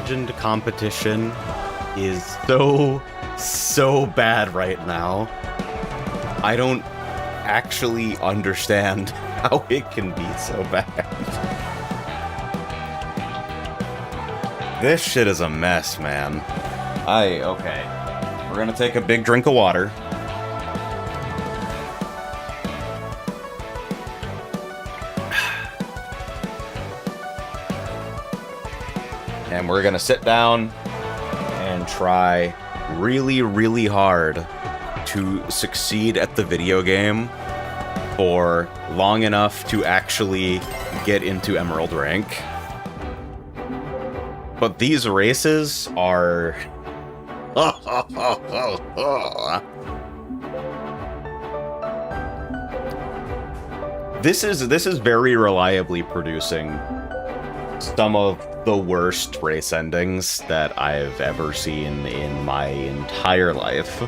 Legend competition is so bad right now. I don't actually understand how it can be so bad. This shit is a mess, man. Okay. We're gonna take a big drink of water. And we're gonna sit down and try really, really hard to succeed at the video game for long enough to actually get into Emerald rank. But these races are... This is very reliably producing some of the worst race endings that I've ever seen in my entire life.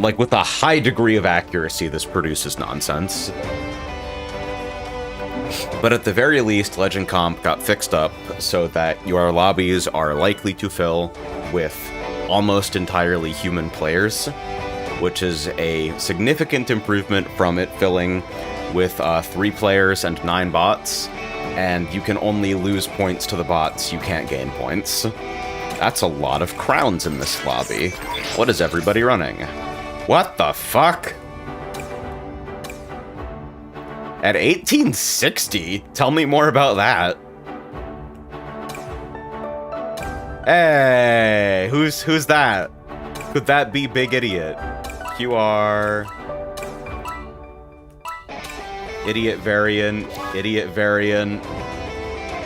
Like, with a high degree of accuracy, this produces nonsense. But at the very least, Legend Comp got fixed up so that your lobbies are likely to fill with almost entirely human players, which is a significant improvement from it filling with 3 players and 9 bots, and you can only lose points to the bots, you can't gain points. That's a lot of crowns in this lobby. What is everybody running? What the fuck? At 1860? Tell me more about that. Hey, who's that? Could that be Big Idiot? QR... Idiot variant.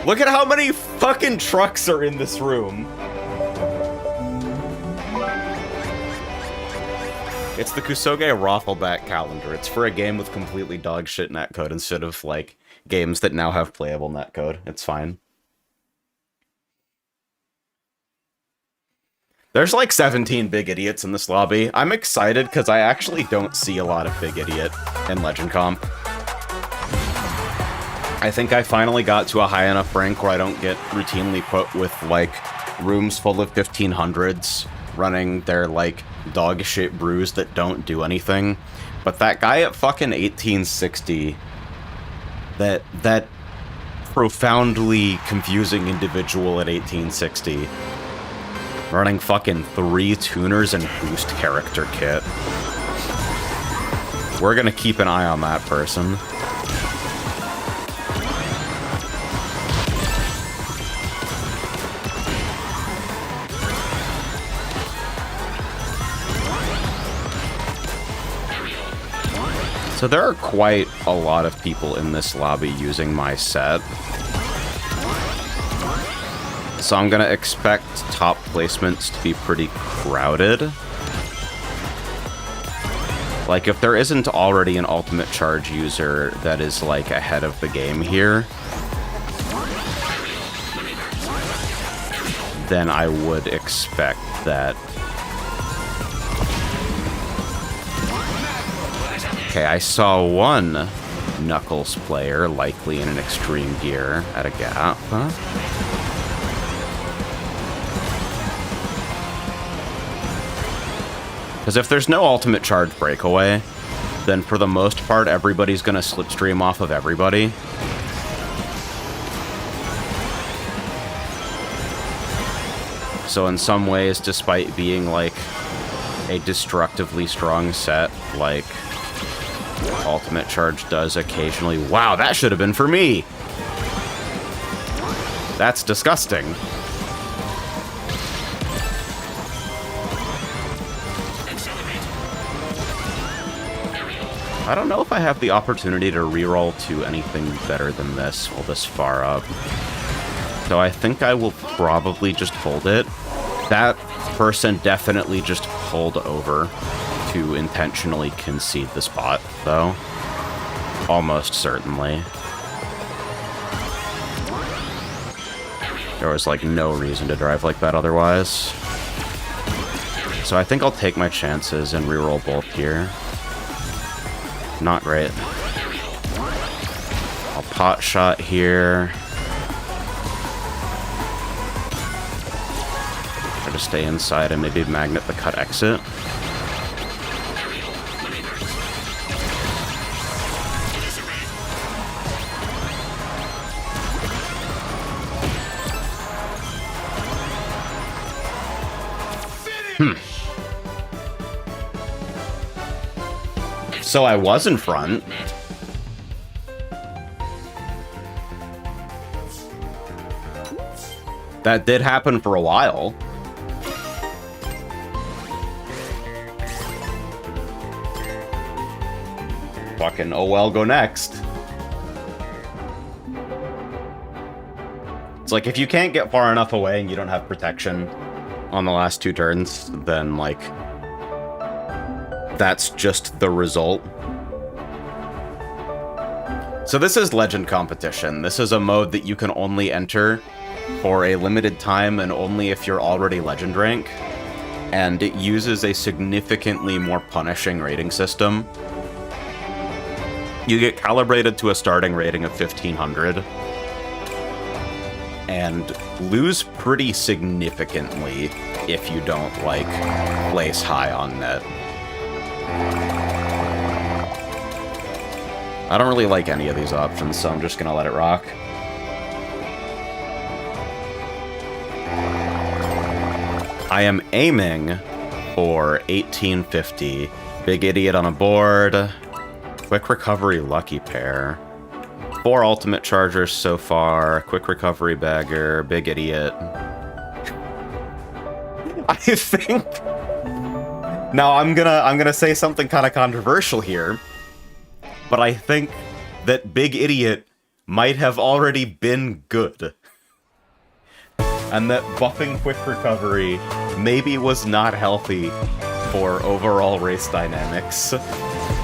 Look at how many fucking trucks are in this room. It's the KUSOGE ROFLBACK calendar. It's for a game with completely dogshit netcode instead of, like, games that now have playable netcode. It's fine. There's like 17 Big Idiots in this lobby. I'm excited because I actually don't see a lot of Big Idiot in Legend Comp. I think I finally got to a high enough rank where I don't get routinely put with, like, rooms full of 1500s running their, like, dog shit brews that don't do anything. But that guy at fucking 1860, that profoundly confusing individual at 1860, running fucking 3 tuners and boost character kit. We're gonna keep an eye on that person. So there are quite a lot of people in this lobby using my set. So I'm gonna expect top placements to be pretty crowded. Like, if there isn't already an ultimate charge user that is, like, ahead of the game here, then I would expect that... Okay, I saw one Knuckles player, likely in an extreme gear, at a gap. Because if there's no ultimate charge breakaway, then for the most part, everybody's gonna slipstream off of everybody. So in some ways, despite being, like, a destructively strong set, like, ultimate charge does occasionally... Wow, that should have been for me! That's disgusting. I don't know if I have the opportunity to reroll to anything better than this while this far up. So I think I will probably just hold it. That person definitely just pulled over to intentionally concede the spot, though. Almost certainly. There was, like, no reason to drive like that otherwise. So I think I'll take my chances and reroll both here. Not great. I'll pot shot here. just stay inside and maybe magnet the cut exit. So I was in front. That did happen for a while. Fucking oh well, go next. It's like, if you can't get far enough away and you don't have protection on the last 2 turns, then, like, that's just the result. So this is Legend Competition. This is a mode that you can only enter for a limited time and only if you're already Legend rank. And it uses a significantly more punishing rating system. You get calibrated to a starting rating of 1500. And lose pretty significantly if you don't, like, place high on net. I don't really like any of these options, so I'm just gonna let it rock. I am aiming for 1850. Big Idiot on a board. Quick Recovery Lucky Pair. 4 ultimate chargers so far. Quick Recovery Bagger. Big Idiot. I think... Now, I'm gonna say something kind of controversial here, but I think that Big Idiot might have already been good. And that buffing Quick Recovery maybe was not healthy for overall race dynamics,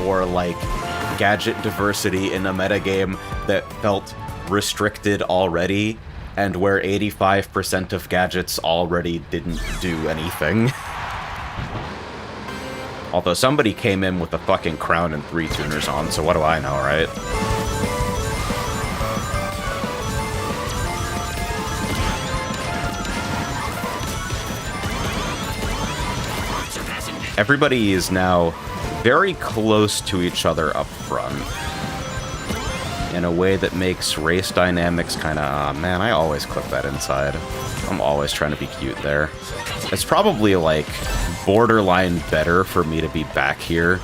or, like, gadget diversity in a metagame that felt restricted already, and where 85% of gadgets already didn't do anything. Although somebody came in with a fucking crown and 3 tuners on, so what do I know, right? Everybody is now very close to each other up front, in a way that makes race dynamics kind of... man, I always clip that inside. I'm always trying to be cute there. It's probably, like, borderline better for me to be back here,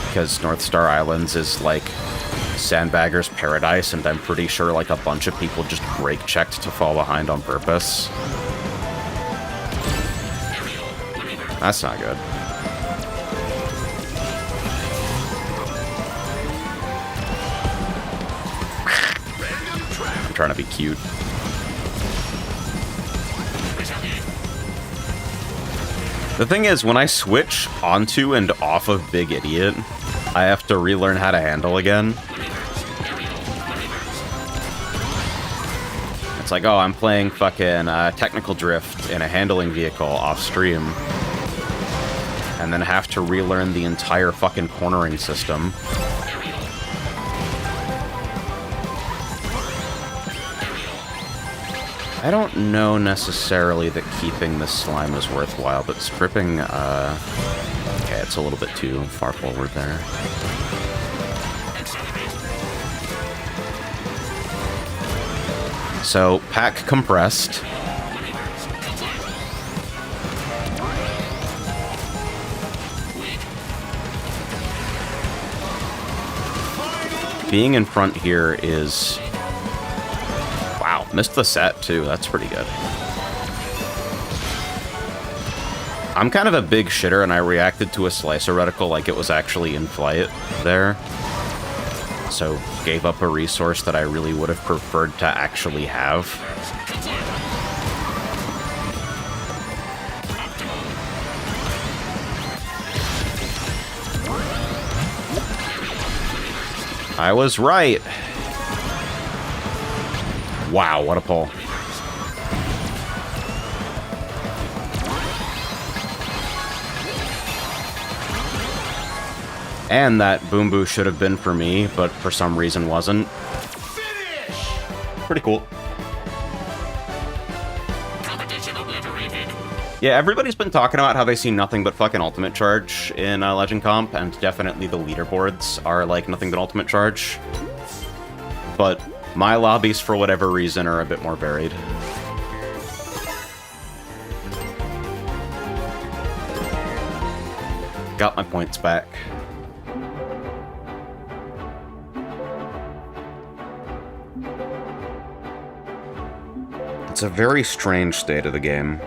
because North Star Islands is, like, Sandbagger's paradise, and I'm pretty sure, like, a bunch of people just brake-checked to fall behind on purpose. That's not good. I'm trying to be cute. The thing is, when I switch onto and off of Big Idiot, I have to relearn how to handle again. It's like, oh, I'm playing fucking technical drift in a handling vehicle off stream, and then have to relearn the entire fucking cornering system. I don't know necessarily that keeping this slime is worthwhile, but stripping, okay, it's a little bit too far forward there. So, pack compressed. Being in front here is... wow, missed the set too. That's pretty good. I'm kind of a big shitter, and I reacted to a slicer reticle like it was actually in flight there. So, gave up a resource that I really would have preferred to actually have. I was right. Wow, what a pull. And that boom boo should have been for me, but for some reason wasn't. Finish! Pretty cool. Competition obliterated. Yeah, everybody's been talking about how they see nothing but fucking ultimate charge in Legend Comp, and definitely the leaderboards are like nothing but ultimate charge. But my lobbies, for whatever reason, are a bit more varied. Got my points back. It's a very strange state of the game.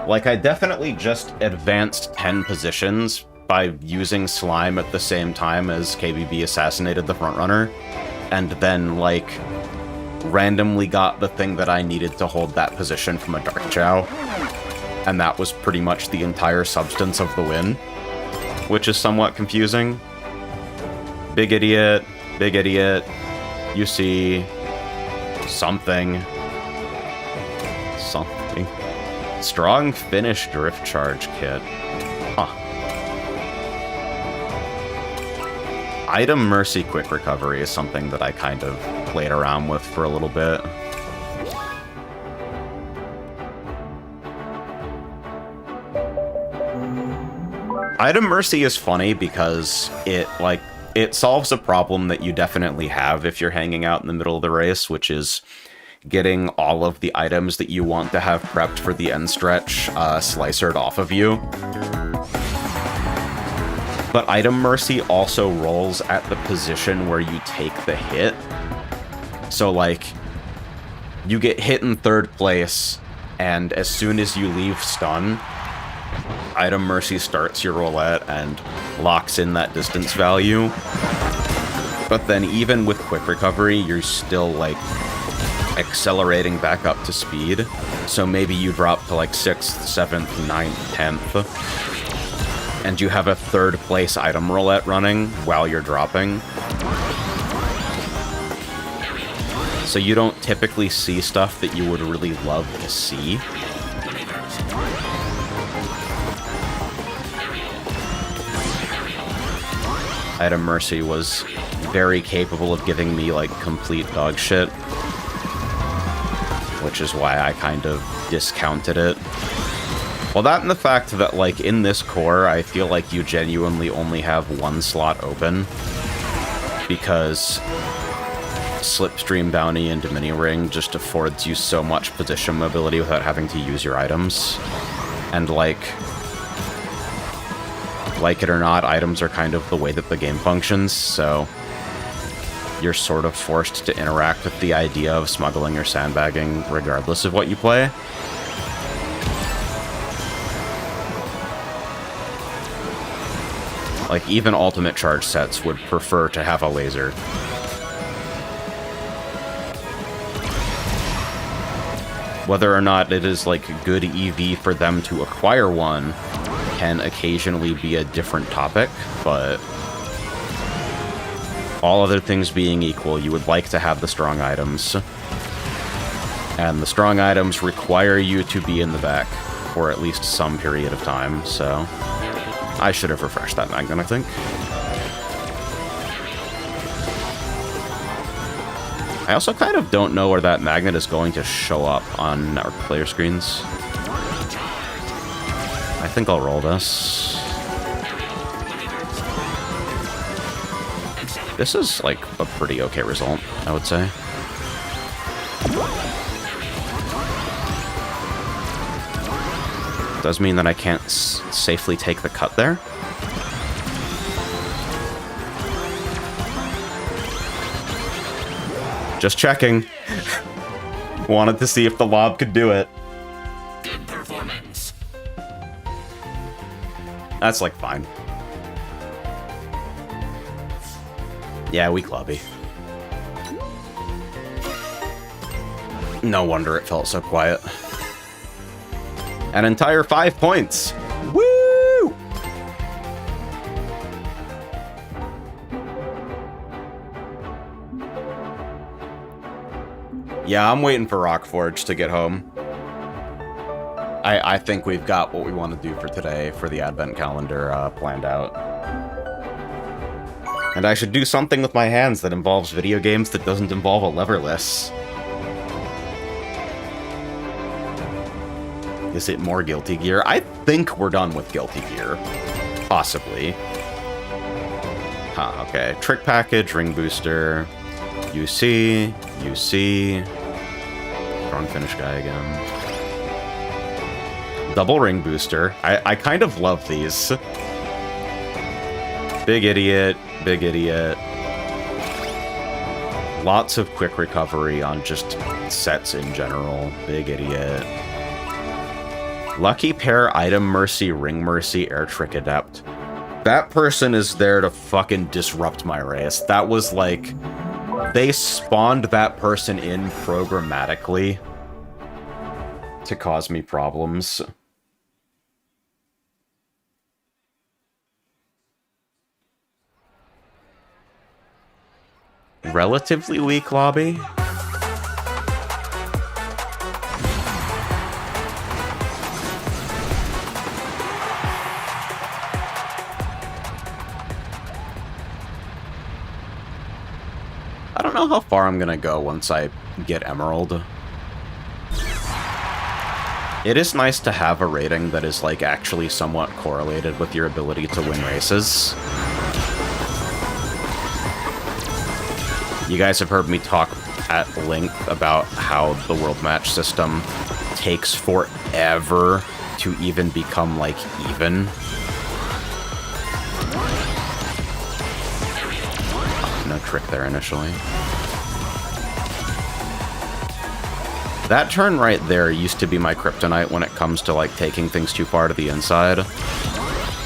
Like, I definitely just advanced 10 positions by using Slime at the same time as KBB assassinated the frontrunner, and then, like, randomly got the thing that I needed to hold that position from a Dark Chow. And that was pretty much the entire substance of the win, which is somewhat confusing. Big idiot, you see something. Strong finish drift charge kit. Huh. Item Mercy quick recovery is something that I kind of played around with for a little bit. Item Mercy is funny because it solves a problem that you definitely have if you're hanging out in the middle of the race, which is getting all of the items that you want to have prepped for the end stretch slicered off of you. But Item Mercy also rolls at the position where you take the hit. So, like, you get hit in third place, and as soon as you leave stun, Item Mercy starts your roulette and locks in that distance value. But then even with quick recovery, you're still, like, accelerating back up to speed. So maybe you drop to, like, 6th, 7th, 9th, 10th. And you have a third place item roulette running while you're dropping. So you don't typically see stuff that you would really love to see. Item Mercy was very capable of giving me, like, complete dog shit, which is why I kind of discounted it. Well, that and the fact that, like, in this core, I feel like you genuinely only have one slot open, because Slipstream Bounty and Dominion Ring just affords you so much position mobility without having to use your items. And, like it or not, items are kind of the way that the game functions, so you're sort of forced to interact with the idea of smuggling or sandbagging regardless of what you play. Like, even ultimate charge sets would prefer to have a laser. Whether or not it is, like, good EV for them to acquire one can occasionally be a different topic, but all other things being equal, you would like to have the strong items. And the strong items require you to be in the back for at least some period of time, so I should have refreshed that magnet, I think. I also kind of don't know where that magnet is going to show up on network player screens. I think I'll roll this. This is, like, a pretty okay result, I would say. Does mean that I can't safely take the cut there. Just checking. Wanted to see if the lob could do it. Good performance. That's, like, fine. Yeah, weak lobby. No wonder it felt so quiet. An entire 5 points. Woo! Yeah, I'm waiting for Rockforge to get home. I think we've got what we want to do for today for the Advent Calendar planned out. And I should do something with my hands that involves video games that doesn't involve a leverless. Is it more Guilty Gear? I think we're done with Guilty Gear. Possibly. Huh, okay. Trick Package, Ring Booster, UC, UC. Strong Finish Guy again. Double Ring Booster. I kind of love these. Big Idiot, Big Idiot. Lots of quick recovery on just sets in general. Big Idiot. Lucky Pair, Item Mercy, Ring Mercy, Air Trick Adept. That person is there to fucking disrupt my race. That was like... They spawned that person in programmatically to cause me problems. Relatively weak lobby. I don't know how far I'm gonna go once I get Emerald. It is nice to have a rating that is like actually somewhat correlated with your ability to win races. You guys have heard me talk at length about how the world match system takes forever to even become, like, even. No trick there initially. That turn right there used to be my kryptonite when it comes to, like, taking things too far to the inside.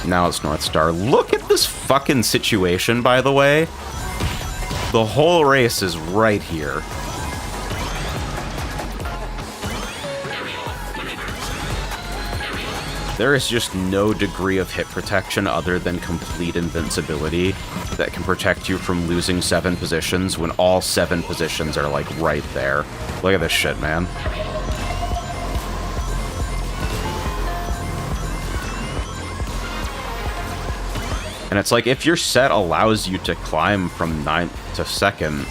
Now it's North Star. Look at this fucking situation, by the way. The whole race is right here. There is just no degree of hit protection other than complete invincibility that can protect you from losing 7 positions when all 7 positions are, like, right there. Look at this shit, man. And it's like, if your set allows you to climb from 9th to 2nd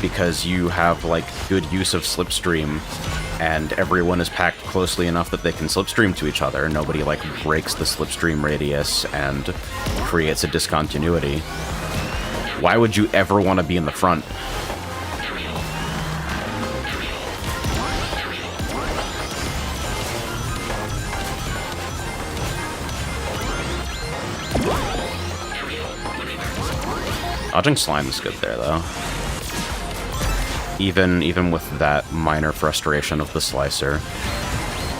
because you have, like, good use of Slipstream and everyone is packed closely enough that they can Slipstream to each other, nobody, like, breaks the Slipstream radius and creates a discontinuity, why would you ever want to be in the front? Dodging slime is good there, though. Even with that minor frustration of the slicer,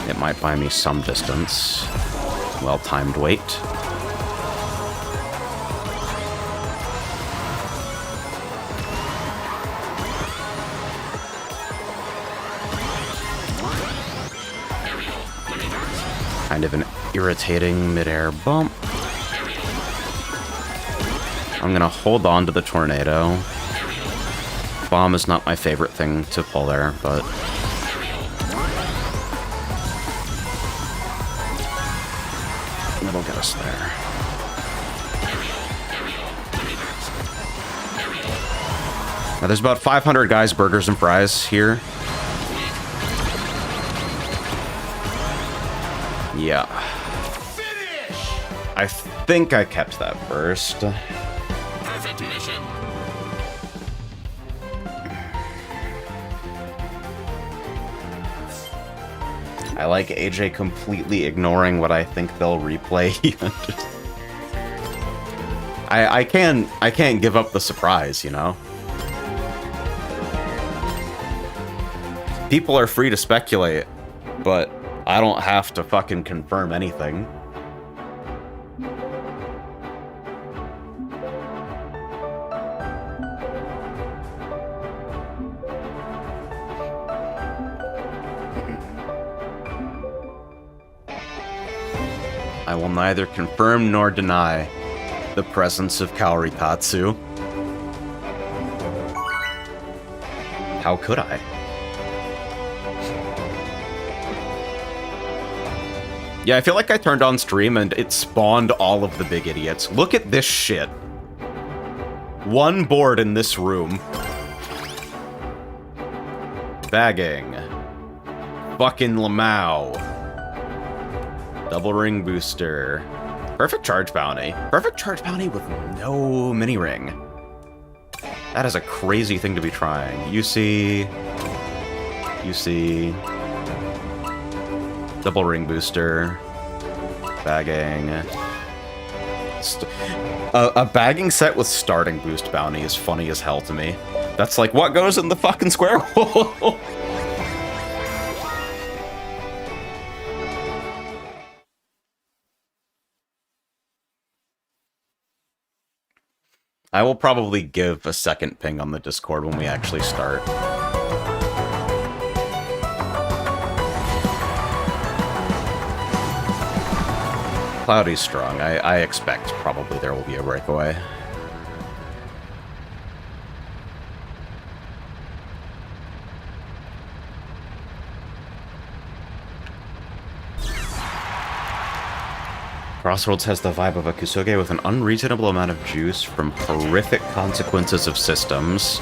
it might buy me some distance. Well-timed wait. Kind of an irritating mid-air bump. I'm gonna hold on to the tornado. Bomb is not my favorite thing to pull there, but... it'll get us there. Now, there's about 500 guys, burgers, and fries here. Yeah. I think I kept that first. Perfect mission. I like AJ completely ignoring what I think they'll replay. I can't give up the surprise, you know? People are free to speculate, but I don't have to fucking confirm anything. I will neither confirm nor deny the presence of Kaorikatsu. How could I? Yeah, I feel like I turned on stream and it spawned all of the big idiots. Look at this shit. One board in this room. Bagging. Fucking Lamau. Double ring booster. Perfect charge bounty. Perfect charge bounty with no mini ring. That is a crazy thing to be trying. You see. Double ring booster. Bagging. A bagging set with starting boost bounty is funny as hell to me. That's like, what goes in the fucking square hole? I will probably give a second ping on the Discord when we actually start. Cloudy's strong. I expect probably there will be a breakaway. Crossroads has the vibe of a Kusoge with an unreasonable amount of juice from horrific consequences of systems.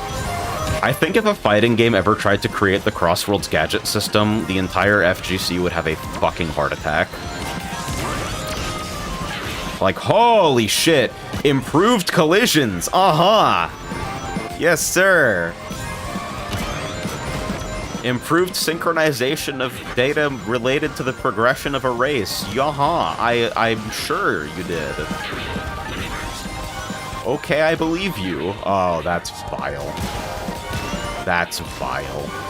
I think if a fighting game ever tried to create the Crossroads gadget system, the entire FGC would have a fucking heart attack. Like, holy shit, improved collisions, yes sir. Improved synchronization of data related to the progression of a race. Yaha, I'm sure you did. Okay, I believe you. Oh, that's vile. That's vile.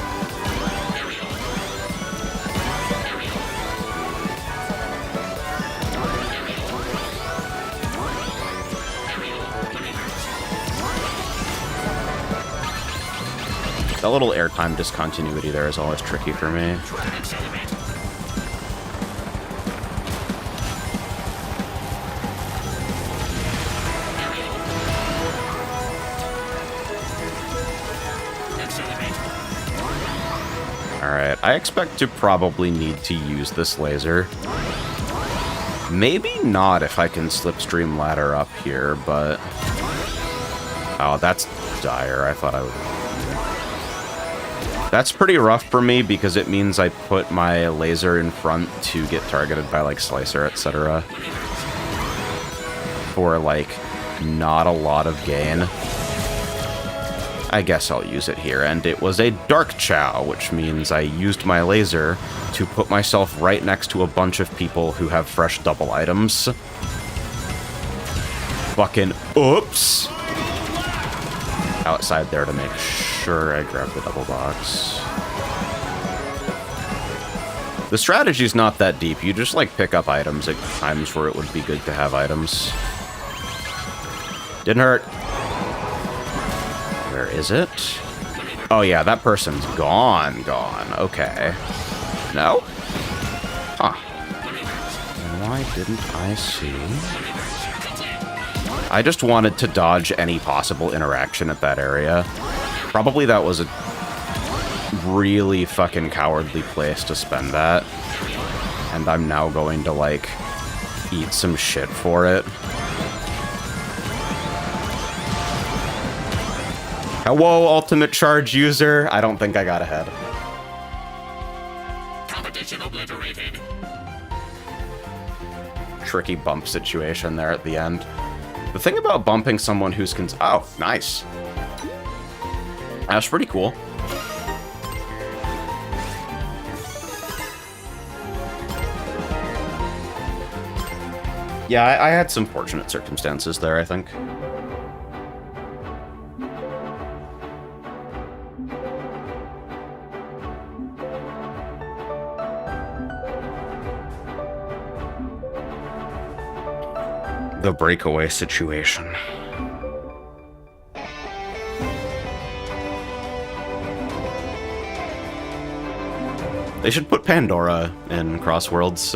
That little airtime discontinuity there is always tricky for me. Alright, I expect to probably need to use this laser. Maybe not if I can slipstream ladder up here, but... Oh, that's dire. I thought I would... That's pretty rough for me because it means I put my laser in front to get targeted by, like, Slicer, etc. For, like, not a lot of gain. I guess I'll use it here, and it was a Dark Chow, which means I used my laser to put myself right next to a bunch of people who have fresh double items. Fucking oops! Outside there to make sure I grab the double box. The strategy's not that deep. You just, like, pick up items at times where it would be good to have items. Didn't hurt. Where is it? Oh, yeah, that person's gone. Okay. No? Huh. And why didn't I see... I just wanted to dodge any possible interaction at that area. Probably that was a really fucking cowardly place to spend that. And I'm now going to, like, eat some shit for it. Hello, ultimate charge user. I don't think I got ahead. Competition obliterated. Tricky bump situation there at the end. The thing about bumping someone who's oh, nice. That's pretty cool. Yeah, I had some fortunate circumstances there, I think. The breakaway situation. They should put Pandora in Crossworlds.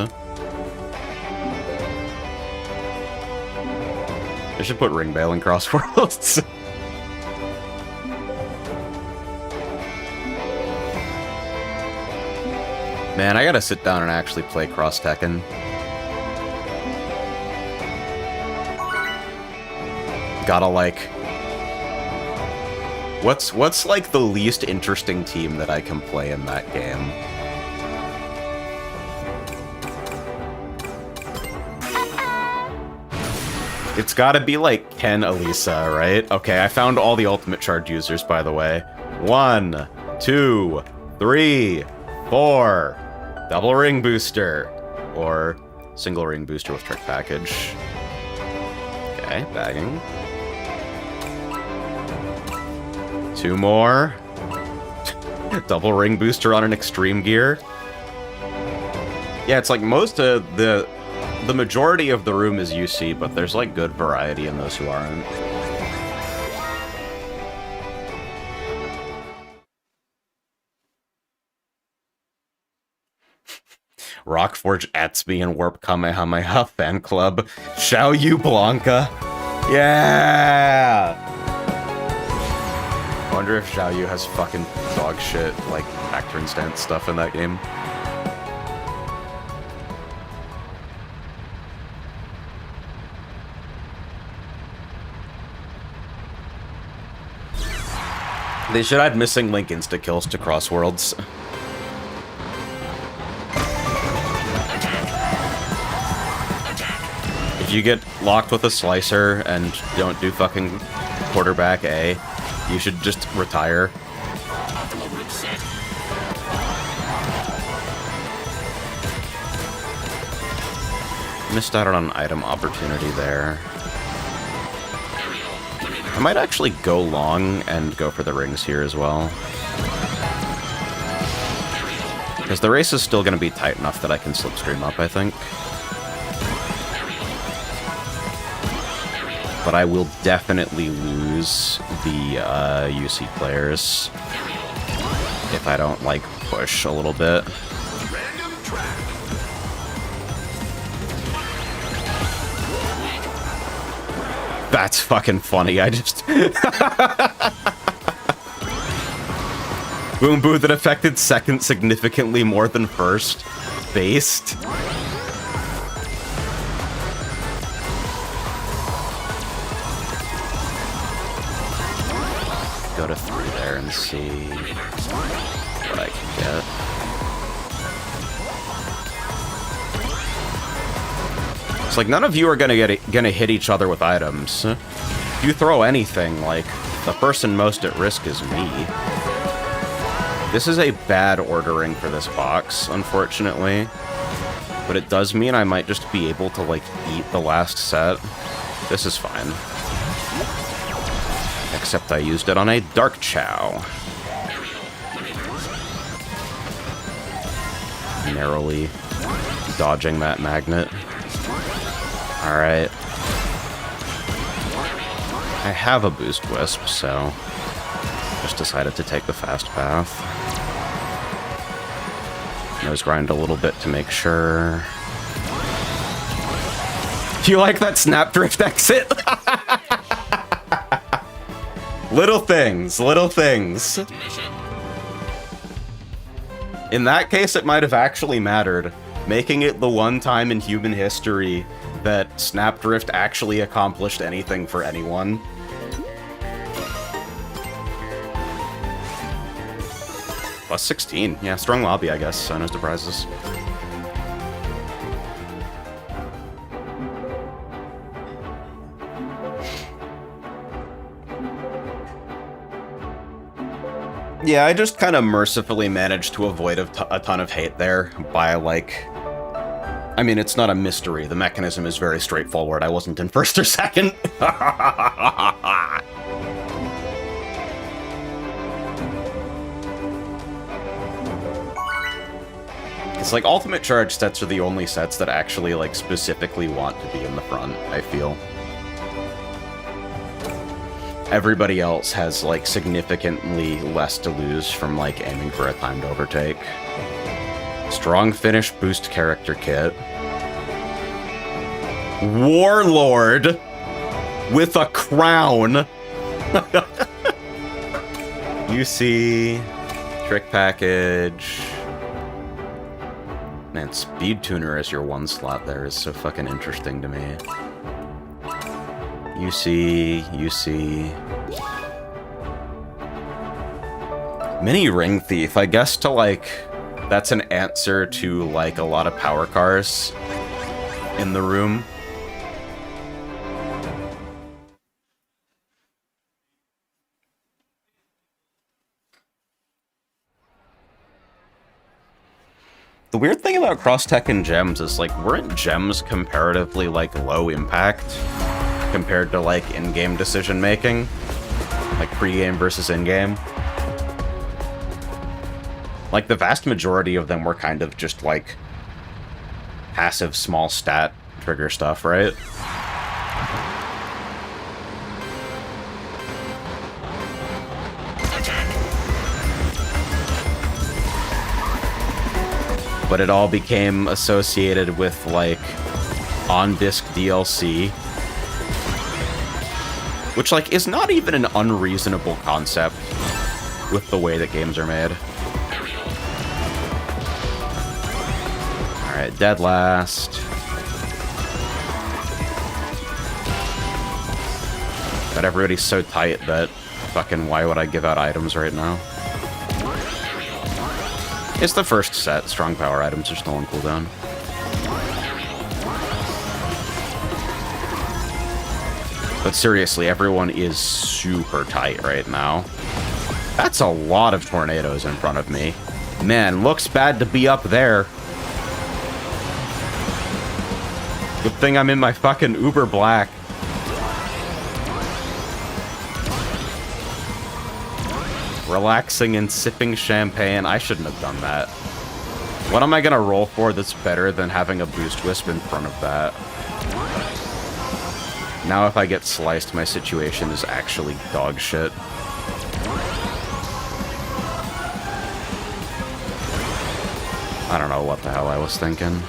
They should put Ringbale in Crossworlds. Man, I gotta sit down and actually play Cross Tekken. Gotta, like... What's like the least interesting team that I can play in that game? It's gotta be like Ken Elisa, right? Okay, I found all the ultimate charge users, by the way. 1, 2, 3, 4. Double ring booster. Or single ring booster with trick package. Okay, bagging. 2 more. Double ring booster on an extreme gear. Yeah, it's like most of the majority of the room is UC, but there's like good variety in those who aren't. Rockforge Atsby and Warp Kamehameha fan club. Xiao Yu Blanca. Yeah! I wonder if Xiao Yu has fucking dog shit, like, actor instant stuff in that game. They should add missing link insta-kills to Crossworlds. If you get locked with a slicer and don't do fucking quarterback A, you should just retire. Missed out on an item opportunity there. I might actually go long and go for the rings here as well. Because the race is still going to be tight enough that I can slipstream up, I think. But I will definitely lose the UC players if I don't, like, push a little bit. That's fucking funny, I just... Boom Boo that affected second significantly more than first. Based. Go to 3 there and see what I can get. It's like none of you are gonna hit each other with items. If you throw anything, like, the person most at risk is me. This is a bad ordering for this box, unfortunately. But it does mean I might just be able to, like, eat the last set. This is fine. Except I used it on a Dark Chow. Narrowly dodging that magnet. Alright. I have a boost wisp, so just decided to take the fast path. Nose grind a little bit to make sure. Do you like that Snapdrift exit? Little things, little things. In that case, it might have actually mattered, making it the one time in human history that Snapdrift actually accomplished anything for anyone. Plus 16. Yeah, strong lobby, I guess, so no surprises. Yeah, I just kind of mercifully managed to avoid a ton of hate there by, like... I mean, it's not a mystery. The mechanism is very straightforward. I wasn't in first or second. It's like ultimate charge sets are the only sets that actually, like, specifically want to be in the front, I feel. Everybody else has, like, significantly less to lose from, like, aiming for a timed overtake. Strong finish boost character kit. Warlord with a crown. UC trick package. Man, speed tuner as your 1 slot there is so fucking interesting to me. UC. Mini ring thief, I guess to, like, that's an answer to, like, a lot of power cars in the room. The weird thing about cross-tech and gems is, like, weren't gems comparatively, like, low impact compared to, like, in-game decision-making? Like, pre-game versus in-game? Like, the vast majority of them were kind of just, like, passive small stat trigger stuff, right? But it all became associated with, like, on-disc DLC. Which, like, is not even an unreasonable concept with the way that games are made. Alright, dead last. But everybody's so tight that fucking why would I give out items right now? It's the first set. Strong power items are still on cooldown. But seriously, everyone is super tight right now. That's a lot of tornadoes in front of me. Man, looks bad to be up there. Good thing I'm in my fucking Uber Black. Relaxing and sipping champagne. I shouldn't have done that. What am I gonna roll for that's better than having a boost wisp in front of that? Now if I get sliced, my situation is actually dog shit. I don't know what the hell I was thinking.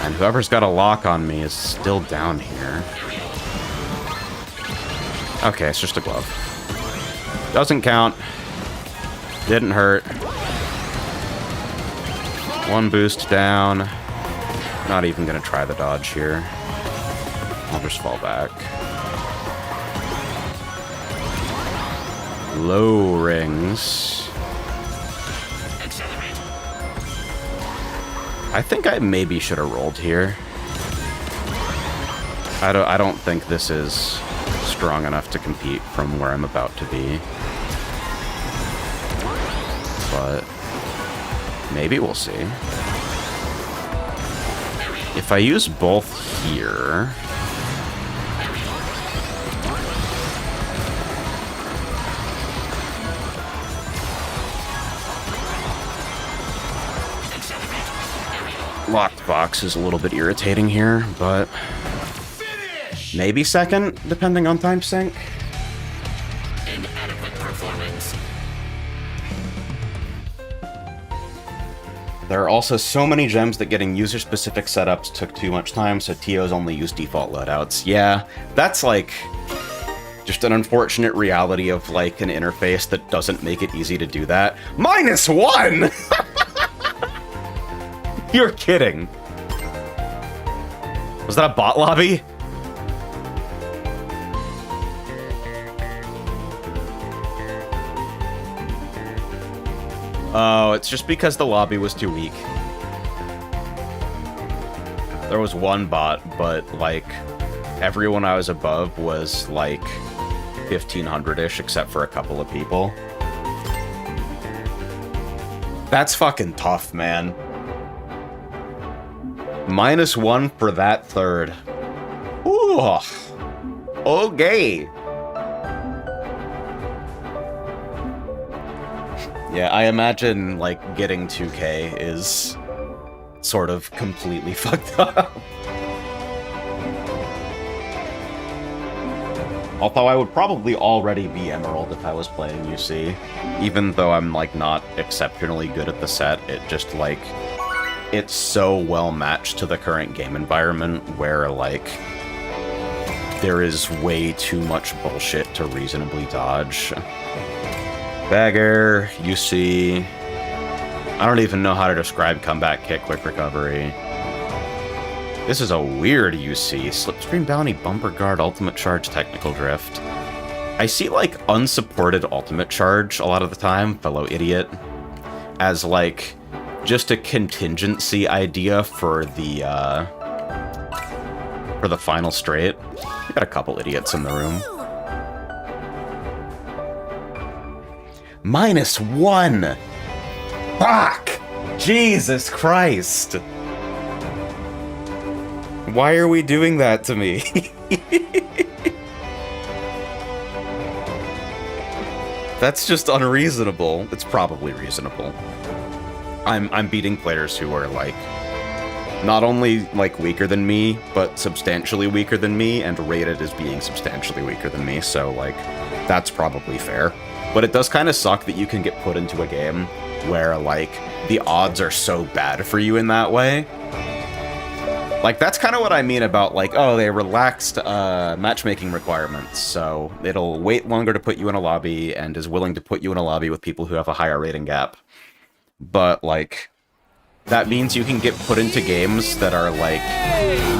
And whoever's got a lock on me is still down here. Okay, it's just a glove. Doesn't count. Didn't hurt. One boost down. Not even gonna try the dodge here. I'll just fall back. Low rings. I think I maybe should have rolled here. I don't think this is strong enough to compete from where I'm about to be. But maybe we'll see. If I use both here... Locked box is a little bit irritating here, but... maybe second, depending on time sync. Inadequate performance. There are also so many gems that getting user-specific setups took too much time, so TOs only use default loadouts. Yeah, that's like just an unfortunate reality of like an interface that doesn't make it easy to do that. -1! You're kidding. Was that a bot lobby? Oh, it's just because the lobby was too weak. There was one bot, but, like, everyone I was above was, like, 1500-ish, except for a couple of people. That's fucking tough, man. -1 for that third. Ooh. Okay. Yeah, I imagine, like, getting 2K is sort of completely fucked up. Although I would probably already be Emerald if I was playing UC. Even though I'm, like, not exceptionally good at the set, it just, like... it's so well matched to the current game environment where, like... there is way too much bullshit to reasonably dodge. Bagger, UC... I don't even know how to describe comeback kick, quick recovery. This is a weird UC. Slipstream bounty, bumper guard, ultimate charge, technical drift. I see, like, unsupported ultimate charge a lot of the time, fellow idiot, as, like, just a contingency idea for the final straight. We got a couple idiots in the room. -1! Fuck! Jesus Christ! Why are we doing that to me? That's just unreasonable. It's probably reasonable. I'm beating players who are, like, not only, like, weaker than me, but substantially weaker than me, and rated as being substantially weaker than me, so, like, that's probably fair. But it does kind of suck that you can get put into a game where, like, the odds are so bad for you in that way. Like, that's kind of what I mean about, like, oh, they relaxed matchmaking requirements, so it'll wait longer to put you in a lobby and is willing to put you in a lobby with people who have a higher rating gap. But, like, that means you can get put into games that are, like,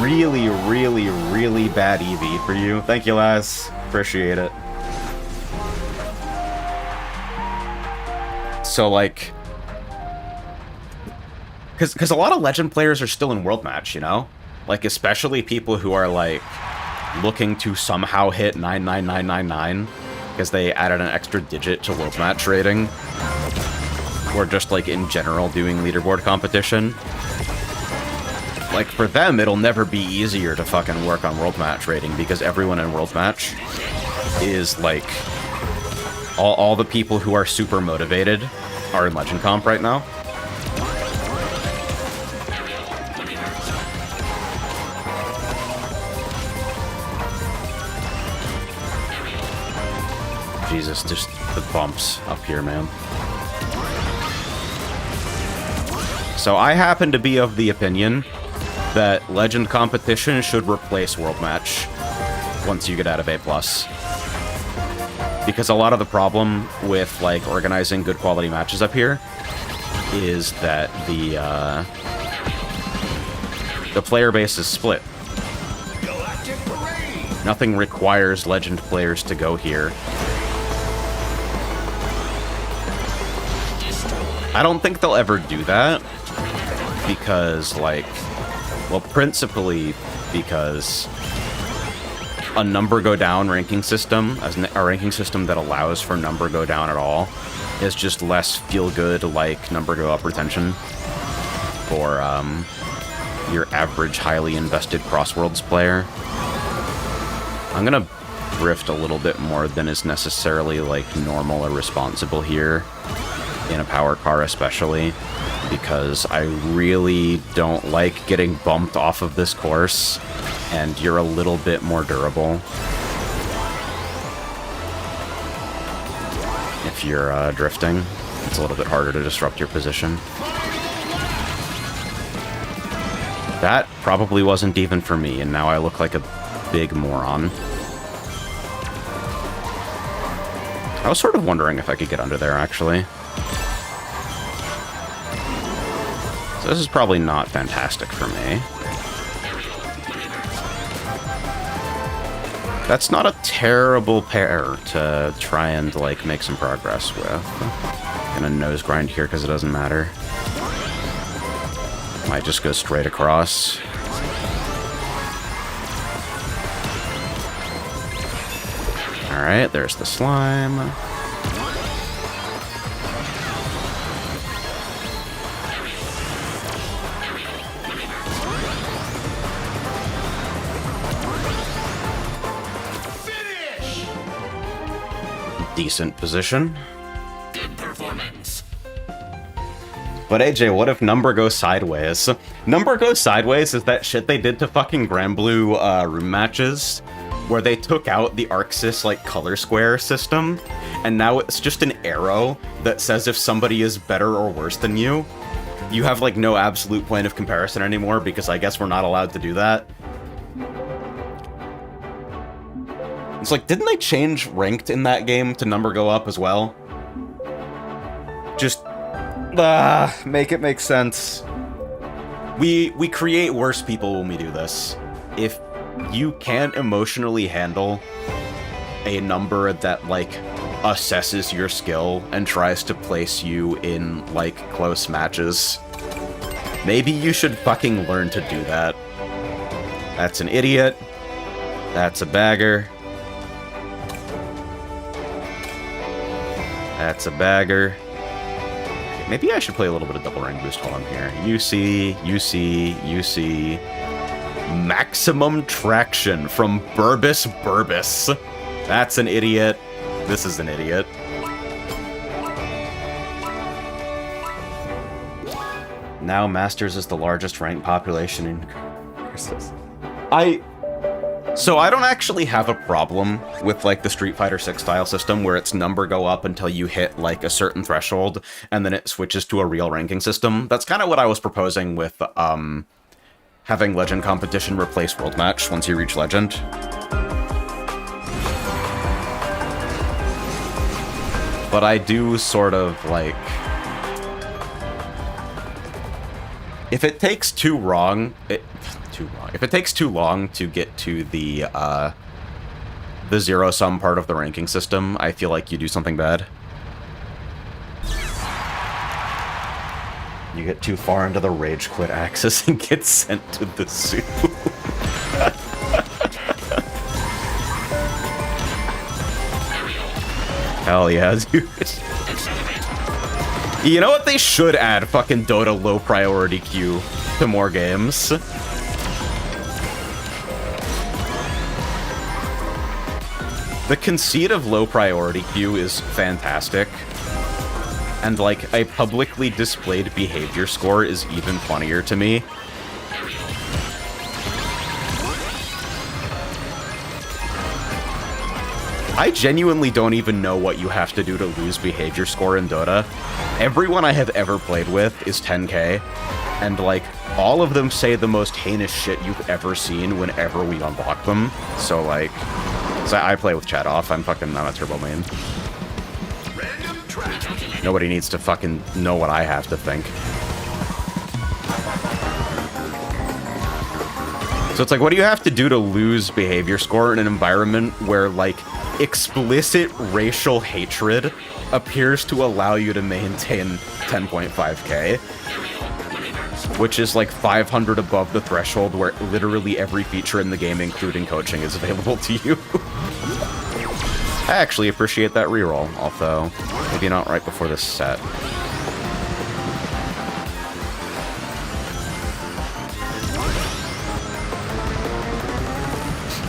really, really, really bad EV for you. Thank you, Lass. Appreciate it. So, like... Because a lot of Legend players are still in World Match, you know? Like, especially people who are, like, looking to somehow hit 99999, because they added an extra digit to World Match rating. Or just, like, in general doing leaderboard competition. Like, for them, it'll never be easier to fucking work on World Match rating, because everyone in World Match is, like... All the people who are super motivated are in Legend Comp right now. Jesus, just the bumps up here, man. So I happen to be of the opinion that Legend competition should replace World Match once you get out of A+. Because a lot of the problem with, like, organizing good quality matches up here is that the player base is split. Nothing requires Legend players to go here. I don't think they'll ever do that, because, like, well, principally because a number go down ranking system, a ranking system that allows for number go down at all, is just less feel-good, like, number go up retention for your average highly invested Crossworlds player. I'm gonna drift a little bit more than is necessarily, like, normal or responsible here, in a power car especially, because I really don't like getting bumped off of this course, and you're a little bit more durable if you're drifting. It's a little bit harder to disrupt your position. That probably wasn't even for me, and now I look like a big moron. I was sort of wondering if I could get under there, actually. So this is probably not fantastic for me. That's not a terrible pair to try and, like, make some progress with. Gonna nose grind here because it doesn't matter. Might just go straight across. Alright, there's the slime. Decent position. Good performance. But AJ, what if number goes sideways? Number goes sideways is that shit they did to fucking Granblue room matches, where they took out the Arxis, like, color square system, and now it's just an arrow that says if somebody is better or worse than you. You have, like, no absolute point of comparison anymore, because I guess we're not allowed to do that. It's like, didn't they change ranked in that game to number go up as well? Just, make it make sense. We create worse people when we do this. If you can't emotionally handle a number that, like, assesses your skill and tries to place you in, like, close matches, maybe you should fucking learn to do that. That's an idiot. That's a bagger. That's a bagger. Maybe I should play a little bit of double rank boost while I'm here. UC. Maximum traction from Burbus. That's an idiot. This is an idiot. Now Masters is the largest rank population in courses. So I don't actually have a problem with, like, the Street Fighter 6 style system where its number go up until you hit, like, a certain threshold, and then it switches to a real ranking system. That's kind of what I was proposing with, having Legend competition replace World Match once you reach Legend. But I do sort of, like... If it takes too long... If it takes too long to get to the zero-sum part of the ranking system, I feel like you do something bad. You get too far into the rage quit axis and get sent to the zoo. Hell yeah, dude. You know what? They should add fucking Dota low priority queue to more games. The conceit of low priority queue is fantastic. And, like, a publicly displayed behavior score is even funnier to me. I genuinely don't even know what you have to do to lose behavior score in Dota. Everyone I have ever played with is 10k, and, like, all of them say the most heinous shit you've ever seen whenever we unlock them. So, like... So I play with chat off. I'm a turbo main. Nobody needs to fucking know what I have to think. So it's like, what do you have to do to lose behavior score in an environment where, like, explicit racial hatred appears to allow you to maintain 10.5k? Which is like 500 above the threshold where literally every feature in the game, including coaching, is available to you. I actually appreciate that reroll, although maybe not right before this set.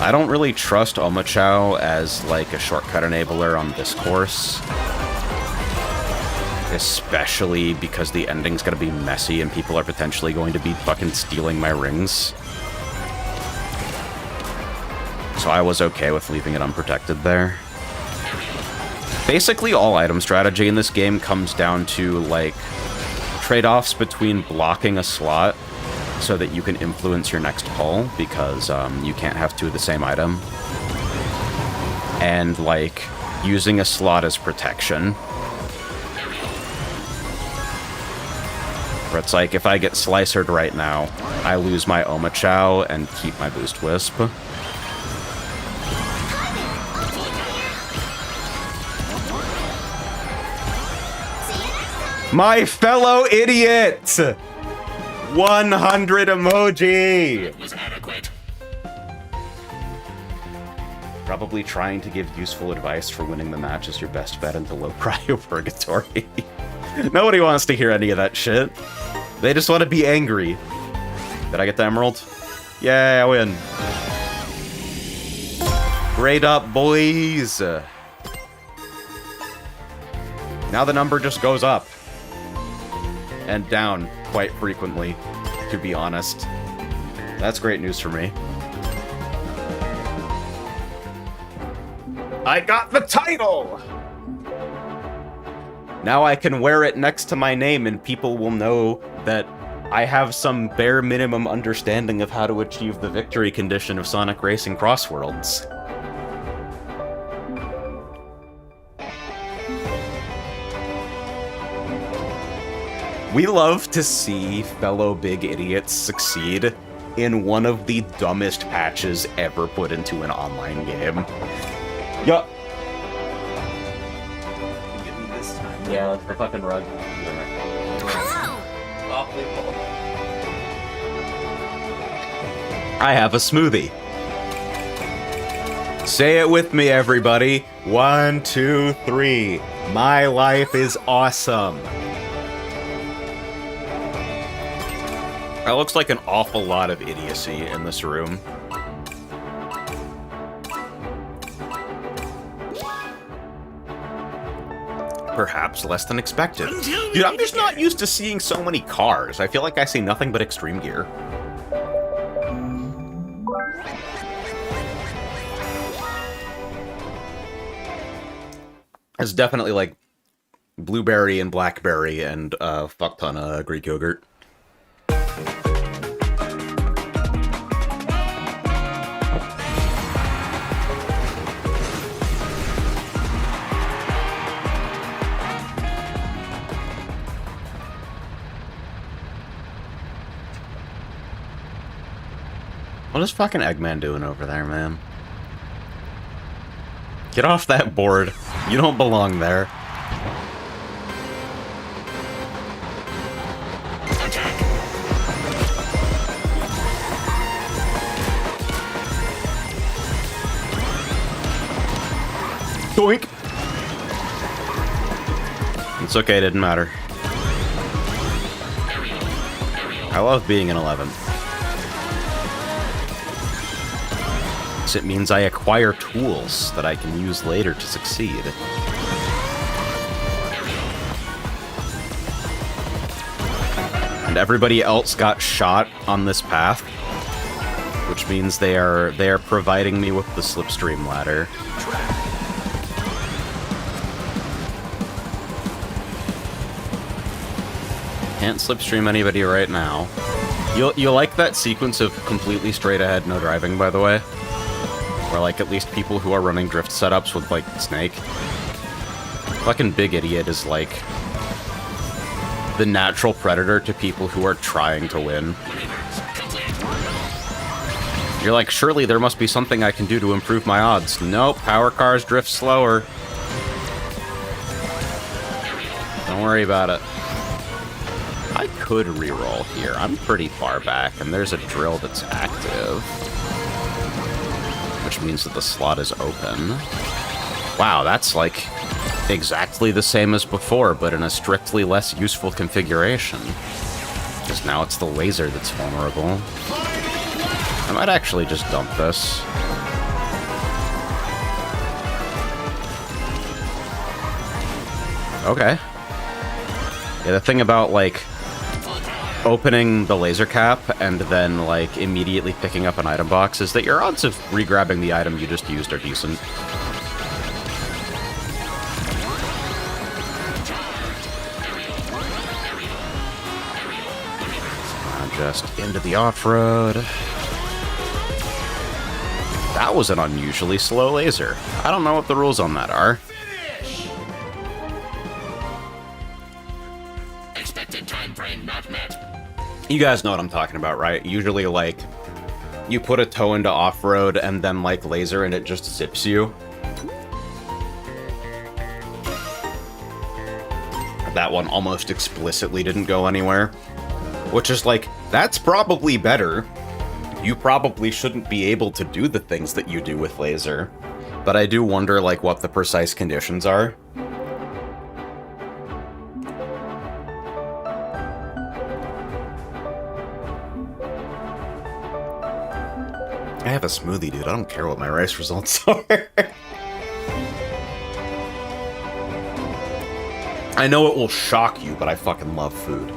I don't really trust Omochao as, like, a shortcut enabler on this course. Especially because the ending's gonna be messy and people are potentially going to be fucking stealing my rings. So I was okay with leaving it unprotected there. Basically, all item strategy in this game comes down to, like, trade-offs between blocking a slot so that you can influence your next pull, because you can't have two of the same item. And, like, using a slot as protection. Where it's like, if I get slicered right now, I lose my Omochao and keep my Boost Wisp. My fellow idiot! 100 emoji! Was adequate. Probably trying to give useful advice for winning the match is your best bet into low prio purgatory. Nobody wants to hear any of that shit. They just want to be angry. Did I get the emerald? Yay, I win. Grade up, boys! Now the number just goes up. And down quite frequently, to be honest. That's great news for me. I got the title! Now I can wear it next to my name and people will know that I have some bare minimum understanding of how to achieve the victory condition of Sonic Racing Crossworlds. We love to see fellow big idiots succeed in one of the dumbest patches ever put into an online game. Yup. Give me this time. Yeah, let's fucking rug. I have a smoothie. Say it with me, everybody. 1, 2, 3. My life is awesome. That looks like an awful lot of idiocy in this room. Perhaps less than expected. Dude, I'm just not used to seeing so many cars. I feel like I see nothing but extreme gear. It's definitely like blueberry and blackberry and fuck ton of Greek yogurt. What is fucking Eggman doing over there, man? Get off that board. You don't belong there. Doink! It's okay, it didn't matter. I love being an 11. It means I acquire tools that I can use later to succeed. And everybody else got shot on this path, which means they are providing me with the slipstream ladder. Can't slipstream anybody right now. You like that sequence of completely straight ahead no driving, by the way? Or like at least people who are running drift setups with like Snake. Fucking Big Idiot is like the natural predator to people who are trying to win. You're like, surely there must be something I can do to improve my odds. Nope, power cars drift slower. Don't worry about it. I could reroll here. I'm pretty far back, and there's a drill that's active. Which means that the slot is open. Wow, that's like exactly the same as before, but in a strictly less useful configuration. Because now it's the laser that's vulnerable. I might actually just dump this. Okay. Yeah, the thing about, like, opening the laser cap and then, like, immediately picking up an item box is that your odds of re-grabbing the item you just used are decent. Just into the off-road. That was an unusually slow laser. I don't know what the rules on that are. Expected time frame not met. You guys know what I'm talking about, right? Usually, like, you put a toe into off-road and then, like, laser and it just zips you. That one almost explicitly didn't go anywhere. Which is like, that's probably better. You probably shouldn't be able to do the things that you do with laser. But I do wonder, like, what the precise conditions are. I have a smoothie, dude. I don't care what my race results are. I know it will shock you, but I fucking love food.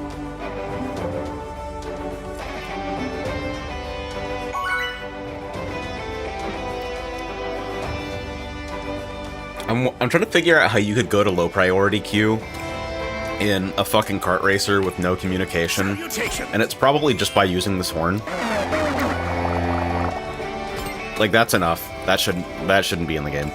I'm trying to figure out how you could go to low priority queue in a fucking kart racer with no communication, and it's probably just by using this horn. Like, that's enough. That shouldn't be in the game.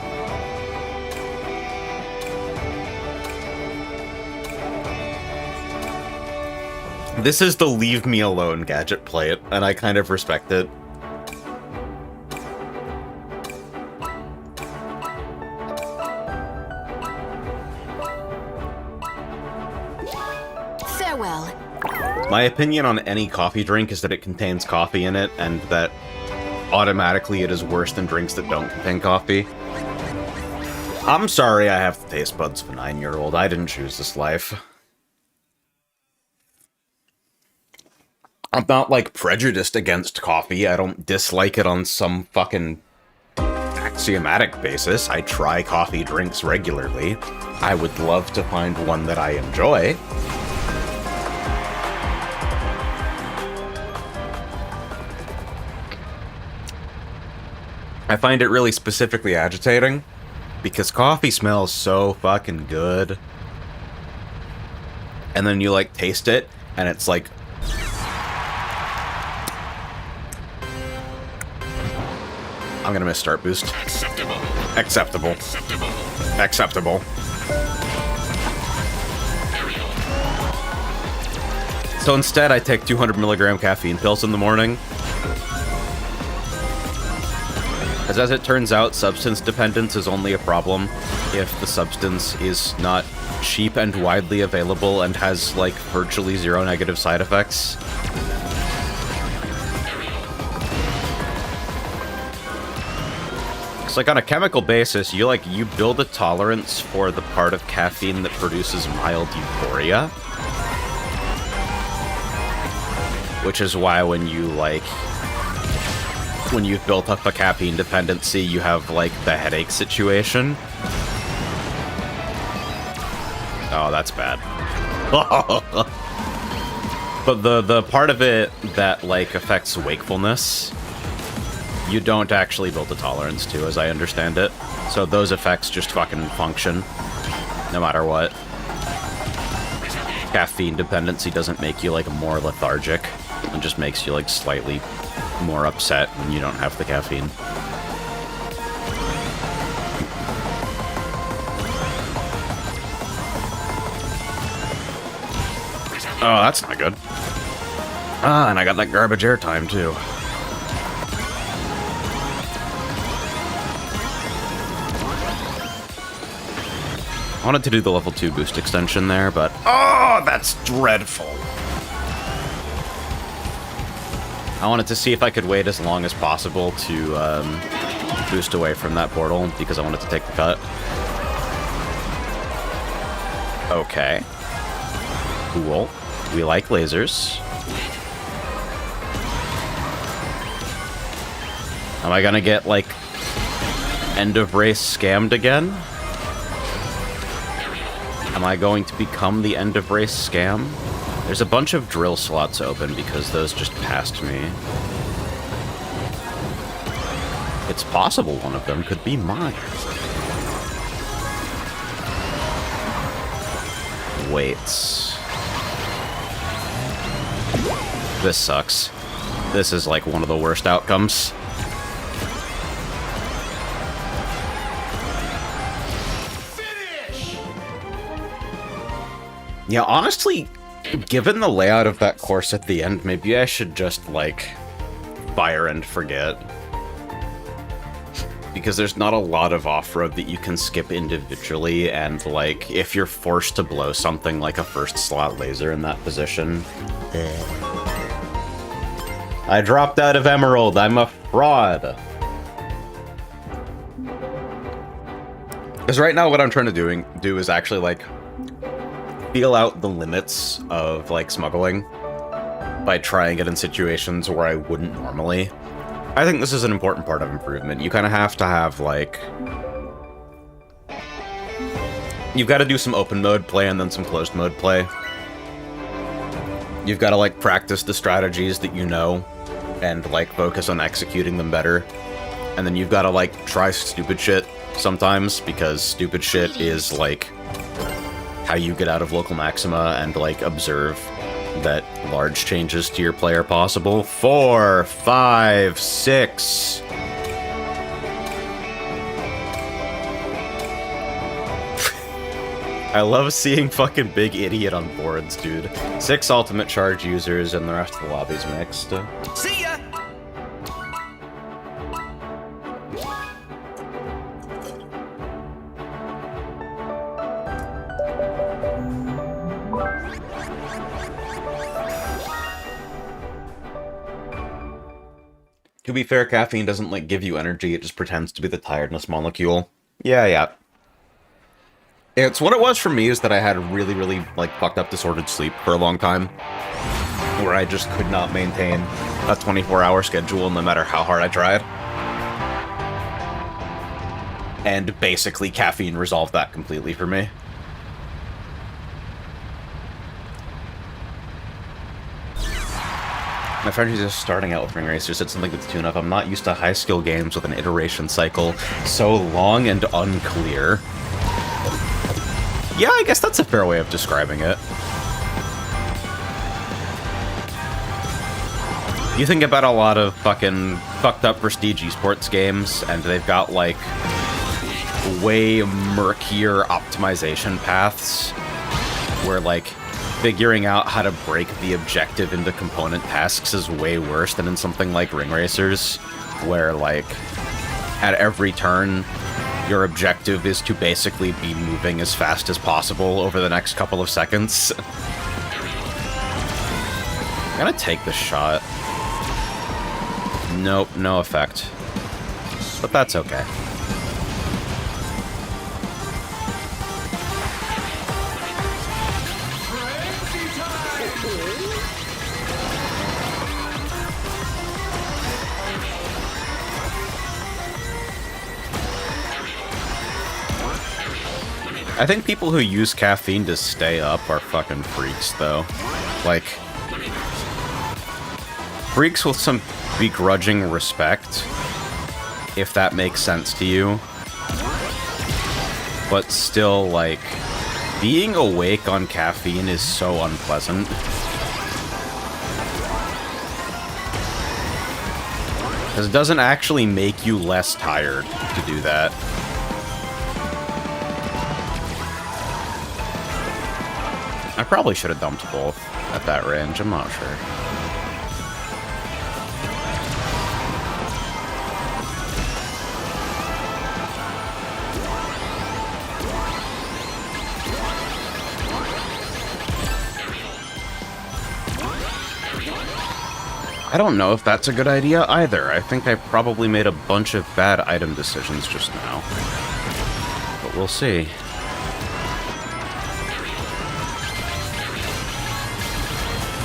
This is the leave me alone gadget play it, and I kind of respect it. Farewell. My opinion on any coffee drink is that it contains coffee in it, and that automatically it is worse than drinks that don't contain coffee. I'm sorry I have the taste buds of a 9-year-old. I didn't choose this life. I'm not, like, prejudiced against coffee. I don't dislike it on some fucking axiomatic basis. I try coffee drinks regularly. I would love to find one that I enjoy. I find it really specifically agitating because coffee smells so fucking good. And then you, like, taste it, and it's like... I'm gonna miss start boost. Acceptable. Acceptable. Acceptable. Acceptable. Aerial. So instead, I take 200 milligram caffeine pills in the morning. Because as it turns out, substance dependence is only a problem if the substance is not cheap and widely available and has, like, virtually zero negative side effects. It's like on a chemical basis, you build a tolerance for the part of caffeine that produces mild euphoria. Which is why when you, like, when you've built up a caffeine dependency, you have, like, the headache situation. Oh, that's bad. But the part of it that, like, affects wakefulness, you don't actually build a tolerance to, as I understand it. So those effects just fucking function, no matter what. Caffeine dependency doesn't make you, like, more lethargic. It just makes you, like, slightly more upset when you don't have the caffeine. Oh, that's not good. Ah, and I got that garbage airtime, too. I wanted to do the level 2 boost extension there, but... Oh, that's dreadful! I wanted to see if I could wait as long as possible to boost away from that portal, because I wanted to take the cut. Okay. Cool. We like lasers. Am I gonna get, like, end of race scammed again? Am I going to become the end of race scam? There's a bunch of drill slots open because those just passed me. It's possible one of them could be mine. Wait. This sucks. This is like one of the worst outcomes. Finish! Yeah, honestly, given the layout of that course at the end, maybe I should just, like, fire and forget. Because there's not a lot of off-road that you can skip individually, and, like, if you're forced to blow something like a first slot laser in that position... I dropped out of Emerald, I'm a fraud! Because right now what I'm trying to do is actually, like, feel out the limits of, like, smuggling by trying it in situations where I wouldn't normally. I think this is an important part of improvement. You kind of have to have, like... You've got to do some open mode play and then some closed mode play. You've got to, like, practice the strategies that you know and, like, focus on executing them better. And then you've got to, like, try stupid shit sometimes, because stupid shit is, like, how you get out of local maxima and, like, observe that large changes to your play are possible. 4, 5, 6. I love seeing fucking big idiot on boards, dude. 6 ultimate charge users and the rest of the lobby's mixed. See ya! To be fair, caffeine doesn't, like, give you energy, it just pretends to be the tiredness molecule. Yeah. It's what it was for me is that I had really, really, like, fucked up disordered sleep for a long time. where I just could not maintain a 24-hour schedule no matter how hard I tried. And basically caffeine resolved that completely for me. My friend who's just starting out with Ring Racer said something to the tune of, "I'm not used to high-skill games with an iteration cycle so long and unclear." Yeah, I guess that's a fair way of describing it. You think about a lot of fucking fucked-up prestige esports games, and they've got, like, way murkier optimization paths, where, like, figuring out how to break the objective into component tasks is way worse than in something like Ring Racers, where, like, at every turn, your objective is to basically be moving as fast as possible over the next couple of seconds. I'm gonna take the shot. Nope, no effect. But that's okay. I think people who use caffeine to stay up are fucking freaks, though. Like, freaks with some begrudging respect, if that makes sense to you. But still, like, being awake on caffeine is so unpleasant. Because it doesn't actually make you less tired to do that. I probably should have dumped both at that range, I'm not sure. I don't know if that's a good idea either. I think I probably made a bunch of bad item decisions just now. But we'll see.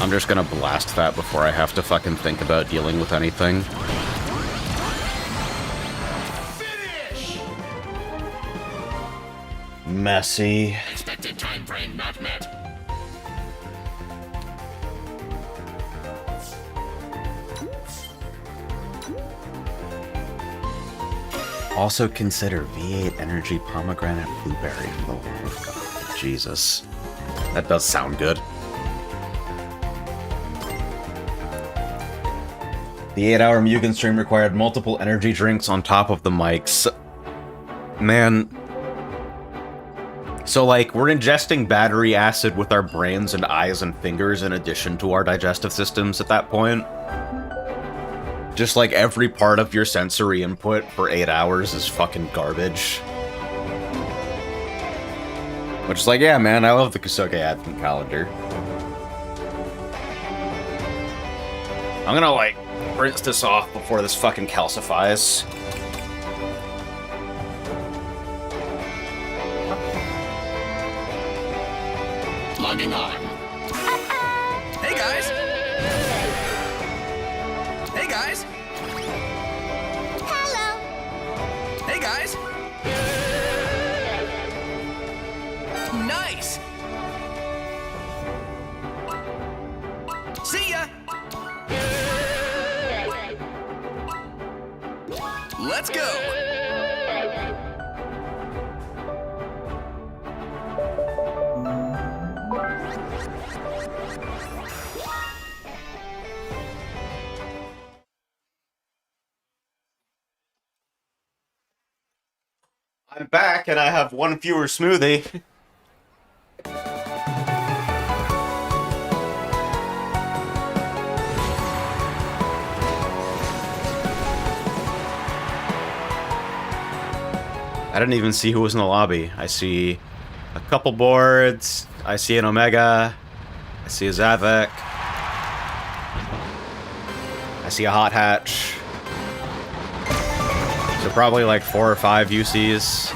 I'm just gonna blast that before I have to fucking think about dealing with anything. Finish! Messy. Expected time frame not met. Also consider V8 Energy Pomegranate Blueberry for the love of God. Jesus. That does sound good. The 8-hour Mugen stream required multiple energy drinks on top of the mics. Man. So, like, we're ingesting battery acid with our brains and eyes and fingers in addition to our digestive systems at that point. Just like every part of your sensory input for 8 hours is fucking garbage. Which is like, yeah, man, I love the KUSOGE Advent Calendar. I'm gonna, like, rinse this off before this fucking calcifies. Logging on. Hey guys! Hey guys! Hello. Hey guys! Nice! See ya! Let's go! I'm back and I have one fewer smoothie. I didn't even see who was in the lobby. I see a couple boards. I see an Omega. I see a Zavek. I see a Hot Hatch. So probably like 4 or 5 UCs.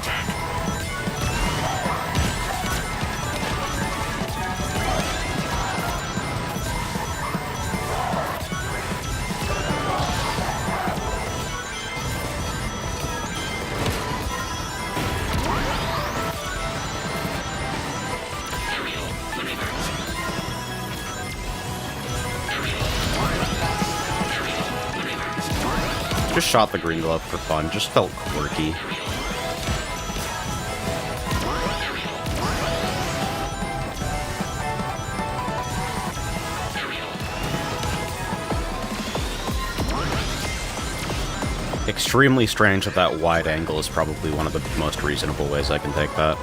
Just shot the green glove for fun. Just felt quirky. Extremely strange that that wide angle is probably one of the most reasonable ways I can take that.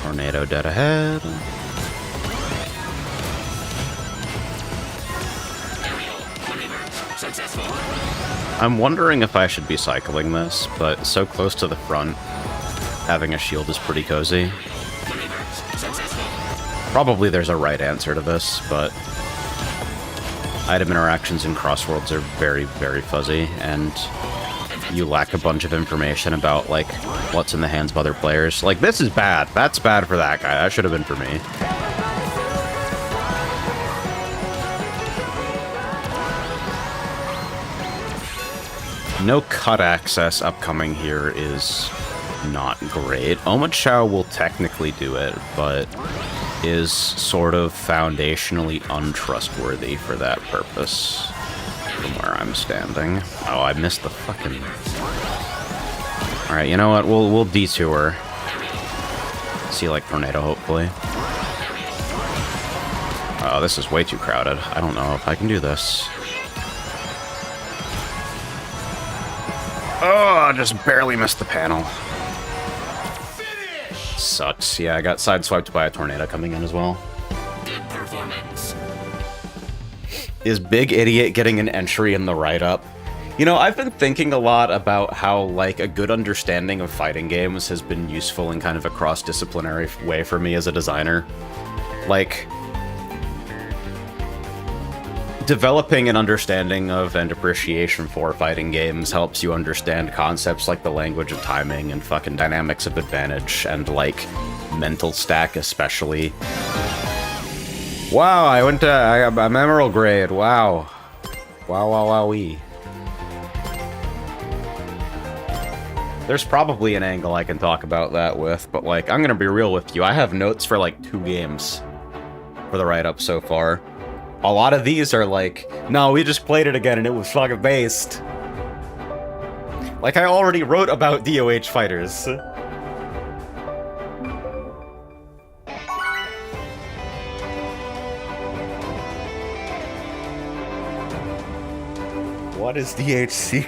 Tornado dead ahead. I'm wondering if I should be cycling this, but so close to the front, having a shield is pretty cozy. Probably there's a right answer to this, but item interactions in Crossworlds are very, very fuzzy, and you lack a bunch of information about, like, what's in the hands of other players. Like, this is bad. That's bad for that guy. That should have been for me. No cut access upcoming here is not great. Omochao will technically do it, but is sort of foundationally untrustworthy for that purpose from where I'm standing. Oh, I missed the fucking... Alright, you know what? We'll detour. See, like, Tornado, hopefully. Oh, this is way too crowded. I don't know if I can do this. Oh, I just barely missed the panel. Sucks. Yeah, I got sideswiped by a tornado coming in as well. Good performance. Is Big Idiot getting an entry in the write-up? You know, I've been thinking a lot about how, like, a good understanding of fighting games has been useful in kind of a cross-disciplinary way for me as a designer. Like, developing an understanding of and appreciation for fighting games helps you understand concepts like the language of timing and fucking dynamics of advantage and, like, mental stack especially. Wow, I got a emerald grade, wow. Wowee. There's probably an angle I can talk about that with, but, like, I'm gonna be real with you. I have notes for, like, 2 games for the write-up so far. A lot of these are like, no, we just played it again and it was fucking based. Like, I already wrote about DOH fighters. What is DHC?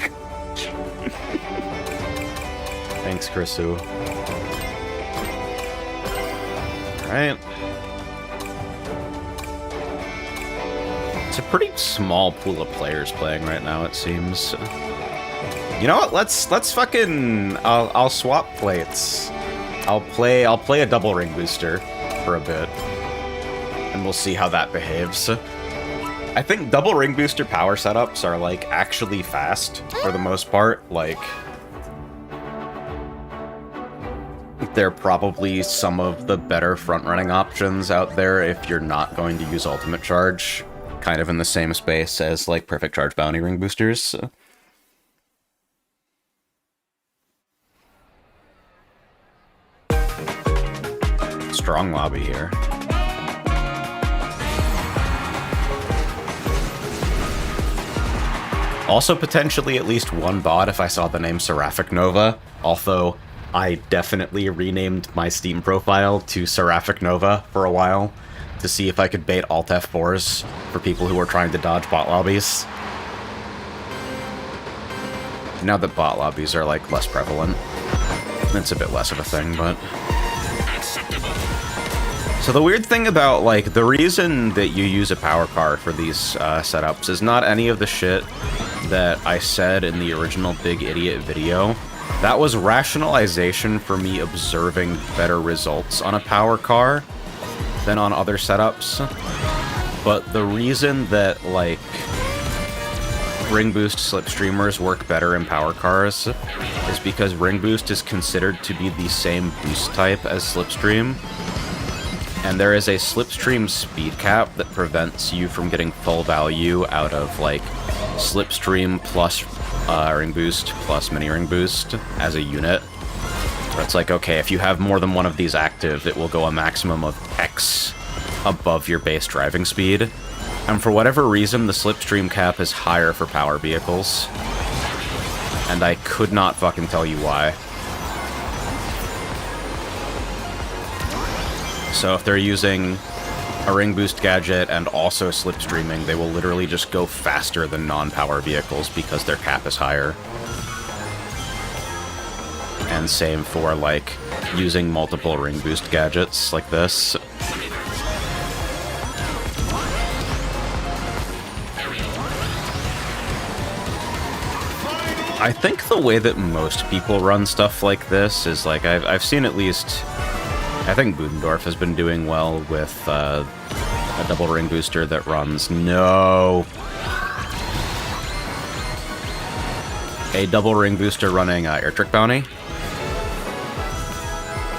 Thanks, Chrisu. Alright. It's a pretty small pool of players playing right now, it seems. You know what? Let's fucking... I'll swap plates. I'll play a double ring booster for a bit. And we'll see how that behaves. I think double ring booster power setups are, like, actually fast for the most part. Like, they're probably some of the better front-running options out there if you're not going to use ultimate charge. Kind of in the same space as, like, perfect charge bounty ring boosters. Strong lobby here. Also potentially at least one bot if I saw the name Seraphic Nova, although I definitely renamed my Steam profile to Seraphic Nova for a while to see if I could bait Alt F4s for people who are trying to dodge bot lobbies. Now that bot lobbies are, like, less prevalent, it's a bit less of a thing, but... So the weird thing about, like, the reason that you use a power car for these setups is not any of the shit that I said in the original Big Idiot video. That was rationalization for me observing better results on a power car than on other setups. But the reason that, like, ring boost slipstreamers work better in power cars is because ring boost is considered to be the same boost type as slipstream. And there is a slipstream speed cap that prevents you from getting full value out of, like, slipstream plus ring boost plus mini ring boost as a unit. Where it's like, okay, if you have more than one of these active, it will go a maximum of X above your base driving speed. And for whatever reason, the slipstream cap is higher for power vehicles. And I could not fucking tell you why. So if they're using a ring boost gadget and also slipstreaming, they will literally just go faster than non-power vehicles because their cap is higher. And same for, like, using multiple ring boost gadgets like this. I think the way that most people run stuff like this is, like, I've seen at least... I think Budendorf has been doing well with a double ring booster that runs... No! A double ring booster running Air Trick Bounty.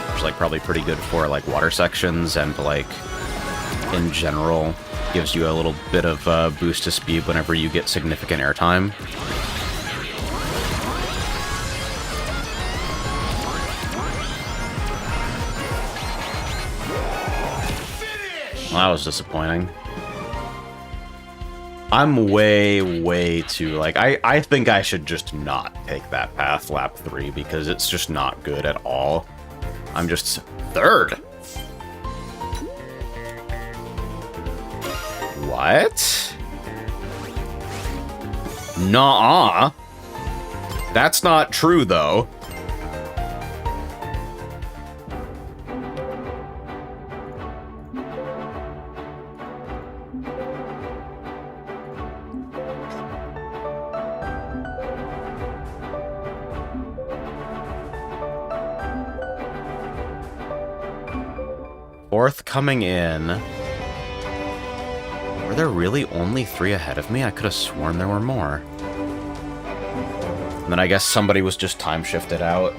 Which is, like, probably pretty good for, like, water sections and, like, in general, gives you a little bit of boost to speed whenever you get significant airtime. Well, that was disappointing. I'm way too, like, I think I should just not take that path lap 3 because it's just not good at all. I'm just third. What? Nuh-uh. That's not true, though. Fourth coming in. Were there really only 3 ahead of me? I could have sworn there were more. And then I guess somebody was just time shifted out.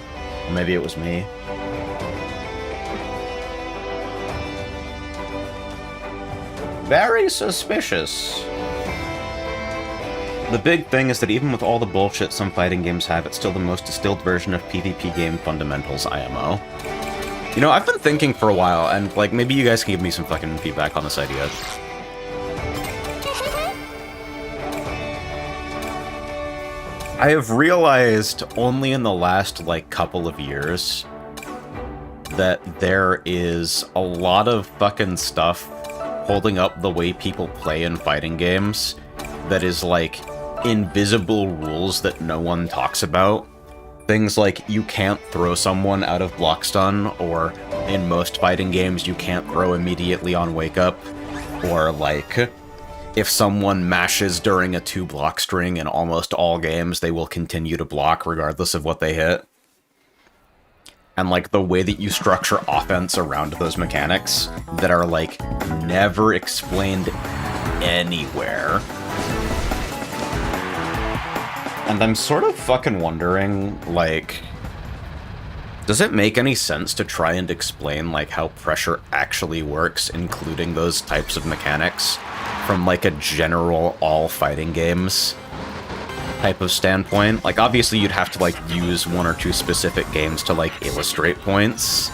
Or maybe it was me. Very suspicious. The big thing is that even with all the bullshit some fighting games have, it's still the most distilled version of PvP game fundamentals, IMO. You know, I've been thinking for a while, and, like, maybe you guys can give me some fucking feedback on this idea. I have realized only in the last, like, couple of years that there is a lot of fucking stuff holding up the way people play in fighting games that is, like, invisible rules that no one talks about. Things like, you can't throw someone out of block stun, or in most fighting games, you can't throw immediately on wake up, or, like, if someone mashes during a 2-block string in almost all games, they will continue to block regardless of what they hit. And, like, the way that you structure offense around those mechanics that are, like, never explained anywhere. And I'm sort of fucking wondering, like, does it make any sense to try and explain, like, how pressure actually works, including those types of mechanics, from, like, a general all fighting games type of standpoint? Like, obviously you'd have to, like, use 1 or 2 specific games to, like, illustrate points.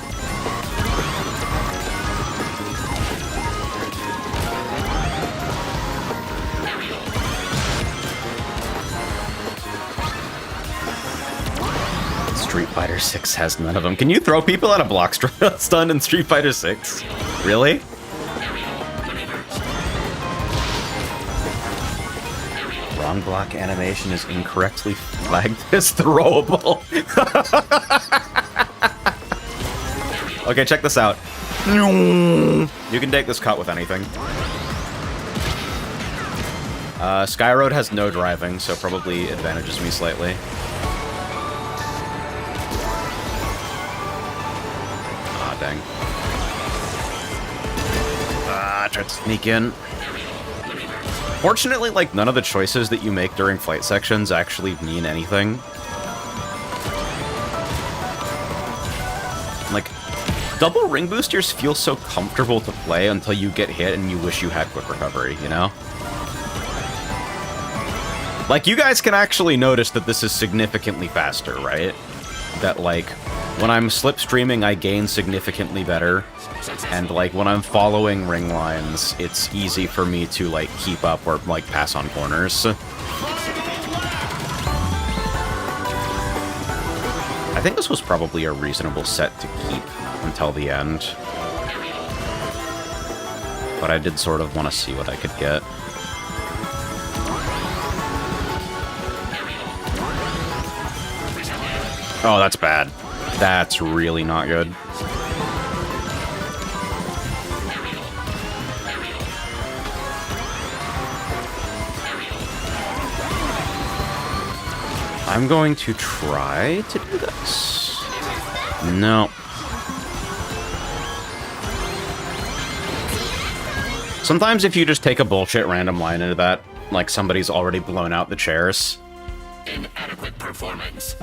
Street Fighter 6 has none of them. Can you throw people out of block stun in Street Fighter 6? Really? Wrong block animation is incorrectly flagged as throwable. Okay, check this out. You can take this cut with anything. Skyroad has no driving, so probably advantages me slightly. Dang. Tried to sneak in. Fortunately, like, none of the choices that you make during flight sections actually mean anything. Like, double ring boosters feel so comfortable to play until you get hit and you wish you had quick recovery, you know? Like, you guys can actually notice that this is significantly faster, right? That, like, When I'm slipstreaming, I gain significantly better. And, like, when I'm following ring lines, it's easy for me to, like, keep up or, like, pass on corners. I think this was probably a reasonable set to keep until the end. But I did sort of want to see what I could get. Oh, that's bad. That's really not good. I'm going to try to do this. No. Sometimes if you just take a bullshit random line into that, like somebody's already blown out the chairs. Inadequate performance.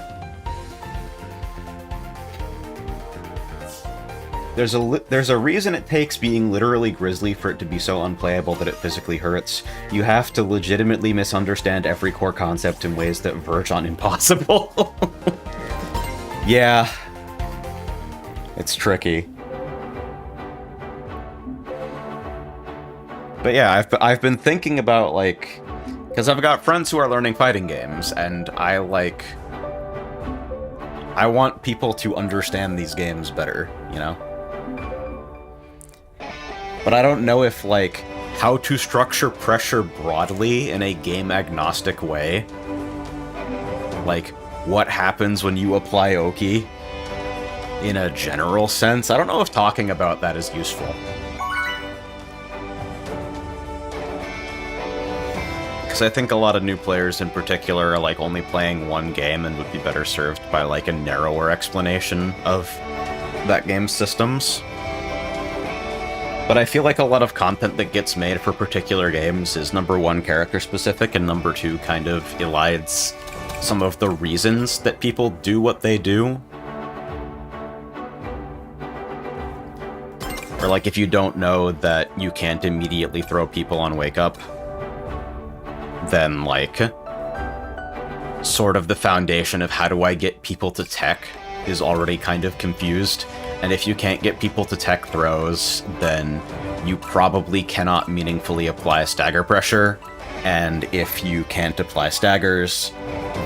There's a reason it takes being literally Grizzly for it to be so unplayable that it physically hurts. You have to legitimately misunderstand every core concept in ways that verge on impossible. Yeah. It's tricky. But yeah, I've been thinking about, like... Because I've got friends who are learning fighting games, and I want people to understand these games better, you know? But I don't know if, like, how to structure pressure broadly in a game-agnostic way. Like, what happens when you apply Oki in a general sense. I don't know if talking about that is useful. Because I think a lot of new players in particular are, like, only playing one game and would be better served by, like, a narrower explanation of that game's systems. But I feel like a lot of content that gets made for particular games is, number one, character-specific, and number two, kind of elides some of the reasons that people do what they do. Or, like, if you don't know that you can't immediately throw people on Wake Up, then, like, sort of the foundation of how do I get people to tech is already kind of confused. And if you can't get people to tech throws, then you probably cannot meaningfully apply stagger pressure. And if you can't apply staggers,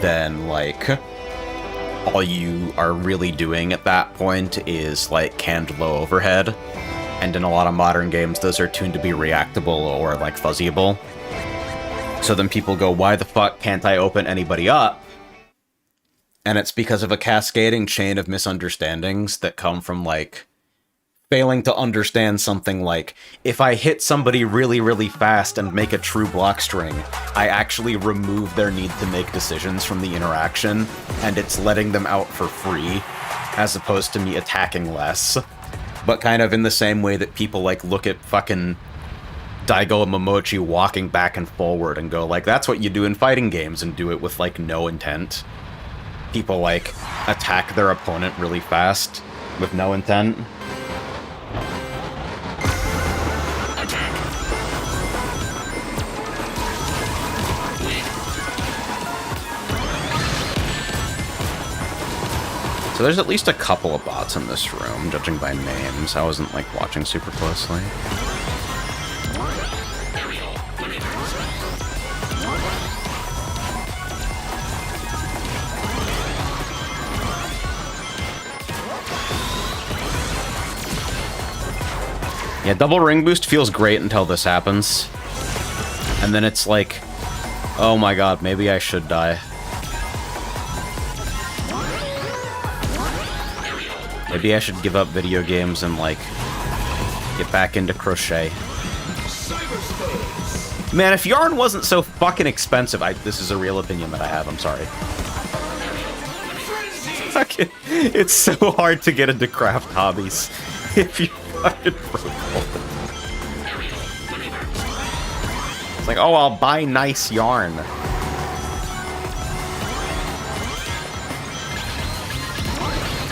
then, like, all you are really doing at that point is, like, canned low overhead. And in a lot of modern games, those are tuned to be reactable or, like, fuzzyable. So then people go, why the fuck can't I open anybody up? And it's because of a cascading chain of misunderstandings that come from, like, failing to understand something like, if I hit somebody really, really fast and make a true block string, I actually remove their need to make decisions from the interaction, and it's letting them out for free, as opposed to me attacking less. But kind of in the same way that people, like, look at fucking Daigo and Momochi walking back and forward and go, like, that's what you do in fighting games, and do it with, like, no intent. People, like, attack their opponent really fast with no intent. So there's at least a couple of bots in this room, judging by names. I wasn't, like, watching super closely. Yeah, double ring boost feels great until this happens. And then it's like, oh my god, maybe I should die. Maybe I should give up video games and, like, get back into crochet. Man, if yarn wasn't so fucking expensive, this is a real opinion that I have, I'm sorry. Fucking, it's so hard to get into craft hobbies if you fucking broke. It's like, oh, I'll buy nice yarn.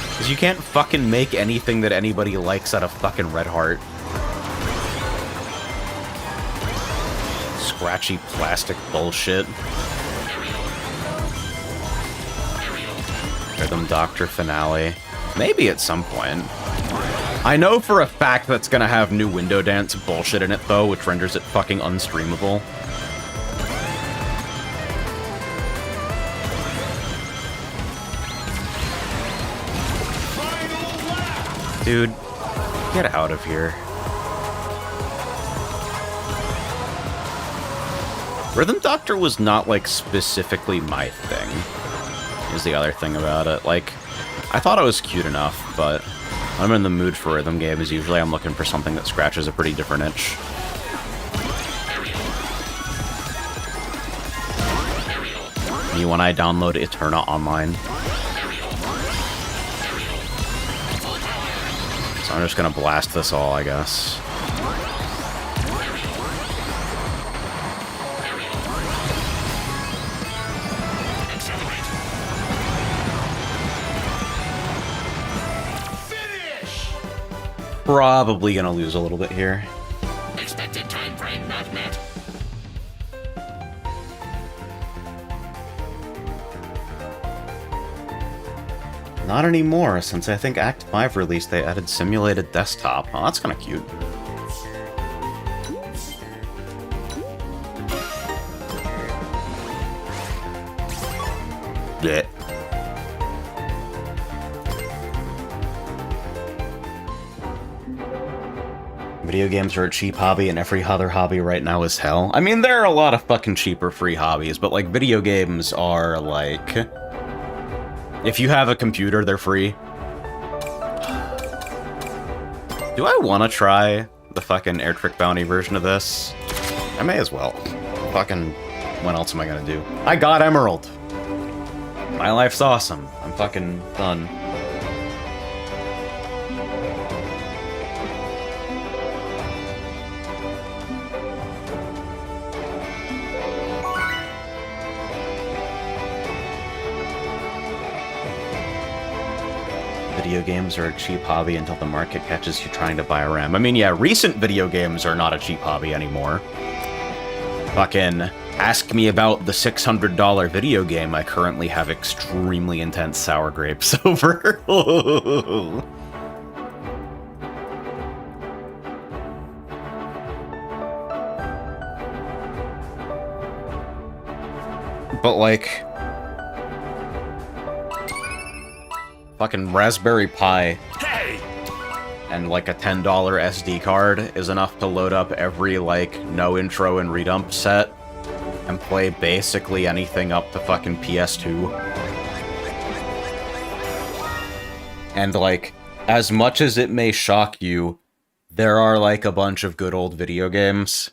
Because you can't fucking make anything that anybody likes out of fucking Red Heart. Scratchy plastic bullshit. Rhythm Doctor finale. Maybe at some point. I know for a fact that's gonna have new window dance bullshit in it, though, which renders it fucking unstreamable. Dude, get out of here. Rhythm Doctor was not, like, specifically my thing, is the other thing about it. Like, I thought it was cute enough, but when I'm in the mood for rhythm games, usually I'm looking for something that scratches a pretty different itch. Me when I download Eterna Online. So I'm just gonna blast this all, I guess. Probably gonna lose a little bit here. Expected time frame not met. Not anymore, since I think Act 5 release they added simulated desktop. Oh, that's kind of cute. Yeah. Video games are a cheap hobby, and every other hobby right now is hell. I mean, there are a lot of fucking cheaper free hobbies, but, like, video games are, like... If you have a computer, they're free. Do I want to try the fucking Air Trick Bounty version of this? I may as well. Fucking... What else am I gonna do? I got Emerald! My life's awesome. I'm fucking done. Video games are a cheap hobby until the market catches you trying to buy a RAM. I mean, yeah, recent video games are not a cheap hobby anymore. Fucking ask me about the $600 video game I currently have extremely intense sour grapes over. But, like... Fucking Raspberry Pi and like a $10 SD card is enough to load up every like no intro and redump set and play basically anything up to fucking PS2. And like, as much as it may shock you, there are like a bunch of good old video games.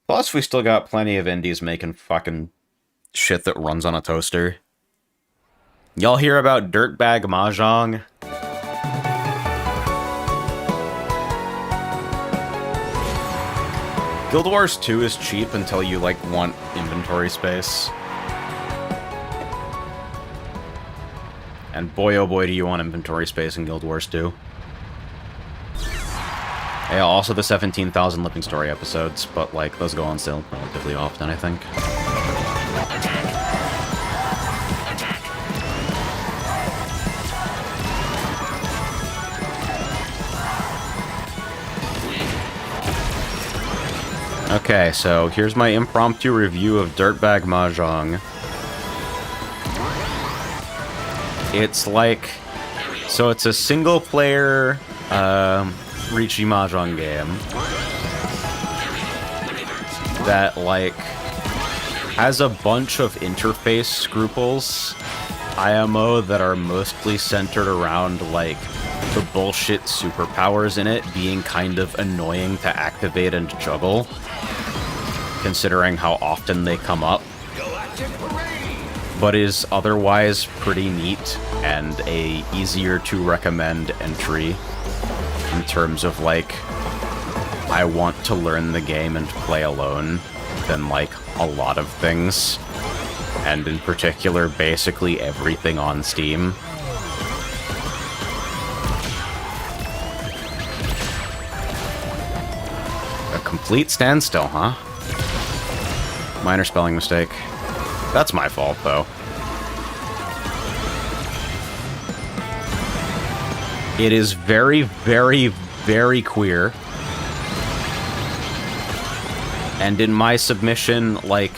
Plus we still got plenty of indies making fucking shit that runs on a toaster. Y'all hear about Dirtbag Mahjong? Guild Wars 2 is cheap until you, like, want inventory space. And boy oh boy do you want inventory space in Guild Wars 2. Yeah, also the 17,000 Living Story episodes, but, like, those go on sale relatively often, I think. Okay, so here's my impromptu review of Dirtbag Mahjong. It's like... So it's a single-player, Riichi Mahjong game that, like, has a bunch of interface scruples, IMO, that are mostly centered around, like, the bullshit superpowers in it being kind of annoying to activate and juggle, considering how often they come up, but is otherwise pretty neat and a easier to recommend entry in terms of, like, I want to learn the game and play alone than, like, a lot of things, and in particular basically everything on Steam. A complete standstill, huh? Minor spelling mistake. That's my fault, though. It is very, very, very queer. And in my submission, like,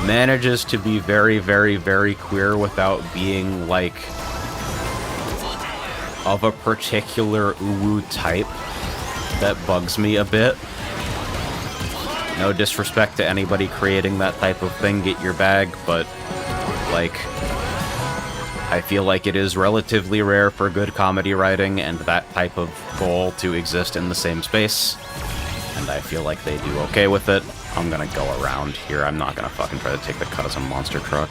manages to be very, very, very queer without being, like, of a particular uwu type that bugs me a bit. No disrespect to anybody creating that type of thing, get your bag, but, like, I feel like it is relatively rare for good comedy writing and that type of goal to exist in the same space. And I feel like they do okay with it. I'm gonna go around here. I'm not gonna fucking try to take the cut as a monster truck.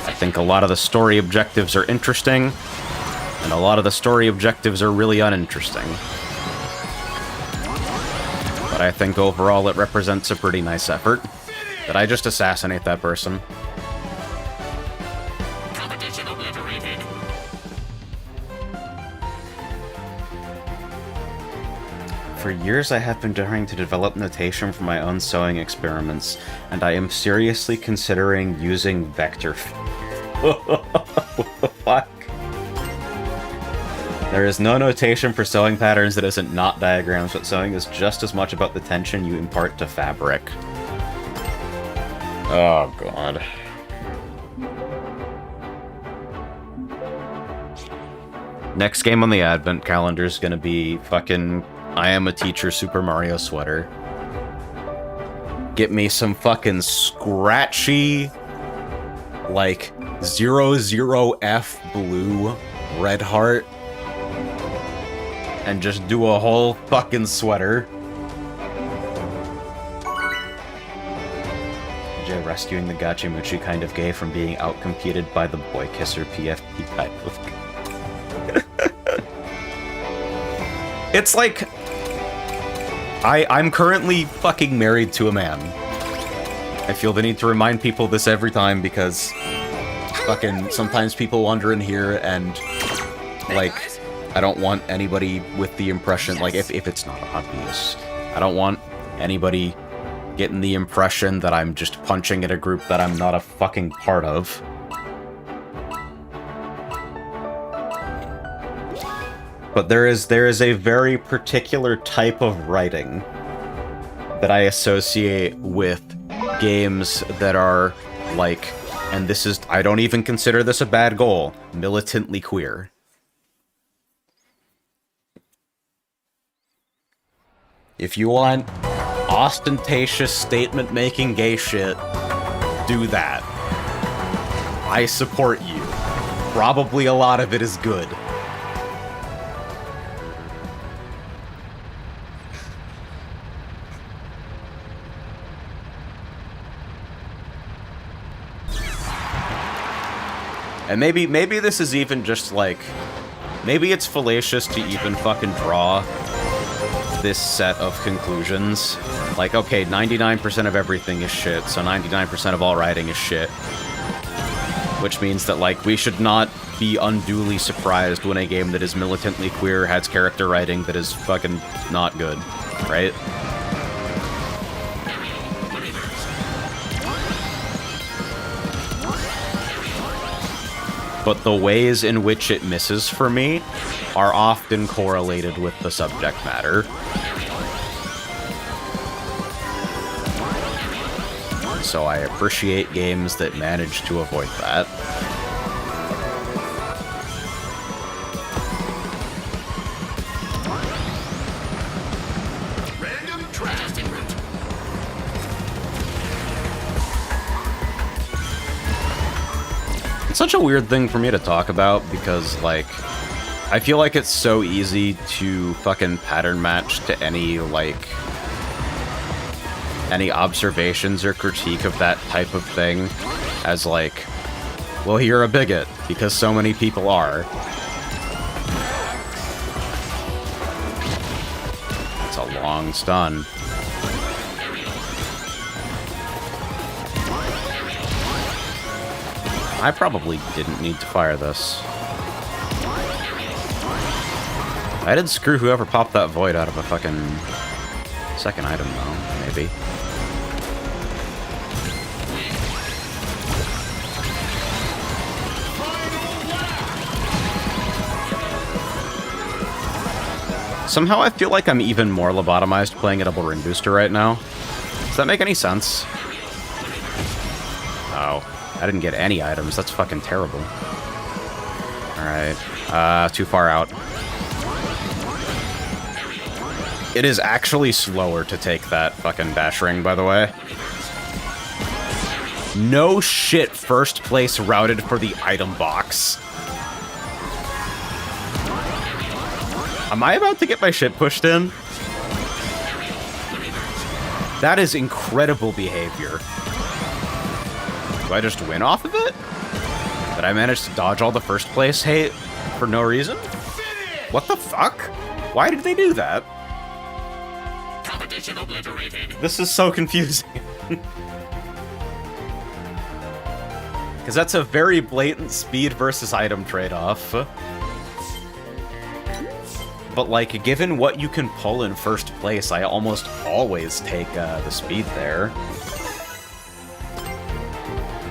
I think a lot of the story objectives are interesting, and a lot of the story objectives are really uninteresting. But I think overall it represents a pretty nice effort. Did I just assassinate that person? For years I have been trying to develop notation for my own sewing experiments, and I am seriously considering using vector. What the fuck? There is no notation for sewing patterns that isn't not diagrams, but sewing is just as much about the tension you impart to fabric. Oh god. Next game on the advent calendar is gonna be fucking I Am a Teacher Super Mario sweater. Get me some fucking scratchy, like, 00F blue red heart, and just do a whole fucking sweater. Jay rescuing the Gachimuchi kind of gay from being outcompeted by the boy kisser PFP type of It's like, I'm currently fucking married to a man. I feel the need to remind people this every time because fucking sometimes people wander in here and, like, I don't want anybody with the impression, like, if it's not obvious, I don't want anybody getting the impression that I'm just punching at a group that I'm not a fucking part of. But there is a very particular type of writing that I associate with games that are, like, and this is, I don't even consider this a bad goal, militantly queer. If you want ostentatious statement-making gay shit, do that. I support you. Probably a lot of it is good. And maybe this is even just, like, maybe it's fallacious to even fucking draw this set of conclusions. Like, okay, 99% of everything is shit, so 99% of all writing is shit. Which means that, like, we should not be unduly surprised when a game that is militantly queer has character writing that is fucking not good, right? But the ways in which it misses for me are often correlated with the subject matter. So I appreciate games that manage to avoid that. It's such a weird thing for me to talk about because, like, I feel like it's so easy to fucking pattern match to any, like, any observations or critique of that type of thing as, like, well, you're a bigot, because so many people are. It's a long stun. I probably didn't need to fire this. I did screw whoever popped that void out of a fucking second item, though, maybe. Somehow I feel like I'm even more lobotomized playing a double ring booster right now. Does that make any sense? Oh, I didn't get any items. That's fucking terrible. Alright. Too far out. It is actually slower to take that fucking dash ring, by the way. No shit, first place routed for the item box. Am I about to get my shit pushed in? That is incredible behavior. Do I just win off of it? Did I manage to dodge all the first place hate for no reason? What the fuck? Why did they do that? Competition obliterated. This is so confusing. Because that's a very blatant speed versus item trade-off. But, like, given what you can pull in first place, I almost always take the speed there.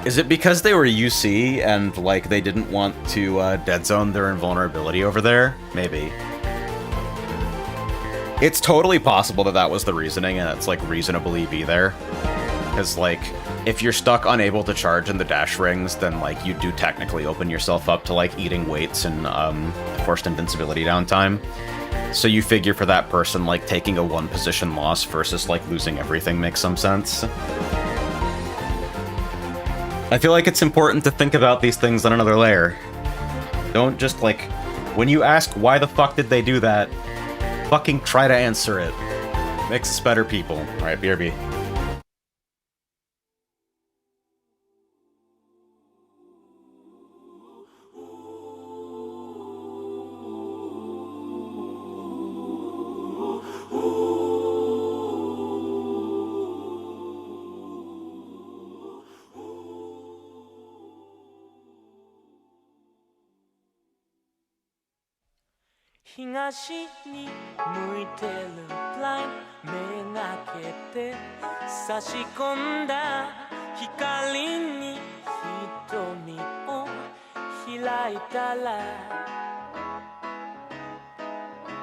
Is it because they were UC and, like, they didn't want to dead zone their invulnerability over there? Maybe. It's totally possible that that was the reasoning, and it's, like, reasonably be there. Because, like, if you're stuck unable to charge in the dash rings, then, like, you do technically open yourself up to, like, eating weights and forced invincibility downtime. So you figure for that person, like, taking a one-position loss versus, like, losing everything makes some sense. I feel like it's important to think about these things on another layer. Don't just, like, when you ask why the fuck did they do that, fucking try to answer it. Makes us better people. Alright, BRB.東に向いてるプライン目がけて差し込んだ光に瞳を開いたら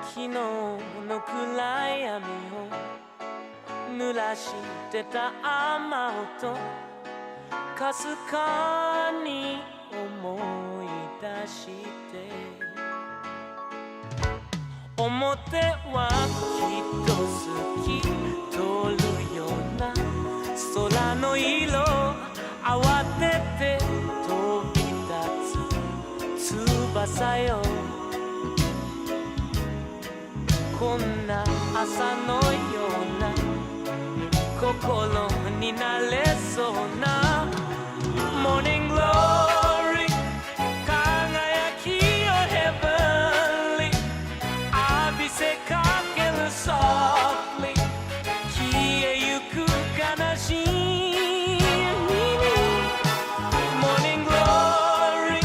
昨日の暗闇を濡らしてた雨音かすかに思い出して表はきっと透き通るような空の色慌てて飛び立つ翼よこんな朝のような心になれそうな Morning Glory 輝きよ Heavenly 浴びせかける Softly 消えゆく悲しみ Morning Glory い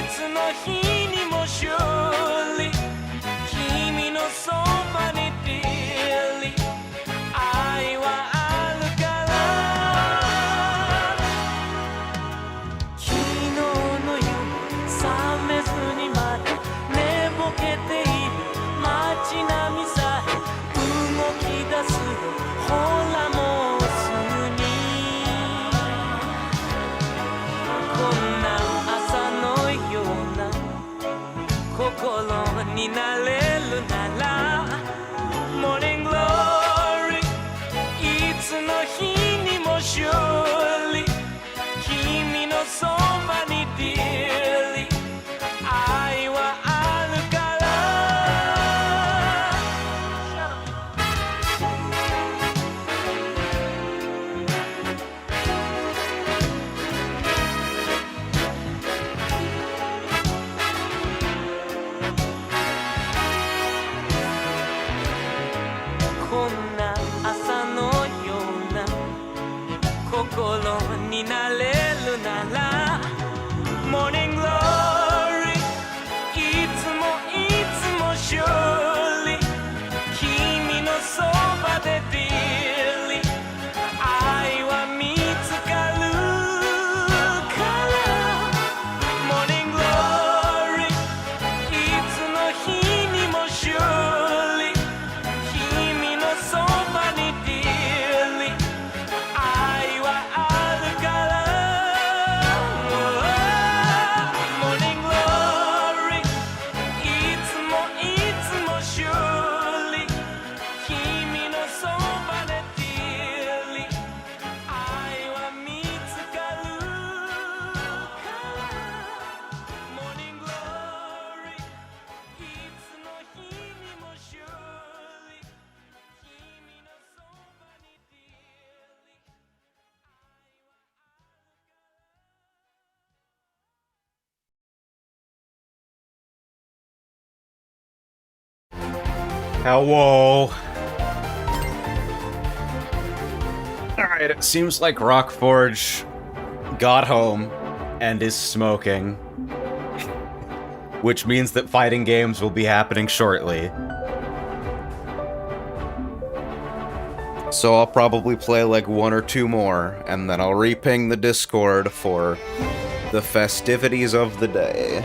つの日にも Surely 君のそばに Dearly 愛はあるから昨日の夜覚めずにまだ寝ぼけている街並みさえ動き出すよほらもうすぐにこんな朝のような心になれるなら Morning Glory いつの日にも Surely 君のそばに Dearly 愛はあるからこんな朝のような心 Hello. Alright, it seems like Rockforge got home and is smoking. Which means that fighting games will be happening shortly. So I'll probably play like 1 or 2 more, and then I'll reping the Discord for the festivities of the day.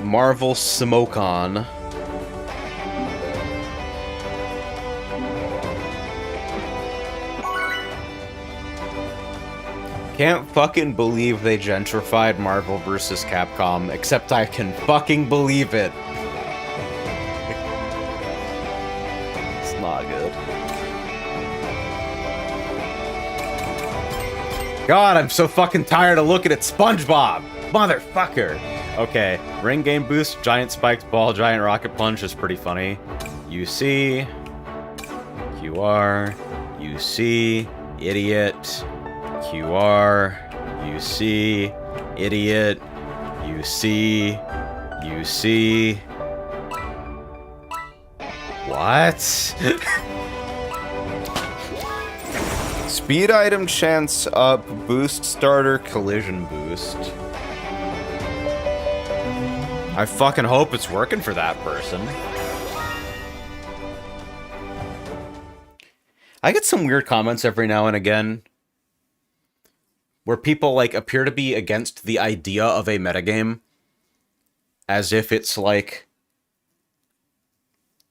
Marvel Smoke On. Can't fucking believe they gentrified Marvel vs. Capcom, except I can fucking believe it. It's not good. God, I'm so fucking tired of looking at SpongeBob! Motherfucker! Okay, ring game boost, giant spiked ball, giant rocket punch is pretty funny. UC, QR, UC, idiot, QR, UC, idiot, UC, UC. What? Speed item chance up, boost starter, collision boost. I fucking hope it's working for that person. I get some weird comments every now and again where people, like, appear to be against the idea of a metagame as if it's, like,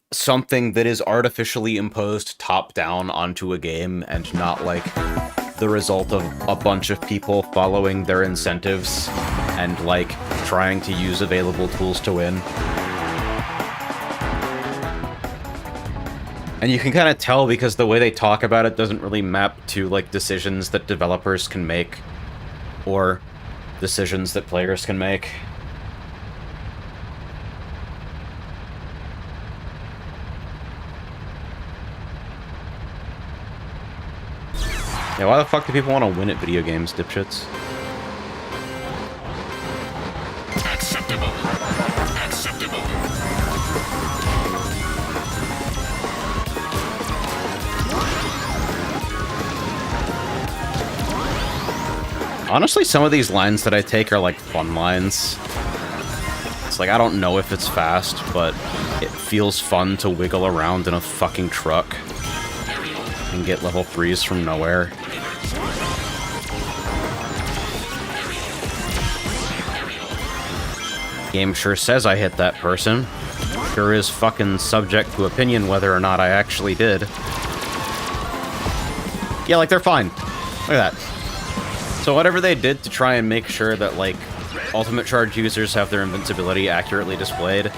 something that is artificially imposed top-down onto a game and not, like, the result of a bunch of people following their incentives and, like, trying to use available tools to win. And you can kind of tell because the way they talk about it doesn't really map to, like, decisions that developers can make or decisions that players can make. Yeah, why the fuck do people want to win at video games, dipshits? Acceptable. Acceptable. Honestly, some of these lines that I take are like fun lines. It's like, I don't know if it's fast, but it feels fun to wiggle around in a fucking truck and get level 3s from nowhere. Game sure says I hit that person. Sure is fucking subject to opinion whether or not I actually did. Yeah, like, they're fine. Look at that. So whatever they did to try and make sure that, like, Ultimate Charge users have their invincibility accurately displayed,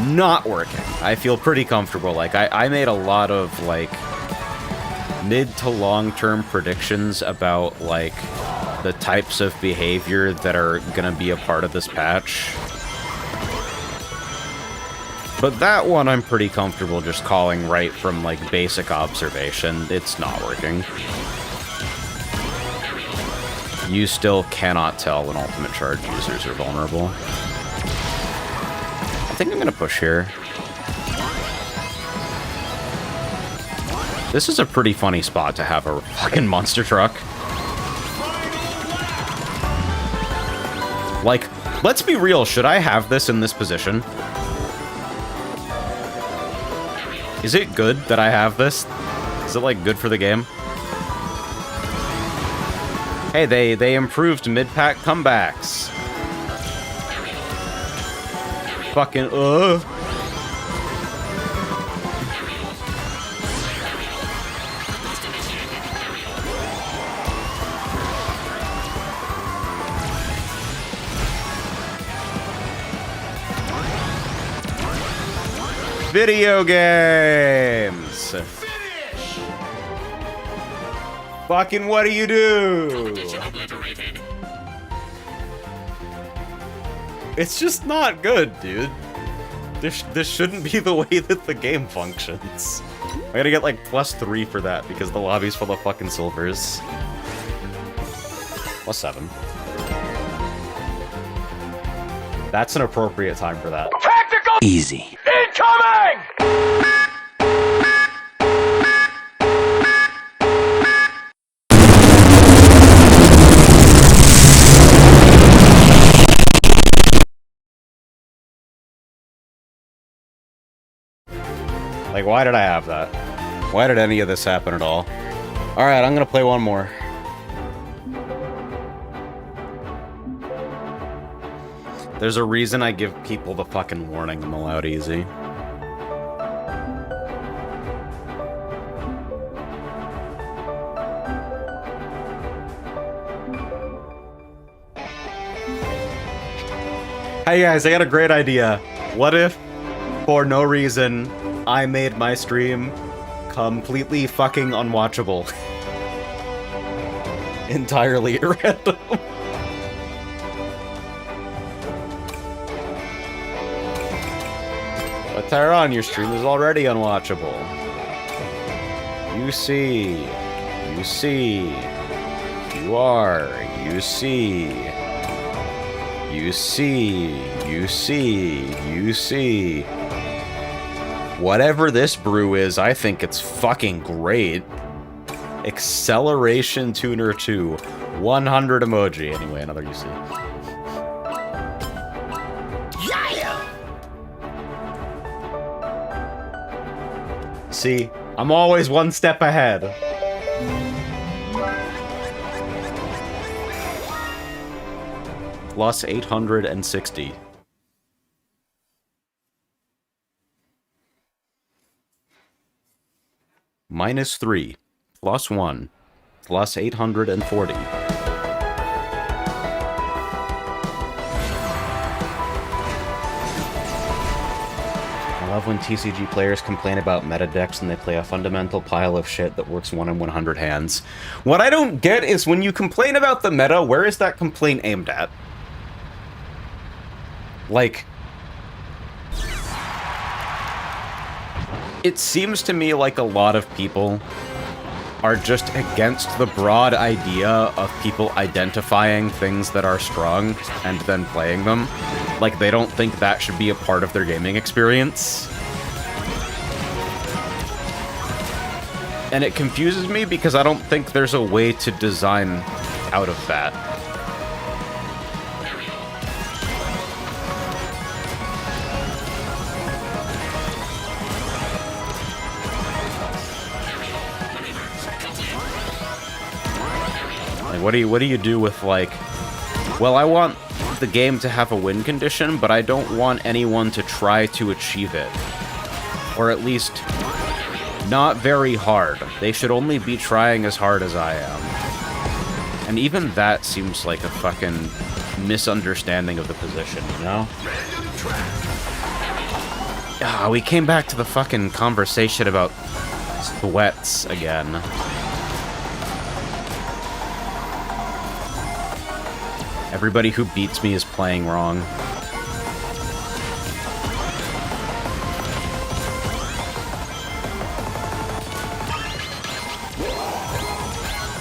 not working. I feel pretty comfortable. Like, I made a lot of, like, mid to long-term predictions about, like, the types of behavior that are gonna be a part of this patch. But that one I'm pretty comfortable just calling right from, like, basic observation. It's not working. You still cannot tell when Ultimate Charge users are vulnerable. I think I'm gonna push here. This is a pretty funny spot to have a fucking monster truck. Like, let's be real, should I have this in this position? Is it good that I have this? Is it, like, good for the game? Hey, they improved mid-pack comebacks. Fucking, Video games! Fucking what do you do? It's just not good, dude. This shouldn't be the way that the game functions. I gotta get like +3 for that because the lobby's full of fucking silvers. +7. That's an appropriate time for that. Tactical Easy. Like, why did I have that? Why did any of this happen at all? Alright, I'm gonna play one more. There's a reason I give people the fucking warning I'm allowed easy. Hey guys, I got a great idea. What if, for no reason, I made my stream completely fucking unwatchable? Entirely random. But Tyron, your stream is already unwatchable. You see. You see. You are. You see. You see. You see. You see. Whatever this brew is, I think it's fucking great. Acceleration Tuner 2. 100 emoji. Anyway, another you see. See, I'm always one step ahead. Plus 860. Minus 3. Plus 1. Plus 840. I love when TCG players complain about meta decks and they play a fundamental pile of shit that works 1 in 100 hands. What I don't get is when you complain about the meta, where is that complaint aimed at? Like, it seems to me like a lot of people are just against the broad idea of people identifying things that are strong and then playing them. Like, they don't think that should be a part of their gaming experience. And it confuses me because I don't think there's a way to design out of that. Like, what do you do with, like, well, I want the game to have a win condition, but I don't want anyone to try to achieve it. Or at least, not very hard. They should only be trying as hard as I am. And even that seems like a fucking misunderstanding of the position, you know? Ah, we came back to the fucking conversation about sweats again. Everybody who beats me is playing wrong.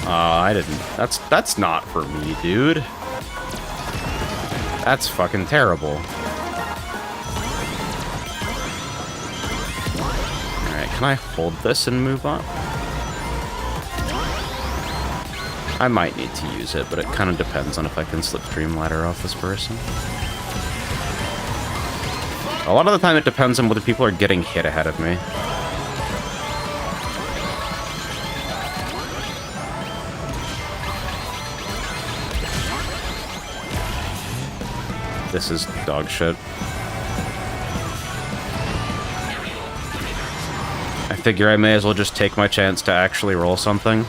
I didn't. That's not for me, dude. That's fucking terrible. Alright, can I hold this and move on? I might need to use it, but it kind of depends on if I can slipstream ladder off this person. A lot of the time it depends on whether people are getting hit ahead of me. This is dog shit. I figure I may as well just take my chance to actually roll something.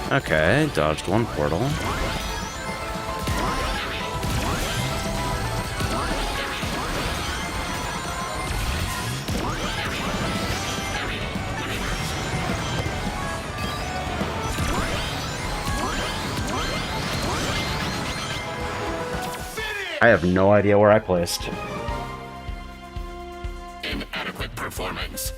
Okay, dodged one portal. I have no idea where I placed. Inadequate performance.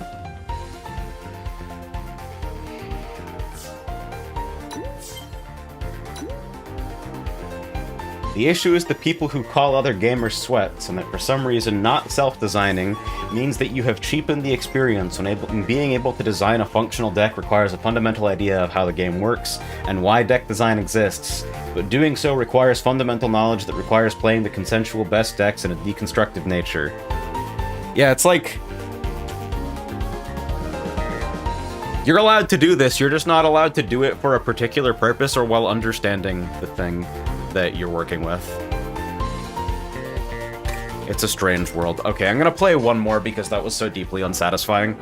The issue is the people who call other gamers sweats, and that for some reason not self-designing means that you have cheapened the experience when being able to design a functional deck requires a fundamental idea of how the game works and why deck design exists, but doing so requires fundamental knowledge that requires playing the consensual best decks in a deconstructive nature. Yeah, it's like... You're allowed to do this, you're just not allowed to do it for a particular purpose or while understanding the thing that you're working with. It's a strange world. Okay, I'm gonna play one more because that was so deeply unsatisfying.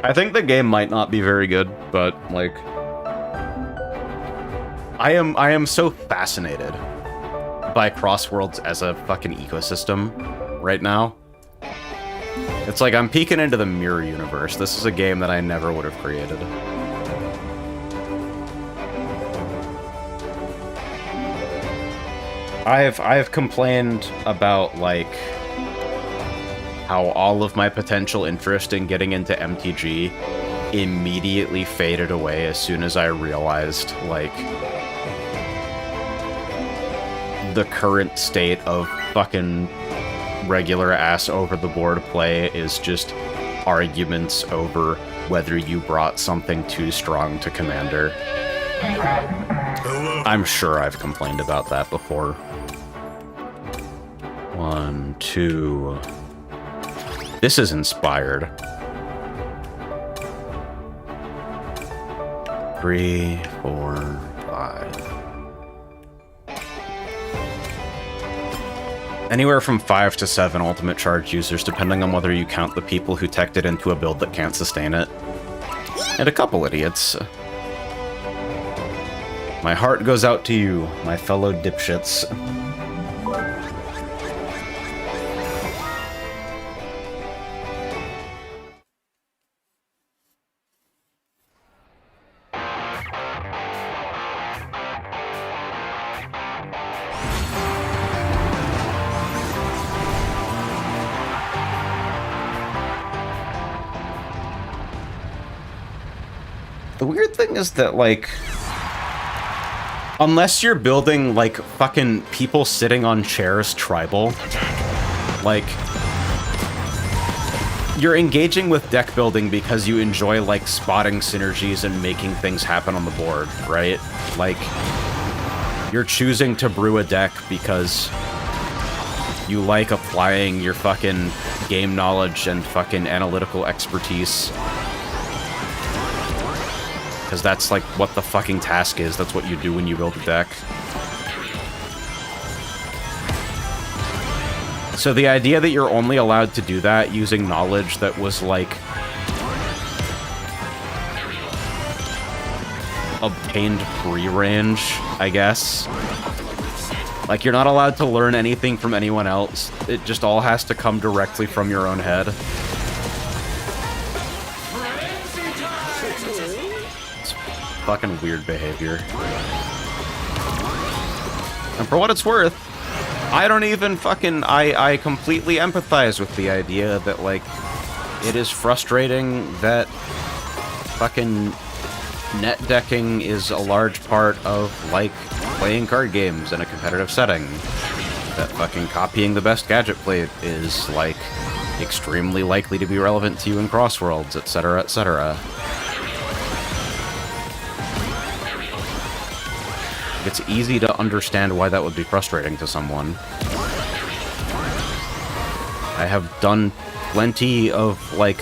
I think the game might not be very good, but, like... I am so fascinated by Crossworlds as a fucking ecosystem right now. It's like I'm peeking into the mirror universe. This is a game that I never would have created. I have complained about, like, how all of my potential interest in getting into MTG immediately faded away as soon as I realized, like, the current state of fucking regular-ass over-the-board play is just arguments over whether you brought something too strong to Commander. I'm sure I've complained about that before. 1, 2... This is inspired. 3, 4, 5... Anywhere from 5 to 7 ultimate charge users, depending on whether you count the people who teched it into a build that can't sustain it. And a couple idiots. My heart goes out to you, my fellow dipshits. The weird thing is that, like, unless you're building, like, fucking people sitting on chairs tribal, like, you're engaging with deck building because you enjoy, like, spotting synergies and making things happen on the board, right? Like, you're choosing to brew a deck because you like applying your fucking game knowledge and fucking analytical expertise. Because that's, like, what the fucking task is. That's what you do when you build a deck. So the idea that you're only allowed to do that using knowledge that was, like, obtained pre-range, I guess. Like, you're not allowed to learn anything from anyone else. It just all has to come directly from your own head. Fucking weird behavior. And for what it's worth, I don't even fucking... I completely empathize with the idea that, like, it is frustrating that fucking net decking is a large part of, like, playing card games in a competitive setting. That fucking copying the best gadget play is, like, extremely likely to be relevant to you in Crossworlds, etc., etc. It's easy to understand why that would be frustrating to someone. I have done plenty of, like,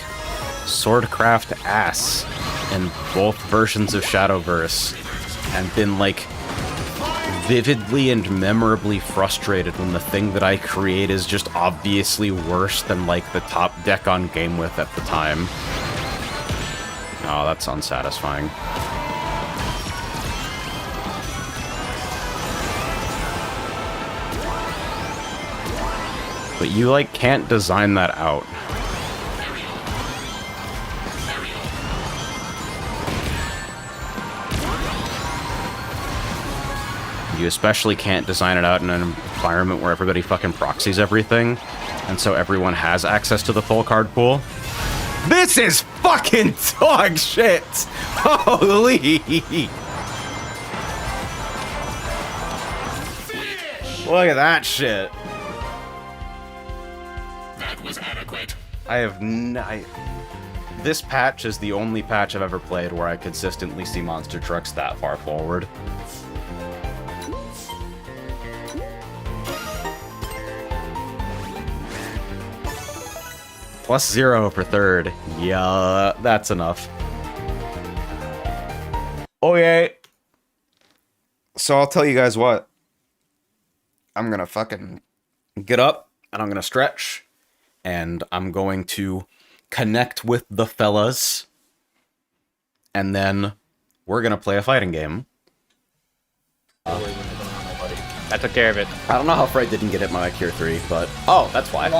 Swordcraft ass in both versions of Shadowverse, and been, like, vividly and memorably frustrated when the thing that I create is just obviously worse than, like, the top deck on GameWith at the time. Oh, that's unsatisfying. But you, like, can't design that out. You especially can't design it out in an environment where everybody fucking proxies everything, and so everyone has access to the full card pool. This is fucking dog shit! Holy! Look at that shit. That was adequate. I have this patch is the only patch I've ever played where I consistently see monster trucks that far forward. +0 for third. Yeah, that's enough. Okay. So I'll tell you guys what. I'm gonna fucking get up, and I'm gonna stretch, and I'm going to connect with the fellas, and then we're gonna play a fighting game. I took care of it. I don't know how Fred didn't get hit by my Cure 3, but... Oh, that's why.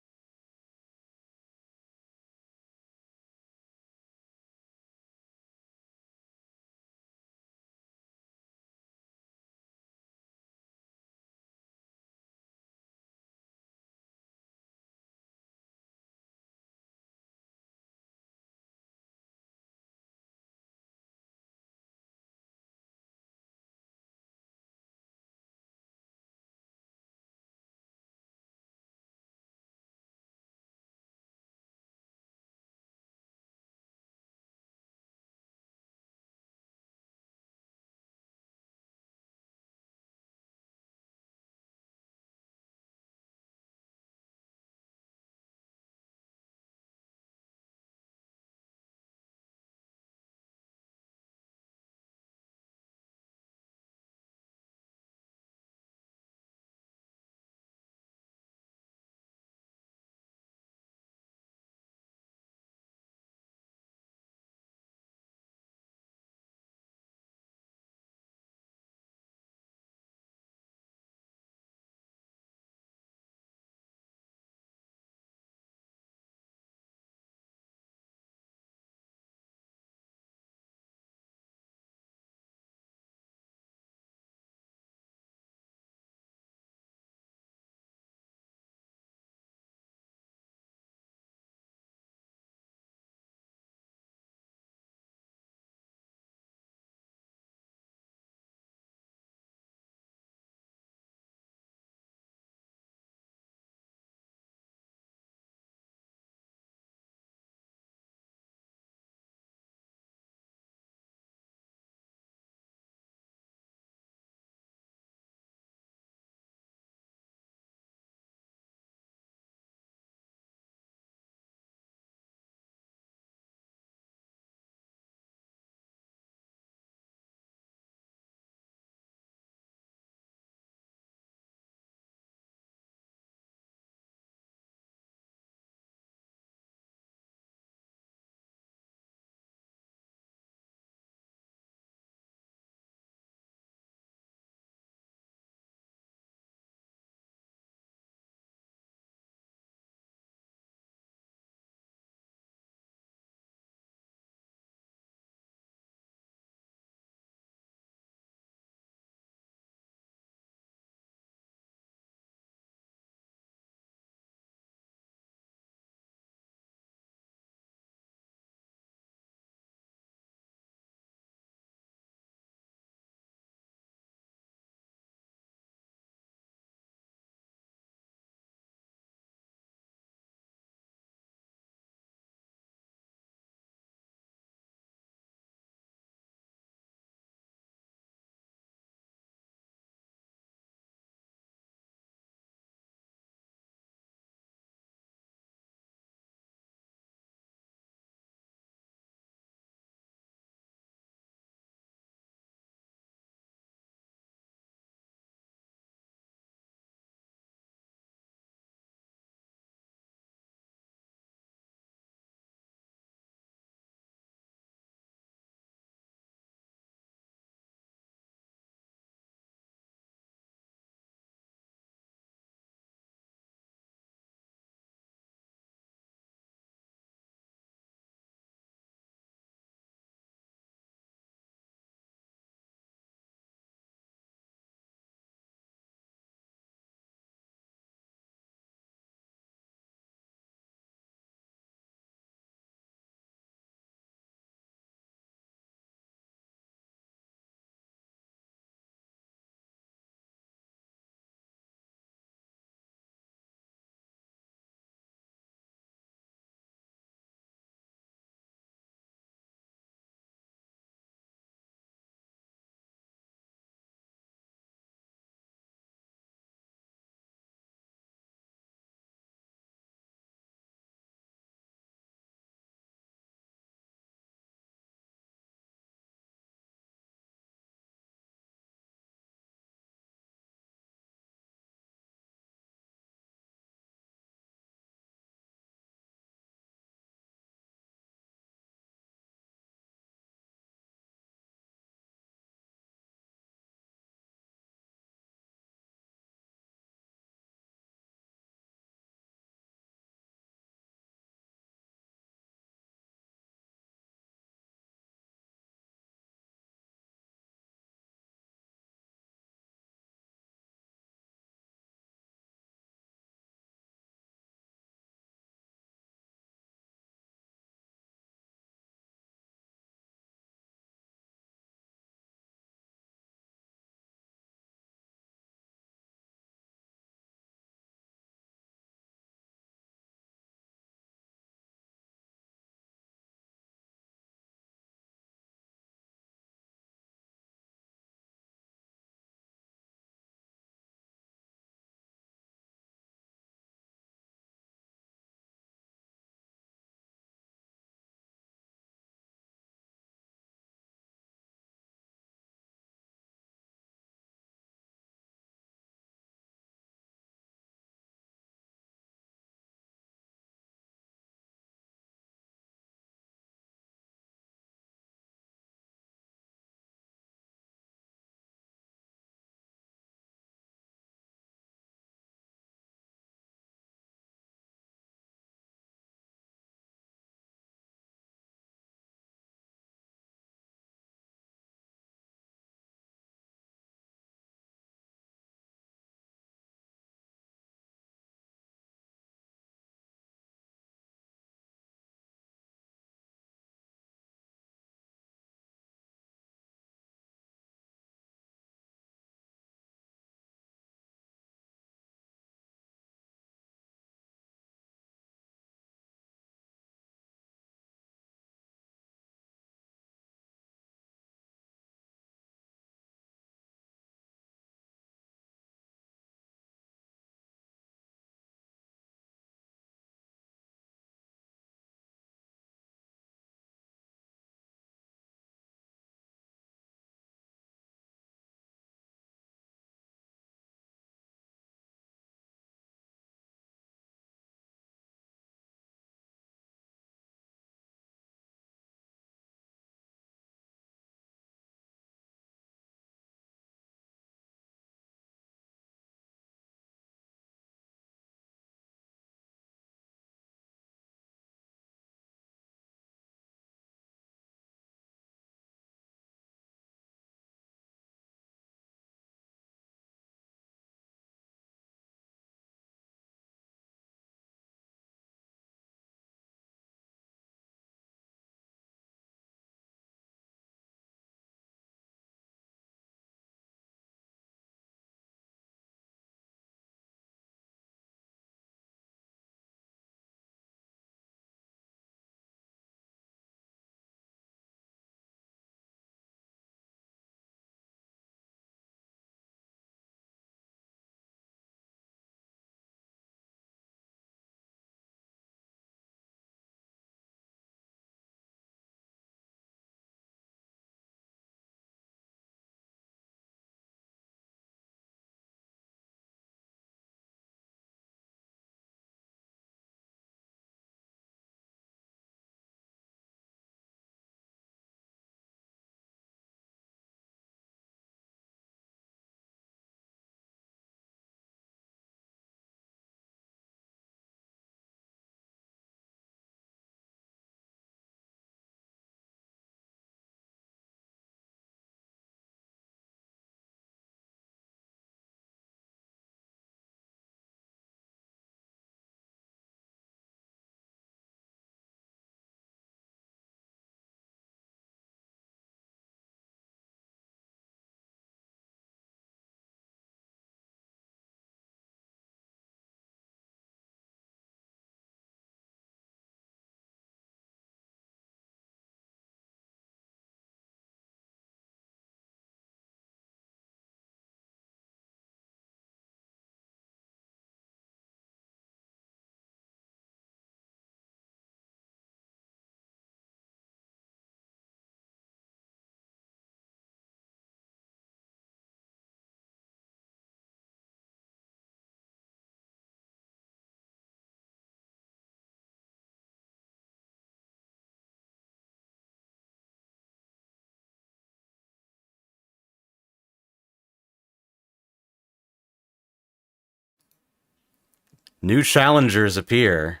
New challengers appear.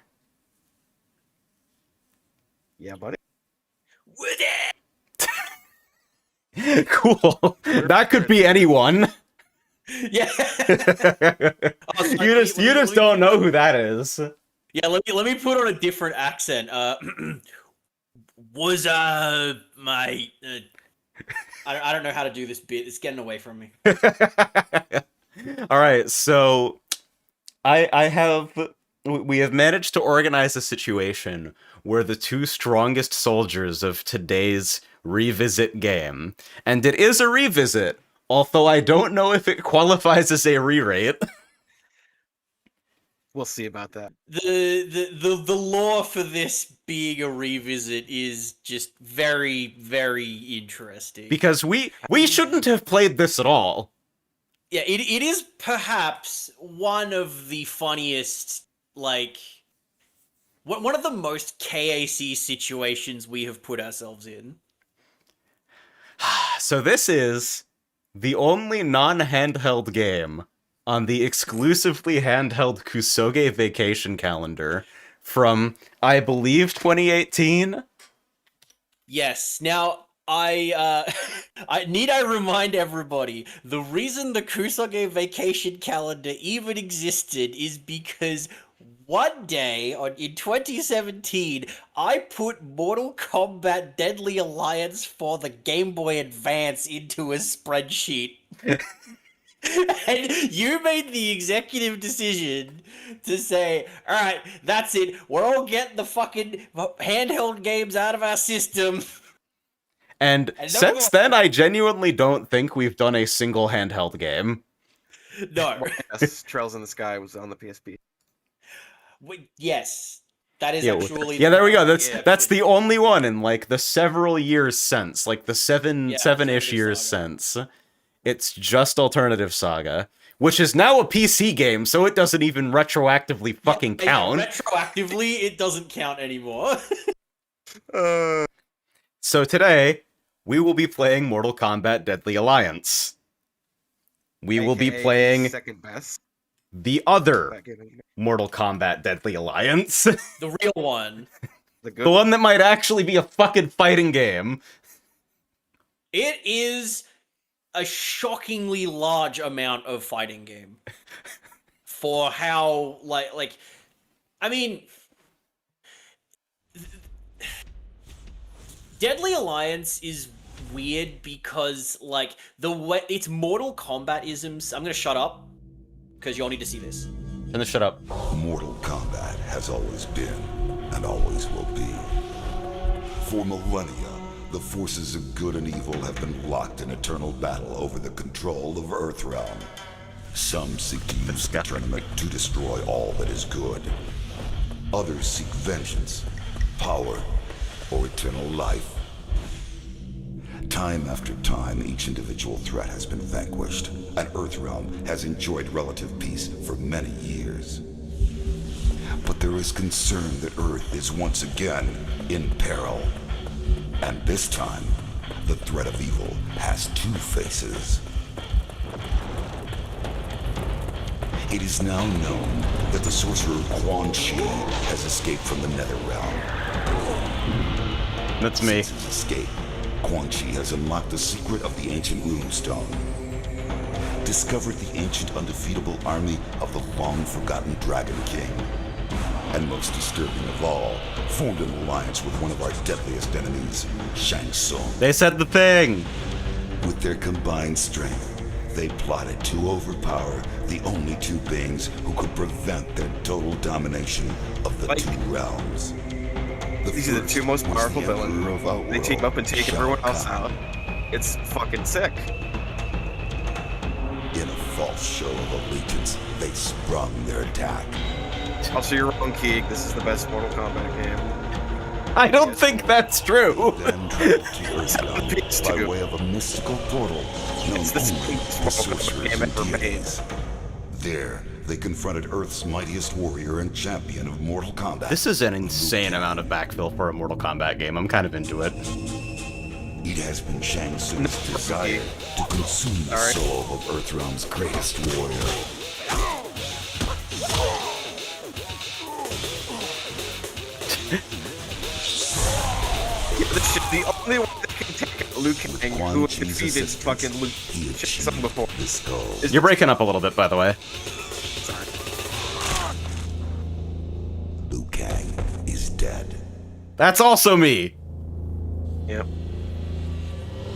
Yeah, buddy. Cool. That could be anyone. Yeah. You just don't know who that is. Yeah, let me put on a different accent. Was my I don't know how to do this bit. It's getting away from me. All right, so we have managed to organize a situation where the two strongest soldiers of today's revisit game, and it is a revisit, although I don't know if it qualifies as a re-rate. We'll see about that. The lore for this being a revisit is just very, very interesting. Because we shouldn't have played this at all. Yeah, it is perhaps one of the funniest, like, one of the most KAC situations we have put ourselves in. So this is the only non-handheld game on the exclusively handheld KUSOGE Vacation Calendar from, I believe, 2018? Yes. Now, I need I remind everybody, the reason the KUSOGE Vacation Calendar even existed is because one day in 2017, I put Mortal Kombat Deadly Alliance for the Game Boy Advance into a spreadsheet. And you made the executive decision to say, alright, that's it, we're all getting the fucking handheld games out of our system. And since then, I genuinely don't think we've done a single handheld game. No. Yes, Trails in the Sky was on the PSP. Yes. That is actually... Yeah, there we go. That's the only one in, like, the several years since. Like, the seven-ish years since. It's just Alternative Saga, which is now a PC game, so it doesn't even retroactively fucking count. Retroactively, it doesn't count anymore. So today, we will be playing Mortal Kombat Deadly Alliance. We will be playing second best. the other Mortal Kombat Deadly Alliance. The real one. The one that might actually be a fucking fighting game. It is a shockingly large amount of fighting game. For how, like, I mean... Deadly Alliance is weird because, like, the way it's Mortal Kombat-isms. I'm gonna shut up because you all need to see this. And then shut up. Mortal Kombat has always been and always will be. For millennia, the forces of good and evil have been locked in eternal battle over the control of Earthrealm. Some seek to use the tournament to destroy all that is good. Others seek vengeance, power, or eternal life. Time after time, each individual threat has been vanquished, and Earthrealm has enjoyed relative peace for many years. But there is concern that Earth is once again in peril. And this time, the threat of evil has two faces. It is now known that the sorcerer Quan Chi has escaped from the Netherrealm. That's me. Since his escape, Quan Chi has unlocked the secret of the ancient runestone, discovered the ancient undefeatable army of the long-forgotten Dragon King, and most disturbing of all, formed an alliance with one of our deadliest enemies, Shang Tsung. They said the thing! With their combined strength, they plotted to overpower the only two beings who could prevent their total domination of the two realms. These are the two most powerful villains. They team up and take everyone else out. It's fucking sick. In a false show of allegiance, they sprung their attack. Also, you're wrong, Keeg. This is the best Mortal Kombat game. I don't think that's true. Then traveled to Earthrealm by way of a mystical portal known It's the only to sorcerers game and ever made. deities. There, they confronted Earth's mightiest warrior and champion of Mortal Kombat. This is an insane amount of backfill for a Mortal Kombat game. I'm kind of into it. It has been Shang Tsung's desire to consume the soul of Earthrealm's greatest warrior. the only one that can take out Liu Kang, who has defeated fucking Liu Kang before. You're breaking up a little bit, by the way. Sorry. Liu Kang is dead. That's also me. Yep.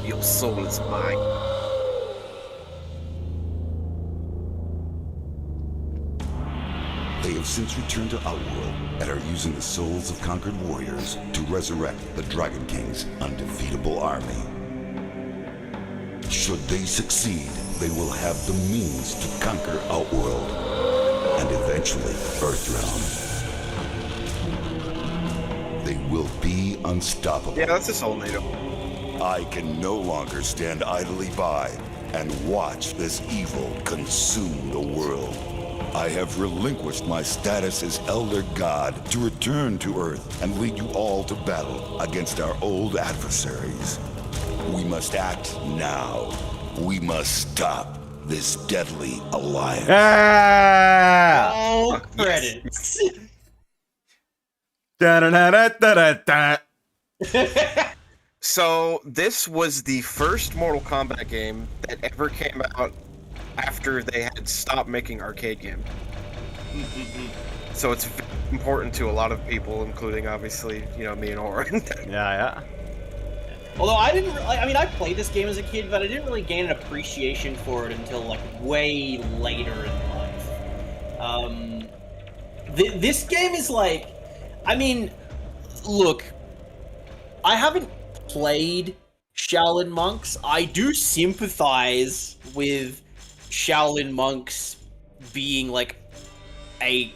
Your soul is mine. They have since returned to Outworld and are using the souls of conquered warriors to resurrect the Dragon King's undefeatable army. Should they succeed, they will have the means to conquer Outworld and eventually Earthrealm. They will be unstoppable. Yeah, that's a soul NATO. I can no longer stand idly by and watch this evil consume the world. I have relinquished my status as Elder God to return to Earth and lead you all to battle against our old adversaries. We must act now. We must stop this deadly alliance. Ah! All credits. Da-da-da-da-da-da. So, this was the first Mortal Kombat game that ever came out after they had stopped making arcade games. So it's very important to a lot of people, including, obviously, you know, me and Oren. Yeah. Although I didn't, I mean, I played this game as a kid, but I didn't really gain an appreciation for it until like way later in life. This game is like, I mean, look, I haven't played Shaolin Monks. I do sympathize with Shaolin Monks being like a,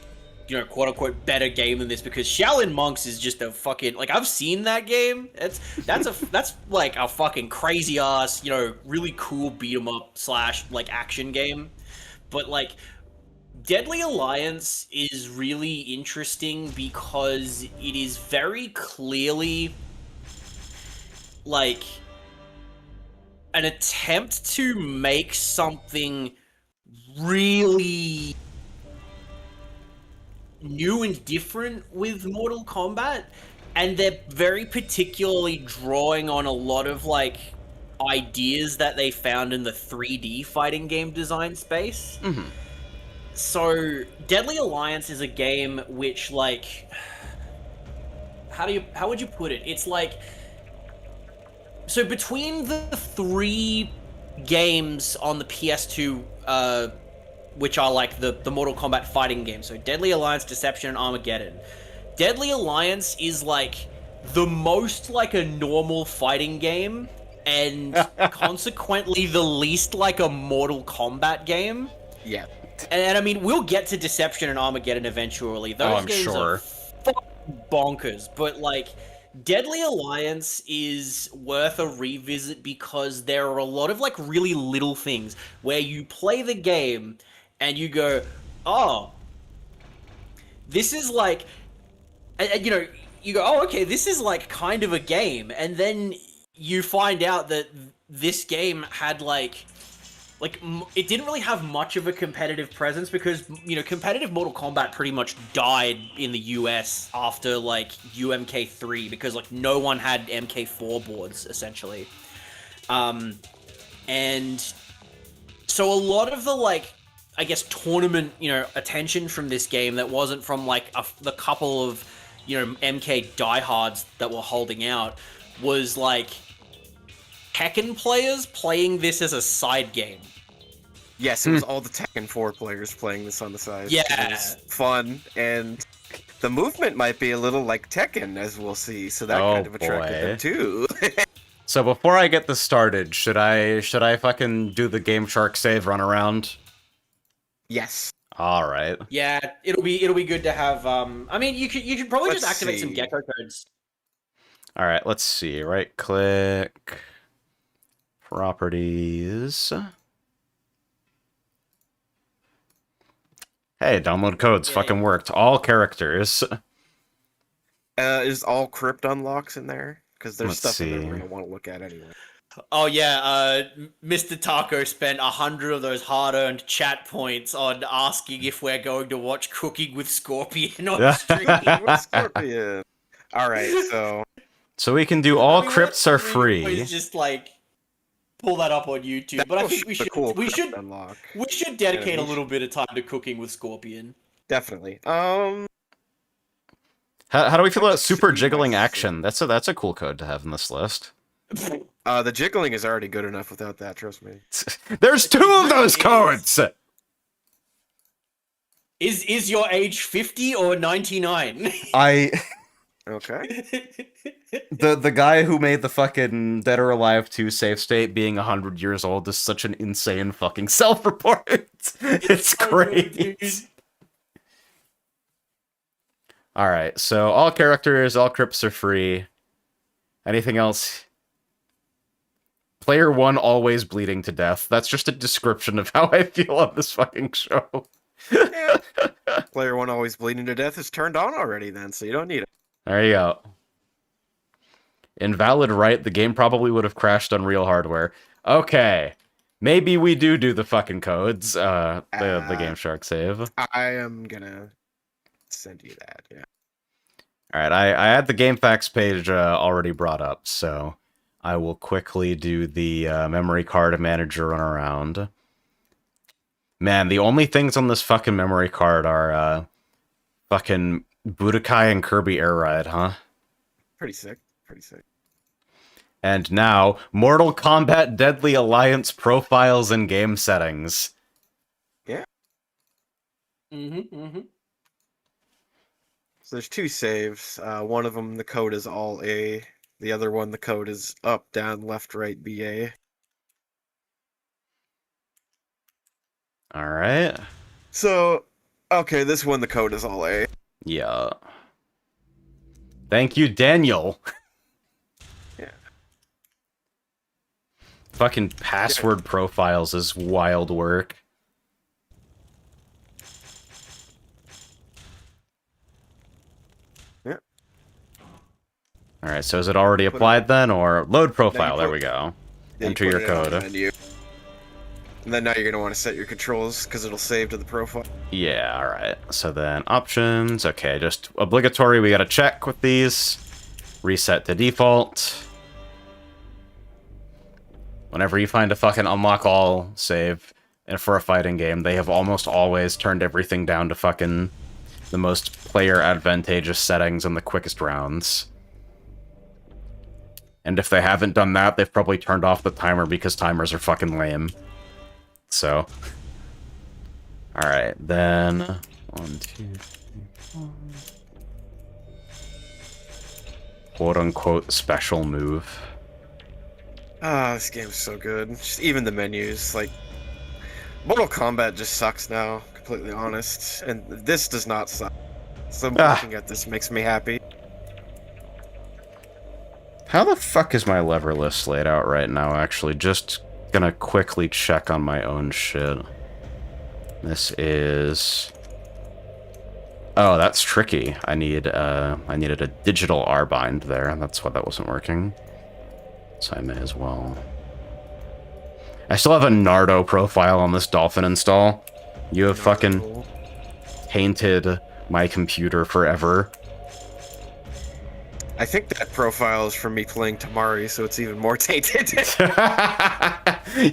you know, quote unquote better game than this, because Shaolin Monks is just a fucking, like, I've seen that game. That's like a fucking crazy ass, you know, really cool beat 'em up / like action game. But like Deadly Alliance is really interesting because it is very clearly like an attempt to make something really new and different with Mortal Kombat, and they're very particularly drawing on a lot of like ideas that they found in the 3D fighting game design space. Mm-hmm. So Deadly Alliance is a game which, like, how would you put it? It's like, so between the 3 games on the PS2, which are like the Mortal Kombat fighting games, so Deadly Alliance, Deception, and Armageddon. Deadly Alliance is like the most like a normal fighting game, and consequently the least like a Mortal Kombat game. Yeah. And I mean, we'll get to Deception and Armageddon eventually. Those games are fucking bonkers, but like Deadly Alliance is worth a revisit because there are a lot of like really little things where you play the game and you go, oh, this is like, and you know, you go, oh, okay, this is like kind of a game. And then you find out that this game had like it didn't really have much of a competitive presence because, you know, competitive Mortal Kombat pretty much died in the US after like UMK3 because like no one had MK4 boards essentially. And so a lot of the like, I guess, tournament, you know, attention from this game that wasn't from like the couple of, you know, MK diehards that were holding out was like Tekken players playing this as a side game. Yes, it was all the Tekken 4 players playing this on the side. Yeah. It was fun, and the movement might be a little like Tekken, as we'll see, so that kind of attracted them too. So before I get this started, should I fucking do the Game Shark save run around? Yes. All right. Yeah, it'll be good to have. I mean, you could probably Let's just activate some see. gecko codes. All right. Let's see. Right click. Properties. Hey, download codes. Yeah. Fucking worked. All characters. Is all crypt unlocks in there? Because there's Let's stuff in there see. we're gonna want to look at anyway. Oh yeah, Mr. Taco spent 100 of those hard-earned chat points on asking if we're going to watch Cooking with Scorpion on stream. What's Scorpion? All right, so So we can do all I mean, crypts are we free. always just like pull that up on YouTube, but I think The cool crypt unlock. we should dedicate a animation. little bit of time to cooking with Scorpion. Definitely. How do we feel about Let's super see jiggling my action? That's a cool code to have in this list. The jiggling is already good enough without that, trust me. There's 2 of those codes! Is your age 50 or 99? Okay. The guy who made the fucking Dead or Alive 2 save state being 100 years old is such an insane fucking self-report. It's great. Alright, so all characters, all crypts are free. Anything else? Player 1 always bleeding to death. That's just a description of how I feel on this fucking show. Yeah. Player 1 always bleeding to death is turned on already then, so you don't need it. There you go. Invalid right, the game probably would have crashed on real hardware. Okay. Maybe we do the fucking codes, the Game Shark save. I am gonna send you that, yeah. Alright, I had the GameFAQs page already brought up, so I will quickly do the memory card manager run around. Man, the only things on this fucking memory card are fucking Budokai and Kirby Air Ride, huh? Pretty sick. Pretty sick. And now, Mortal Kombat Deadly Alliance profiles and game settings. Yeah. Mm-hmm. So there's 2 saves. One of them, the code is all A. The other one, the code is up, down, left, right, BA. Alright. So, okay, this one, the code is all A. Yeah. Thank you, Daniel. Yeah. Fucking password profiles is wild work. Yeah. Alright, so is it already applied then, or load profile? There we go. Then Enter you your put it on the code. menu. And then now you're going to want to set your controls, because it'll save to the profile. Yeah, alright. So then options. Okay, just obligatory. We gotta check with these. Reset to default. Whenever you find a fucking unlock all save and for a fighting game, they have almost always turned everything down to fucking the most player advantageous settings and the quickest rounds. And if they haven't done that, they've probably turned off the timer because timers are fucking lame. So, alright, then 1, 2, 3, 4. Quote unquote special move. Ah, this game's so good. Just even the menus, like Mortal Kombat just sucks now, completely honest. And this does not suck. So looking at this makes me happy. How the fuck is my lever list laid out right now, actually? Just gonna quickly check on my own shit. This is... Oh, that's tricky. I needed a digital R-bind there, and that's why that wasn't working. So I may as well. I still have a Nardo profile on this Dolphin install. You have fucking tainted my computer forever. I think that profile is from me playing Tamari, so it's even more tainted.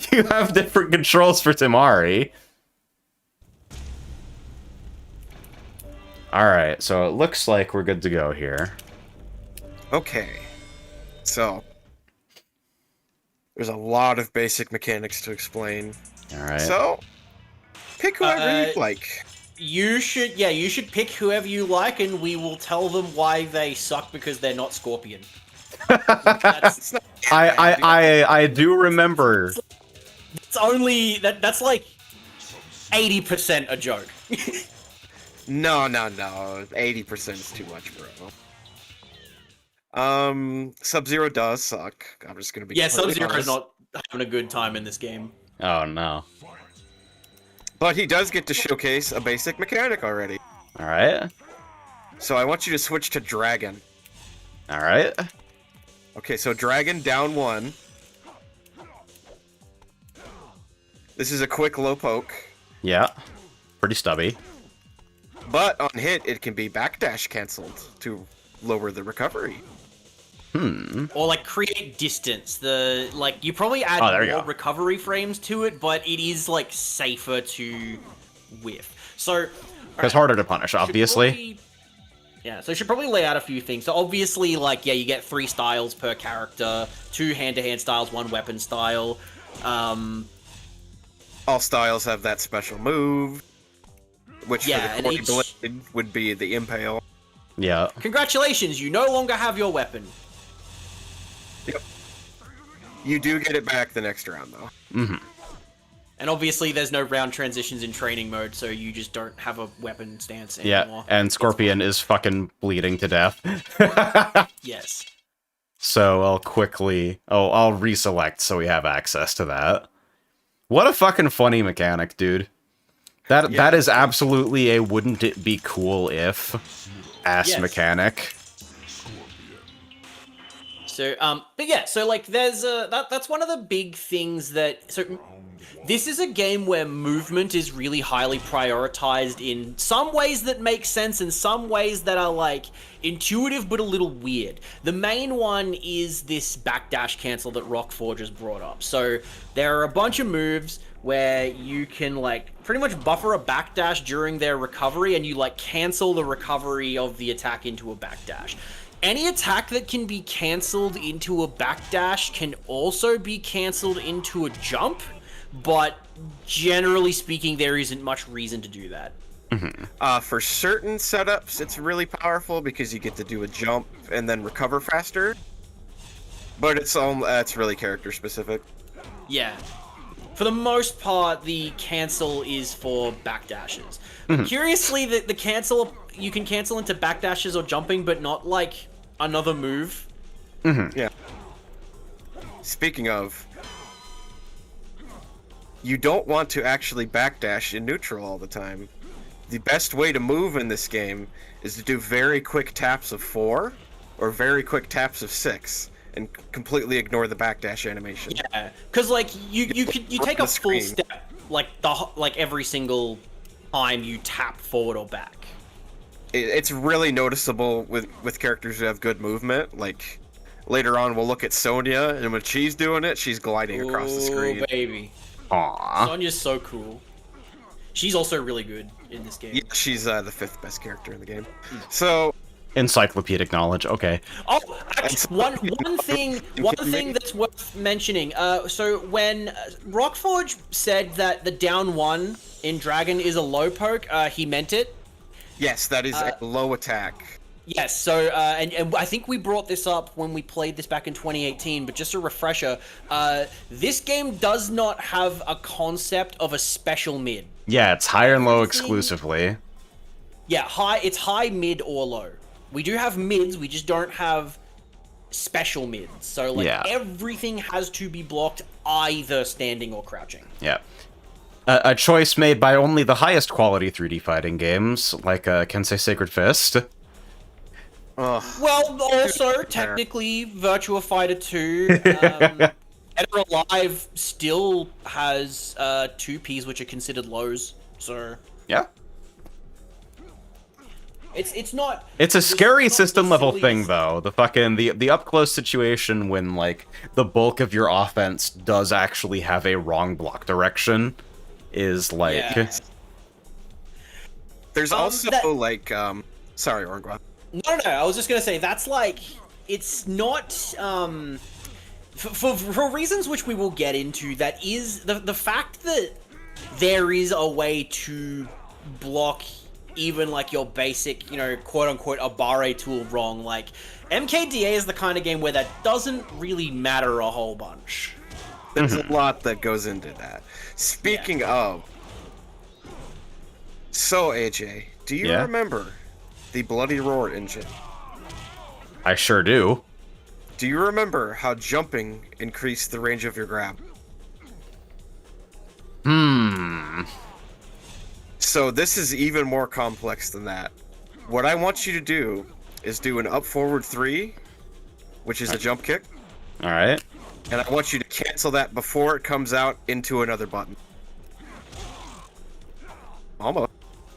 You have different controls for Tamari. Alright, so it looks like we're good to go here. Okay. So, there's a lot of basic mechanics to explain. Alright. So, pick whoever you'd like. You should pick whoever you like, and we will tell them why they suck because they're not Scorpion. I do remember. It's only that's like 80% a joke. No. 80% is too much, bro. Sub-Zero does suck. I'm just gonna be Sub-Zero is honest. not having a good time in this game. Oh no. But he does get to showcase a basic mechanic already. Alright. So I want you to switch to Dragon. Alright. Okay, so Dragon down 1. This is a quick low poke. Yeah. Pretty stubby. But on hit, it can be backdash cancelled to lower the recovery. Or like create distance. You probably add there you more go. recovery frames to it, but it is like safer to whiff. So It's harder to punish, should obviously. probably- Yeah, so I should probably lay out a few things. So obviously, like, yeah, you get 3 styles per character, 2 hand-to-hand styles, 1 weapon style. All styles have that special move, which Yeah, for and the each- Cordy Blade would be the Impale. Yeah. Congratulations, you no longer have your weapon. Yep. You do get it back the next round, though. And obviously, there's no round transitions in training mode, so you just don't have a weapon stance Yeah, anymore. and Scorpion is fucking bleeding to death. Yes. So I'll quickly... Oh, I'll reselect so we have access to that. What a fucking funny mechanic, dude. That is absolutely a wouldn't it be cool if ass Yes. mechanic. So, but yeah, so like, there's that's one of the big things that. So, this is a game where movement is really highly prioritized in some ways that make sense and some ways that are like intuitive but a little weird. The main one is this backdash cancel that Rockforge has brought up. So there are a bunch of moves where you can like pretty much buffer a backdash during their recovery and you like cancel the recovery of the attack into a backdash. Any attack that can be cancelled into a backdash can also be cancelled into a jump, but generally speaking, there isn't much reason to do that. For certain setups, it's really powerful because you get to do a jump and then recover faster. But it's really character specific. Yeah. For the most part, the cancel is for backdashes. Curiously, the cancel, you can cancel into backdashes or jumping, but not like another move. Yeah. Speaking of, you don't want to actually backdash in neutral all the time. The best way to move in this game is to do very quick taps of 4 or very quick taps of 6 and completely ignore the backdash animation. Yeah, because like you take a the full screen. step like every single time you tap forward or back. It's really noticeable with characters who have good movement. Like later on, we'll look at Sonya, and when she's doing it, she's gliding across the screen. Oh baby, Aww. Sonya's so cool. She's also really good in this game. Yeah, she's the 5th best character in the game. So Encyclopedic knowledge, okay. Oh, actually, one thing that's worth mentioning. So when Rockforge said that the down 1 in Dragon is a low poke, he meant it. yes, that is a low attack. Yes, so, and I think we brought this up when we played this back in 2018, but just a refresher, this game does not have a concept of a special mid. Yeah, it's high and low exclusively. Yeah, it's high, mid, or low. We do have mids, we just don't have special mids. So, like, Yeah. everything has to be blocked either standing or crouching. Yeah. A choice made by only the highest quality 3D fighting games, like Kensei Sacred Fist. Ugh. Well, also, technically, Virtua Fighter 2, Dead or Alive still has 2Ps which are considered lows, so Yeah. it's not... It's a scary not system level necessarily thing, though. The fucking the up close situation when like the bulk of your offense does actually have a wrong block direction is like Yeah. There's also that- like sorry, Oren, go on. No, I was just gonna say, that's like... It's not... For reasons which we will get into, that is... The fact that there is a way to block even like your basic, you know, quote-unquote Abare tool wrong, like MKDA is the kind of game where that doesn't really matter a whole bunch. There's a lot that goes into that. Speaking of, so AJ, do you Yeah? remember the Bloody Roar engine? I sure do. Do you remember how jumping increased the range of your grab? So this is even more complex than that. What I want you to do is do an up forward 3, which is a jump kick, All right. and I want you to cancel that before it comes out into another button. Almost.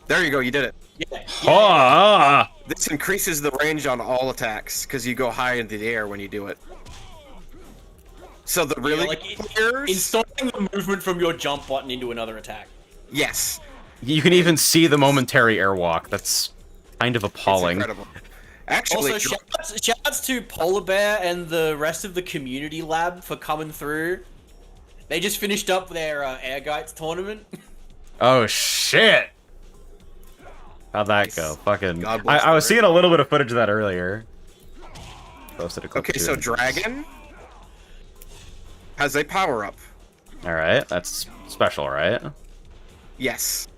There you go, you did it. Yeah. Ha! This increases the range on all attacks because you go high into the air when you do it. So the really like good players, installing the movement from your jump button into another attack. yes, You can even see the momentary airwalk. That's kind of it's appalling. incredible. Actually, Also, shoutouts to Polar Bear and the rest of the community lab for coming through. They just finished up their Air Guides tournament. Oh shit! How'd that go? Fucking. God bless I was her. seeing a little bit of footage of that earlier. Posted a clip okay, too. so Dragon has a power-up. All right, that's special, right? Yes.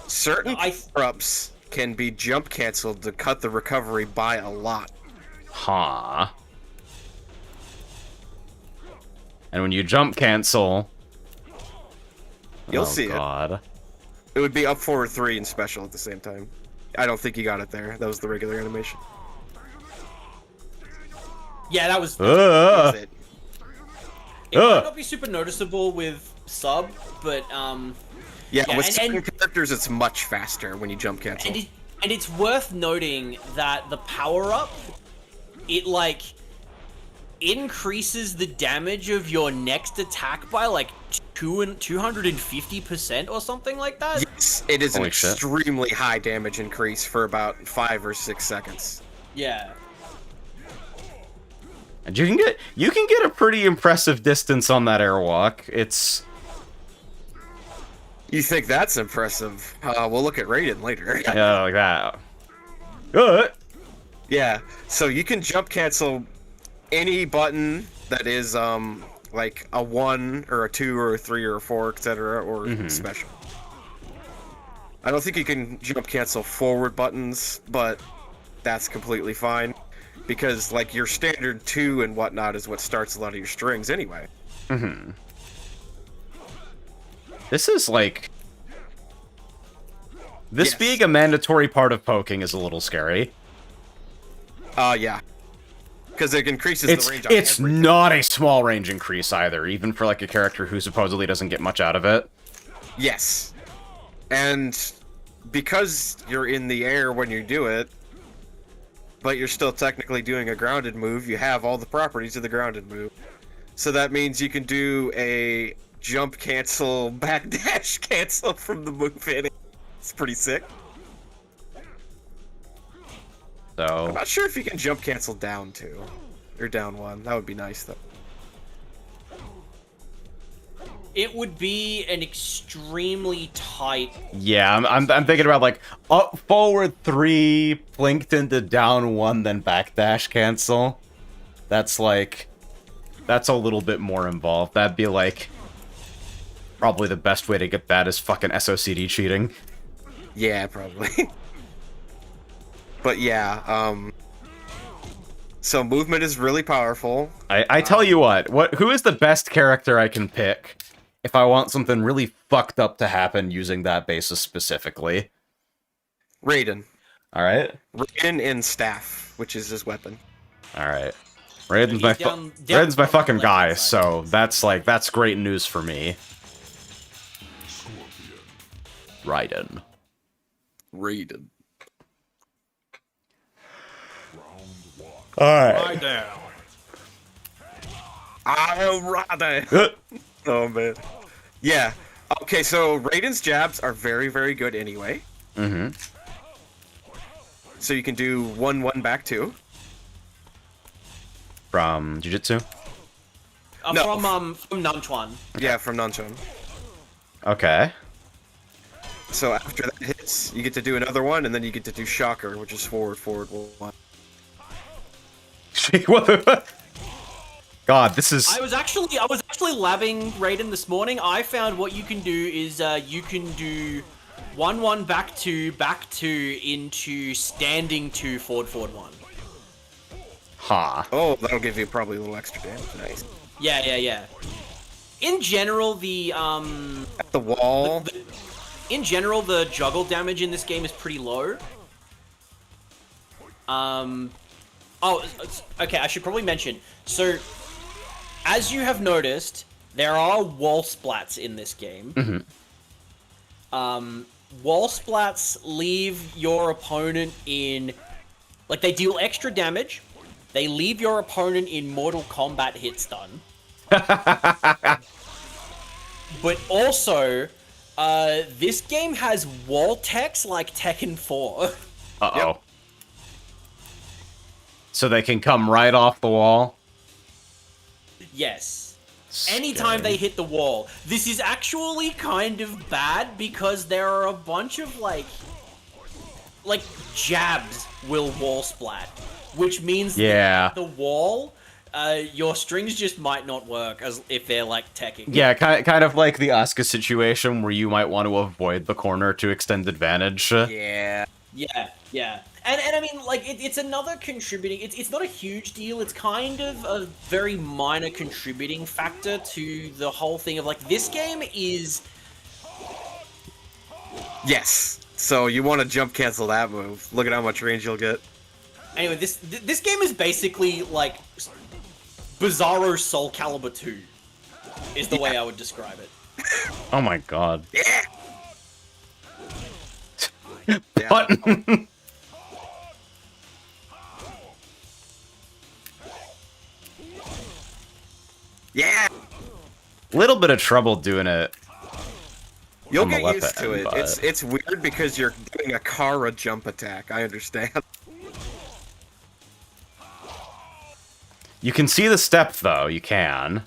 Certain power-ups can be jump canceled to cut the recovery by a lot. Huh. And when you jump cancel, You'll see God. it would be up forward 3 and special at the same time. I don't think you got it there. That was the regular animation. Yeah, that was That's it. it might not be super noticeable with sub, but Yeah, Yeah, with and- certain characters, it's much faster when you jump cancel. and it's worth noting that the power up, it like increases the damage of your next attack by like 250% or something like that. Yes, it is an Holy shit. extremely high damage increase for about 5 or 6 seconds. Yeah. And you can get a pretty impressive distance on that airwalk. It's You think that's impressive? We'll look at Raiden later. yeah, like that. Good. Yeah, so you can jump cancel any button that is like a 1 or a 2 or a 3 or a 4, etc., or special. I don't think you can jump cancel forward buttons, but that's completely fine because like your standard 2 and whatnot is what starts a lot of your strings anyway. This is like this Yes. being a mandatory part of poking is a little scary. Yeah. Because it increases It's the range on it's everything. not a small range increase either, even for like a character who supposedly doesn't get much out of it. Yes. And because you're in the air when you do it, but you're still technically doing a grounded move, you have all the properties of the grounded move. So that means you can do a jump cancel, backdash cancel from the move hitting. It's pretty sick. I'm So not sure if you can jump cancel down 2 or down 1. That would be nice though. It would be an extremely tight. yeah, I'm thinking about like up forward 3, blinked into down 1, then backdash cancel. That's like that's a little bit more involved. That'd be like probably the best way to get that is fucking SOCD cheating. Yeah, probably. But yeah, so movement is really powerful. I tell you what, who is the best character I can pick if I want something really fucked up to happen using that basis specifically? Raiden. Alright? Raiden and staff, which is his weapon. Alright. Raiden's He's Raiden's my down fucking the guy, left side. so that's great news for me. Raiden. Raiden. Alright. down. I'll ride. Oh man. Yeah. Okay, so Raiden's jabs are very, very good anyway. Mm-hmm. So you can do 1-1 back 2. From Jiu-Jitsu? No. From Nanchuan. Yeah, from Nanchon. Okay. So after that hits, you get to do another one, and then you get to do Shocker, which is forward, 1. What the God, this is I was actually labbing Raiden this morning. I found what you can do is you can do 1-1 back 2 into standing 2 forward 1. ha. Oh, that'll give you probably a little extra damage. Nice. Yeah. In general, the At the wall. the juggle damage in this game is pretty low. Oh, okay, I should probably mention. So, as you have noticed, there are wall splats in this game. wall splats leave your opponent in... Like, they deal extra damage. They leave your opponent in Mortal Kombat hit stun. But also, this game has wall techs like Tekken 4. Uh-oh. Yep. So they can come right off the wall? Yes. Scary. Anytime they hit the wall. This is actually kind of bad because there are a bunch of, like jabs will wall splat. Which means that the wall, your strings just might not work as if they're, like, teching. Yeah, kind of like the Asuka situation where you might want to avoid the corner to extend advantage. Yeah. Yeah. And I mean, like, it's another contributing... It's not a huge deal. It's kind of a very minor contributing factor to the whole thing of, like, this game is... Yes. So you want to jump cancel that move. Look at how much range you'll get. Anyway, this game is basically, like, Bizarro Soul Calibur 2, is the way I would describe it. Oh my god. Yeah. Button! Yeah. Little bit of trouble doing it. You'll on the get left used to end, it. but- It's weird because you're doing a Kara jump attack. I understand. You can see the step, though. You can.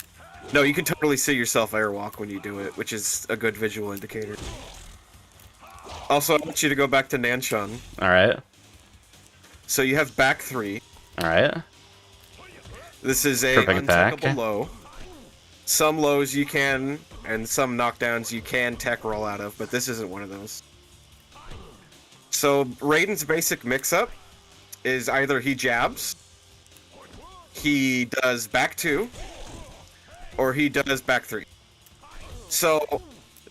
No, you can totally see yourself airwalk when you do it, which is a good visual indicator. Also, I want you to go back to Nanshan. Alright. So you have back 3. Alright. This is a Perfect attack. untechable low. Some lows you can, and some knockdowns you can tech roll out of, but this isn't one of those. So Raiden's basic mix-up is either he jabs, he does back 2, or he does back 3. So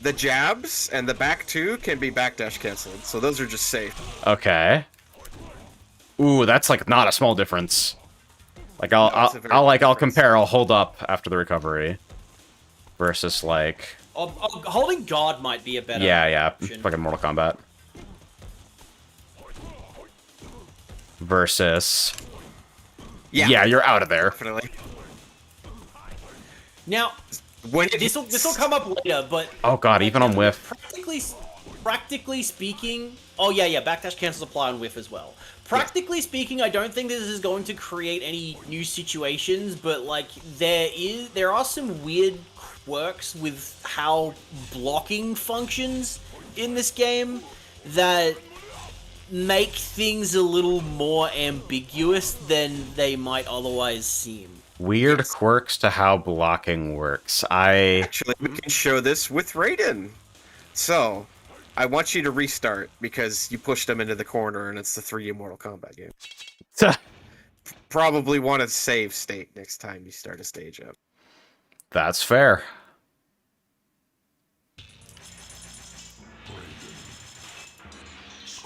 the jabs and the back 2 can be backdash canceled, so those are just safe. Okay. Ooh, that's like not a small difference. Like I'll compare. I'll hold up after the recovery, versus like. Holding guard might be a better. Yeah. option. Fucking Mortal Kombat. Versus. Yeah, you're out of there. Definitely. Now, When this will come up later, but Oh god, even on whiff. practically speaking, oh yeah, backdash cancels apply on whiff as well. Practically speaking, I don't think this is going to create any new situations, but like there are some weird quirks with how blocking functions in this game that make things a little more ambiguous than they might otherwise seem. Weird quirks to how blocking works. Actually, we can show this with Raiden. So, I want you to restart because you pushed him into the corner and it's the 3D Mortal Kombat game. Probably want to save state next time you start a stage up. That's fair.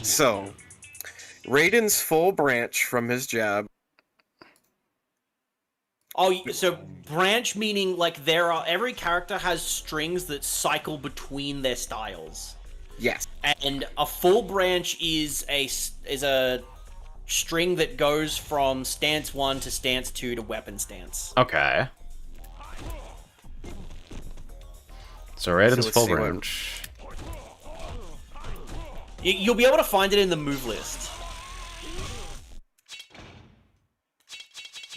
So, Raiden's full branch from his jab. Oh, so branch meaning like every character has strings that cycle between their styles. Yes. And a full branch is a string that goes from stance 1 to stance 2 to weapon stance. Okay. So Raiden's let's full see what- branch. You'll be able to find it in the move list.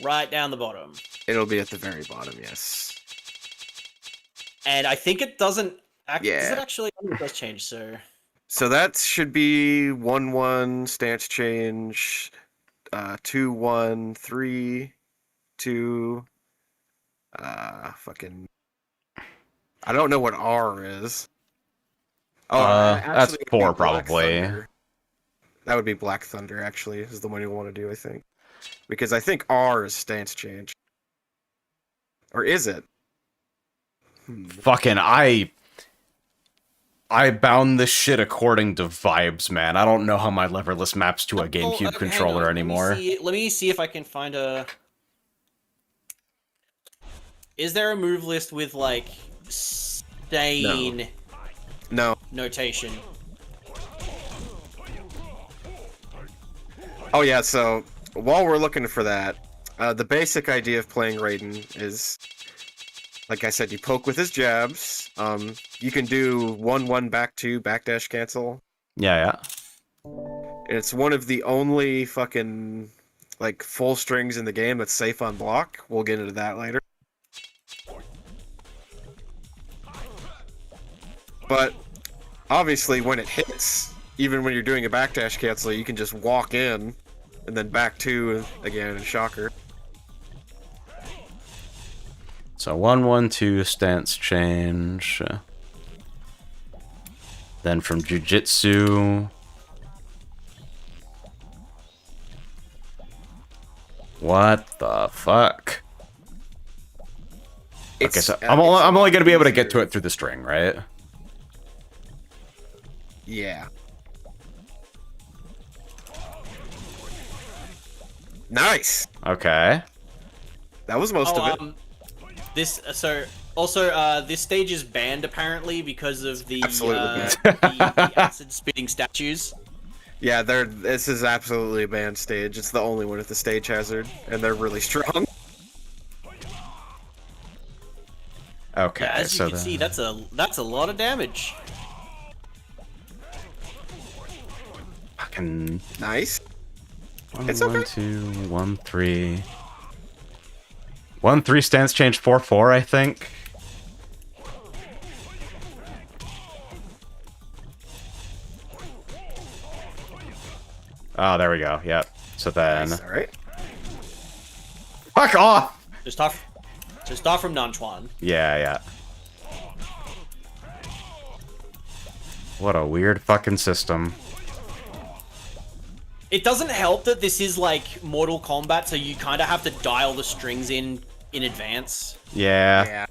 Right down the bottom. It'll be at the very bottom, yes. And I think it doesn't... Does Yeah. it actually... It does change, so... So that should be 1-1 stance change, 2-1, 3-2, fucking... I don't know what R is. Oh, That's actually, it would be 4 Black probably. Thunder. That would be Black Thunder, actually, is the one you want to do, I think. Because I think R is stance change. Or is it? Fucking I bound this shit according to vibes, man. I don't know how my leverless maps to a GameCube okay, controller hang on. anymore. Let me see if I can find a... Is there a move list with, like, stain No. notation? Oh yeah, so while we're looking for that, the basic idea of playing Raiden is, like I said, you poke with his jabs. You can do 1-1 back 2 backdash cancel. Yeah. And it's one of the only fucking like full strings in the game that's safe on block. We'll get into that later. But obviously, when it hits, even when you're doing a backdash cancel, you can just walk in and then back 2 again and shocker. So 1-1-2 stance change. Then from Jujitsu. What the fuck? Okay, so I'm only gonna be able to get to it through the string, right? Yeah. Nice. Okay. That was most of it. This this stage is banned apparently because of the Absolutely the acid spitting statues. Yeah, this is absolutely a banned stage. It's the only one with the stage hazard, and they're really strong. Okay, Yeah, as so you can see, that's a lot of damage. fucking Nice. 1, It's okay. 1, 2, 1, 3. 1, 3 stance change 4-4, I think. Oh, there we go. Yep. So then, Nice. All right. fuck off. Just start from Nanchuan. Yeah. What a weird fucking system. It doesn't help that this is like Mortal Kombat, so you kind of have to dial the strings in advance. Yeah. Yeah.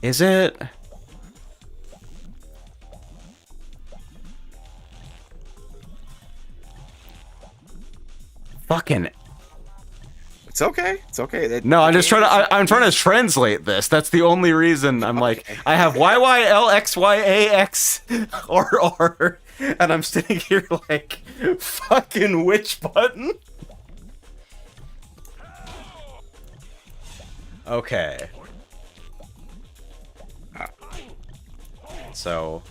Is it? Fucking It's okay. It's okay. no! I'm just trying to. I'm trying to translate this. That's the only reason. I'm like, I have YYLXYAX or, and I'm sitting here like, fucking which button? Okay. So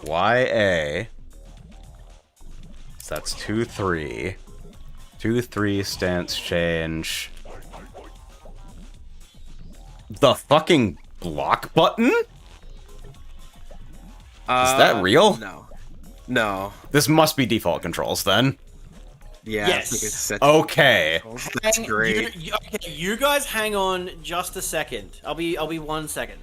YA. So that's 2-3. 2-3 stance change. The fucking block button? Is that real? No. This must be default controls then. Yeah. Yes. I think it's set Okay. That's great. Okay, you guys hang on just a second. I'll be 1 second.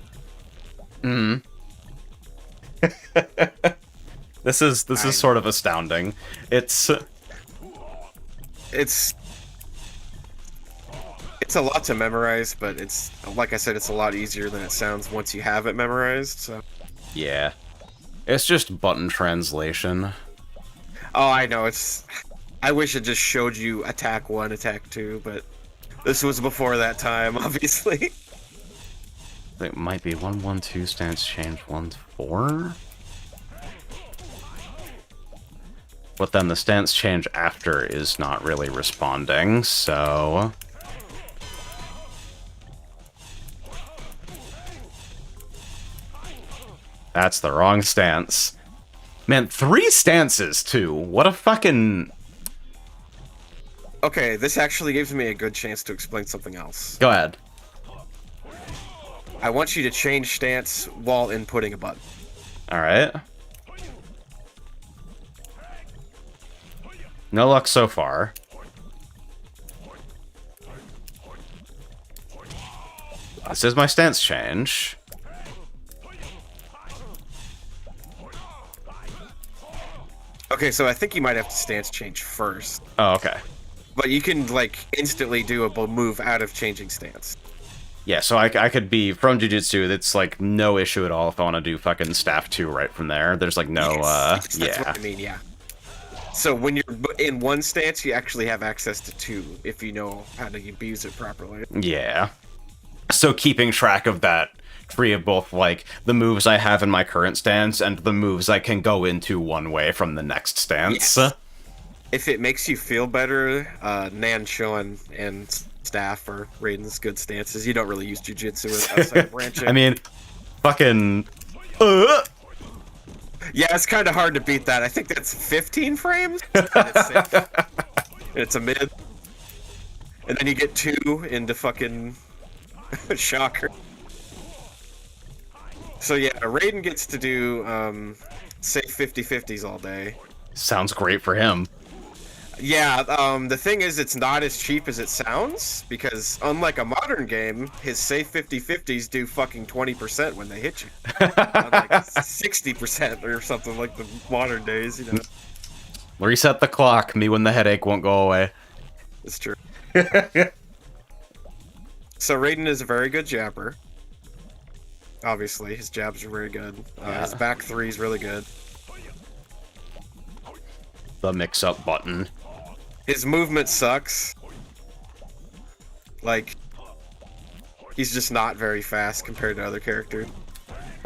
This is sort of astounding. It's a lot to memorize, but it's like I said, it's a lot easier than it sounds once you have it memorized. So. yeah. It's just button translation. Oh, I know. I wish it just showed you attack 1, attack 2, but this was before that time, obviously. It might be 1-1-2 stance change 1-4. But then the stance change after is not really responding, so... That's the wrong stance. Man, 3 stances, too. What a fucking... Okay, this actually gives me a good chance to explain something else. Go ahead. I want you to change stance while inputting a button. Alright. No luck so far. This is my stance change. Okay, so I think you might have to stance change first. Oh, okay. But you can, like, instantly do a move out of changing stance. Yeah, so I could be from Jiu-Jitsu, it's like no issue at all if I want to do fucking staff 2 right from there. There's like no, Yes, yeah. That's what I mean, yeah. So when you're in one stance, you actually have access to 2 if you know how to use it properly. Yeah. So keeping track of that free of both, like, the moves I have in my current stance and the moves I can go into one way from the next stance. Yes. If it makes you feel better, Nan Shoan and Staff are Raiden's good stances. You don't really use Jiu-Jitsu outside of branching. I mean, fucking... Yeah, it's kind of hard to beat that. I think that's 15 frames. And it's safe. And it's a mid. And then you get 2 into fucking Shocker. So yeah, Raiden gets to do safe 50-50s all day. Sounds great for him. Yeah, the thing is, it's not as cheap as it sounds, because unlike a modern game, his safe 50-50s do fucking 20% when they hit you. Not like 60% or something like the modern days, you know. Reset the clock, me when the headache won't go away. It's true. So Raiden is a very good jabber. Obviously, his jabs are very good. His back 3 is really good. The mix-up button. His movement sucks. Like, he's just not very fast compared to other characters.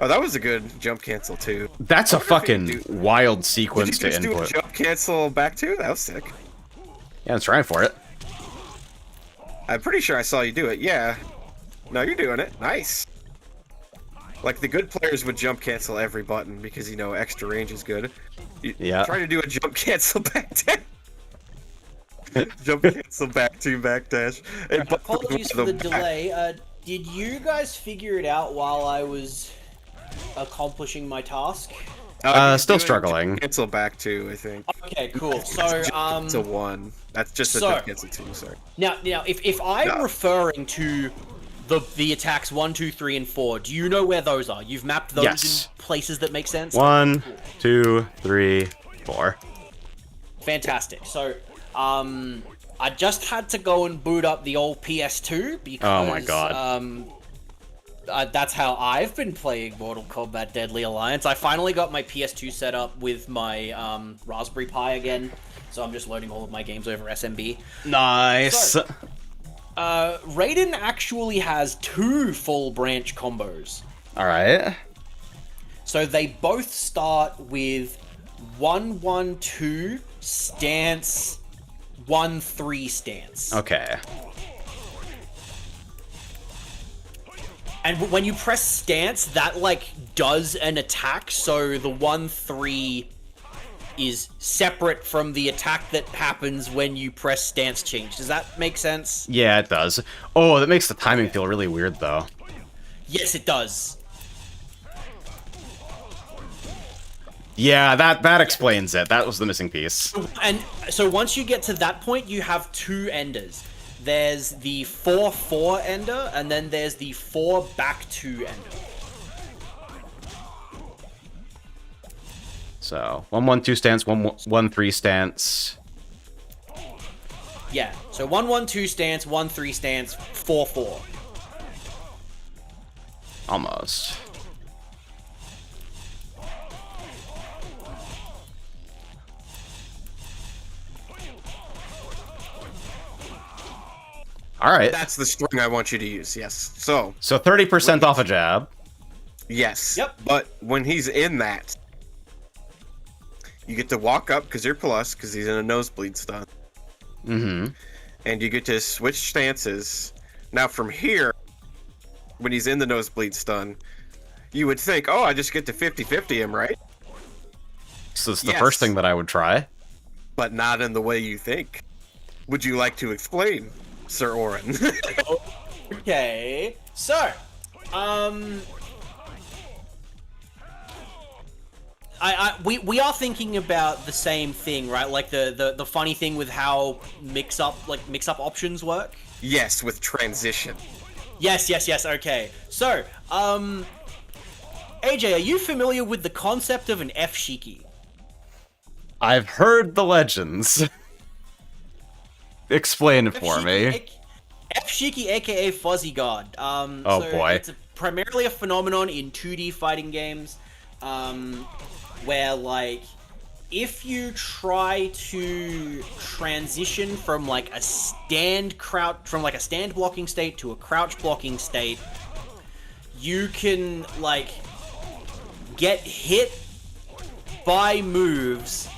Oh, that was a good jump cancel too. That's a fucking wild sequence to input. Did you just do a jump cancel back two? That was sick. Yeah, I was trying for it. I'm pretty sure I saw you do it. Yeah. No, you're doing it. Nice. Like, the good players would jump cancel every button because, you know, extra range is good. Yeah. Try to do a jump cancel back dash. Jump cancel back two back dash. Apologies for the delay. Did you guys figure it out while I was accomplishing my task? Still struggling. Cancel back two, I think. Okay, cool. So, it's a one. That's just a jump cancel two, sorry. Now, if I'm referring to the attacks 1, 2, 3, and 4, do you know where those are? You've mapped those in places that make sense? 1, 2, 3, 4. Fantastic. So, I just had to go and boot up the old PS2 because oh my god. That's how I've been playing Mortal Kombat Deadly Alliance. I finally got my PS2 set up with my Raspberry Pi again, so I'm just loading all of my games over SMB. Nice. So, Raiden actually has 2 full branch combos. Alright. So they both start with 1-1-2 stance, 1-3 stance. Okay. And when you press stance, that, like, does an attack, so the 1-3 is separate from the attack that happens when you press stance change. Does that make sense? Yeah, it does. Oh, that makes the timing feel really weird, though. Yes, it does. Yeah, that explains it. That was the missing piece. And so once you get to that point, you have 2 enders. There's the 4-4 ender, and then there's the 4 back 2 ender. So 1-1-2 stance, 1-1-3 stance. Yeah. So 1-1-2 stance, 1-3 stance, 4-4. Almost. All right. That's the string I want you to use. Yes. So 30% off a jab. Yes. Yep. But when he's in that, you get to walk up because you're plus because he's in a nosebleed stun. Mm-hmm. And you get to switch stances. Now from here, when he's in the nosebleed stun, you would think, oh, I just get to 50-50 him, right? So it's the first thing that I would try. But not in the way you think. Would you like to explain, Sir Orin? Okay, so, we are thinking about the same thing, right? Like the funny thing with how mix up options work. Yes, with transition. Yes. Okay. So, AJ, are you familiar with the concept of an F-Shiki? I've heard the legends. Explain it for me. F-Shiki, aka Fuzzy God. Oh boy. It's primarily a phenomenon in 2D fighting games, where, like, if you try to transition from like a stand blocking state to a crouch blocking state, you can, like, get hit by moves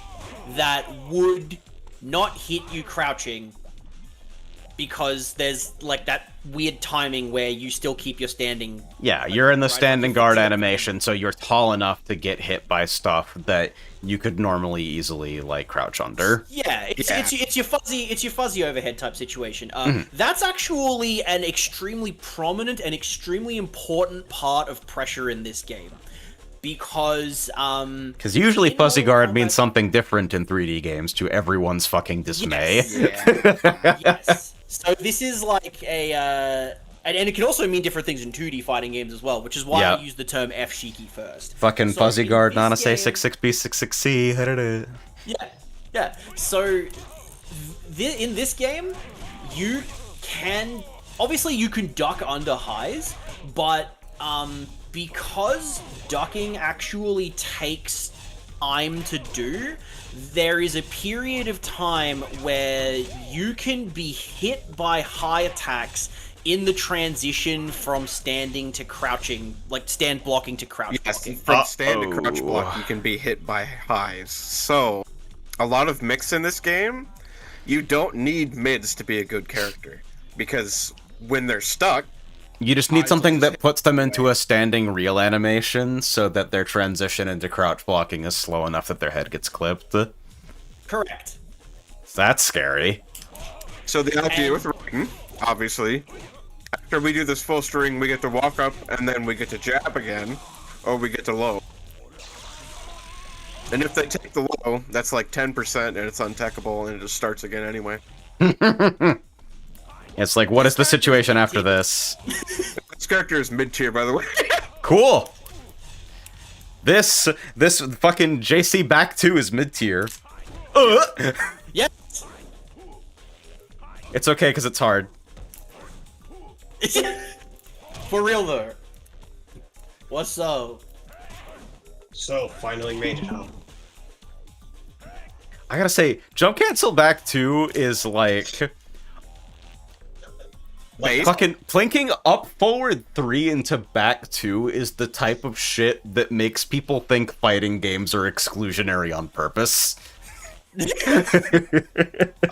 that would not hit you crouching because there's, like, that weird timing where you still keep your standing. Yeah, like, you're in the right standing up guard the- animation, so you're tall enough to get hit by stuff that you could normally easily, like, crouch under. Yeah, it's your fuzzy overhead type situation. Mm-hmm. That's actually an extremely prominent and extremely important part of pressure in this game. Because usually in fuzzy Mortal guard Kombat- means something different in 3D games to everyone's fucking dismay. Yes. So this is like a, and it can also mean different things in 2D fighting games as well, which is why I use the term F-Shiki first. Fucking So fuzzy in guard, this Nana say game- 66B, 66C. Yeah. So in this game, you can obviously you can duck under highs, but because ducking actually takes time to do, there is a period of time where you can be hit by high attacks in the transition from standing to crouching, like stand blocking to crouch blocking. From stand to crouch block, you can be hit by highs. So, a lot of mix in this game, you don't need mids to be a good character. Because when they're stuck, You just need I something just that hit puts them into a standing reel animation so that their transition into crouch blocking is slow enough that their head gets clipped. Correct. That's scary. so the idea with Raiden, obviously, after we do this full string, we get to walk up, and then we get to jab again, or we get to low. And if they take the low, that's like 10%, and it's untechable, and it just starts again anyway. It's like, what is the situation after this? This character is mid-tier, by the way. Cool! This fucking JC back 2 is mid-tier. Yes. It's okay, because it's hard. For real though. What's up? So, finally made it home. I gotta say, jump cancel back 2 is like... Base? Fucking plinking up forward 3 into back 2 is the type of shit that makes people think fighting games are exclusionary on purpose.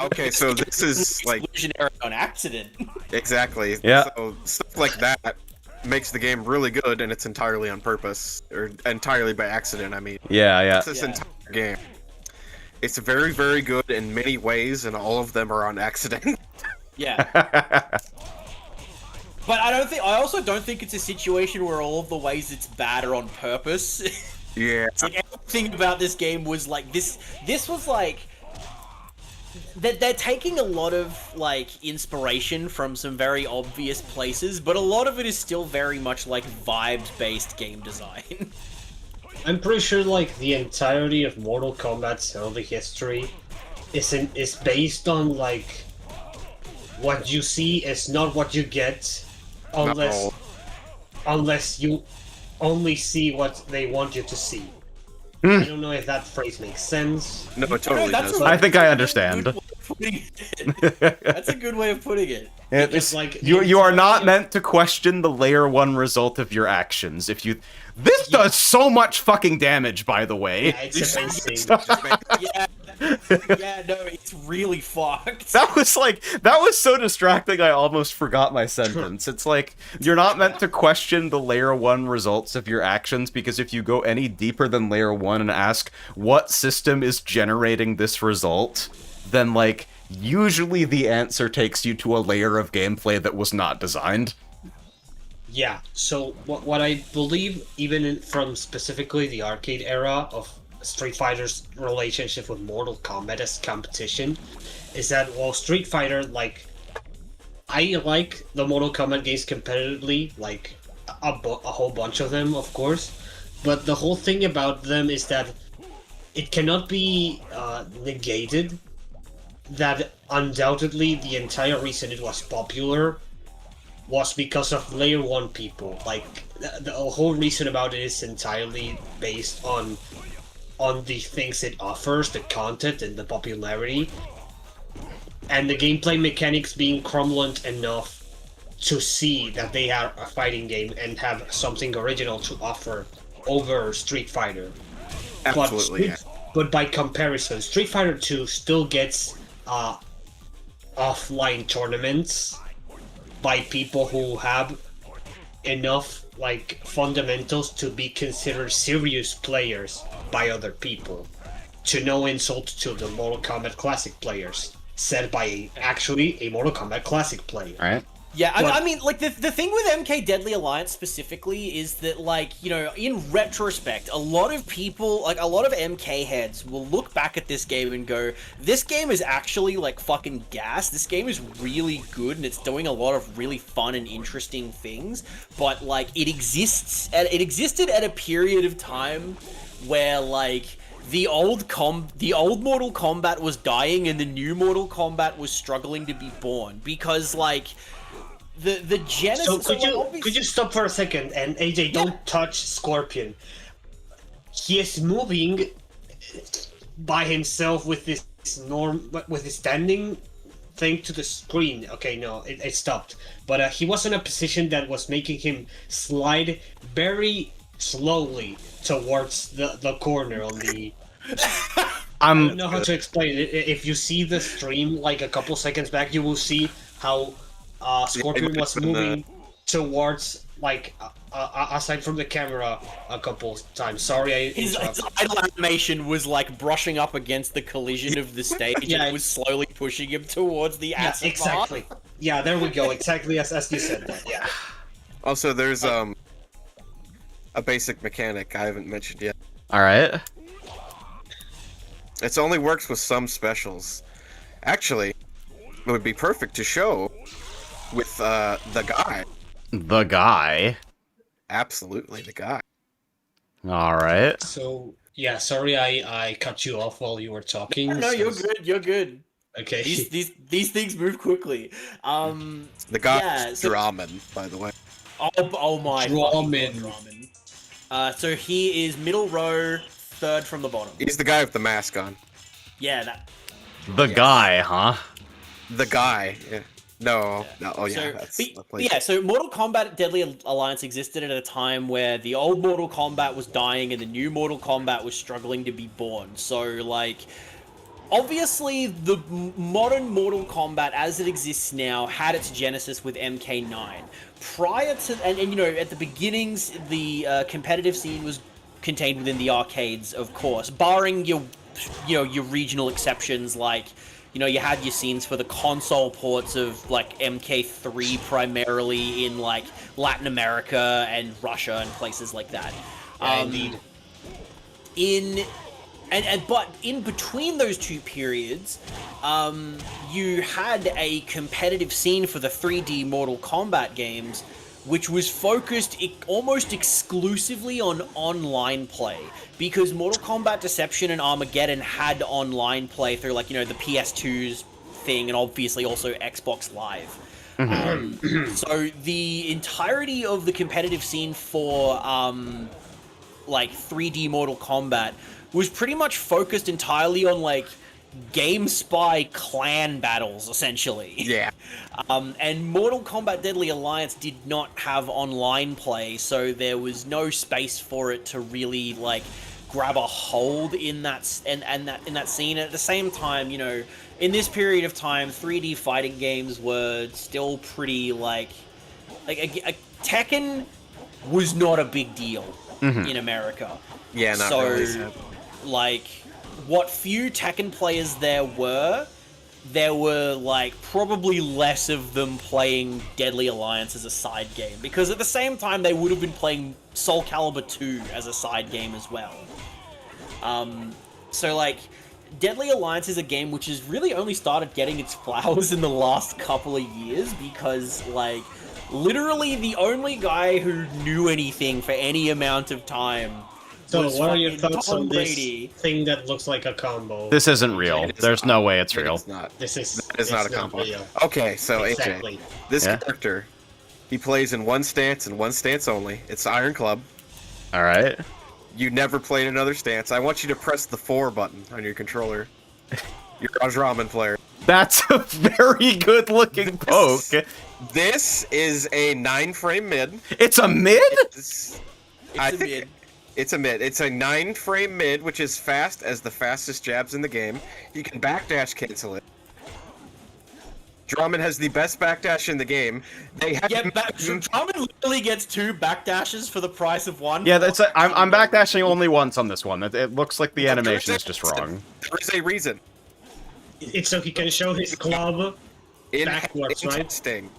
Okay, so this is like... Exclusionary on accident. Exactly. Yeah. So stuff like that makes the game really good, and it's entirely on purpose. Or entirely by accident, I mean. Yeah. It's this entire game. It's very, very good in many ways, and all of them are on accident. Yeah. But I also don't think it's a situation where all of the ways it's bad are on purpose. Yeah. It's like everything about this game was like this was like they're taking a lot of like inspiration from some very obvious places, but a lot of it is still very much like vibes-based game design. I'm pretty sure like the entirety of Mortal Kombat's early history is based on like what you see is not what you get unless you only see what they want you to see. I don't know if that phrase makes sense. No, it totally that's does. a- I think I understand. That's a good way of putting it. It's like, you are not meant to question the layer 1 result of your actions. If you this does so much fucking damage, by the way. Yeah, it's amazing. Yeah, no, it's really fucked. That was so distracting I almost forgot my sentence. It's like, you're not meant to question the layer 1 results of your actions, because if you go any deeper than layer 1 and ask what system is generating this result, then like, usually the answer takes you to a layer of gameplay that was not designed. Yeah, so what I believe, even from specifically the arcade era of Street Fighter's relationship with Mortal Kombat as competition, is that while Street Fighter, like, I like the Mortal Kombat games competitively, like, a whole bunch of them, of course, but the whole thing about them is that it cannot be negated that undoubtedly the entire reason it was popular was because of layer 1 people. Like, the whole reason about it is entirely based on the things it offers, the content and the popularity, and the gameplay mechanics being cromulent enough to see that they have a fighting game and have something original to offer over Street Fighter. Absolutely. But by comparison, Street Fighter 2 still gets offline tournaments by people who have enough like fundamentals to be considered serious players by other people. To no insult to the Mortal Kombat Classic players, said by actually a Mortal Kombat Classic player. All right. Yeah, I mean, like, the thing with MK Deadly Alliance specifically is that, like, you know, in retrospect, a lot of people, like, a lot of MK heads will look back at this game and go, this game is actually, like, fucking gas. This game is really good, and it's doing a lot of really fun and interesting things, but, like, it existed at a period of time where, like, the old Mortal Kombat was dying and the new Mortal Kombat was struggling to be born, because, like, the genesis. So could you stop for a second, and AJ, don't touch Scorpion. He is moving by himself with this standing thing to the screen. Okay, no, it stopped. But he was in a position that was making him slide very slowly towards the corner on the. I don't know how to explain it. If you see the stream like a couple seconds back, you will see how Scorpion was moving towards, like, aside from the camera a couple times. Sorry, I his idle animation was like brushing up against the collision of the stage, and it was slowly pushing him towards the acid exactly. bar. Yeah, there we go. Exactly as you said that. Yeah. Also, there's a basic mechanic I haven't mentioned yet. All right. It only works with some specials. Actually, it would be perfect to show with the guy. The guy. Absolutely, the guy. All right. So yeah, sorry I cut you off while you were talking. No, you're good. You're good. Okay. These things move quickly. The guy is Draman, by the way. Oh my. Draman. So he is middle row, third from the bottom. He's the guy with the mask on. Yeah, that. The guy, huh? The guy. Yeah. No. Oh yeah. So, That's but, the place. yeah. So Mortal Kombat Deadly Alliance existed at a time where the old Mortal Kombat was dying and the new Mortal Kombat was struggling to be born. So, like, obviously the modern Mortal Kombat as it exists now had its genesis with MK9. Prior to, and you know, at the beginnings, the competitive scene was contained within the arcades, of course, barring your regional exceptions, like, you know, you had your scenes for the console ports of, like, MK3 primarily in, like, Latin America and Russia and places like that. Indeed. But in between those two periods, you had a competitive scene for the 3D Mortal Kombat games, which was focused almost exclusively on online play, because Mortal Kombat Deception and Armageddon had online play through, like, you know, the PS2's thing, and obviously also Xbox Live. So the entirety of the competitive scene for like 3D Mortal Kombat was pretty much focused entirely on, like, GameSpy clan battles, essentially. Yeah. And Mortal Kombat Deadly Alliance did not have online play, so there was no space for it to really, like, grab a hold in that scene. At the same time, you know, in this period of time, 3D fighting games were still pretty, like Tekken was not a big deal in America. Yeah, not really. Like, what few Tekken players there were, like, probably less of them playing Deadly Alliance as a side game, because at the same time they would have been playing Soul Calibur 2 as a side game as well. So, like, Deadly Alliance is a game which has really only started getting its flowers in the last couple of years, because, like, literally the only guy who knew anything for any amount of time. So what are your thoughts Tom on Brady. this thing that looks like a combo? This isn't real. There's no way it's real. It's not. It's not a combo. real. Okay, so Exactly. AJ, this character, he plays in one stance and one stance only. It's Iron Club. All right. You never played another stance. I want you to press the 4 button on your controller. You're a Ramen player. That's a very good looking poke. This is a 9-frame mid. It's a mid? It's a mid. It's a 9-frame mid, which is fast as the fastest jabs in the game. You can backdash cancel it. Drummond has the best backdash in the game. They have Drummond literally gets 2 backdashes for the price of 1. Yeah, that's I'm backdashing only once on this one. It looks like the animation is just wrong. There is a reason. It's so he can show his club backwards, right? Interesting.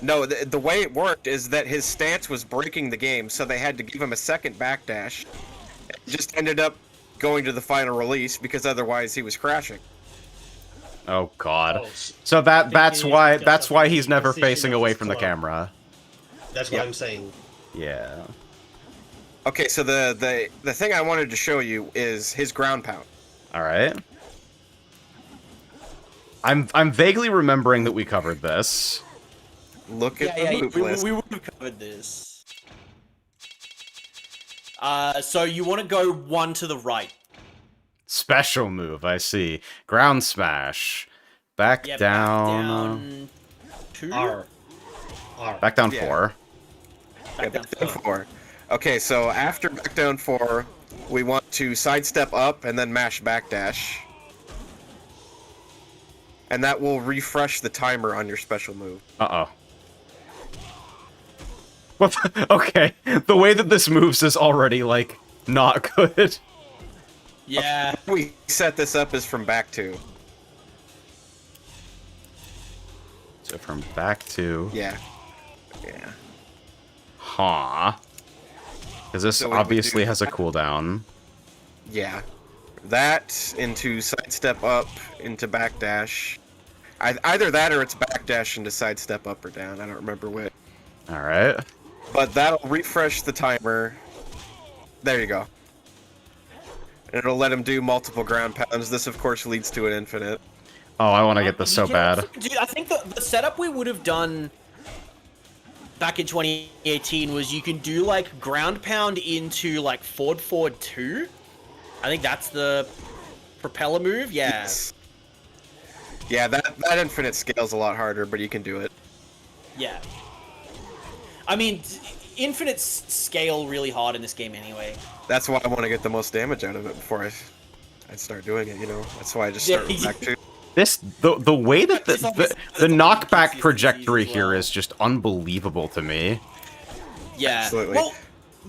No, the way it worked is that his stance was breaking the game, so they had to give him a second backdash. It just ended up going to the final release because otherwise he was crashing. Oh god. So that's why he's never facing away from the camera. That's what I'm saying. Yeah. Okay, so the thing I wanted to show you is his ground pound. All right. I'm vaguely remembering that we covered this. Look at the move list. We would have covered this. So you want to go 1 to the right. Special move, I see. Ground smash. Back down. Back down 2? R. Back down Yeah. 4. Back down 4. Okay, so after back down 4, we want to sidestep up and then mash backdash. And that will refresh the timer on your special move. Uh-oh. What okay. The way that this moves is already, like, not good. Yeah. We set this up as from back 2. So from back 2. Yeah. Yeah. Huh. Because this So obviously has a cooldown. Yeah. That into sidestep up into backdash. Either that or it's backdash into sidestep up or down. I don't remember which. Alright. But that'll refresh the timer. There you go. And it'll let him do multiple ground pounds. This, of course, leads to an infinite. Oh, I want to get this so bad. Dude, I think the setup we would have done back in 2018 was you can do, like, ground pound into, like, forward 2. I think that's the propeller move, yeah. Yes. Yeah, that infinite scales a lot harder, but you can do it. Yeah. I mean, infinites scale really hard in this game anyway. That's why I want to get the most damage out of it before I start doing it, you know? That's why I just start with back 2. The way that the knockback trajectory here is just unbelievable to me. Yeah. Absolutely. Well,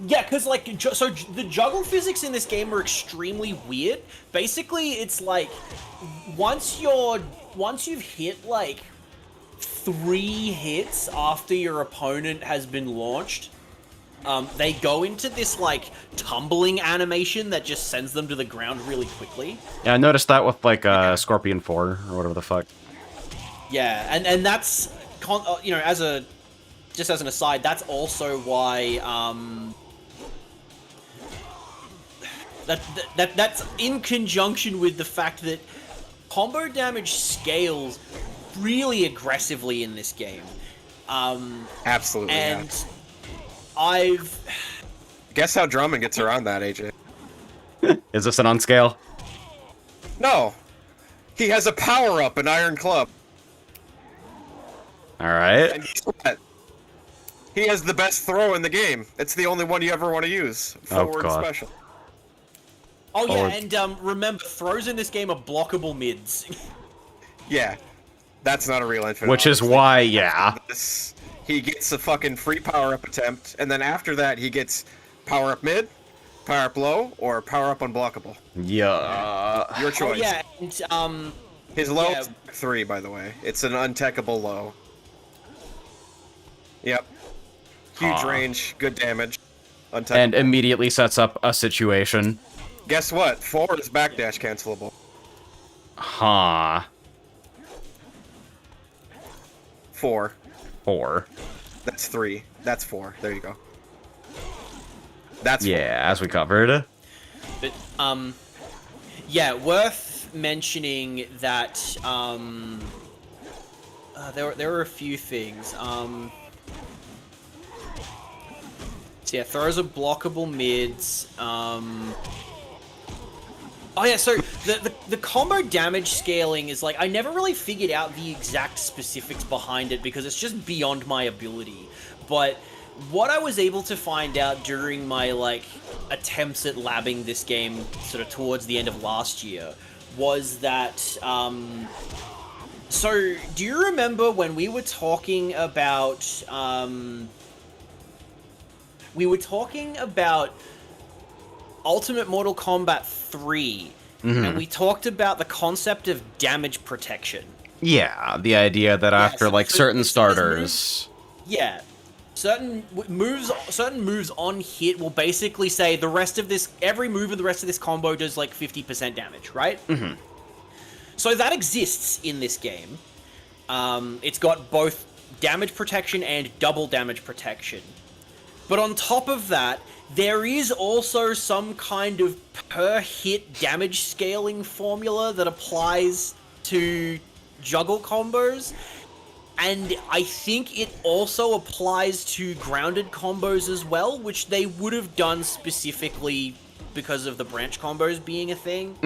yeah, because, like, so the juggle physics in this game are extremely weird. Basically, it's like, once you've hit, like, 3 hits after your opponent has been launched, they go into this, like, tumbling animation that just sends them to the ground really quickly. Yeah, I noticed that with, like, Scorpion 4, or whatever the fuck. Yeah, and that's, you know, just as an aside, that's also why, that's in conjunction with the fact that combo damage scales really aggressively in this game. Absolutely. And yeah. Guess how Drummond gets around that, AJ? Is this an unscale? No! He has a power-up, an Iron Club. Alright. And guess what? He has the best throw in the game. It's the only one you ever want to use. Forward special. Oh yeah, and remember, throws in this game are blockable mids. Yeah. That's not a real infinite. Which is why, yeah. He gets a fucking free power-up attempt, and then after that he gets power-up mid, power-up low, or power-up unblockable. Yeah. Your choice. Oh yeah, and, his low is 3, by the way. It's an untechable low. Yep. Huge range, good damage. Untechable. And immediately sets up a situation. Guess what? 4 is backdash cancelable. Huh. 4. 4. That's 3. That's 4. There you go. That's 4. Yeah, as we covered. But, yeah, worth mentioning that, there were a few things. So yeah, throws are blockable mids. Oh yeah, so the combo damage scaling is like, I never really figured out the exact specifics behind it because it's just beyond my ability. But what I was able to find out during my like attempts at labbing this game sort of towards the end of last year was that so do you remember when we were talking about Ultimate Mortal Kombat 3, and we talked about the concept of damage protection. Yeah, the idea that after like certain starters, certain moves on hit will basically say the rest of this, every move of the rest of this combo does like 50% damage, right? So that exists in this game. It's got both damage protection and double damage protection. But on top of that, there is also some kind of per-hit damage scaling formula that applies to juggle combos, and I think it also applies to grounded combos as well, which they would have done specifically because of the branch combos being a thing.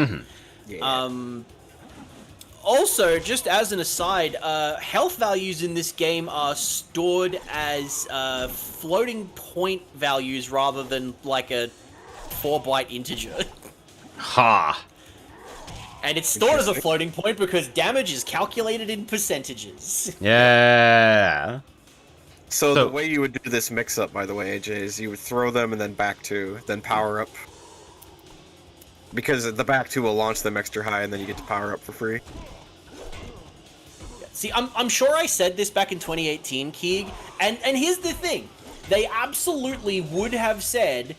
Also, just as an aside, health values in this game are stored as floating point values rather than like a 4-byte integer. Ha! And it's stored as a floating point because damage is calculated in percentages. Yeah. So the way you would do this mix-up, by the way, AJ, is you would throw them and then back two, then power up. Because the back two will launch them extra high, and then you get to power up for free. See, I'm sure I said this back in 2018, Keeg, and here's the thing. They absolutely would have said,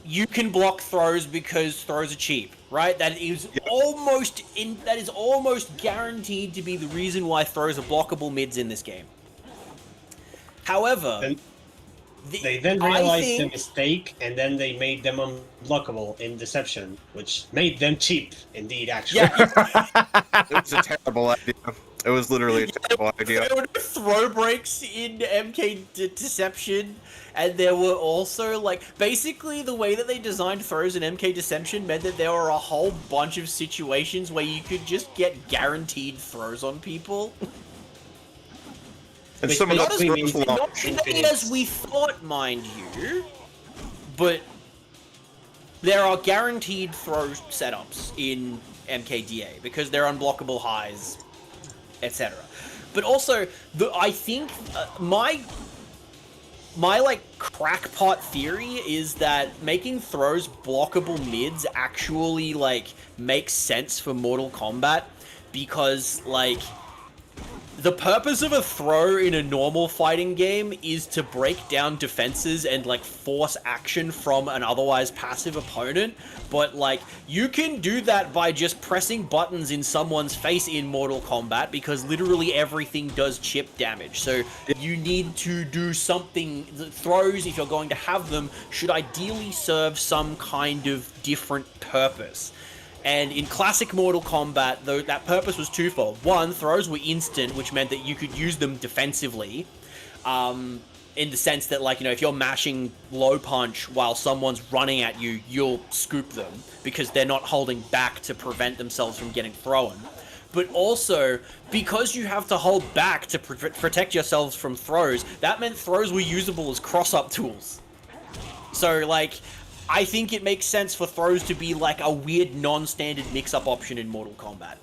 you can block throws because throws are cheap, right? That is almost guaranteed to be the reason why throws are blockable mids in this game. However, they then realized the mistake, and then they made them unblockable in Deception, which made them cheap, indeed, actually. It was a terrible idea. It was literally a terrible idea. There were no throw breaks in MK Deception, and there were also, like, basically the way that they designed throws in MK Deception meant that there were a whole bunch of situations where you could just get guaranteed throws on people. And some of not those not as many as we thought, mind you, but there are guaranteed throw setups in MKDA because they're unblockable highs, etc. But also, I think my like crackpot theory is that making throws blockable mids actually like makes sense for Mortal Kombat because like the purpose of a throw in a normal fighting game is to break down defenses and, like, force action from an otherwise passive opponent, but, like, you can do that by just pressing buttons in someone's face in Mortal Kombat, because literally everything does chip damage, so you need to do something. The throws, if you're going to have them, should ideally serve some kind of different purpose. And in classic Mortal Kombat, though, that purpose was twofold. One, throws were instant, which meant that you could use them defensively. In the sense that, like, you know, if you're mashing low punch while someone's running at you, you'll scoop them because they're not holding back to prevent themselves from getting thrown. But also, because you have to hold back to protect yourselves from throws, that meant throws were usable as cross-up tools. So, like, I think it makes sense for throws to be like a weird non-standard mix-up option in Mortal Kombat.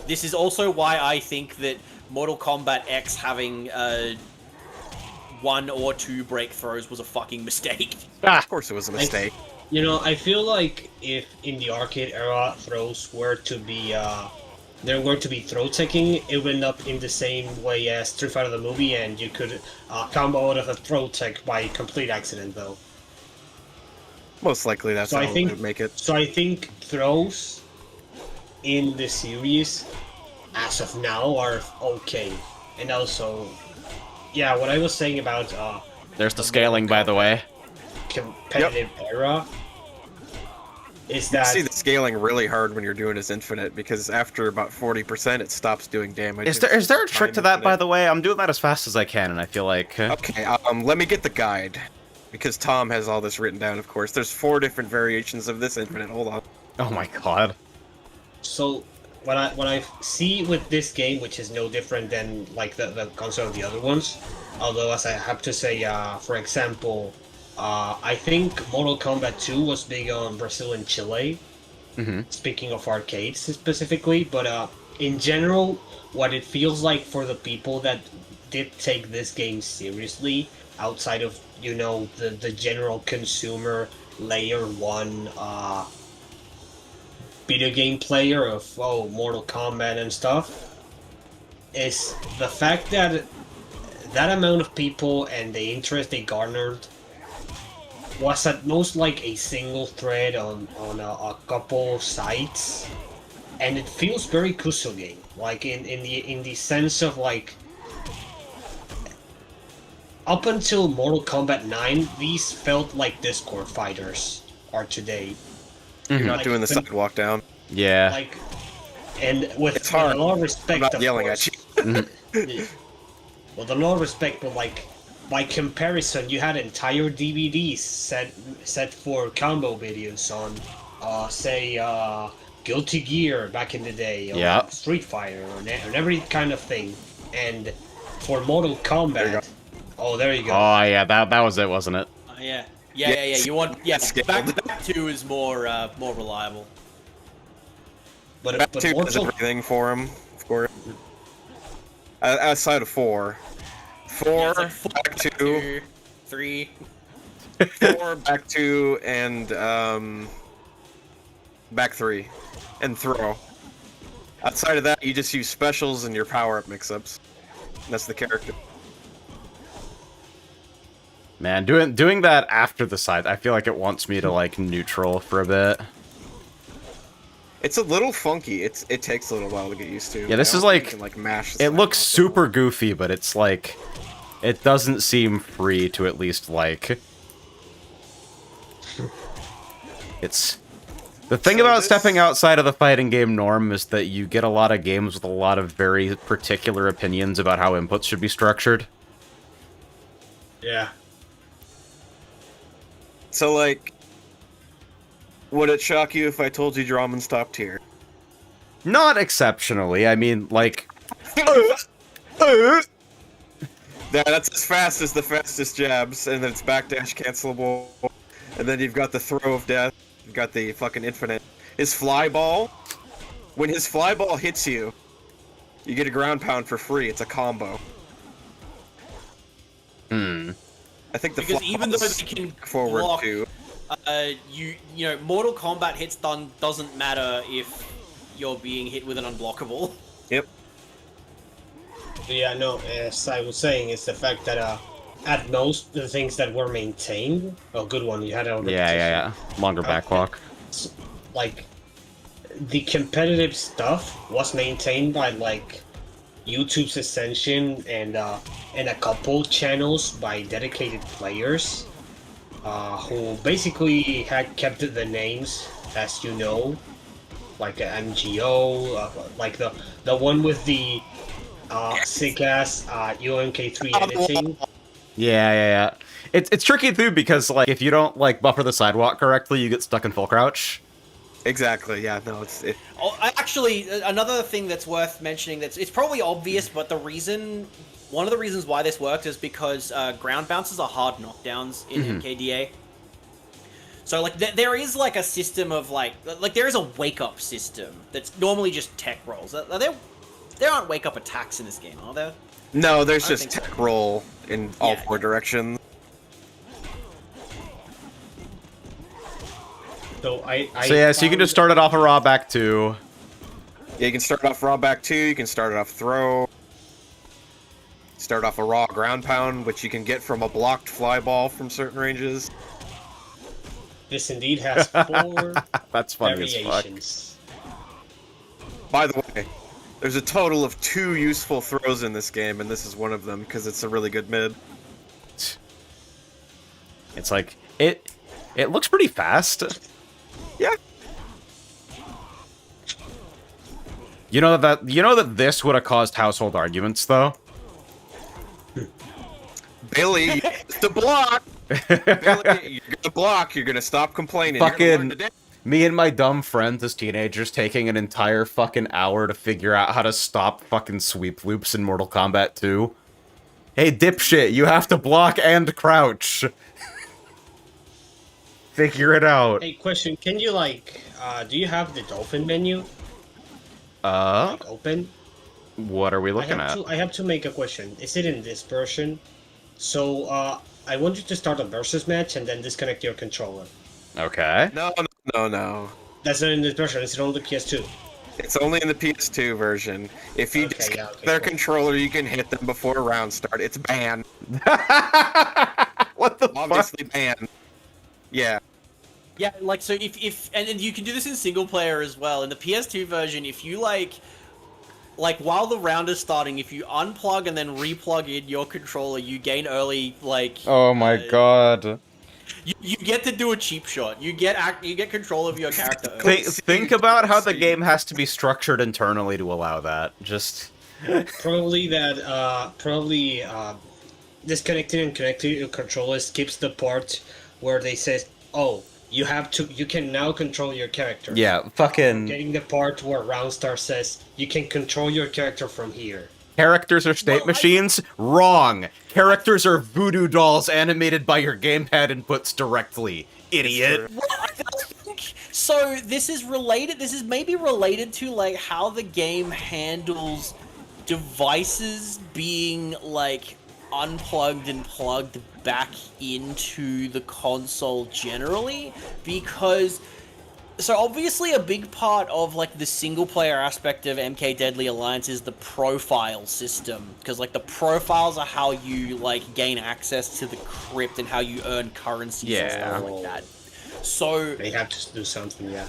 This is also why I think that Mortal Kombat X having 1 or 2 break throws was a fucking mistake. Of course it was a mistake. I feel like if in the arcade era throws were to be there were to be throw taking, it would end up in the same way as Street Fighter the movie, and you could combo out of a throw tech by complete accident though. Most likely that's how they would make it. So I think throws in the series, as of now, are okay. And also, yeah, what I was saying about there's the scaling, by the way. Competitive era is You that see the scaling really hard when you're doing as infinite, because after about 40% it stops doing damage. Is there a trick to that, by the way? I'm doing that as fast as I can, and I feel like... Okay, let me get the guide. Because Tom has all this written down, of course. There's 4 different variations of this infinite. Hold on. Oh my god. So what I see with this game, which is no different than like the console of the other ones, although as I have to say, for example, I think Mortal Kombat 2 was big on Brazil and Chile. Speaking of arcades specifically, but in general, what it feels like for the people that did take this game seriously, outside of the general consumer layer one video game player of Mortal Kombat and stuff, is the fact that that amount of people and the interest they garnered was at most like a single thread on a couple sites, and it feels very KUSOGE, like in the sense of like up until Mortal Kombat 9, these felt like Discord fighters are today. You're not doing the sidewalk down. Yeah. Like, and with, It's hard. with a lot of respect, I'm not of yelling course. at you. With a lot of respect, but like by comparison, you had entire DVDs set for combo videos on, say, Guilty Gear back in the day, or Street Fighter, or every kind of thing. And for Mortal Kombat, there you go. Oh yeah, that was it, wasn't it? Yeah. You want back 2 is more reliable. But Back 2 does everything for him, of course. Outside of 4. 4, back 2, 3. 4, back 2, and back 3, and throw. Outside of that, you just use specials and your power-up mix-ups. That's the character. Man, doing that after the side, I feel like it wants me to like neutral for a bit. It's a little funky. It takes a little while to get used to. Yeah, this is like, you can, mash. It looks super goofy, but it's like, it doesn't seem free to at least like. It's the thing about stepping outside of the fighting game norm is that you get a lot of games with a lot of very particular opinions about how inputs should be structured. Yeah. So, like, would it shock you if I told you Draman stopped here? Not exceptionally. I mean, like... That's as fast as the fastest jabs, and then it's backdash cancelable, and then you've got the throw of death, you've got the fucking infinite. His fly ball, when his fly ball hits you, you get a ground pound for free. It's a combo. I think the because even though they can forward block, too. you know, Mortal Kombat hits doesn't matter if you're being hit with an unblockable. Yep. Yeah, no, as I was saying, it's the fact that at most the things that were maintained. Oh, good one, you had it. Yeah. Longer backwalk. Like the competitive stuff was maintained by like YouTube's Ascension and a couple channels by dedicated players who basically had kept the names, as you know, like MGO, like the one with the sick ass UMK3 editing. Yeah. It's tricky too because like if you don't like buffer the sidewalk correctly, you get stuck in full crouch. Exactly. Yeah. No. Oh, actually, another thing that's worth mentioning it's probably obvious, but one of the reasons why this worked is because ground bounces are hard knockdowns in MKDA. So like there is like a system of like there is a wake up system that's normally just tech rolls. There aren't wake up attacks in this game, are there? No, there's just tech roll in all four directions. So so you can just start it off a raw back 2. Yeah, you can start off raw back 2, you can start it off throw. Start off a raw ground pound, which you can get from a blocked fly ball from certain ranges. This indeed has 4 That's funny variations. as fuck. By the way, there's a total of 2 useful throws in this game, and this is one of them, because it's a really good mid. It's like, it looks pretty fast. Yeah. You know that this would have caused household arguments, though? Billy, the block! Billy, you're gonna block, you're gonna stop complaining. Fucking Me and my dumb friends as teenagers taking an entire fucking hour to figure out how to stop fucking sweep loops in Mortal Kombat 2. Hey, dipshit, you have to block and crouch. Figure it out. Hey, question, can you, like, do you have the dolphin menu? Like, open? What are we looking at? I have to make a question. Is it in this version? So, I want you to start a versus match and then disconnect your controller. Okay. No. That's not in this version, it's on the PS2. It's only in the PS2 version. If you disconnect their controller, you can hit them before a round start. It's banned. What the Obviously banned. Yeah. Yeah, like, so if and you can do this in single player as well. In the PS2 version, if you like while the round is starting, if you unplug and then replug in your controller, you gain early, like... Oh my god. You get to do a cheap shot. You get control of your character early. Think about how the game has to be structured internally to allow that. Just... Probably disconnecting and connecting your controller skips the part where they say, oh, you can now control your character. Yeah, fucking... Getting the part where Roundstar says, you can control your character from here. Characters are state machines? Wrong! Characters are voodoo dolls animated by your gamepad inputs directly. Idiot. Well, I think so. This is related. This is maybe related to like how the game handles devices being like unplugged and plugged back into the console generally, because so obviously a big part of like the single player aspect of MK Deadly Alliance is the profile system, because like the profiles are how you like gain access to the crypt and how you earn currencies and stuff like that. So they have to do something. Yeah.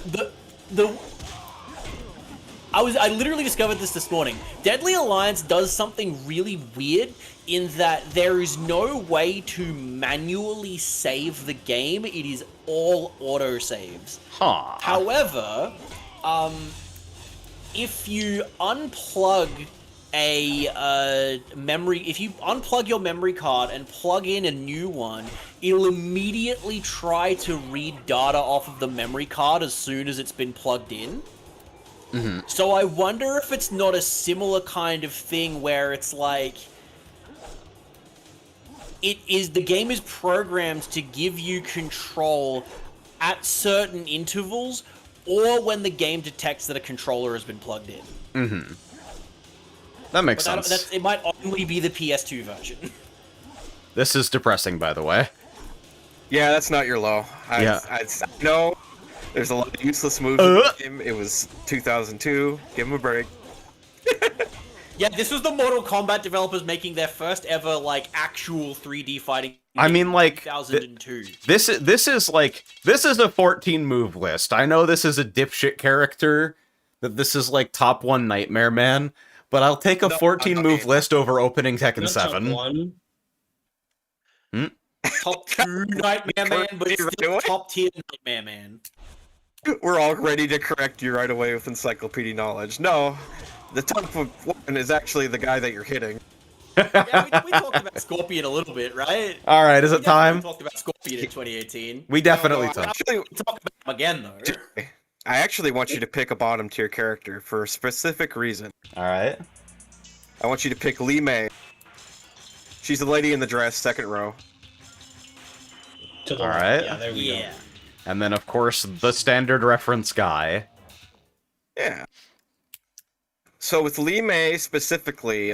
I literally discovered this morning. Deadly Alliance does something really weird in that there is no way to manually save the game. It is all autosaves. Huh. However, if you unplug if you unplug your memory card and plug in a new one, it'll immediately try to read data off of the memory card as soon as it's been plugged in. Mm-hmm. So I wonder if it's not a similar kind of thing where it's like the game is programmed to give you control at certain intervals or when the game detects that a controller has been plugged in. Mm-hmm. That makes sense. It might only be the PS2 version. This is depressing, by the way. Yeah, that's not your low. I know there's a lot of useless moves in the game. It was 2002. Give them a break. Yeah, this was the Mortal Kombat developers making their first ever, like, actual 3D fighting game. I mean, like, 2002. This is a 14 move list. I know this is a dipshit character, that this is like top 1 Nightmare Man, but I'll take a 14 move list over opening Tekken 7. Top 1. Top 2 Nightmare Man, but still top tier Nightmare Man. We're all ready to correct you right away with encyclopedia knowledge. No, the top 1 is actually the guy that you're hitting. Yeah, we talked about Scorpion a little bit, right? Alright, is it time? We talked about Scorpion in 2018. We definitely talked. We'll talk about him again, though. I actually want you to pick a bottom tier character for a specific reason. Alright. I want you to pick Lee May. She's the lady in the dress, second row. Alright. Yeah, there we go. And then, of course, the standard reference guy. Yeah. So with Lee May specifically,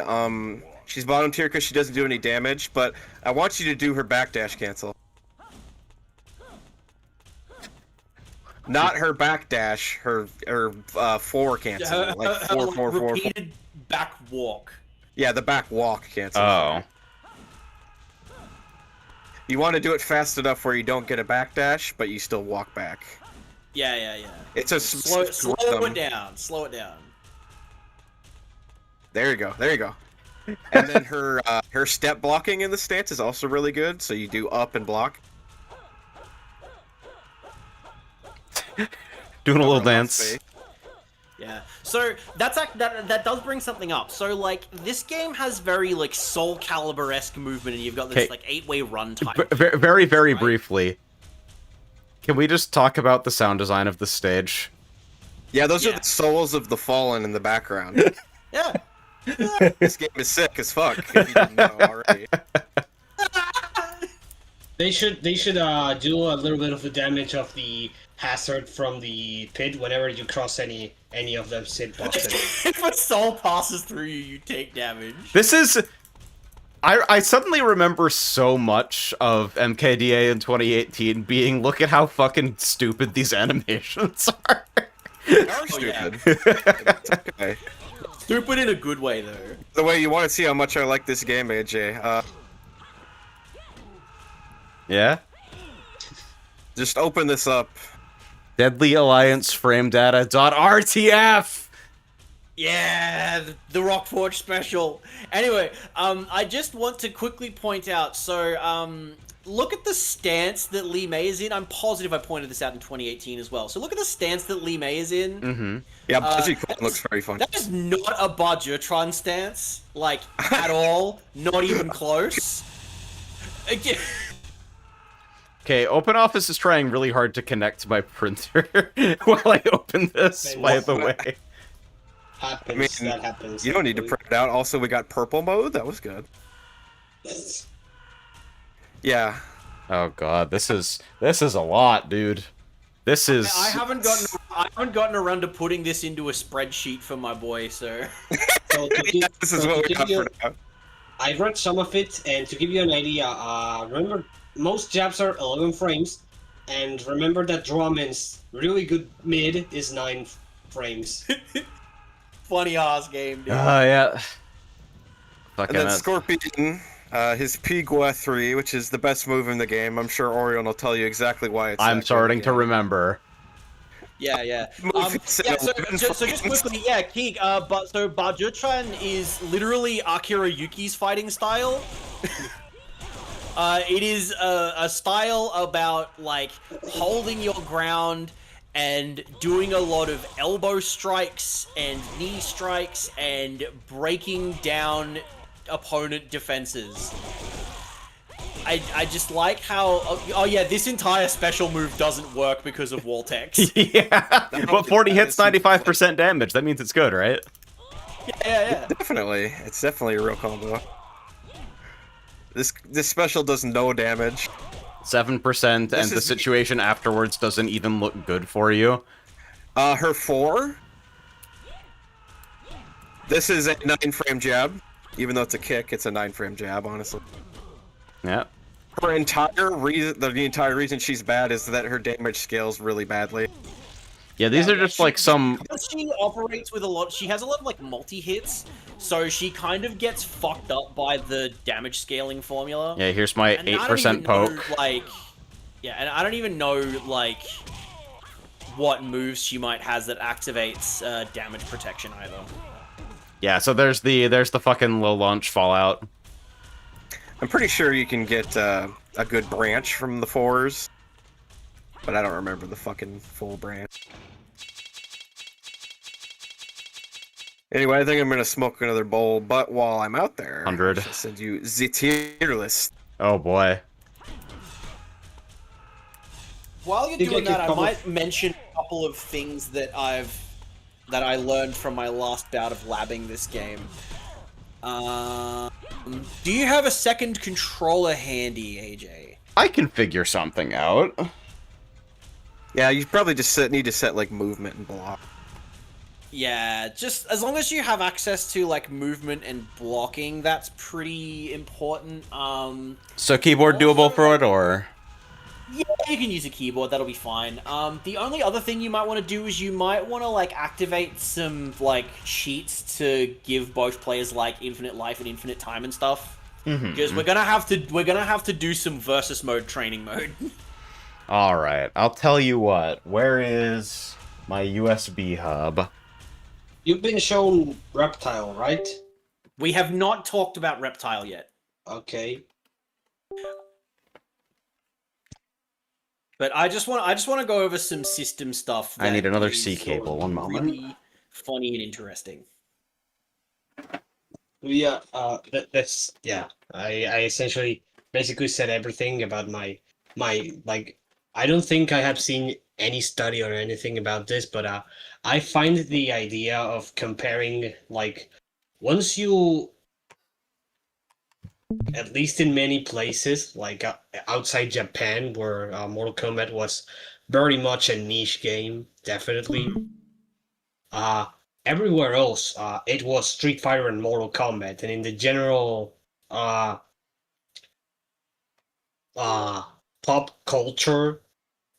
she's bottom tier because she doesn't do any damage, but I want you to do her backdash cancel. Not her backdash, her forward cancel, like four. Repeated back walk. Yeah, the back walk cancel. Oh. You want to do it fast enough where you don't get a backdash, but you still walk back. Yeah. It's a slow it down. Slow it down. There you go. And then her step blocking in the stance is also really good. So you do up and block. Doing a little dance. Yeah. So that does bring something up. So like this game has very like Soul Calibur-esque movement, and you've got this like 8-way run type. Very briefly. Can we just talk about the sound design of the stage? Yeah, those are Yeah. the souls of the fallen in the background. Yeah. This game is sick as fuck, if you didn't know already. They should do a little bit of the damage of the hazard from the pit whenever you cross any of them Sid bosses. If a soul passes through you, you take damage. This is... I suddenly remember so much of MKDA in 2018 being, look at how fucking stupid these animations are. They are Oh, yeah. stupid. It's okay. Stupid in a good way, though. The way you want to see how much I like this game, AJ. Yeah? Just open this up. Deadly Alliance frame data.rtf! Yeah, the Rockforge special. Anyway, I just want to quickly point out, so, look at the stance that Lee May is in. I'm positive I pointed this out in 2018 as well. So look at the stance that Lee May is in. Mm-hmm. Yeah, Bajikon looks very fun. That is not a Bajutron stance, like, at all. Not even close. Again. Okay, OpenOffice is trying really hard to connect to my printer while I open this, by the way. That happens. You don't need to print it out. Also, we got purple mode. That was good. Yeah. Oh god, this is a lot, dude. This is... I haven't gotten around to putting this into a spreadsheet for my boy, so... So Yeah, this is what we got for now. I've read some of it, and to give you an idea, remember, most jabs are 11 frames, and remember that Drummond's really good mid is 9 frames. Funny ass game, dude. yeah. Fucking And then Scorpion, his Pigua 3, which is the best move in the game. I'm sure Orion will tell you exactly why it's I'm that starting good to a game. remember. Yeah. Yeah, So just quickly, yeah, Keeg, so Bajutron is literally Akira Yuki's fighting style. It is a style about, like, holding your ground and doing a lot of elbow strikes and knee strikes and breaking down opponent defenses. I just like how... Oh yeah, this entire special move doesn't work because of wall text. Yeah, but 40 hits, 95% damage. That means it's good, right? Yeah. Definitely. It's definitely a real combo. This special does no damage. 7%, and the situation afterwards doesn't even look good for you. Her 4. This is a 9-frame jab. Even though it's a kick, it's a 9-frame jab, honestly. Yeah. Her entire reason, the entire reason she's bad is that her damage scales really badly. Yeah, these are just like some... She operates with a lot... She has a lot of, like, multi-hits, so she kind of gets fucked up by the damage scaling formula. Yeah, here's my And I don't 8% even know, poke. like... Yeah, and I don't even know, like, what moves she might has that activates damage protection either. Yeah, so there's the fucking low launch fallout. I'm pretty sure you can get a good branch from the 4s. But I don't remember the fucking full branch. Anyway, I think I'm gonna smoke another bowl, but while I'm out there, 100. I should send you the tier list. Oh boy. While you're Think I doing could that, I cover- might mention a couple of things that I learned from my last bout of labbing this game. Do you have a second controller handy, AJ? I can figure something out. Yeah, you probably just need to set like movement and block. Yeah, just as long as you have access to, like, movement and blocking, that's pretty important. So keyboard doable for it, or? Yeah, you can use a keyboard, that'll be fine. The only other thing you might want to do is you might want to, like, activate some, like, cheats to give both players, like, infinite life and infinite time and stuff. Because we're gonna have to do some versus mode training mode. Alright, I'll tell you what. Where is my USB hub? You've been shown Reptile, right? We have not talked about Reptile yet. Okay. But I just want to go over some system stuff. I need that another is C sort of cable, one moment. Really funny and interesting. Yeah, that's yeah. I essentially basically said everything about my like I don't think I have seen any study or anything about this, but I find the idea of comparing, like, once you, at least in many places, like outside Japan, where Mortal Kombat was very much a niche game, definitely. Everywhere else, it was Street Fighter and Mortal Kombat, and in the general pop culture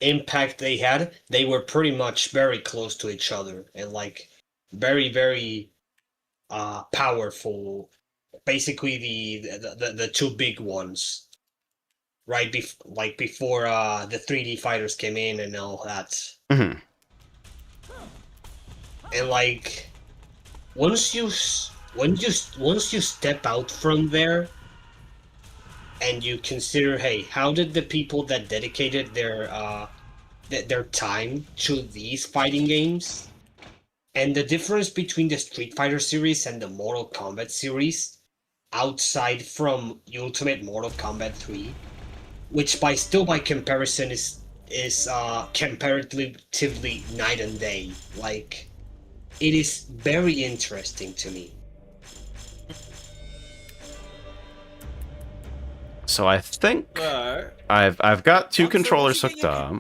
impact they had, they were pretty much very close to each other and like very, very powerful. Basically, the two big ones, right? Before the 3D fighters came in and all that. Mm-hmm. And like once you step out from there and you consider, hey, how did the people that dedicated their time to these fighting games, and the difference between the Street Fighter series and the Mortal Kombat series, outside from Ultimate Mortal Kombat 3, which by comparison is comparatively night and day. Like, it is very interesting to me. So I think I've got two controllers hooked up.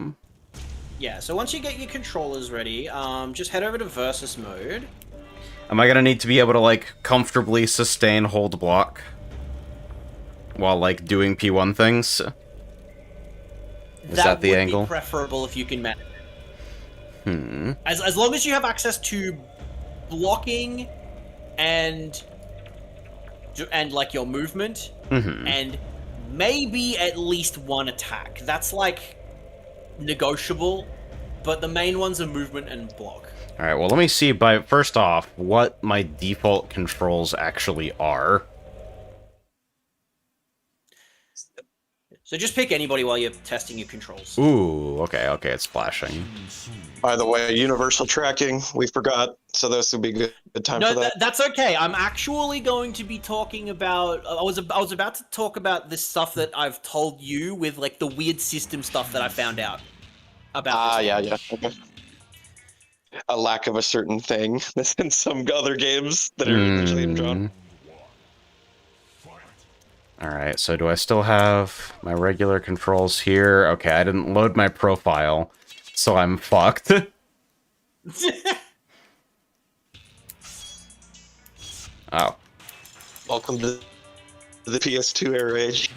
Yeah, so once you get your controllers ready, just head over to versus mode. Am I gonna need to be able to like comfortably sustain hold block while like doing P1 things? Is that the angle? Be preferable if you can manage it. As long as you have access to blocking and like your movement and maybe at least one attack. That's like negotiable, but the main ones are movement and block. All right, well, let me see first off what my default controls actually are. So just pick anybody while you're testing your controls. Ooh, okay, it's flashing. By the way, universal tracking, we forgot, so this would be good time for that. That's okay. I'm actually going to be talking about. I was about to talk about this stuff that I've told you with like the weird system stuff that I found out about. Yeah. Okay. A lack of a certain thing that's in some other games that are usually drawn. Alright, so do I still have my regular controls here? Okay, I didn't load my profile, so I'm fucked. Oh. Welcome to the PS2 era age.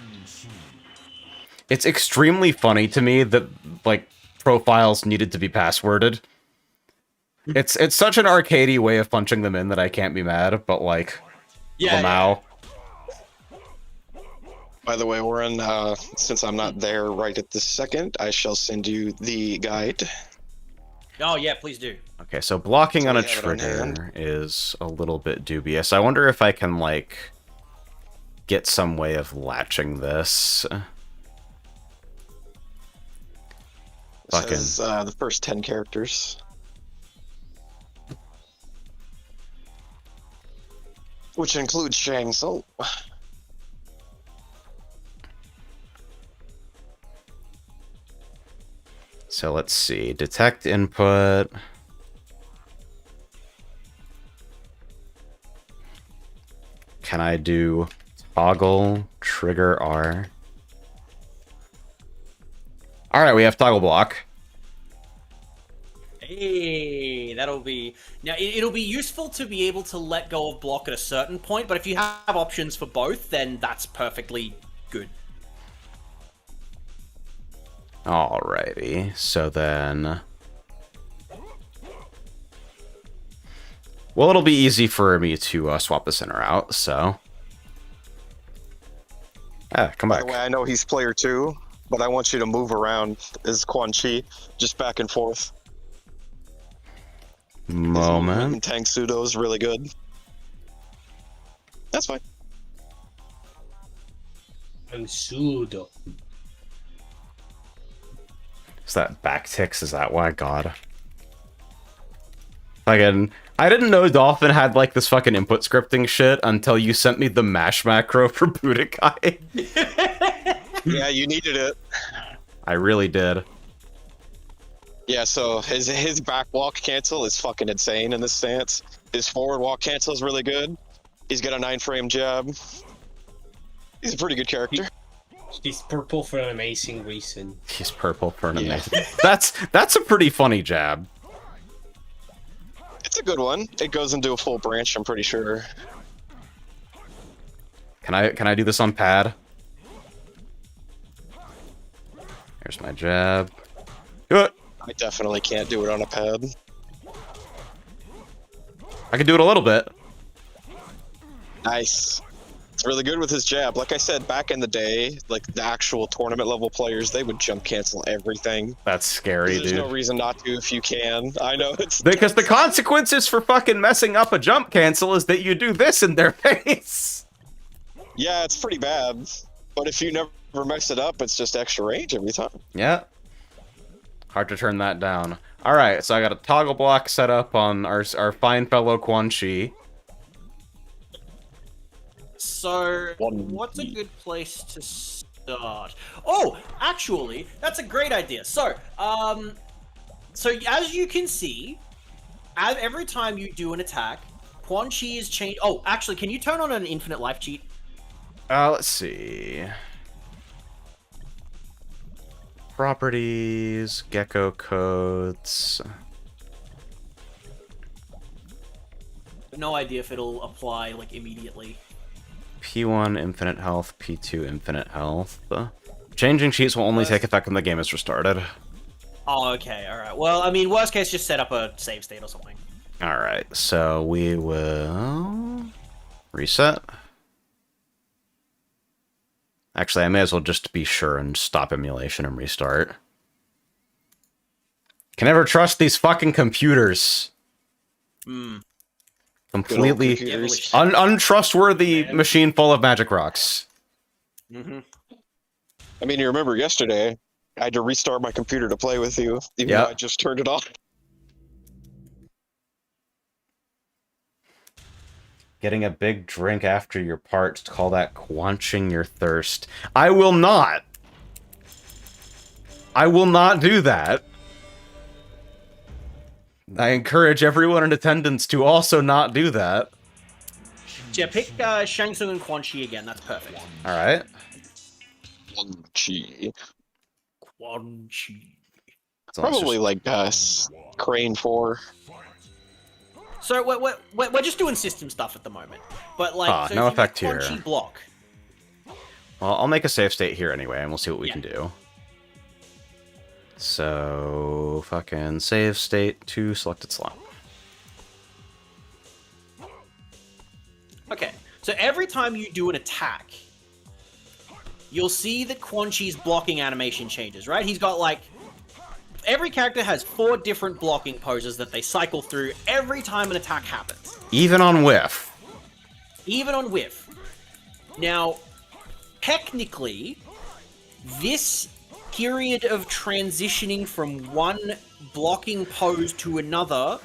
It's extremely funny to me that, like, profiles needed to be passworded. It's such an arcadey way of punching them in that I can't be mad, but, like, Lamau. By the way, Warren, since I'm not there right at this second, I shall send you the guide. Oh, yeah, please do. Okay, so blocking on a trigger is a little bit dubious. I wonder if I can, like, get some way of latching this. Fucking. Says, the first 10 characters. Which includes Shang Tsung. So let's see. Detect input. Can I do toggle trigger R? Alright, we have toggle block. Hey, that'll be... Now, it'll be useful to be able to let go of block at a certain point, but if you have options for both, then that's perfectly good. Alrighty, so then... Well, it'll be easy for me to swap the center out, so... Come back. By the way, I know he's player 2, but I want you to move around as Quan Chi, just back and forth. Moment. Tank Pseudo is really good. That's fine. And Pseudo. Is that backticks? Is that why? God. Again, I didn't know Dolphin had like this fucking input scripting shit until you sent me the mash macro for Budokai. Yeah, you needed it. I really did. Yeah, so his back walk cancel is fucking insane in this stance. His forward walk cancel is really good. He's got a 9-frame jab. He's a pretty good character. He's purple for an amazing reason. He's purple for an amazing. That's a pretty funny jab. It's a good one. It goes into a full branch, I'm pretty sure. Can I do this on pad? Here's my jab. Do it. I definitely can't do it on a pad. I can do it a little bit. Nice. It's really good with his jab. Like I said, back in the day, like the actual tournament level players, they would jump cancel everything. That's scary, There's dude. no reason not to if you can. I know it's Because the consequences for fucking messing up a jump cancel is that you do this in their face. Yeah, it's pretty bad. But if you never mess it up, it's just extra range every time. Yeah. Hard to turn that down. Alright, so I got a toggle block set up on our fine fellow Quan Chi. So, what's a good place to start? Oh, actually, that's a great idea. So, as you can see, every time you do an attack, Quan Chi is changed. Oh, actually, can you turn on an infinite life cheat? Let's see. Properties, gecko codes. No idea if it'll apply, like, immediately. P1 infinite health, P2 infinite health. Changing cheats will only take effect when the game is restarted. Oh, okay, alright. Well, I mean, worst case, just set up a save state or something. Alright, so we will reset. Actually, I may as well just be sure and stop emulation and restart. Can never trust these fucking computers. Completely untrustworthy machine full of magic rocks. I mean, you remember yesterday, I had to restart my computer to play with you, even though I just turned it off. Getting a big drink after your parts, call that quenching your thirst. I will not. I will not do that. I encourage everyone in attendance to also not do that. Yeah, pick Shang Tsung and Quan Chi again. That's perfect. All right. Quan Chi. Quan Chi. Probably like Crane 4. So we're just doing system stuff at the moment, but like no effect here. Quan Chi block. Well, I'll make a save state here anyway, and we'll see what we can do. So, fucking save state to selected slot. Okay, so every time you do an attack, you'll see that Quan Chi's blocking animation changes, right? He's got like... Every character has 4 different blocking poses that they cycle through every time an attack happens. Even on whiff. Even on whiff. Now, technically, this period of transitioning from one blocking pose to another...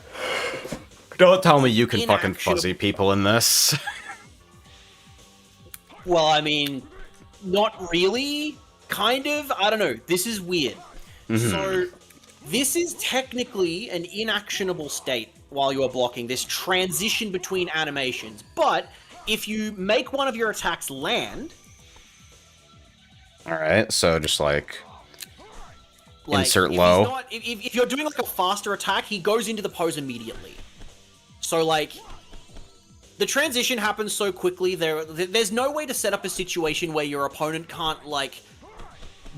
Don't tell me you can fucking fuzzy people in this. Well, I mean, not really. Kind of. I don't know. This is weird. So, this is technically an inactionable state while you are blocking, this transition between animations. But, if you make one of your attacks land... Alright, so just like insert low. If you're doing like a faster attack, he goes into the pose immediately. So like, the transition happens so quickly, there's no way to set up a situation where your opponent can't like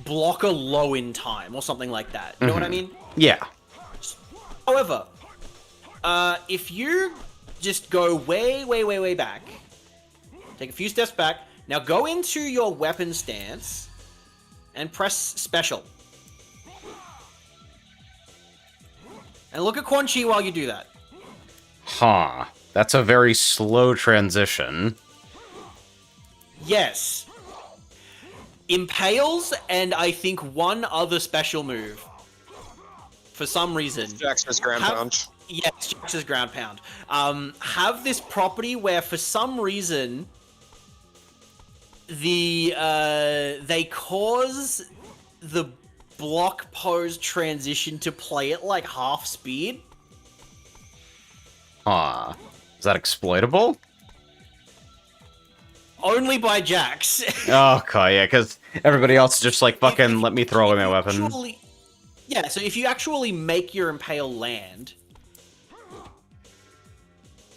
block a low in time or something like that. You know what I mean? Yeah. However, if you just go way back, take a few steps back, now go into your weapon stance and press special. And look at Quan Chi while you do that. Huh. That's a very slow transition. Yes. Impales, and I think one other special move. For some reason. Jax's ground pound. Yes, Jax's ground pound. Have this property where for some reason they cause the block pose transition to play at like half speed. Huh. Is that exploitable? Only by Jax. Okay, yeah, because everybody else is just like, fucking, let me throw away my weapon. Yeah, so if you actually make your Impale land,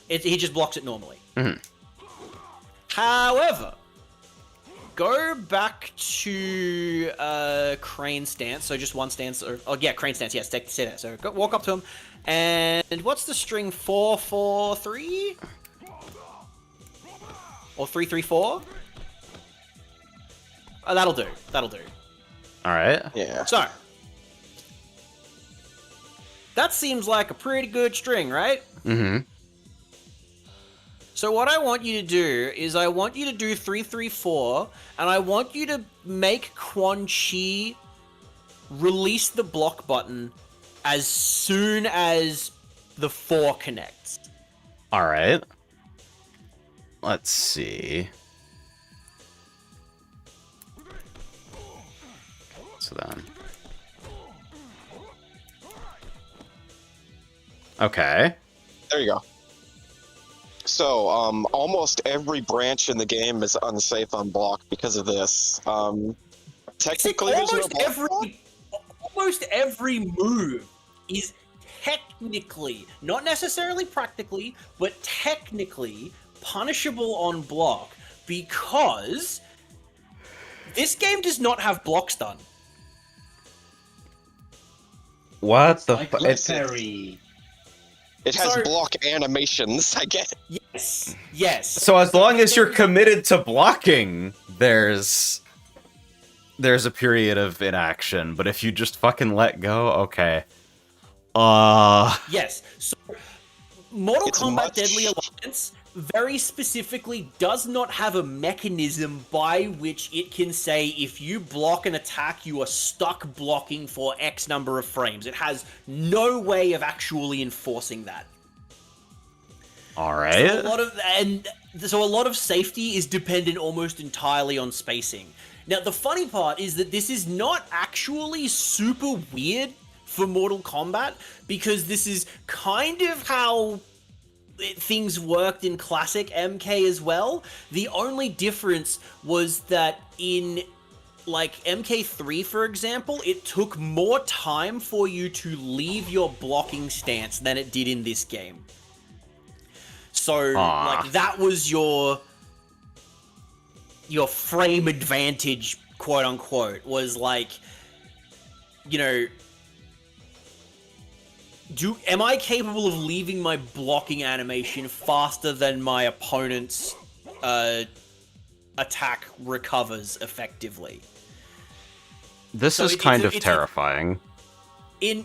he just blocks it normally. Mm-hmm. However, go back to Crane stance, so just one stance, Crane stance, yes, say that. So walk up to him, and what's the string 4-4-3? Or 3-3-4? Oh, that'll do. Alright. Yeah. So, that seems like a pretty good string, right? Mm-hmm. So what I want you to do is I want you to do 3-3-4, and I want you to make Quan Chi release the block button as soon as the 4 connects. Alright. Let's see. So then. Okay. There you go. So, almost every branch in the game is unsafe on block because of this. Technically, there's no block. Almost every move is technically, not necessarily practically, but technically punishable on block because this game does not have block stun. What the Like fuck? It has block animations, I get it. Yes. So as long as you're committed to blocking, there's a period of inaction, but if you just fucking let go, okay. Yes. So Mortal Kombat Deadly Alliance very specifically does not have a mechanism by which it can say if you block an attack, you are stuck blocking for X number of frames. It has no way of actually enforcing that. Alright. So a lot of safety is dependent almost entirely on spacing. Now, the funny part is that this is not actually super weird for Mortal Kombat, because this is kind of how things worked in classic MK as well. The only difference was that in like MK3, for example, it took more time for you to leave your blocking stance than it did in this game. So like that was your frame advantage, quote unquote, was like, you know, am I capable of leaving my blocking animation faster than my opponent's attack recovers effectively? This is kind of terrifying. In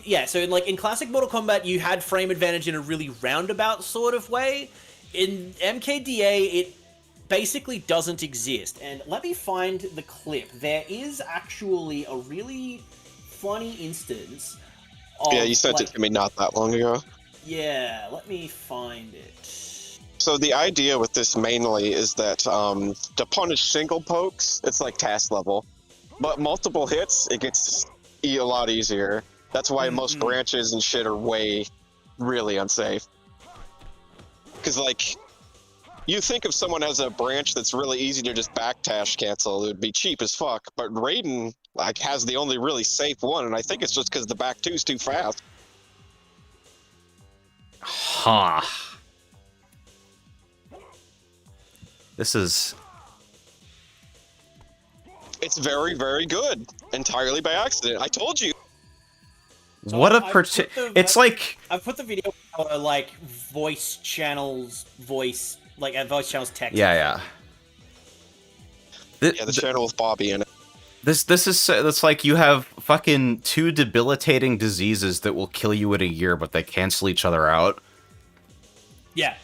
classic Mortal Kombat, you had frame advantage in a really roundabout sort of way. In MKDA, it basically doesn't exist. And let me find the clip. There is actually a really funny instance. Yeah, you sent it to me not that long ago. Yeah, let me find it. So the idea with this mainly is that to punish single pokes, it's like task level. But multiple hits, it gets a lot easier. That's why most branches and shit are really unsafe. Because, like, you think if someone has a branch that's really easy to just backdash cancel, it would be cheap as fuck. But Raiden, like, has the only really safe one, and I think it's just because the back 2's too fast. Huh. This is... It's very, very good. Entirely by accident. I told you. So what a it's like... I put the video like voice channels text. Yeah. The channel with Bobby in it. That's like you have fucking 2 debilitating diseases that will kill you in a year, but they cancel each other out. Yeah.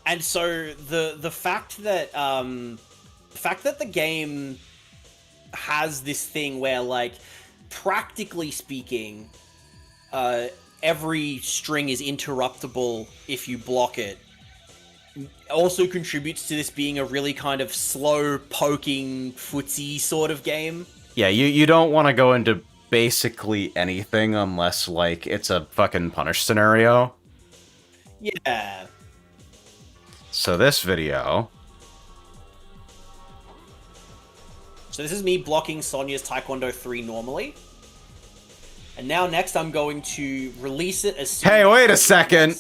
And so the fact that the game has this thing where, like, practically speaking, every string is interruptible if you block it, also contributes to this being a really kind of slow poking footsie sort of game. Yeah, you don't want to go into basically anything unless, like, it's a fucking punish scenario. Yeah. So this video... So this is me blocking Sonya's Taekwondo 3 normally. And now next I'm going to release it as soon Hey, as wait a second!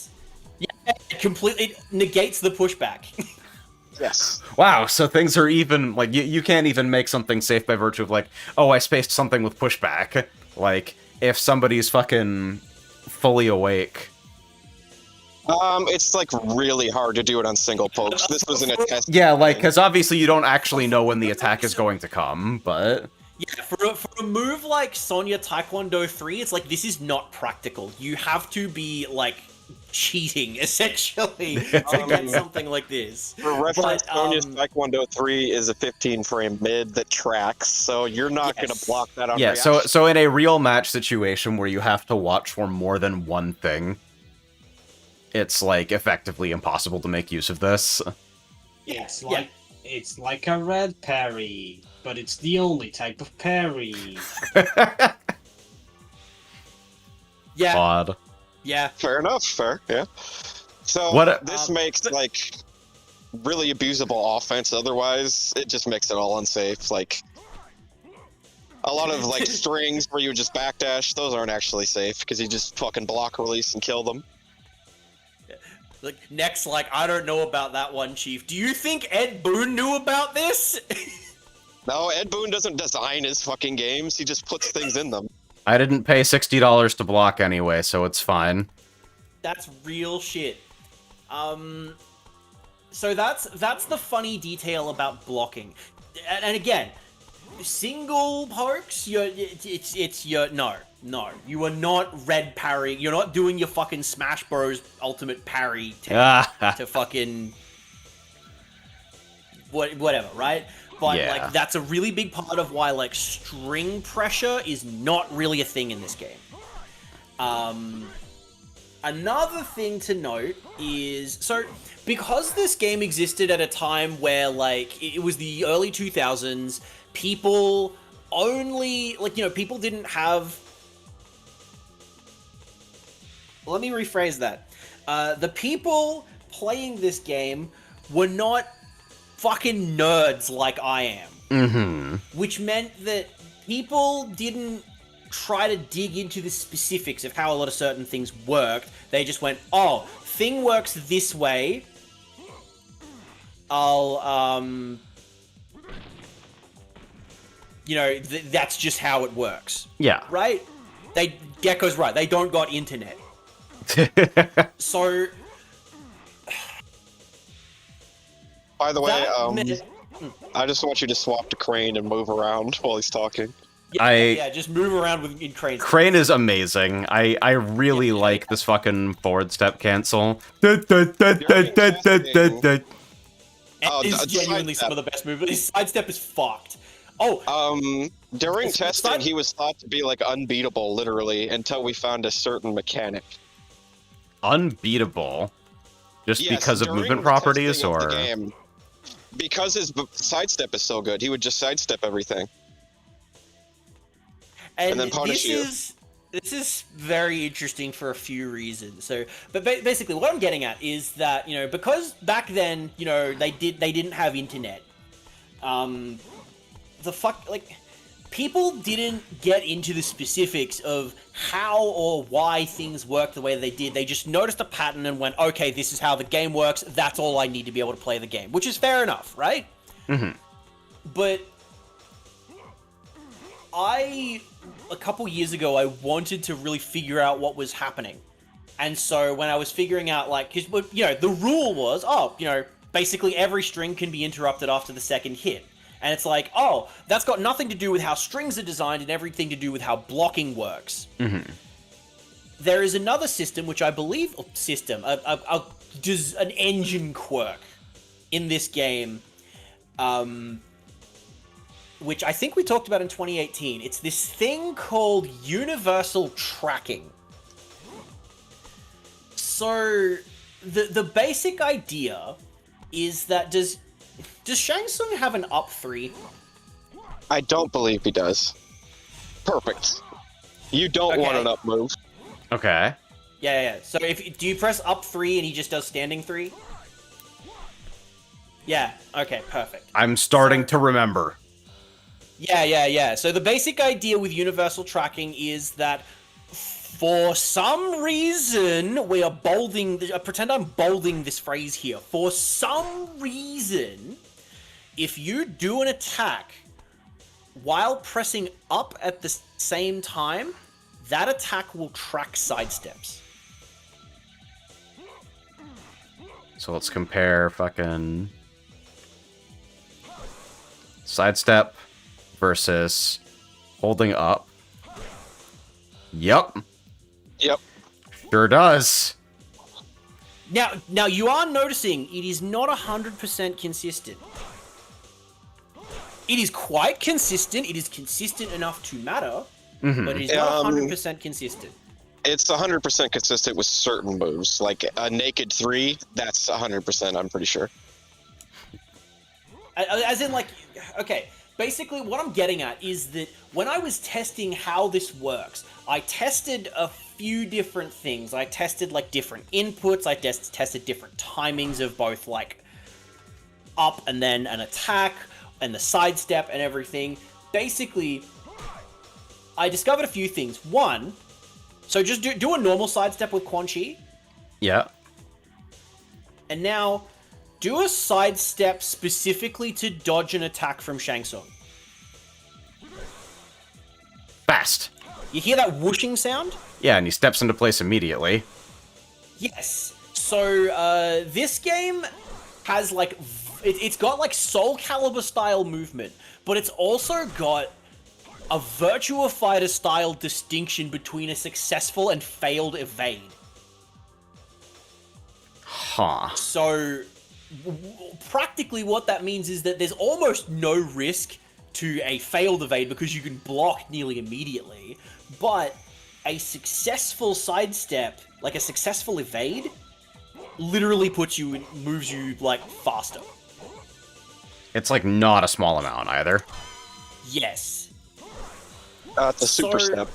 Yeah, it completely negates the pushback. Yes. Wow, so things are even, like, you can't even make something safe by virtue of, like, oh, I spaced something with pushback. Like, if somebody's fucking fully awake. It's, like, really hard to do it on single pokes. This was in a test. Yeah, like, because obviously you don't actually know when the attack is going to come, but... Yeah, for a move like Sonya Taekwondo 3, it's like, this is not practical. You have to be, like, cheating, essentially, to get something like this. For reference, Sonya's Taekwondo 3 is a 15-frame mid that tracks, so you're not going to block that on Yeah, reaction. so in a real match situation where you have to watch for more than one thing, it's, like, effectively impossible to make use of this. It's like a red parry, but it's the only type of parry. Yeah. Odd. Yeah. Fair enough, fair, yeah. So, this makes, like, really abusable offense, otherwise, it just makes it all unsafe. Like, a lot of, like, strings where you just backdash, those aren't actually safe, because you just fucking block release and kill them. Like, next, like, I don't know about that one, Chief. Do you think Ed Boon knew about this? No, Ed Boon doesn't design his fucking games, he just puts things in them. I didn't pay $60 to block anyway, so it's fine. That's real shit. So that's the funny detail about blocking. And again, single pokes, no, you are not red parry. You're not doing your fucking Smash Bros. Ultimate parry to fucking whatever, right? But like, that's a really big part of why, like, string pressure is not really a thing in this game. Another thing to note is, so because this game existed at a time where, like, it was the early 2000s, people only, like, you know, people didn't have... Let me rephrase that. The people playing this game were not fucking nerds like I am. Mm-hmm. Which meant that people didn't try to dig into the specifics of how a lot of certain things worked. They just went, oh, thing works this way. I'll, you know, that's just how it works. Yeah. Right? Gecko's right. They don't got internet. So... By the way, I just want you to swap to Crane and move around while he's talking. Yeah, just move around in Crane. Crane is amazing. I really like this fucking forward step cancel. It is genuinely some of the best moves. His sidestep is fucked. Oh. During testing, he was thought to be, like, unbeatable, literally, until we found a certain mechanic. Unbeatable? Just because of movement properties, or...? Because his sidestep is so good, he would just sidestep everything. And then punish you. This is very interesting for a few reasons. So, but basically, what I'm getting at is that, you know, because back then, you know, they didn't have internet. People didn't get into the specifics of how or why things worked the way they did. They just noticed a pattern and went, okay, this is how the game works. That's all I need to be able to play the game, which is fair enough, right? Mm-hmm. But a couple years ago, I wanted to really figure out what was happening. And so when I was figuring out, like, cause, you know, the rule was, you know, basically every string can be interrupted after the second hit. And it's like, oh, that's got nothing to do with how strings are designed and everything to do with how blocking works. Mm-hmm. There is another system, which I believe... an engine quirk in this game, which I think we talked about in 2018. It's this thing called universal tracking. So... the basic idea is that does Shang Tsung have an up 3? I don't believe he does. Perfect. You don't want an up move. Okay. Yeah. So do you press up 3 and he just does standing 3? Yeah. Okay. Perfect. I'm starting to remember. Yeah. So the basic idea with universal tracking is that for some reason we are bolding. Pretend I'm bolding this phrase here. For some reason, if you do an attack while pressing up at the same time, that attack will track sidesteps. So let's compare fucking sidestep versus holding up. Yep. Sure does. Now you are noticing it is not 100% consistent. It is quite consistent. It is consistent enough to matter, but it is not 100% consistent. It's 100% consistent with certain moves, like a naked 3. That's 100%. I'm pretty sure. As in, like, okay. Basically, what I'm getting at is that when I was testing how this works, I tested a few different things. I tested, like, different inputs. I tested different timings of both, like, up and then an attack and the sidestep and everything. Basically, I discovered a few things. One, so just do a normal sidestep with Quan Chi. Yeah. And now, do a sidestep specifically to dodge an attack from Shang Tsung. Fast. You hear that whooshing sound? Yeah, and he steps into place immediately. Yes. So, this game has, like, it's got, like, Soul Calibur style movement, but it's also got a Virtua Fighter style distinction between a successful and failed evade. Huh. So, practically what that means is that there's almost no risk to a failed evade because you can block nearly immediately, but a successful sidestep, like a successful evade, literally moves you, like, faster. It's, like, not a small amount either. Yes. It's a super step.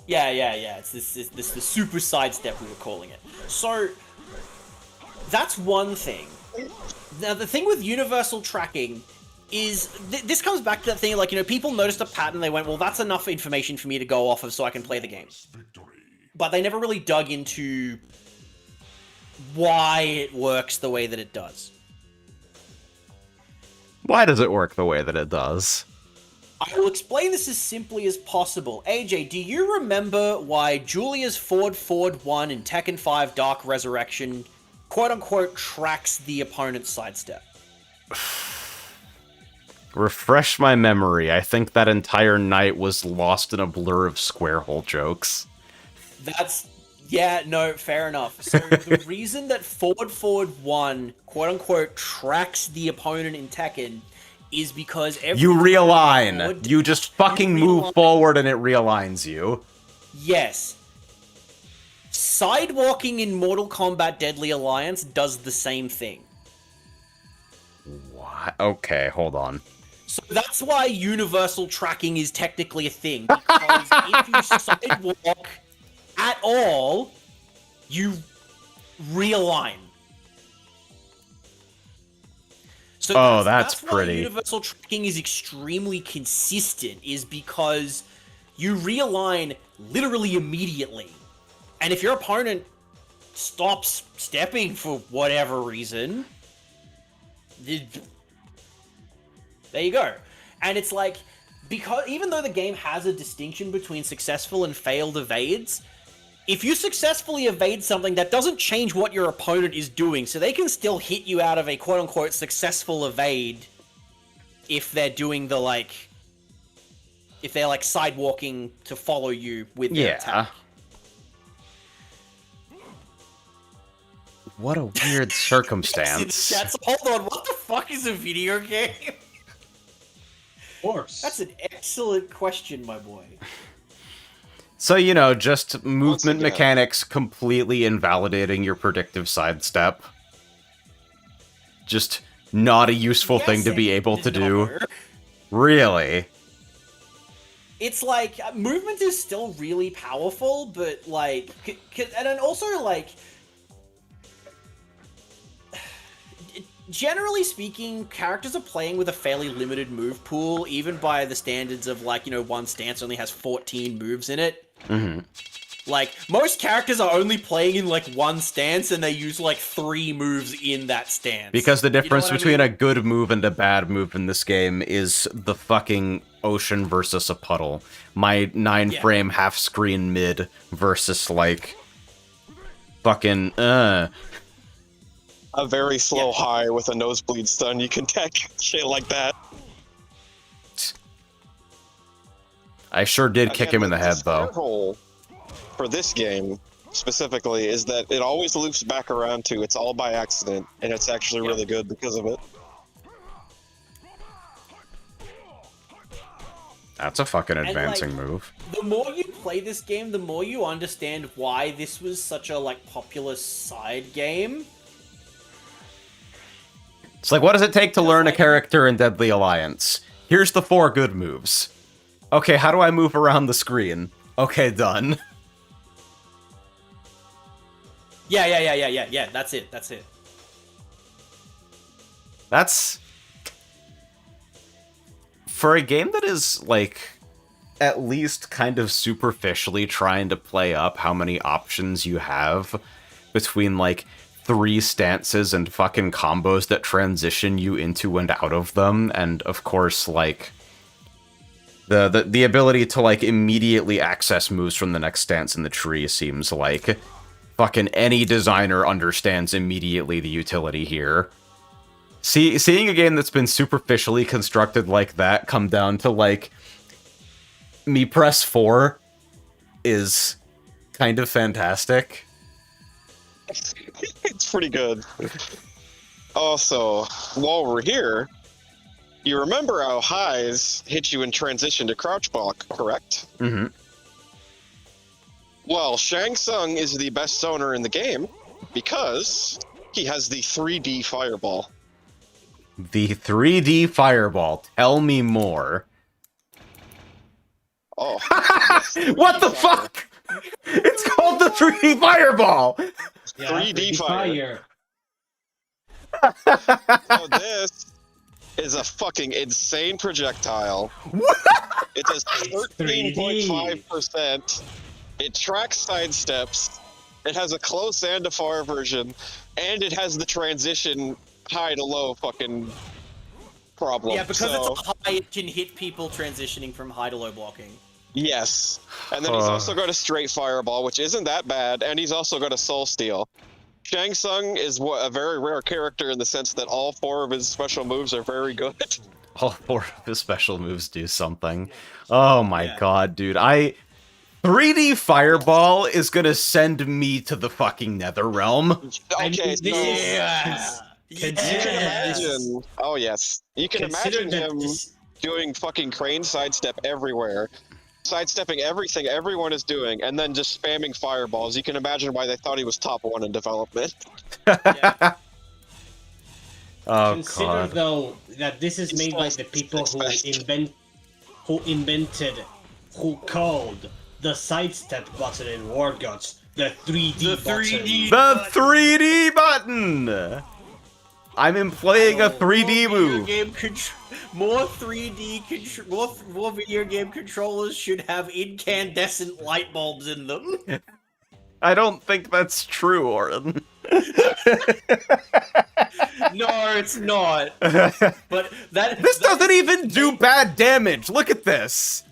Yeah. It's this the super sidestep we were calling it. So, that's one thing. Now, the thing with universal tracking is, this comes back to that thing, like, you know, people noticed a pattern, they went, well, that's enough information for me to go off of so I can play the game. But they never really dug into why it works the way that it does. Why does it work the way that it does? I will explain this as simply as possible. AJ, do you remember why Julia's Ford 1 in Tekken 5 Dark Resurrection quote-unquote tracks the opponent's sidestep? Refresh my memory. I think that entire night was lost in a blur of square hole jokes. Yeah, no, fair enough. So the reason that Ford 1 quote-unquote tracks the opponent in Tekken is because you realign. You just fucking move forward and it realigns you. Yes. Sidewalking in Mortal Kombat Deadly Alliance does the same thing. What? Okay, hold on. So that's why universal tracking is technically a thing, because if you sidewalk at all, you realign. So that's pretty. Why universal tracking is extremely consistent, is because you realign literally immediately. And if your opponent stops stepping for whatever reason, there you go. And it's like, because even though the game has a distinction between successful and failed evades, if you successfully evade something, that doesn't change what your opponent is doing, so they can still hit you out of a quote-unquote successful evade if they're doing the, like, if they're, like, sidewalking to follow you with their attack. What a weird circumstance. Hold on, what the fuck is a video game? Of course. That's an excellent question, my boy. So, you know, just movement again. mechanics completely invalidating your predictive sidestep. Just not a useful thing to be able to do. No. Really? It's like movement is still really powerful, but like, and then also like, generally speaking, characters are playing with a fairly limited move pool, even by the standards of like, you know, one stance only has 14 moves in it. Mm-hmm. Like, most characters are only playing in like one stance and they use like 3 moves in that stance. Because the difference between a a good move and a bad move in this game is the fucking ocean versus a puddle. My 9-frame half-screen mid versus, like, fucking, A very slow high with a nosebleed stun, you can tech shit like that. I sure did kick him in the head, though. Hole for this game, specifically, is that it always loops back around to it's all by accident, and it's actually really good because of it. That's a fucking And, advancing like, move. The more you play this game, the more you understand why this was such a like popular side game. It's like, what does it take to learn a character in Deadly Alliance? Here's the 4 good moves. Okay, how do I move around the screen? Okay, done. Yeah, that's it. That's... For a game that is, like, at least kind of superficially trying to play up how many options you have between, like, 3 stances and fucking combos that transition you into and out of them, and, of course, like, the ability to, like, immediately access moves from the next stance in the tree seems like fucking any designer understands immediately the utility here. Seeing a game that's been superficially constructed like that come down to, like, me press 4 is kind of fantastic. It's pretty good. Also, while we're here, you remember how highs hit you in transition to crouch block, correct? Mm-hmm. Well, Shang Tsung is the best zoner in the game because he has the 3D fireball. The 3D fireball. Tell me more. Oh. What the fuck? It's called the 3D fireball! Yeah, 3D fire. So this is a fucking insane projectile. It does 13.5%. It tracks sidesteps. It has a close and a far version, and it has the transition high to low fucking problem. Yeah, because it's a high, it can hit people transitioning from high to low blocking. Yes. And then he's also got a straight fireball, which isn't that bad, and he's also got a soul steal. Shang Tsung is a very rare character in the sense that all 4 of his special moves are very good. All 4 of his special moves do something. Oh my god, dude. 3D Fireball is gonna send me to the fucking Nether Realm. Okay, so... You can imagine... Oh, yes. You can imagine him doing fucking crane sidestep everywhere. Sidestepping everything everyone is doing, and then just spamming fireballs. You can imagine why they thought he was top 1 in development. Oh, Consider, god. though, that this is made by the people who called the sidestep button in War Gods the 3D button. The 3D button! I'm employing a 3D move. More video game controllers should have incandescent light bulbs in them. I don't think that's true, Oren. No, it's not. But this doesn't even do bad damage. Look at this.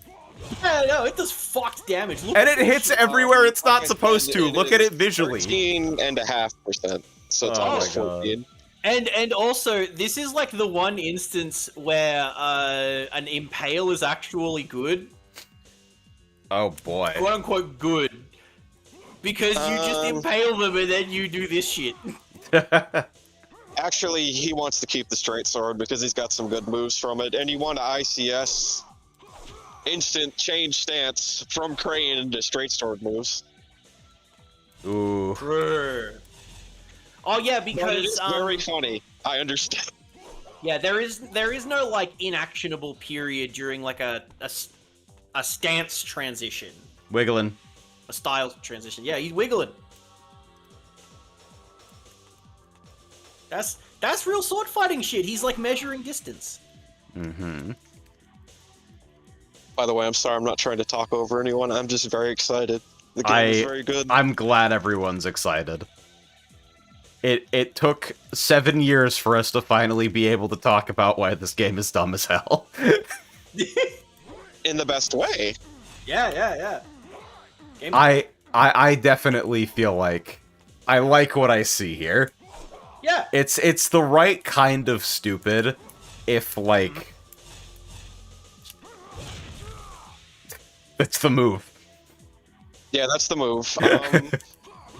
Yeah, no, it does fucked damage. And it hits everywhere it's not supposed to. Look at it visually. 13.5%. So it's almost 14. And also, this is like the one instance where an impale is actually good. Oh boy. Quote unquote good. Because you just impale them and then you do this shit. Actually, he wants to keep the straight sword because he's got some good moves from it, and you want to ICS instant change stance from crane into straight sword moves. Ooh. True. Oh yeah, But it because is very funny. I understand. yeah, there is no like inactionable period during like a stance transition, Wiggling. a style transition. Yeah, he's wiggling. That's real sword fighting shit. He's like measuring distance. Mm-hmm. By the way, I'm sorry, I'm not trying to talk over anyone. I'm just very excited. The game is very good. I'm glad everyone's excited. It took 7 years for us to finally be able to talk about why this game is dumb as hell. In the best way. Yeah. Game I definitely feel like I like what I see here. Yeah. It's the right kind of stupid, if like it's the move. Yeah, that's the move.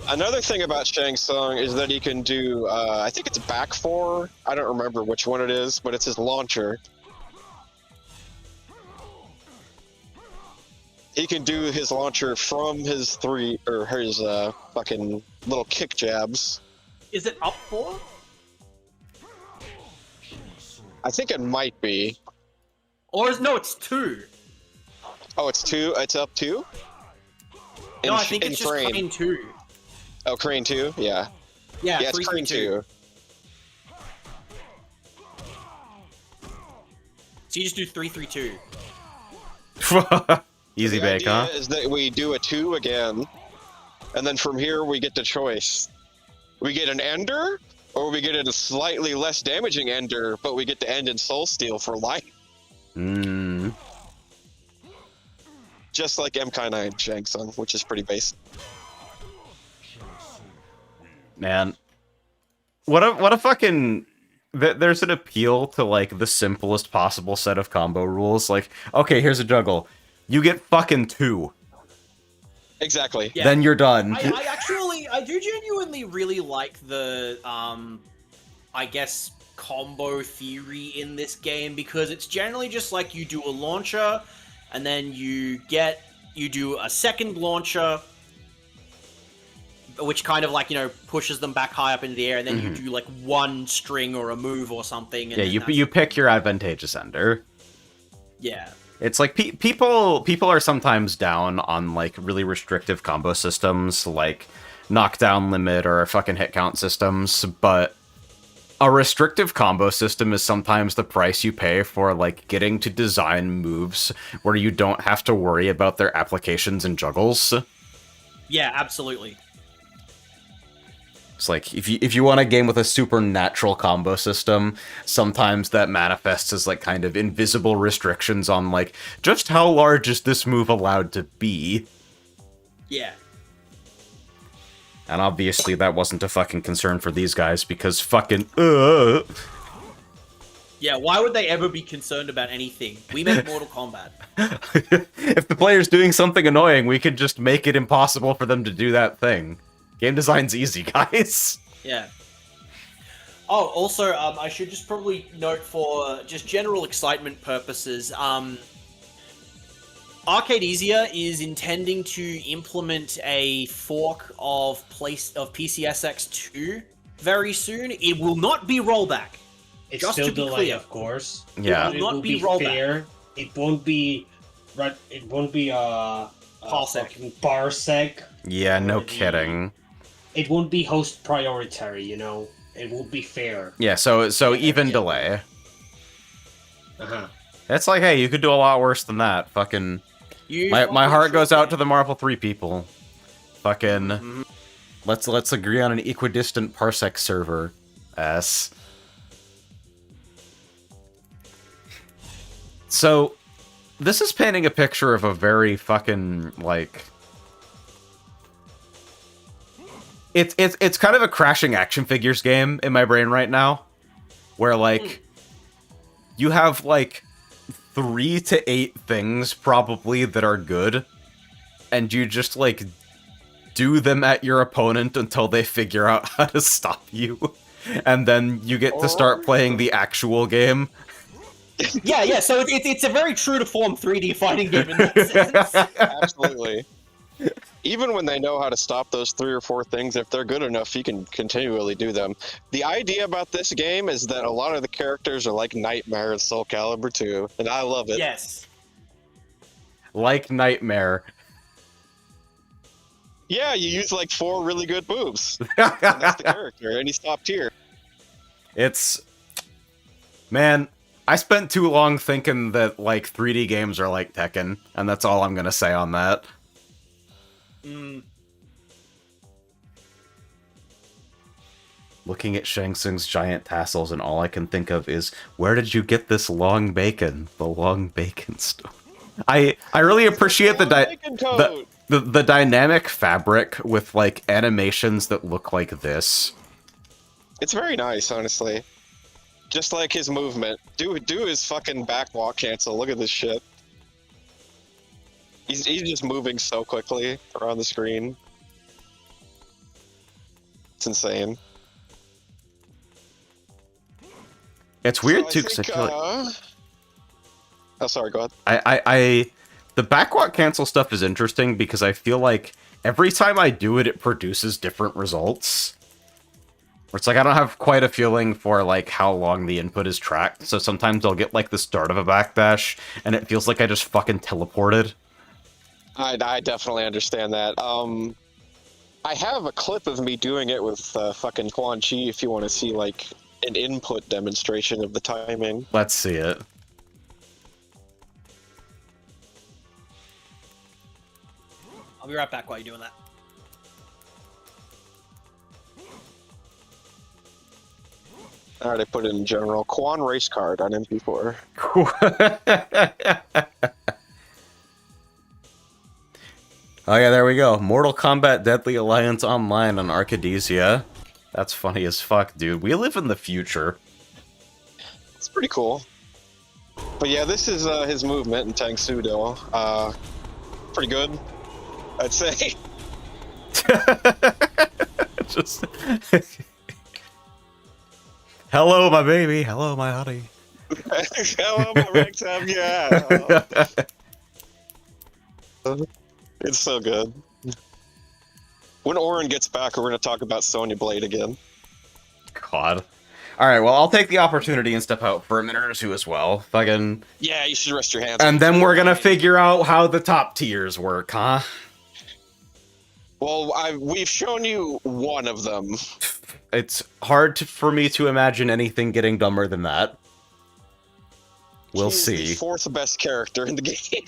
Another thing about Shang Tsung is that he can do, I think it's back four. I don't remember which one it is, but it's his launcher. He can do his launcher from his fucking little kick jabs. Is it up for? I think it might be. No, it's 2. Oh, it's 2? It's up 2? No, I think it's just crane 2. Oh, crane 2? Yeah. Yeah, Yeah, it's crane 2. So you just do 3-3-2. Easy The bake, idea huh? is that we do a 2 again, and then from here we get the choice. We get an ender, or we get a slightly less damaging ender, but we get to end in soul steal for life. Mm. Just like MK9 Shang Tsung, which is pretty basic. Man. What a fucking... There's an appeal to, like, the simplest possible set of combo rules. Like, okay, here's a juggle. You get fucking 2. Exactly. Yeah. Then you're done. I do genuinely really like the, I guess, combo theory in this game, because it's generally just like you do a launcher, and then you do a second launcher, which kind of like, you know, pushes them back high up into the air, and then you do like one string or a move or something. And Yeah, you pick your advantageous ender. Yeah. It's like people are sometimes down on like really restrictive combo systems like knockdown limit or fucking hit count systems, but a restrictive combo system is sometimes the price you pay for like getting to design moves where you don't have to worry about their applications and juggles. Yeah, absolutely. It's like, if you want a game with a supernatural combo system, sometimes that manifests as, like, kind of invisible restrictions on, like, just how large is this move allowed to be? Yeah. And obviously that wasn't a fucking concern for these guys, because fucking, Yeah, why would they ever be concerned about anything? We make Mortal Kombat. If the player's doing something annoying, we could just make it impossible for them to do that thing. Game design's easy, guys. Yeah. Oh, also, I should just probably note for just general excitement purposes, Arcadesia is intending to implement a fork of PCSX2 very soon. It will not be rollback. It's just still to be delayed, clear. of course. Yeah. But It will not be rollback. fair. It won't be right. It won't be Parsec. Parsec. Yeah, no the- kidding. It won't be host prioritary. You know, it will be fair. Yeah, so even yeah. delay. Uh-huh. It's like, hey, you could do a lot worse than that. Fucking... My heart goes out to the Marvel 3 people. Fucking... Let's agree on an equidistant parsec server. So, this is painting a picture of a very fucking, like... It's kind of a crashing action figures game in my brain right now. Where, like... You have, like... 3 to 8 things, probably, that are good. And you just, like... do them at your opponent until they figure out how to stop you. And then you get to start playing the actual game. Yeah. So it's a very true to form 3D fighting game in that sense. Absolutely. Even when they know how to stop those 3 or 4 things, if they're good enough, you can continually do them. The idea about this game is that a lot of the characters are like Nightmare in Soul Calibur 2, and I love it. Yes. Like Nightmare. Yeah, you use like 4 really good moves. And that's the character, and he's top tier. It's... Man, I spent too long thinking that, like, 3D games are like Tekken, and that's all I'm gonna say on that. Looking at Shang Tsung's giant tassels, and all I can think of is, where did you get this long bacon? The long bacon stuff. I really appreciate the dynamic fabric with, like, animations that look like this. It's very nice, honestly. Just like his movement. Do his fucking backwalk cancel. Look at this shit. He's just moving so quickly around the screen. It's insane. It's weird So too, I because I think, feel like... Oh, sorry, go ahead. The backwalk cancel stuff is interesting because I feel like every time I do it, it produces different results. It's like I don't have quite a feeling for like how long the input is tracked, so sometimes I'll get like the start of a backdash, and it feels like I just fucking teleported. I definitely understand that. I have a clip of me doing it with fucking Quan Chi if you want to see like an input demonstration of the timing. Let's see it. I'll be right back while you're doing that. Alright, I put it in general. Quan race card on MP4. Oh yeah, there we go. Mortal Kombat Deadly Alliance Online on Arcadesia. That's funny as fuck, dude. We live in the future. It's pretty cool. But yeah, this is his movement in Tang Sudo. Pretty good, I'd say. Just... Hello, my baby. Hello, my honey. Hello, my ragtime, yeah. It's so good. When Orin gets back, we're going to talk about Sonya Blade again. God. Alright, well, I'll take the opportunity and step out for a minute or two as well. Fucking... Yeah, you should rest your hands. And then we're gonna figure out how the top tiers work, huh? Well, we've shown you one of them. It's hard for me to imagine anything getting dumber than that. We'll see. He's the 4th best character in the game.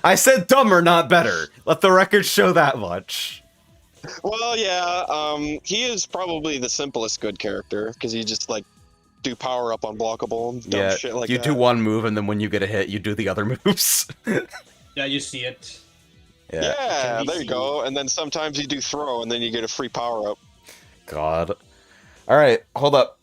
I said dumber, not better. Let the record show that much. Well, yeah, he is probably the simplest good character, because you just, like, do power up unblockable and dumb shit like that. You do one move, and then when you get a hit, you do the other moves. Yeah, you see it. Yeah, there you go. And then sometimes you do throw, and then you get a free power up. God. Alright, hold up.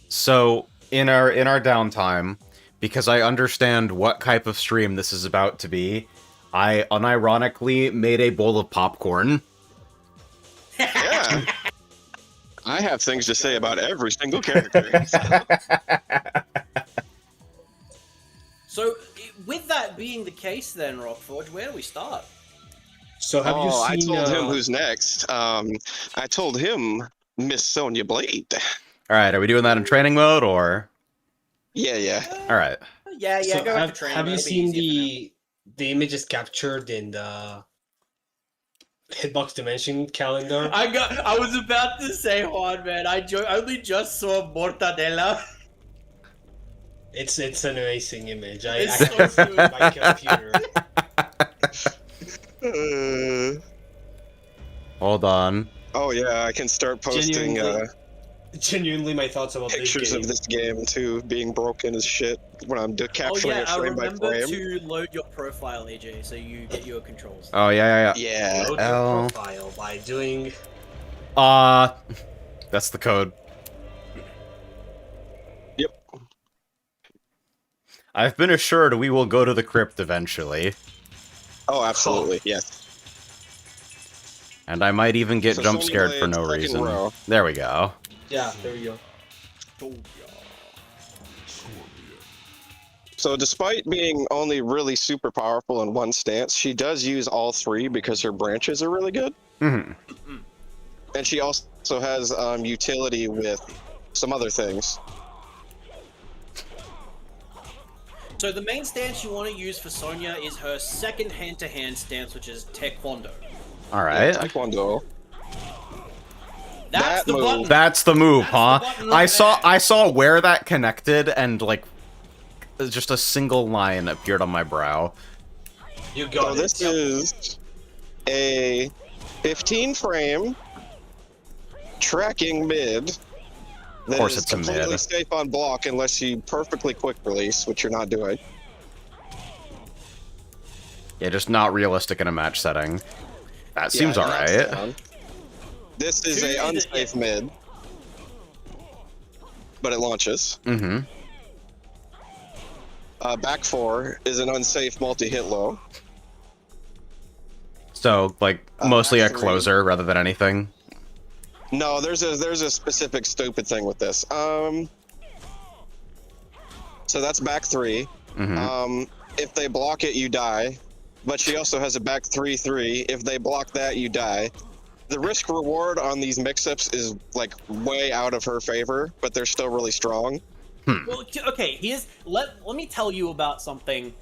So in our downtime, because I understand what type of stream this is about to be, I unironically made a bowl of popcorn. Yeah. I have things to say about every single character. So, with that being the case, then Rockforge, where do we start? So have you I seen? told him who's next. I told him Miss Sonya Blade. All right, are we doing that in training mode or? Yeah. All right. Yeah, So go with the train. have you It'll be seen easier the images captured in the Hitbox Dimension calendar? I was about to say, Juan, man. I only just saw Mortadella. It's an amazing image. I It's can so see it on my computer. Hold on. Oh yeah, I can start posting Genuinely, my thoughts about pictures of this game too, being broken as shit when I'm capturing it frame by remember frame. to load your profile, AJ, so you get your controls. Oh yeah. Yeah. Load your profile by doing. That's the code. Yep. I've been assured we will go to the crypt eventually. Oh, absolutely, yes. And I might even get So jump Sonya scared for Blade, no second reason. row. There we go. Yeah, there we go. So despite being only really super powerful in one stance, she does use all three because her branches are really good. Mm-hmm. And she also has utility with some other things. So the main stance you want to use for Sonya is her second hand-to-hand stance, which is Taekwondo. All right. Yeah, Taekwondo. That's That the move. button. That's the move, That's huh? the button right I saw where that connected, and like, just a single line appeared on my brow. You got So it. this is a 15 frame tracking mid. Of course it's a completely mid. safe on block unless you perfectly quick release, which you're not doing. Yeah, just not realistic in a match setting. That seems Yeah, it knocks alright. down. This is a unsafe mid, but it launches. Mm-hmm. Back four is an unsafe multi-hit low. So, like, mostly a back three. closer rather than anything. No, there's a specific stupid thing with this. So that's back three. Mm-hmm. If they block it, you die. But she also has a back 3/3. If they block that, you die. The risk reward on these mix-ups is like way out of her favor, but they're still really strong. Well, okay. Let me tell you about something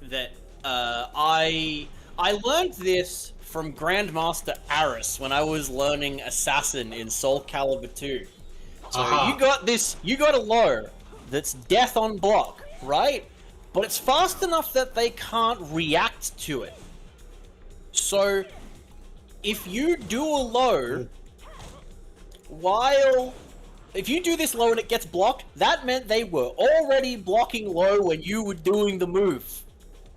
that I learned this from Grandmaster Aris when I was learning Assassin in Soul Calibur 2. So you got a low that's death on block, right? But it's fast enough that they can't react to it. So if you do a low if you do this low and it gets blocked, that meant they were already blocking low when you were doing the move.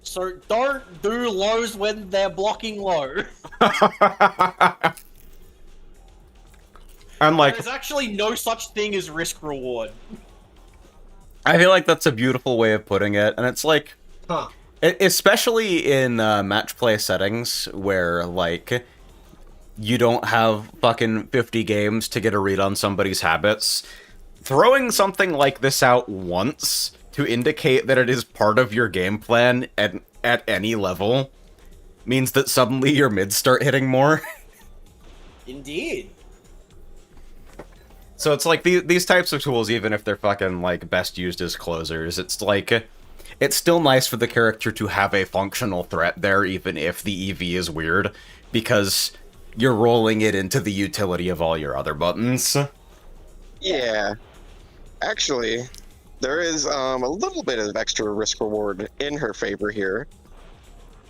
So don't do lows when they're blocking low. I'm like, There's actually no such thing as risk reward. I feel like that's a beautiful way of putting it, and it's like, Huh. especially in match play settings where, like, you don't have fucking 50 games to get a read on somebody's habits, throwing something like this out once to indicate that it is part of your game plan at any level means that suddenly your mids start hitting more. Indeed. So it's like these types of tools, even if they're fucking like best used as closers, it's like, it's still nice for the character to have a functional threat there, even if the EV is weird, because you're rolling it into the utility of all your other buttons. Yeah. Actually, there is a little bit of extra risk reward in her favor here.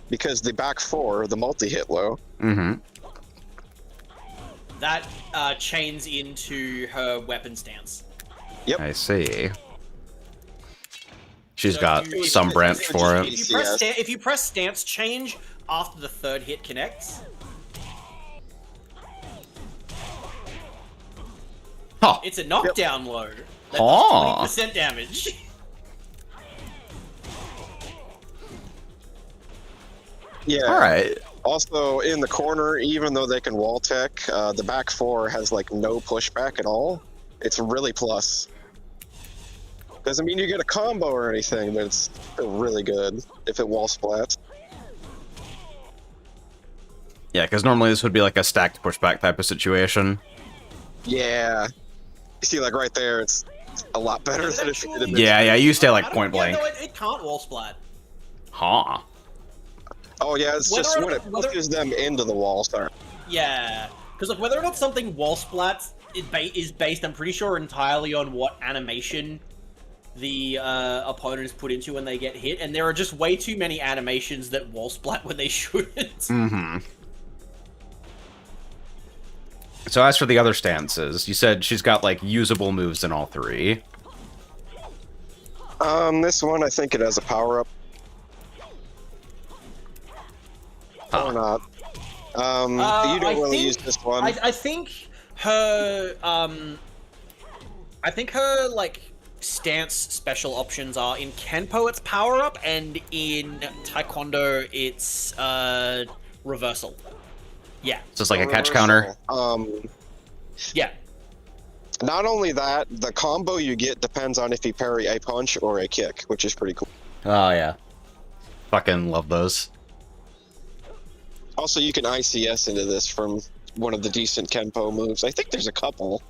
Because the back four, the multi-hit low. Mm-hmm. That chains into her weapon stance. Yep. I see. She's So got if some you- branch if for you- it. If you press stance change after the third hit connects, Huh. it's a knockdown low. That does 20% damage. Yeah. All right. Also, in the corner, even though they can wall tech, the back four has like no pushback at all. It's really plus. Doesn't mean you get a combo or anything, but it's still really good if it wall splats. Yeah, because normally this would be like a stacked pushback type of situation. Yeah. You see, like right there, it's a lot better than if you did it. Yeah, you stay like point blank. No, it can't wall splat. Huh. Oh yeah, it's just when it pushes them into the wall. Sorry. Yeah, because like whether or not something wall splats is based, I'm pretty sure, entirely on what animation the opponent is put into when they get hit, and there are just way too many animations that wall splat when they shouldn't. Mm-hmm. So as for the other stances, you said she's got like usable moves in all three. This one I think it has a power up. Or not. You don't really use this one. I think her like stance special options are in Kenpo it's power up, and in Taekwondo it's reversal. Yeah. So it's like a catch counter. Yeah. Not only that, the combo you get depends on if you parry a punch or a kick, which is pretty cool. Oh yeah. Fucking love those. Also, you can ICS into this from one of the decent Kenpo moves. I think there's a couple,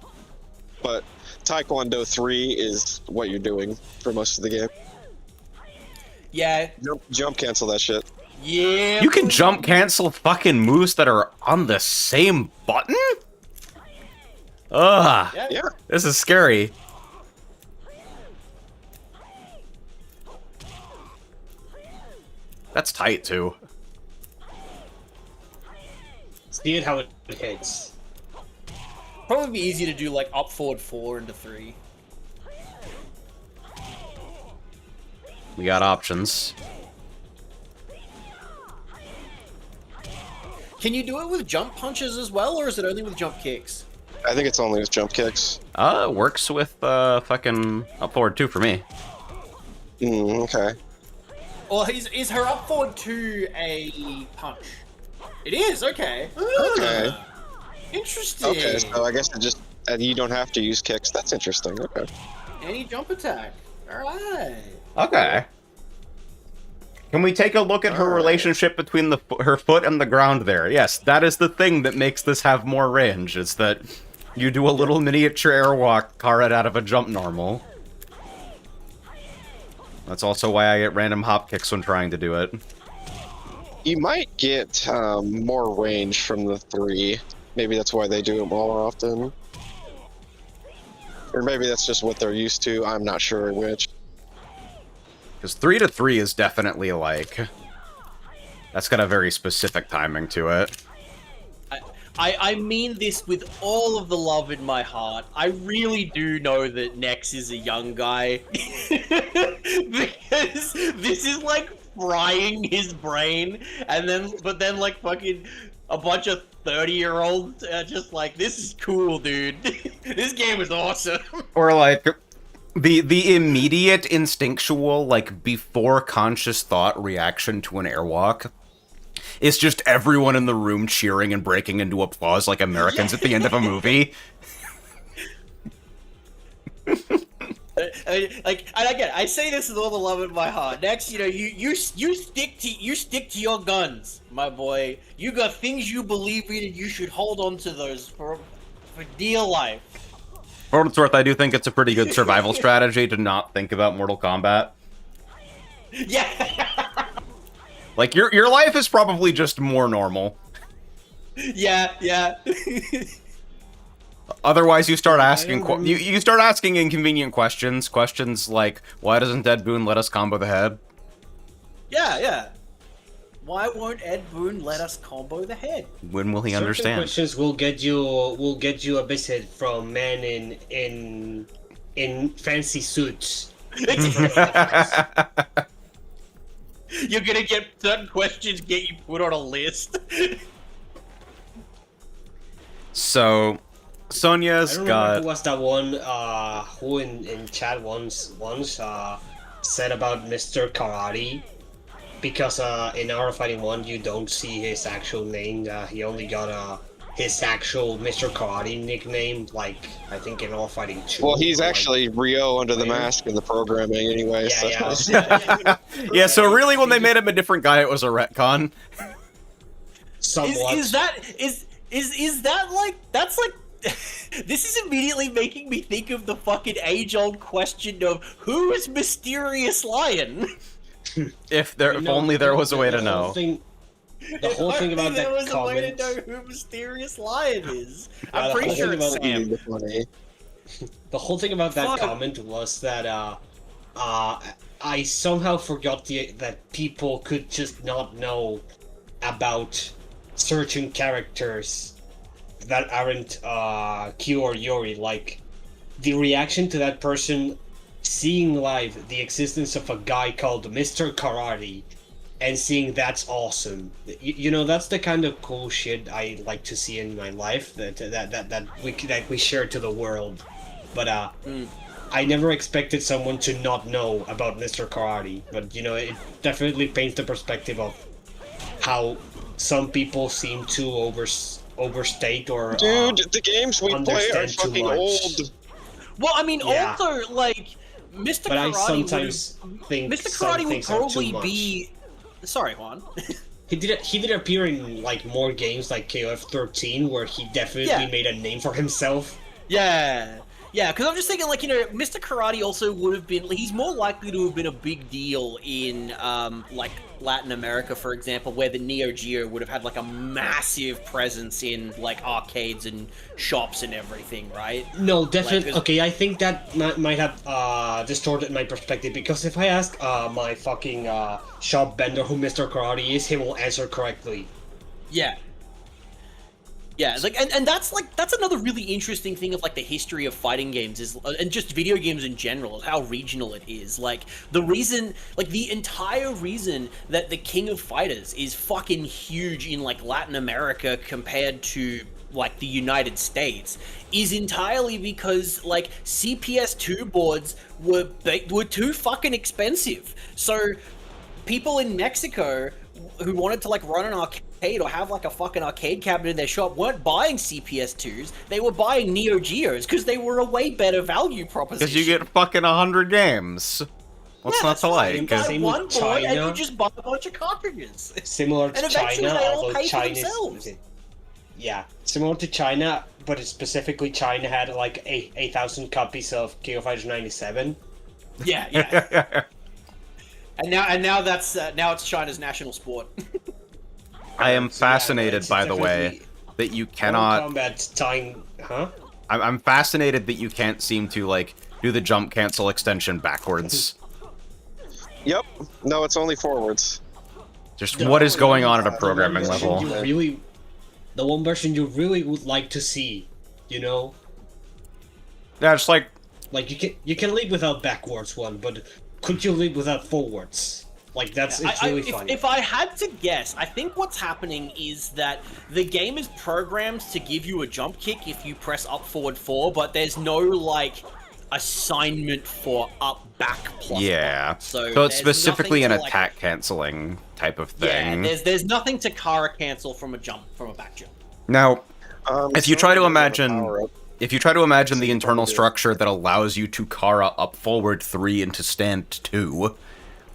but Taekwondo 3 is what you're doing for most of the game. Yeah. Jump cancel that shit. Yeah. You can jump cancel fucking moves that are on the same button? Ugh. Yeah. This is scary. That's tight too. See it how it hits. Probably be easy to do like up forward 4 into 3. We got options. Can you do it with jump punches as well, or is it only with jump kicks? I think it's only with jump kicks. It works with fucking up forward 2 for me. Okay. Or is her up forward 2 a punch? It is, okay. Okay. Interesting. Okay, so I guess it just you don't have to use kicks. That's interesting. Okay. Any jump attack. Alright. Okay. Can we take a look at her relationship between her foot and the ground there? Yes, that is the thing that makes this have more range, is that you do a little miniature airwalk carrot out of a jump normal. That's also why I get random hop kicks when trying to do it. You might get more range from the 3. Maybe that's why they do it more often. Or maybe that's just what they're used to. I'm not sure which. Because 3 to 3 is definitely like... That's got a very specific timing to it. I mean this with all of the love in my heart. I really do know that Nex is a young guy. Because this is like frying his brain, but then like fucking a bunch of 30-year-olds just like, this is cool, dude. This game is awesome. Or like... The immediate instinctual, like, before conscious thought reaction to an airwalk is just everyone in the room cheering and breaking into applause like Americans at the end of a movie. I say this with all the love in my heart. Next, you know, you stick to your guns, my boy. You got things you believe in, and you should hold on to those for dear life. For what it's worth, I do think it's a pretty good survival strategy to not think about Mortal Kombat. Yeah. Like, your life is probably just more normal. Yeah. Otherwise, you start asking you start asking inconvenient questions. Questions like, why doesn't Ed Boon let us combo the head? Yeah. Why won't Ed Boon let us combo the head? When will he Certain understand? questions will get you a visit from men in fancy suits. You're gonna get certain questions get you put on a list. So, Sonya's I don't remember who was that one who in chat once said about Mr. Karate, because in our Fighting 1 you don't see his actual name. He only got his actual Mr. Karate nickname, like I think in All Fighting 2. Well, he's like, actually Rio under the mask in the programming anyway. Yeah, so. yeah. Yeah, so really when they made him a different guy, it was a retcon. Somewhat. Is that like that's like this is immediately making me think of the fucking age-old question of who is Mysterious Lion? If only there was a way to know. The whole thing about that there was comment. a way to know who Mysterious Lion is. Yeah, I'm the pretty whole sure thing it's about Sam. The whole thing about that Fuck. comment was that I somehow forgot that people could just not know about certain characters that aren't Q or Yori. Like the reaction to that person seeing live the existence of a guy called Mr. Karate and seeing that's awesome. You know, that's the kind of cool shit I like to see in my life that we share to the world. But I never expected someone to not know about Mr. Karate. But you know, it definitely paints the perspective of how some people seem to overstate or Dude, the games we play are understand too fucking much. old. Well, I mean, Yeah. also like Mr. But I Karate sometimes think Mr. some Karate would things are too probably much. be. Sorry, Juan. He did appear in like more games like KOF 13 where he definitely Yeah. made a name for himself. Yeah. Yeah, because I'm just thinking, like, you know, Mr. Karate also would have been, he's more likely to have been a big deal in, like, Latin America, for example, where the Neo Geo would have had, like, a massive presence in, like, arcades and shops and everything, right? No, definitely. Like, Okay, I think that might have distorted my perspective, because if I ask my fucking shop vendor who Mr. Karate is, he will answer correctly. Yeah. Yeah, like, and that's another really interesting thing of like the history of fighting games is, and just video games in general, is how regional it is. Like the reason, like the entire reason that the King of Fighters is fucking huge in like Latin America compared to like the United States is entirely because like CPS2 boards were too fucking expensive. So people in Mexico who wanted to like run an arcade or have like a fucking arcade cabinet in their shop weren't buying CPS2s, they were buying Neo Geos because they were a way better value proposition. Because you get fucking 100 games. What's not to like? You buy Same one with board and China. you just buy a bunch of cartridges. Similar to And eventually China, they all although pay for China's themselves. yeah, similar to China, but specifically China had like 8,000 copies of KO Fighters 97. Yeah, yeah. And now that's now it's China's national sport. I am So, yeah, fascinated, it's by the way, that you cannot... Combat time, huh? I'm fascinated that you can't seem to, like, do the jump cancel extension backwards. Yep. No, it's only forwards. Just what is going on at a programming The one version level? the one version you really would like to see, you know? Yeah, it's like... Like you can lead without backwards one, but could you lead without forwards? Like it's really fun. If I had to guess, I think what's happening is that the game is programmed to give you a jump kick if you press up forward 4, but there's no like assignment for up back plus Yeah. button. So it's there's specifically an nothing to, like, attack canceling type of thing. Yeah, there's nothing to Kara cancel from a back jump. Now, if you try to imagine... Power-up. If you try to imagine the internal structure that allows you to Kara up forward 3 into stand 2,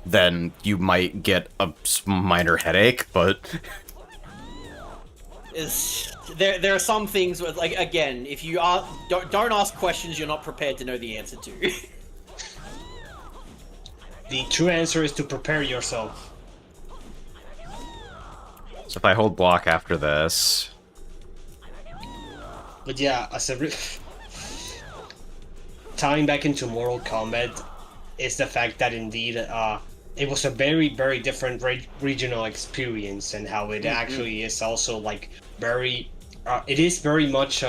then you might get a minor headache, but... There are some things where, like, again, if you don't ask questions you're not prepared to know the answer to. The true answer is to prepare yourself. So if I hold block after this... But yeah, tying back into Mortal Kombat is the fact that indeed it was a very, very different regional experience, and how it actually is also like very, it is very much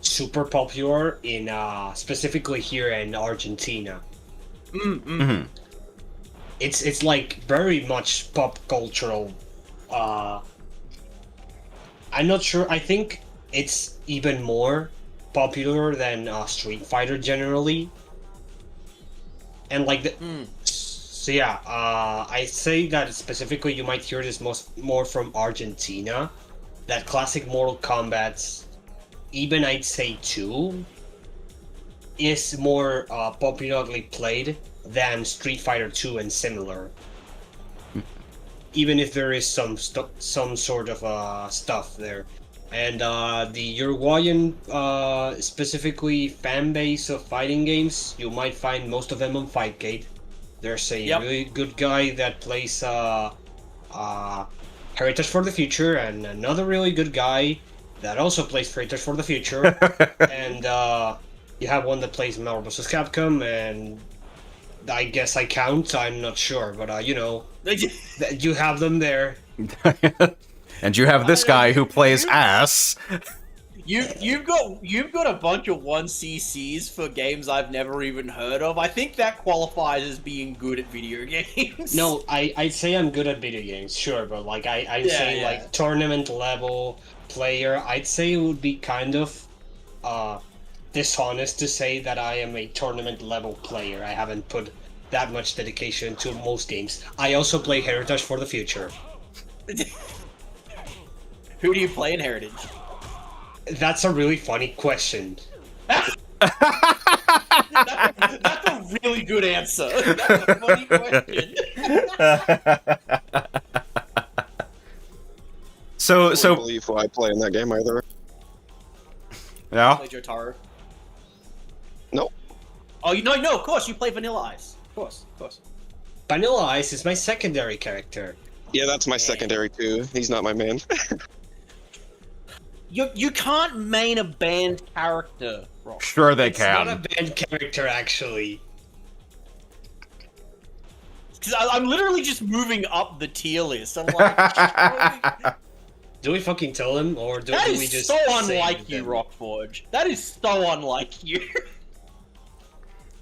super popular in specifically here in Argentina. It's like very much pop cultural. I'm not sure. I think it's even more popular than Street Fighter generally. And like the so yeah, I say that specifically you might hear this more from Argentina. That classic Mortal Kombat, even I'd say 2, is more popularly played than Street Fighter 2 and similar. Even if there is some sort of stuff there. And the Uruguayan, specifically fan base of fighting games, you might find most of them on Fightgate. There's a really good guy that plays Heritage for the Future, and another really good guy that also plays Heritage for the Future. And you have one that plays Marvel vs. Capcom, and I guess I count, I'm not sure, but you know, you have them there. And you have this guy who plays ass. You've got a bunch of 1CCs for games I've never even heard of. I think that qualifies as being good at video games. No, I'd say I'm good at video games, sure, but like I'd say like tournament level player, I'd say it would be kind of dishonest to say that I am a tournament level player. I haven't put that much dedication to most games. I also play Heritage for the Future. Who do you play in Heritage? That's a really funny question. That's a really good answer. That's a funny question. So I don't believe who I play in that game either. Yeah. Play Jotaro. Nope. Oh, no, of course you play Vanilla Ice. Of course. Vanilla Ice is my secondary character. Yeah, that's my secondary too. He's not my main. You can't main a banned character, Rob. Sure they It's can. not a banned character, actually. Because I'm literally just moving up the tier list. I'm like... Do we fucking tell him, or do That we is just so save unlike you, them? Rockforge. That is so unlike you.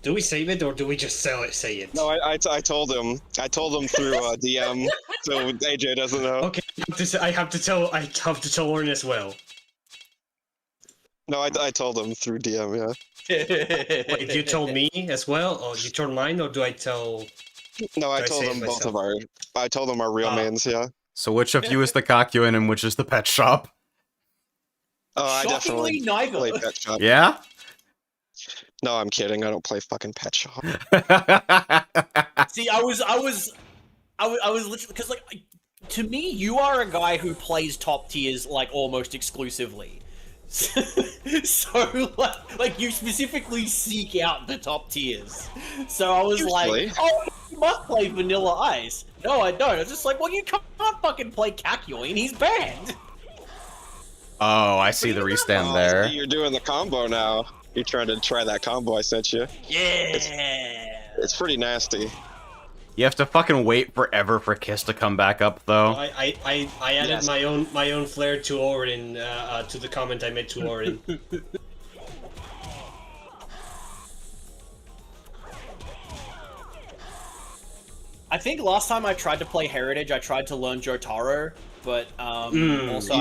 Do we save it, or do we just say it? No, I told him. I told him through DM, so AJ doesn't know. Okay, I have to tell Lauren as well. No, I told him through DM, yeah. Wait, you told me as well, or you told mine, or do I tell? No, I Do I told say it him both myself? of our. I told him our real names, yeah. So which of you is the Kakuin and which is the pet shop? Oh, I Shockingly, definitely neither. play Pet Shop. Yeah? No, I'm kidding. I don't play fucking Pet Shop. See, I was literally because like to me, you are a guy who plays top tiers like almost exclusively. So like you specifically seek out the top tiers. So I was Usually. like, oh, you must play Vanilla Ice. No, I don't. I was just like, well, you can't fucking play Kakyoin. He's banned. Oh, I see the restand there. You're doing the combo now. You're trying to try that combo I sent you. Yeah. It's pretty nasty. You have to fucking wait forever for Kiss to come back up, though. I added Yes. my own flair to Orin, to the comment I made to Orin. I think last time I tried to play Heritage, I tried to learn Jotaro, but also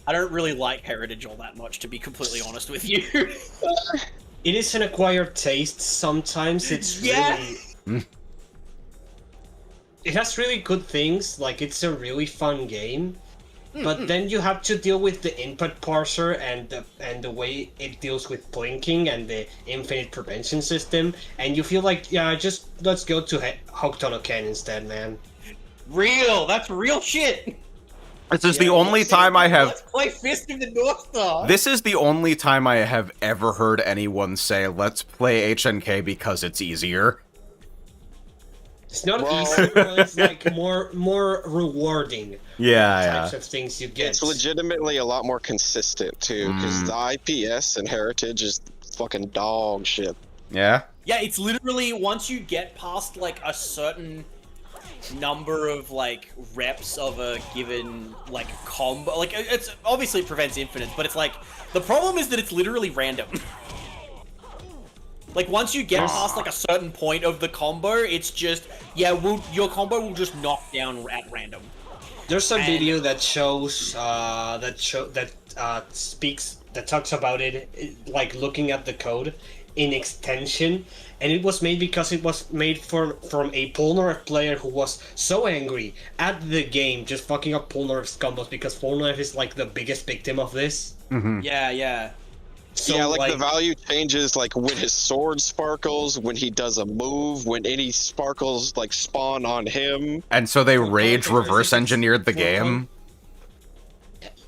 I don't really like Heritage all that much, to be completely honest with you. It is an acquired taste. Sometimes it's really. It has really good things. Like it's a really fun game, but then you have to deal with the input parser and the way it deals with blinking and the infinite prevention system, and you feel like just let's go to Hokuto Ken instead, man. That's real shit. This is the only time I have... Let's play Fist of the North Star. This is the only time I have ever heard anyone say, let's play HNK because it's easier. It's not easy, but it's like more rewarding. Types of things you get. It's legitimately a lot more consistent too, because the IPS and Heritage is fucking dog shit. Yeah? Yeah, it's literally once you get past like a certain number of like reps of a given like combo, like it's obviously it prevents infinite, but it's like the problem is that it's literally random. Like once you get past like a certain point of the combo, it's just your combo will just knock down at random. There's a video that shows speaks that talks about like looking at the code in extension, and it was made because it was made from a Polnareff player who was so angry at the game just fucking up Polnareff's combos because Polnareff is like the biggest victim of this. Yeah. So, yeah, like the value changes, like when his sword sparkles, when he does a move, when any sparkles like spawn on him. And so they rage reverse engineered the game.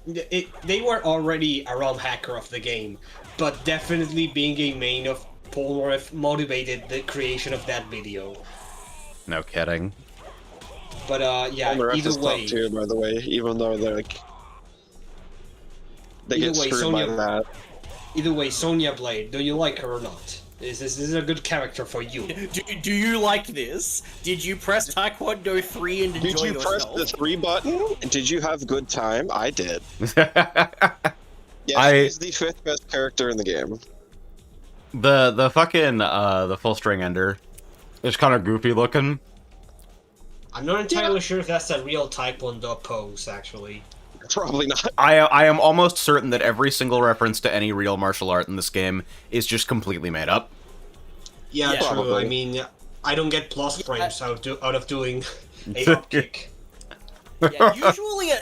They were already a ROM hacker of the game, but definitely being a main of Polnareff motivated the creation of that video. No kidding. But yeah, Polnareff either is way, top tier, by the way, even though they're like they get screwed by that. Either way, Sonya Blade, do you like her or not? Is this a good character for you? Do you like this? Did you press Taekwondo 3 and enjoy yourself? Did you press the 3 button? Did you have good time? I did. Yeah, he's the 5th best character in the game. The fucking the full string ender is kind of goofy looking. I'm not entirely sure if that's a real Taekwondo pose, actually. Probably not. I am almost certain that every single reference to any real martial art in this game is just completely made up. Yeah, true. Probably. I mean, I don't get plus frames out of doing a hop kick. Yeah,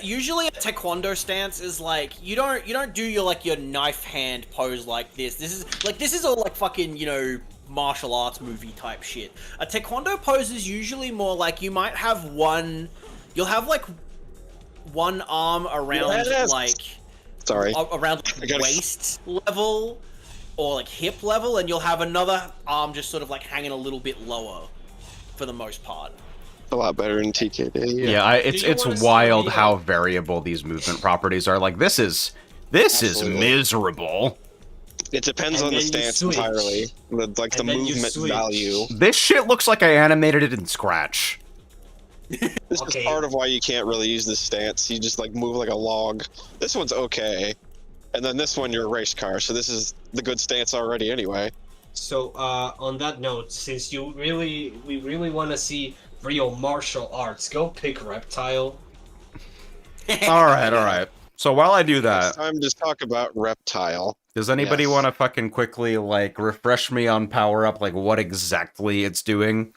usually a taekwondo stance is like you don't do your knife hand pose like this. This is all like fucking, you know, martial arts movie type shit. A taekwondo pose is usually more like you might have you'll have like one arm around around waist level or like hip level, and you'll have another arm just sort of like hanging a little bit lower for the most part. A lot better in TKD. Yeah, it's wild how variable these movement properties are. Like this is miserable. It depends on the stance entirely. Like the movement value. This shit looks like I animated it in Scratch. This is part of why you can't really use this stance. You just like move like a log. This one's okay. And then this one, you're a race car, so this is the good stance already anyway. So, on that note, since we really want to see real martial arts, go pick Reptile. Alright. So while I do that... It's time to talk about Reptile. Does anybody want to fucking quickly, like, refresh me on Power Up, like, what exactly it's doing?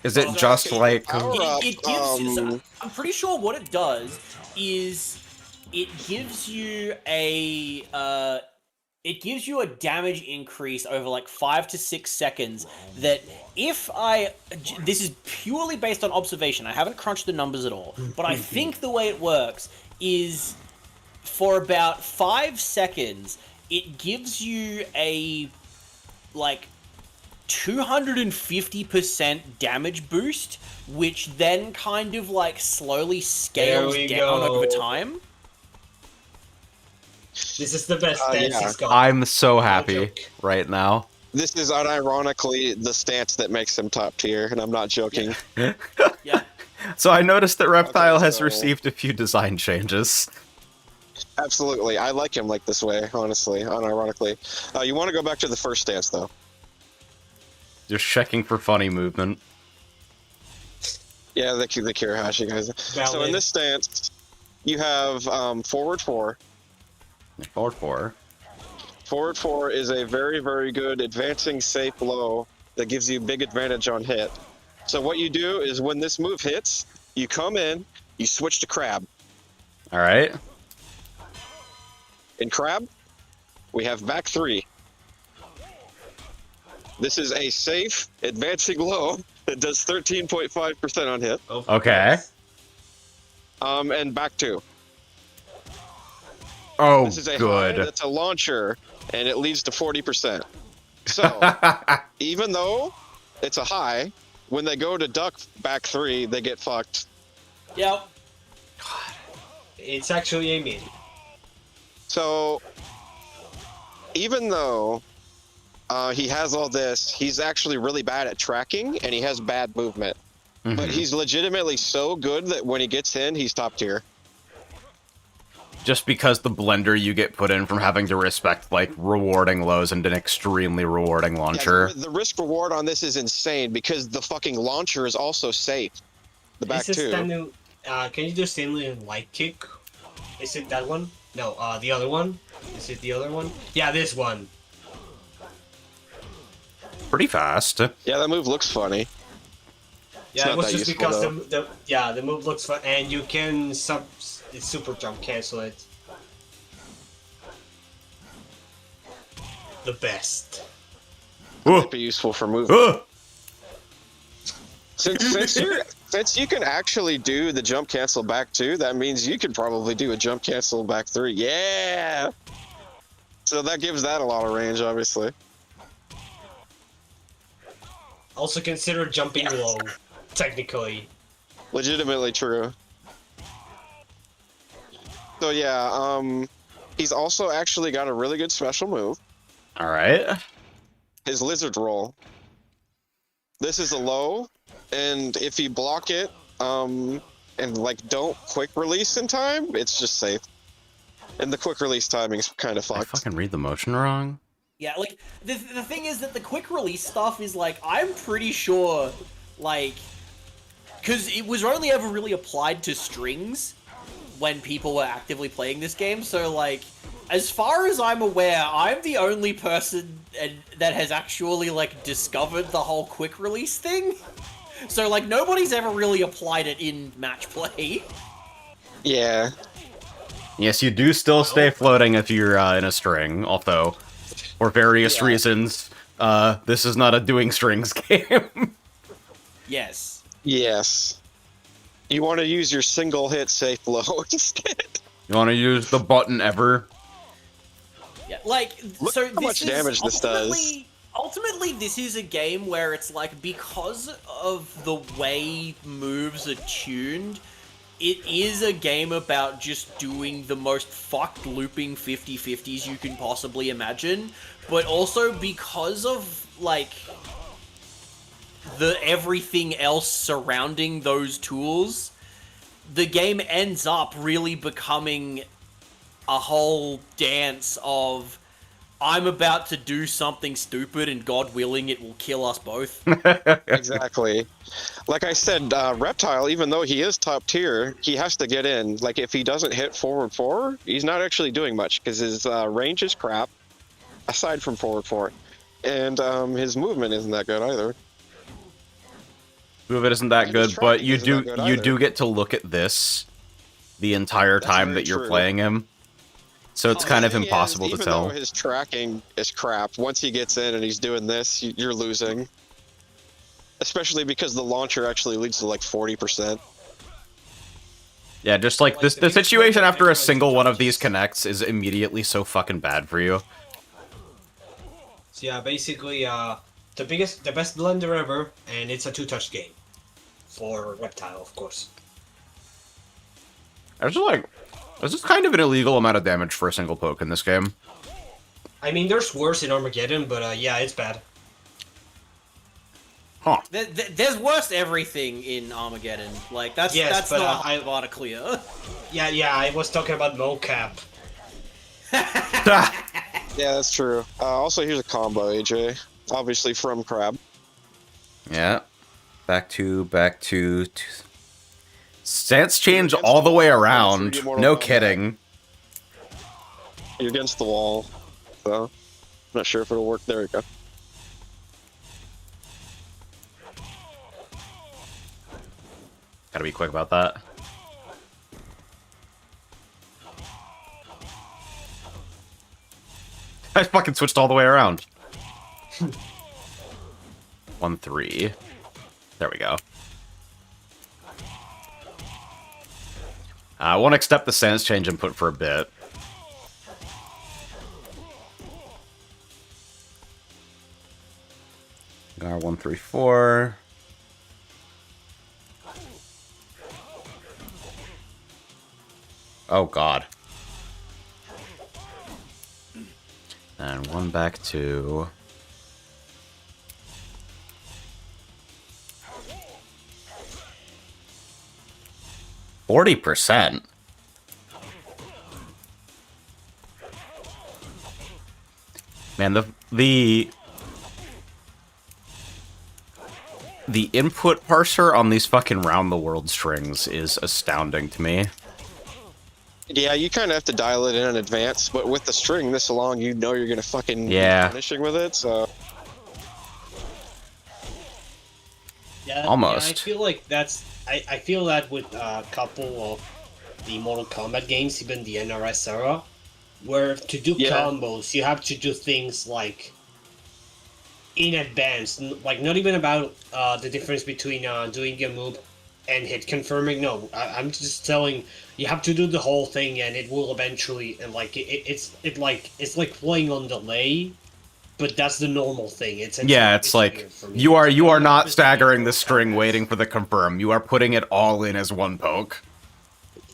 Is it just like... It gives, I'm pretty sure what it does is it gives you a damage increase over like 5 to 6 seconds that this is purely based on observation. I haven't crunched the numbers at all, but I think the way it works is for about 5 seconds, it gives you a like 250% damage boost, which then kind of like slowly scales down over time. This is the best stance he's got. I'm so happy right now. This is unironically the stance that makes him top tier, and I'm not joking. Yeah. So I noticed that Reptile has received a few design changes. Absolutely. I like him like this way, honestly, unironically. You want to go back to the first stance, though. Just checking for funny movement. Yeah, the Kirahashi guys. Valid. So in this stance, you have forward 4. Forward 4. Forward 4 is a very, very good advancing safe low that gives you big advantage on hit. So what you do is when this move hits, you come in, you switch to Crab. Alright. In Crab, we have back 3. This is a safe advancing low that does 13.5% on hit. Okay. And back 2. Oh, this is a good. That's a launcher, and it leads to 40%. So, even though it's a high, when they go to duck back 3, they get fucked. Yep. It's actually a mid. So, even though he has all this, he's actually really bad at tracking, and he has bad movement. Mm-hmm. But he's legitimately so good that when he gets in, he's top tier. Just because the blender you get put in from having to respect, like, rewarding lows and an extremely rewarding launcher. Yeah, the risk reward on this is insane because the fucking launcher is also safe. The back 2. Can you do Stanley in light kick? Is it that one? No, the other one? Is it the other one? Yeah, this one. Pretty fast. Yeah, that move looks funny. Yeah, it not was that just useful, because the move looks fun, and you can super jump cancel it. The best. Might be useful for movement. Since you can actually do the jump cancel back 2, that means you can probably do a jump cancel back 3. Yeah! So that gives that a lot of range, obviously. Also consider jumping low, technically. Legitimately true. So yeah, he's also actually got a really good special move. Alright. His lizard roll. This is a low, and if you block it, and like don't quick release in time, it's just safe. And the quick release timing's kind of I fucked. fucking read the motion wrong. Yeah, like, the thing is that the quick release stuff is, like, I'm pretty sure, like, because it was only ever really applied to strings when people were actively playing this game, so, like, as far as I'm aware, I'm the only person that has actually, like, discovered the whole quick release thing. So, like, nobody's ever really applied it in match play. Yeah. Yes, you do still stay floating if you're in a string, although, for various reasons, this is not a doing strings game. Yes. Yes. You want to use your single hit safe low instead. You want to use the button ever? Yeah, like, Look so how much this is damage this does. Ultimately, this is a game where it's like, because of the way moves are tuned, it is a game about just doing the most fucked looping 50-50s you can possibly imagine, but also because of, like, the everything else surrounding those tools, the game ends up really becoming a whole dance of, I'm about to do something stupid and God willing it will kill us both. Exactly. Like I said, Reptile, even though he is top tier, he has to get in. Like, if he doesn't hit forward 4, he's not actually doing much, because his range is crap, aside from forward 4. And his movement isn't that good either. Movement isn't that And good, his but tracking you isn't do that good you do either. get to look at this the entire That's time very that you're true. playing him. So it's The kind of thing is, impossible to even tell. though his tracking is crap, once he gets in and he's doing this, you're losing. Especially because the launcher actually leads to like 40%. Yeah, just like this, the the biggest situation problem after a is single one of dodges. these connects is immediately so fucking bad for you. So yeah, basically, the best blender ever, and it's a two-touch game. For Reptile, of course. There's just kind of an illegal amount of damage for a single poke in this game. I mean, there's worse in Armageddon, but yeah, it's bad. Huh. There's worse everything in Armageddon. Like, that's Yes, but, not hard to clear. Yeah, I was talking about mocap. Yeah, that's true. Also, here's a combo, AJ. Obviously from Crab. Yeah. Back to stance change all the way around. No kidding. You're against the wall, so I'm not sure if it'll work. There we go. Gotta be quick about that. I fucking switched all the way around. 1-3. There we go. I won't accept the stance change input for a bit. R134. Oh god. And one back to 40%. Man, the input parser on these fucking round the world strings is astounding to me. Yeah, you kind of have to dial it in advance, but with the string this long, you know you're gonna fucking be punishing with it, so... Yeah, Almost. Yeah, I feel like that's... I feel that with a couple of the Mortal Kombat games, even the NRS era, where to do combos, you have to do things like in advance, like not even about the difference between doing a move and hit confirming. No, I'm just telling you have to do the whole thing, and it will eventually. And like it's like playing on delay, but that's the normal thing. It's like you are not staggering the string waiting for the confirm. You are putting it all in as one poke.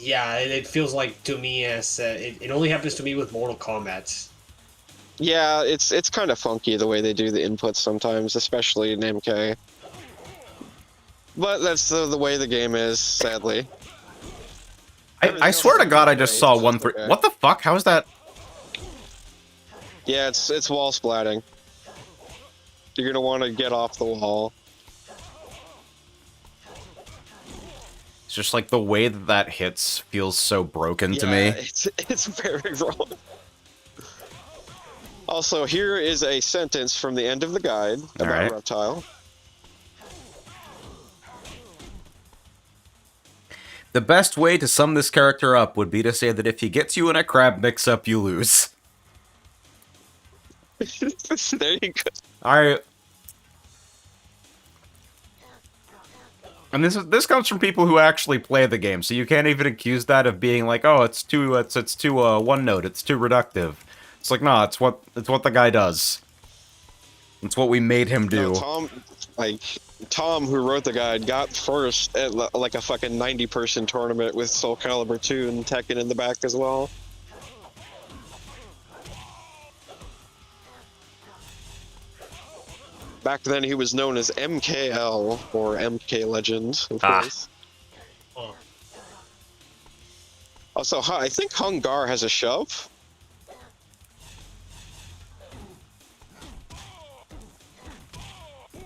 Yeah, it feels like to me as it only happens to me with Mortal Kombat. Yeah, it's kind of funky the way they do the inputs sometimes, especially in MK. But that's the way the game is, sadly. I swear to God, I just saw 1-3. Okay. What the fuck? How is that? Yeah, it's wall splatting. You're gonna want to get off the wall. It's just like the way that hits feels so broken to me. It's very wrong. Also, here is a sentence from the end of the guide about Reptile. The best way to sum this character up would be to say that if he gets you in a crab mix-up, you lose. There you go. Alright. And this comes from people who actually play the game, so you can't even accuse that of being like, oh, it's too one note, it's too reductive. It's like, nah, it's what the guy does. It's what we made him do. No, Tom, who wrote the guide, got first at like a fucking 90-person tournament with Soul Calibur 2 and Tekken in the back as well. Back then, he was known as MKL, or MK Legend, of course. Also, I think Hungar has a shove.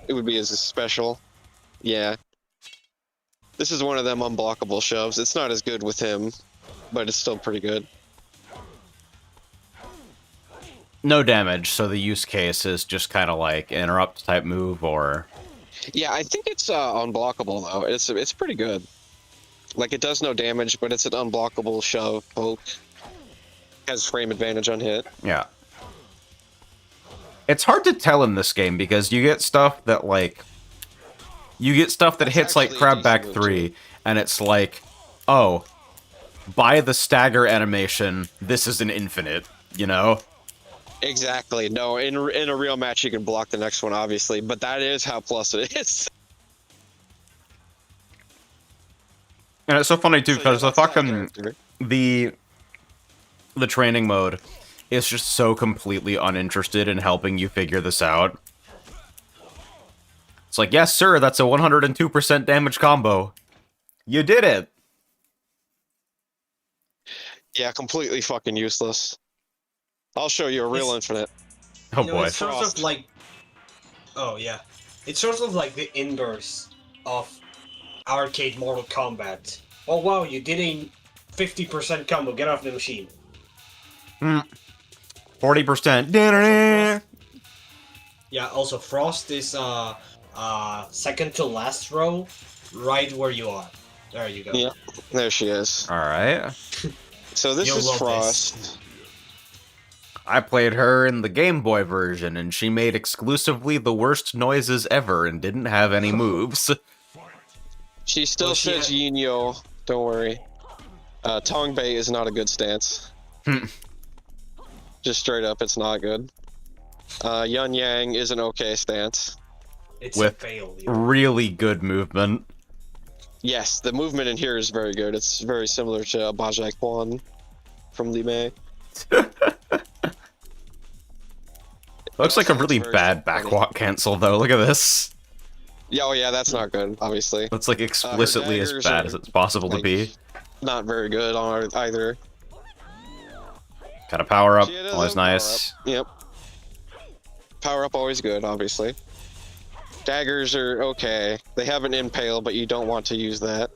It would be as a special. Yeah. This is one of them unblockable shoves. It's not as good with him, but it's still pretty good. No damage, so the use case is just kind of like interrupt type move, or... Yeah, I think it's unblockable, though. It's pretty good. Like, it does no damage, but it's an unblockable shove poke. Has frame advantage on hit. Yeah. It's hard to tell in this game, because you get stuff that, like... You get stuff that hits, like, Crab Back 3, and it's like, oh, by the stagger animation, this is an infinite, you know? Exactly. No, in a real match, you can block the next one, obviously, but that is how plus it is. And it's so funny, too, because the fucking... The training mode is just so completely uninterested in helping you figure this out. It's like, yes, sir, that's a 102% damage combo. You did it! Yeah, completely fucking useless. I'll show you a real infinite. Oh boy. It's sort of like... Oh, yeah. It's sort of like the inverse of arcade Mortal Kombat. Oh wow, you did a 50% combo, get off the machine. 40%. Yeah, also Frost is second to last row, right where you are. There you go. Yeah, there she is. Alright. So this is Frost. I played her in the Game Boy version, and she made exclusively the worst noises ever and didn't have any moves. She still says Yin-Yo, don't worry. Tongbei is not a good stance. Just straight up, it's not good. Yun Yang is an okay stance. It's with a failure. Really good movement. Yes, the movement in here is very good. It's very similar to Bajai Quan from Li Mei. Looks like a really bad backwalk cancel, though. Look at this. Yeah, oh yeah, that's not good, obviously. It's like explicitly as bad as it's possible to be. Not very good on either. Got a power up, always nice. Yep. Power up always good, obviously. Daggers are okay. They have an impale, but you don't want to use that.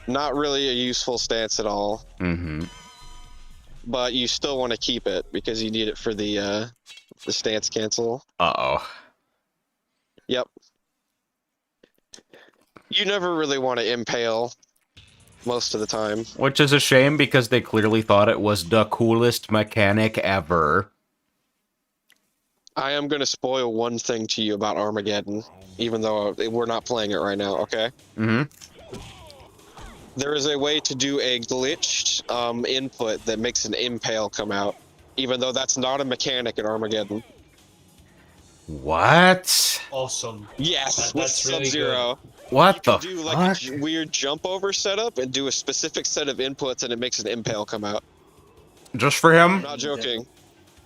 Not really a useful stance at all. Mm-hmm. But you still want to keep it because you need it for the stance cancel. Uh-oh. Yep. You never really want to impale most of the time. Which is a shame because they clearly thought it was the coolest mechanic ever. I am going to spoil one thing to you about Armageddon, even though we're not playing it right now, okay? Mm-hmm. There is a way to do a glitched input that makes an impale come out, even though that's not a mechanic in Armageddon. What? Awesome. Yes, with That's really Sub-Zero. What the Do fuck? like a weird jump over setup and do a specific set of inputs and it makes an impale come out. Just for him? I'm not joking.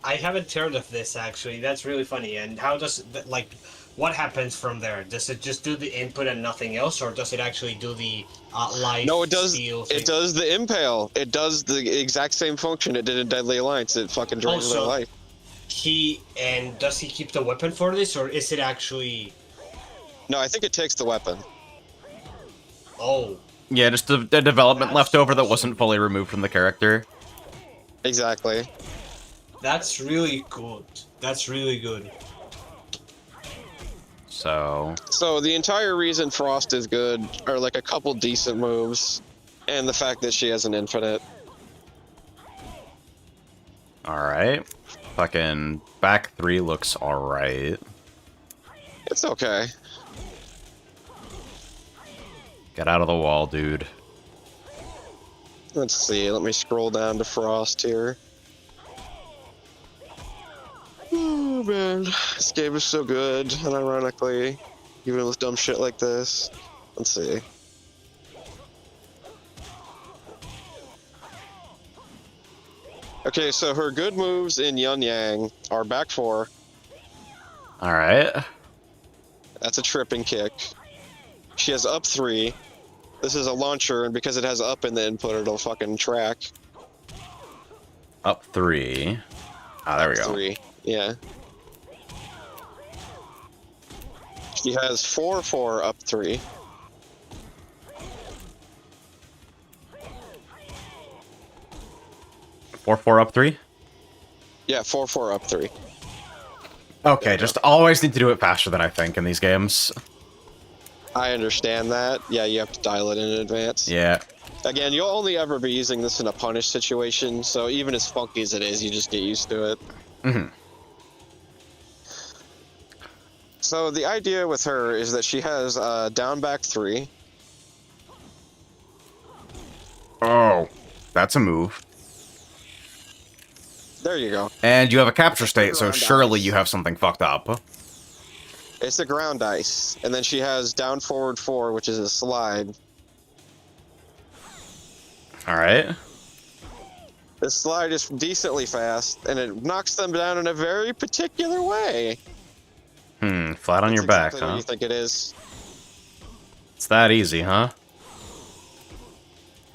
I haven't heard of this actually. That's really funny. And how does like what happens from there? Does it just do the input and nothing else, or does it actually do the life? No, it does. Steal thing? It does the impale. It does the exact same function it did in Deadly Alliance. It fucking drains their life. Does he keep the weapon for this, or is it actually? No, I think it takes the weapon. Oh. Yeah, just the development left over that wasn't fully removed from the character. Exactly. That's really good. That's really good. So the entire reason Frost is good are like a couple decent moves, and the fact that she has an infinite. Alright. Fucking back 3 looks alright. It's okay. Get out of the wall, dude. Let's see, let me scroll down to Frost here. Oh man, this game is so good, and ironically, even with dumb shit like this. Let's see. Okay, so her good moves in Yun Yang are back 4. Alright. That's a tripping kick. She has up 3. This is a launcher, and because it has up in the input, it'll fucking track. Up 3. Ah, there we go. 3, yeah. She has 4-4 up 3. Four up 3? Yeah, 4-4 up 3. Okay, just always need to do it faster than I think in these games. I understand that. Yeah, you have to dial it in advance. Yeah. Again, you'll only ever be using this in a punish situation, so even as funky as it is, you just get used to it. Mm-hmm. So the idea with her is that she has down back 3. Oh, that's a move. There you go. And you have a capture state, so Ground surely ice. you have something fucked up. It's a ground ice, and then she has down forward 4, which is a slide. Alright. The slide is decently fast, and it knocks them down in a very particular way. Flat on your back, Exactly what huh? you think it is. It's that easy, huh?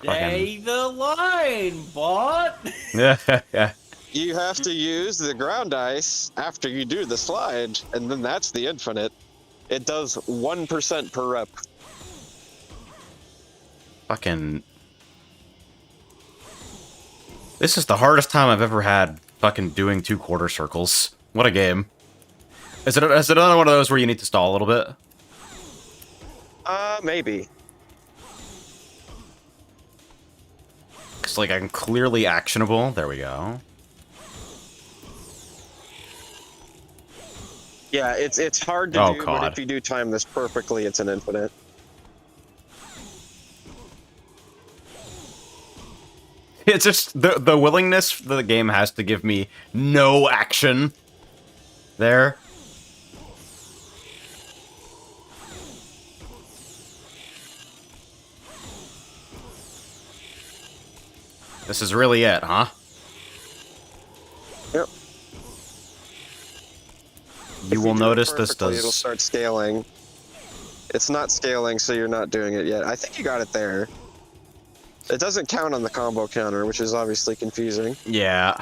Say the line, bot. Yeah. You have to use the ground ice after you do the slide, and then that's the infinite. It does 1% per rep. Fucking... This is the hardest time I've ever had fucking doing 2 quarter circles. What a game. Is it another one of those where you need to stall a little bit? Maybe. It's like I'm clearly actionable. There we go. Yeah, it's hard to Oh, do, God. but if you do time this perfectly, it's an infinite. It's just the willingness the game has to give me no action there. This is really it, huh? Yep. You will notice this Perfectly, it'll does... start scaling. It's not scaling, so you're not doing it yet. I think you got it there. It doesn't count on the combo counter, which is obviously confusing. Yeah.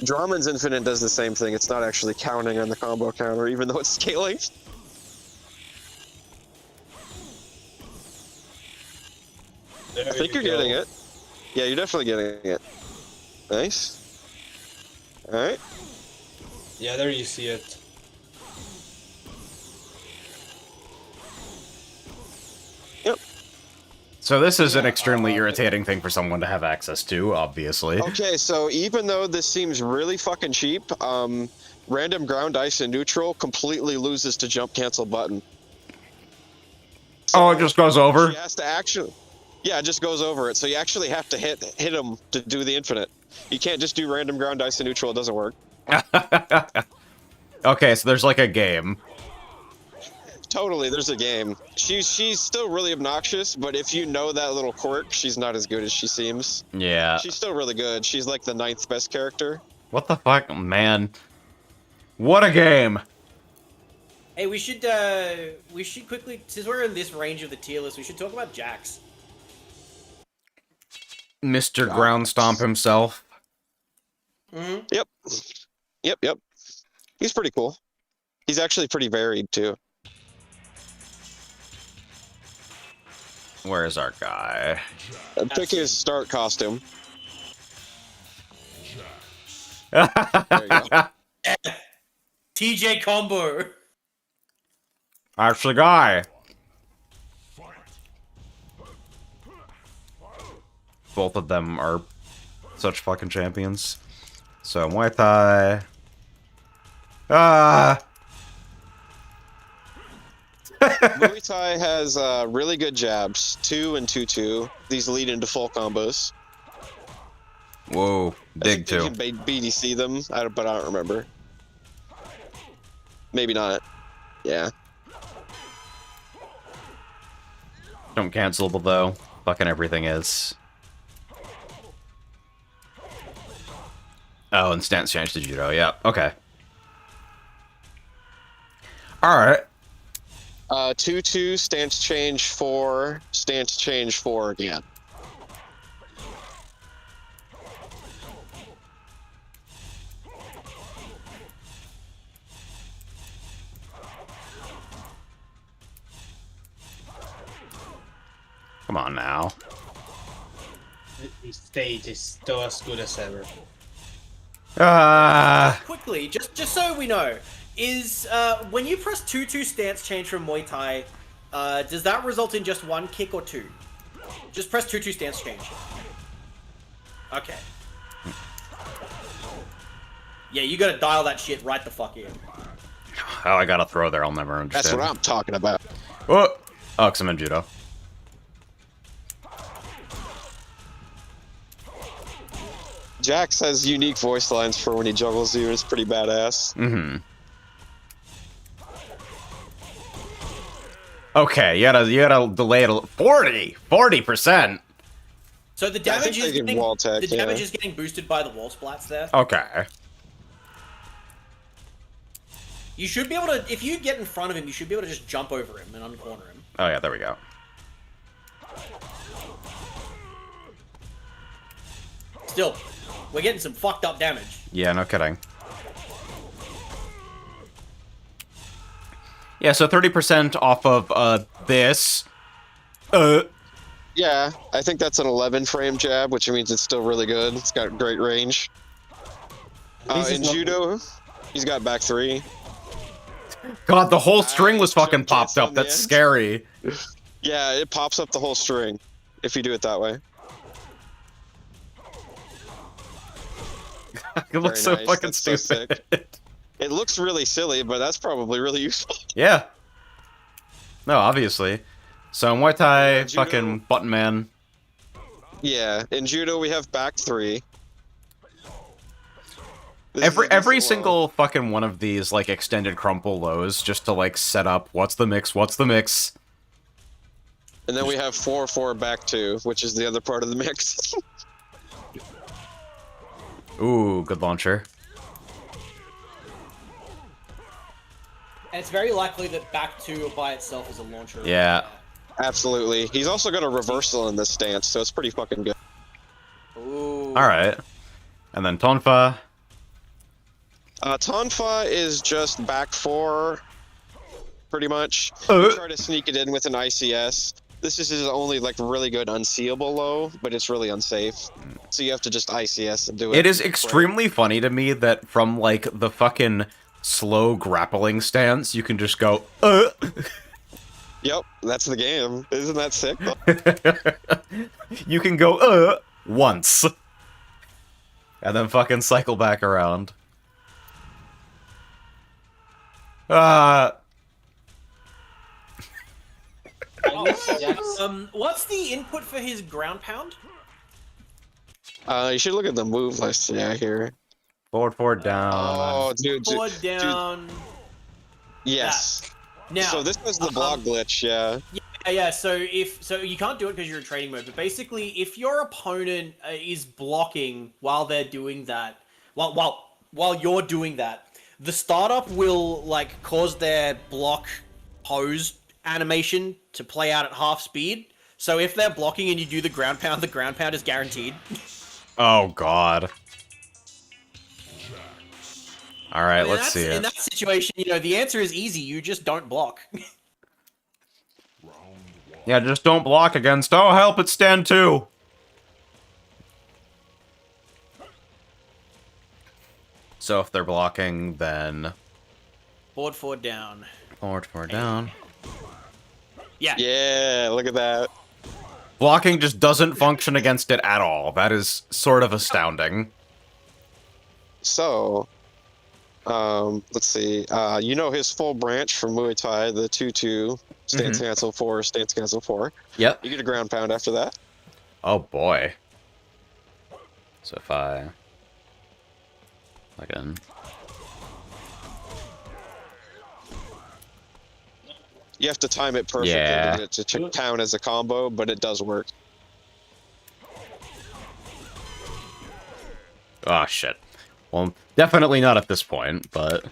Drummond's Infinite does the same thing. It's not actually counting on the combo counter, even though it's scaling. I think you're getting it. Yeah, you're definitely getting it. Nice. Alright. Yeah, there you see it. Yep. So this is an extremely irritating thing for someone to have access to, obviously. Okay, so even though this seems really fucking cheap, random ground, ice, and neutral completely loses to jump cancel button. So oh, it just goes over? She has to actually... Yeah, it just goes over it, so you actually have to hit him to do the infinite. You can't just do random ground, ice, and neutral, it doesn't work. Okay, so there's like a game. Totally, there's a game. She's still really obnoxious, but if you know that little quirk, she's not as good as she seems. Yeah. She's still really good. She's like the 9th best character. What the fuck? Man. What a game! Hey, we should quickly, since we're in this range of the tier list, we should talk about Jax. Mr. Ground Stomp himself. Mm-hmm. Yep. He's pretty cool. He's actually pretty varied, too. Where's our guy? Pick his start costume. There you go. TJ combo. That's the guy. Both of them are such fucking champions. So, Muay Thai. Muay Thai has really good jabs. 2 and 2-2. These lead into full combos. Whoa, dig I too. think you can BDC them, but I don't remember. Maybe not. Yeah. Don't cancelable though. Fucking everything is. Oh, and stance change to judo. Yeah. Okay. All right. 2-2, stance change 4, stance change 4 again. Come on now. The stage is still as good as ever. Quickly, just so we know, is when you press 2-2 stance change from Muay Thai, does that result in just 1 kick or 2? Just press 2-2 stance change. Okay. Yeah, you gotta dial that shit right the fuck in. How I gotta throw there, I'll never understand. That's what I'm talking about. Oh, because I'm in judo. Jax has unique voice lines for when he juggles you. It's pretty badass. Mm-hmm. Okay, you gotta delay it 40%. So the damage is getting, wall tech, the damage is getting boosted by the wall splats there. Okay. You should be able to, if you get in front of him, you should be able to just jump over him and uncorner him. Oh yeah, there we go. Still, we're getting some fucked up damage. Yeah, no kidding. Yeah, so 30% off of this. Yeah, I think that's an 11 frame jab, which means it's still really good. It's got great range. In judo, he's got back 3. God, the whole string was fucking popped up. That's scary. Yeah, it pops up the whole string if you do it that way. It looks so nice. fucking That's so stupid. It looks really silly, but that's probably really useful. Yeah. No, obviously. So Muay Thai, Judo. fucking button man. Yeah, in judo we have back 3. Every single fucking one of these like extended crumple lows just to like set up what's the mix. And then we have 4-4 back 2, which is the other part of the mix. Ooh, good launcher. And it's very likely that back 2 by itself is a launcher. Yeah. Absolutely. He's also got a reversal in this stance, so it's pretty fucking good. Ooh. Alright. And then Tonfa. Tonfa is just back 4, pretty much. You try to sneak it in with an ICS. This is his only like really good unseeable low, but it's really unsafe. So you have to just ICS and do it. It is extremely funny to me that from like the fucking slow grappling stance, you can just go, Yep, that's the game. Isn't that sick? You can go, once. And then fucking cycle back around. What's the input for his ground pound? You should look at the move list, yeah, here. Forward, down. Oh, dude. Forward, down. Yes. Now, so this was the block glitch, yeah. Yeah. So you can't do it because you're in trading mode. But basically, if your opponent is blocking while they're doing that, while you're doing that, the startup will like cause their block pose animation to play out at half speed. So if they're blocking and you do the ground pound is guaranteed. Oh god. Alright, let's see it. In that situation, you know, the answer is easy. You just don't block. Yeah, just don't block against. Oh, help, it's stand 2. So if they're blocking, then... Forward, down. Forward, down. Yeah. Yeah, look at that. Blocking just doesn't function against it at all. That is sort of astounding. So, let's see. You know his full branch from Muay Thai, the 2-2, stance cancel 4, stance cancel 4. Yep. You get a ground pound after that. Oh boy. So if I... Again. You have to time it perfectly to get it to count as a combo, but it does work. Oh shit. Well, definitely not at this point, but...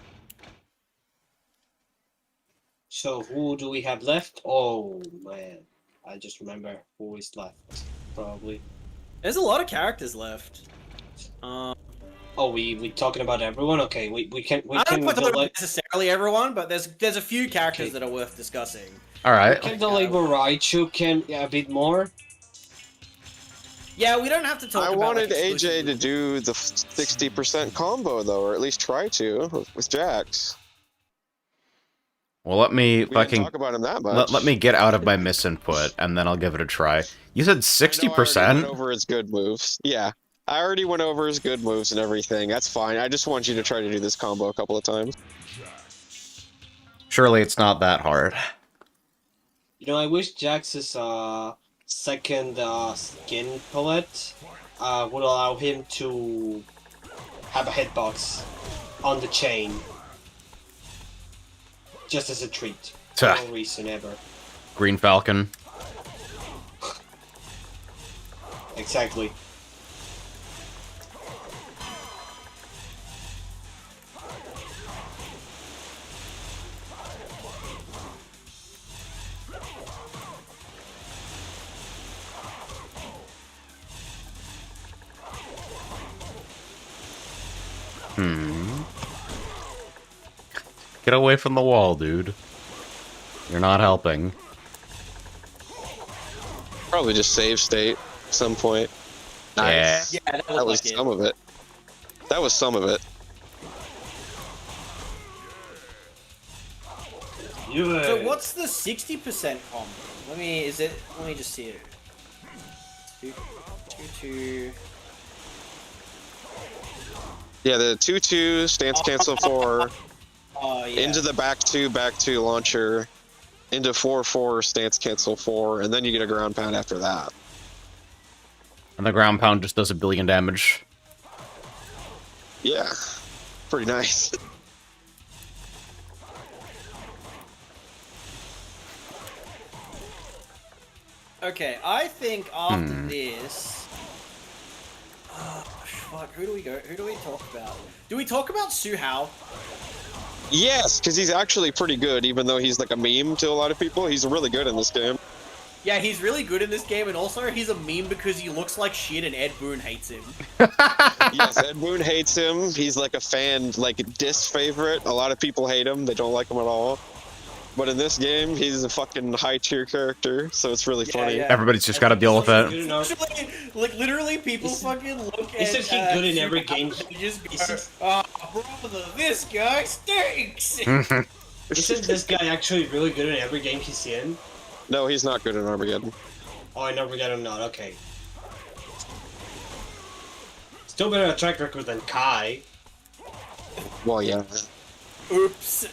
So who do we have left? Oh man, I just remember who is left. Probably. There's a lot of characters left. Oh, we talking about everyone? Okay, we can I don't put delay necessarily everyone, but there's a few characters that are worth discussing. All right. Can delay Raichu a bit more. Yeah, we don't have to talk. I about wanted like, AJ to do the 60% combo though, or at least try to with Jax. Well, let me We didn't fucking talk about him that much. let me get out of my misinput, and then I'll give it a try. You said 60%? I went over his good moves. Yeah, I already went over his good moves and everything. That's fine. I just want you to try to do this combo a couple of times. Surely it's not that hard. You know, I wish Jax's second skin palette would allow him to have a hitbox on the chain. Just as a treat. For no reason ever. Green Falcon. Exactly. Get away from the wall, dude. You're not helping. Probably just save state at some point. Nice. Yeah, that was some of it. That was some of it. So what's the 60% combo? Let me just see it. 2-2. Yeah, the 2-2 stance cancel 4. Oh, yeah. Into the back 2 launcher. Into 4-4 stance cancel 4, and then you get a ground pound after that. And the ground pound just does 1 billion damage. Yeah. Pretty nice. Okay, I think after this... fuck, who do we go? Who do we talk about? Do we talk about Suhao? Yes, because he's actually pretty good, even though he's like a meme to a lot of people. He's really good in this game. Yeah, he's really good in this game, and also he's a meme because he looks like shit and Ed Boon hates him. Yes, Ed Boon hates him. He's like a fan, like diss favorite. A lot of people hate him. They don't like him at all. But in this game, he's a fucking high tier character, so it's really funny. yeah. Everybody's just got to deal with it. Actually, like literally, people fucking look at. Isn't he good in every game? They just go, "Oh, brother, this guy stinks." Isn't this guy actually really good in every game he's in? No, he's not good in Armageddon. Oh, in Armageddon, not. Okay. Still better at track record than Kai. Well, yeah. Oops.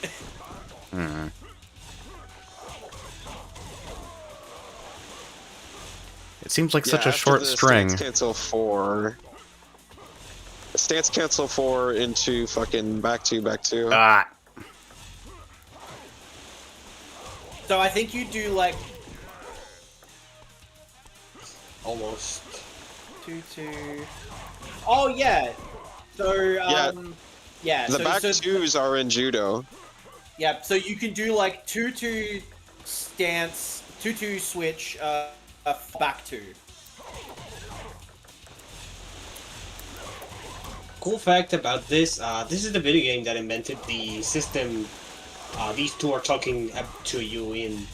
It seems like such a after short the string. Stance cancel 4. Stance cancel 4 into fucking back 2, back 2. Ah. So I think you do like Almost. 2-2. Oh yeah. So yeah. The so, back so, 2s are in judo. Yeah. So you can do like 2-2 stance, 2-2 switch, back 2. Cool fact about this, this is the video game that invented the system. These two are talking to you in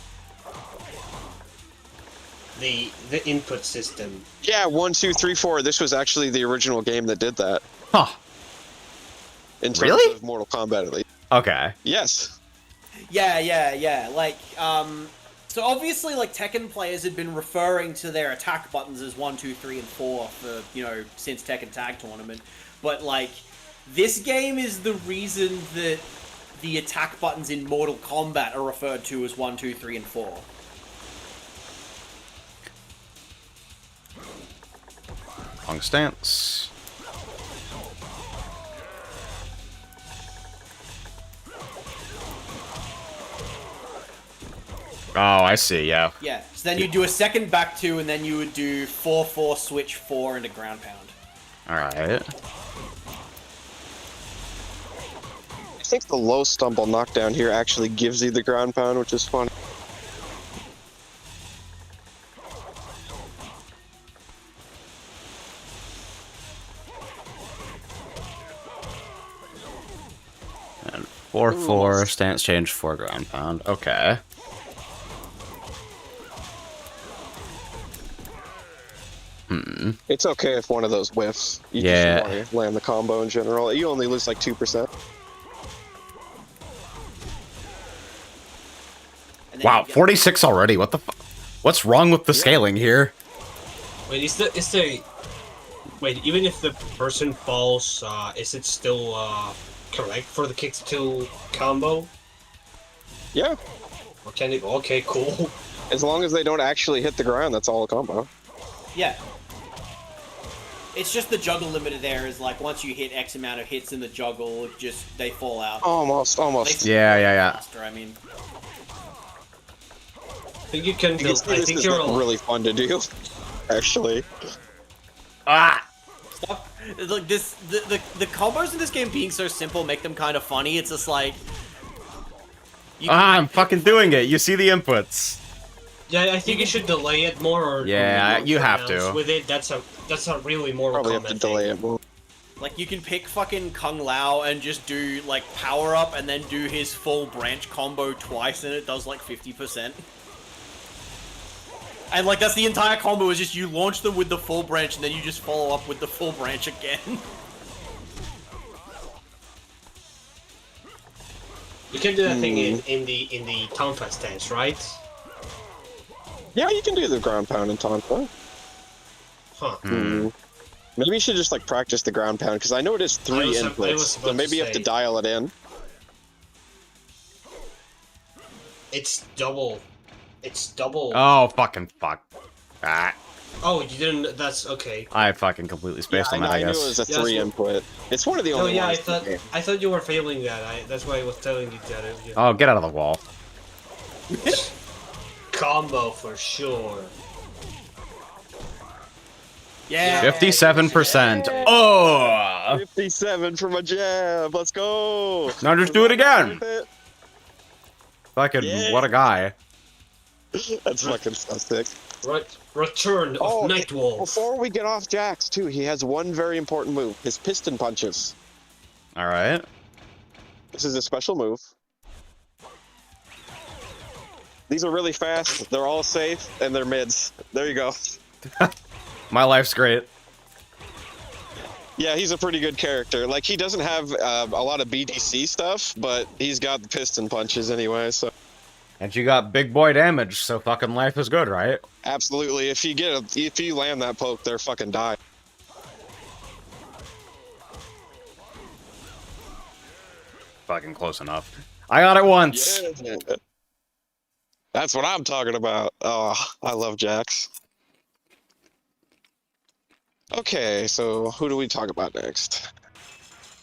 the input system. Yeah, 1, 2, 3, 4. This was actually the original game that did that. Huh. In terms Really? of Mortal Kombat, at least. Okay. Yes. Yeah. Like, so obviously, like, Tekken players had been referring to their attack buttons as 1, 2, 3, and 4 for, since Tekken Tag Tournament. But, like, this game is the reason that the attack buttons in Mortal Kombat are referred to as 1, 2, 3, and 4. Long stance. Oh, I see, yeah. Yeah, so then you do a second back 2, and then you would do 4-4 switch 4 into ground pound. Alright. I think the low stumble knockdown here actually gives you the ground pound, which is fun. And 4-4, stance change, 4 ground pound. Okay. It's okay if one of those whiffs. You Yeah. just want to land the combo in general. You only lose like 2%. Wow, 46 already. What the fu- What's wrong with the scaling here? Wait, wait, even if the person falls, is it still correct for the kicks to combo? Yeah. Or can it? Okay, cool. As long as they don't actually hit the ground, that's all a combo. Yeah. It's just the juggle limiter there is like once you hit X amount of hits in the juggle, they fall out. Almost. Yeah. Faster, I mean. I think you can. I think you're really fun to do, actually. Ah! Stop. Look, the combos in this game being so simple make them kind of funny. It's just like. I'm fucking doing it. You see the inputs. Yeah, I think you should delay it more. Or Yeah, more you have pronounced to. With it, that's a really Mortal Probably Kombat have to delay it more. Like, you can pick fucking Kung Lao and just do, like, power up and then do his full branch combo twice and it does, like, 50%. And, like, that's the entire combo is just you launch them with the full branch and then you just follow up with the full branch again. You can do that thing in the Tonfa stance, right? Yeah, you can do the ground pound in Tonfa. Huh. Maybe you should just like practice the ground pound because I know it is 3 inputs, so maybe you have to dial it in. It's double. It's double. Oh, fucking fuck. Ah. Oh, you didn't. That's okay. I fucking completely spaced on that, I I knew guess. it was a 3 input. It's one of the only yeah, ones. I thought you were failing that. That's why I was telling you that. Oh, get out of the wall. Combo for sure. Yeah. 57%. Oh! 57 from a jab. Let's go. Now just do it again. Fucking, what a guy. That's fucking so sick. Return of Nightwolf. Before we get off Jax, too, he has one very important move. His piston punches. Alright. This is a special move. These are really fast. They're all safe, and they're mids. There you go. My life's great. Yeah, he's a pretty good character. Like, he doesn't have a lot of BDC stuff, but he's got the piston punches anyway, so... And you got big boy damage, so fucking life is good, right? Absolutely. If you land that poke, they're fucking die. Fucking close enough. I got it once! Yeah. That's what I'm talking about. Oh, I love Jax. Okay, so who do we talk about next?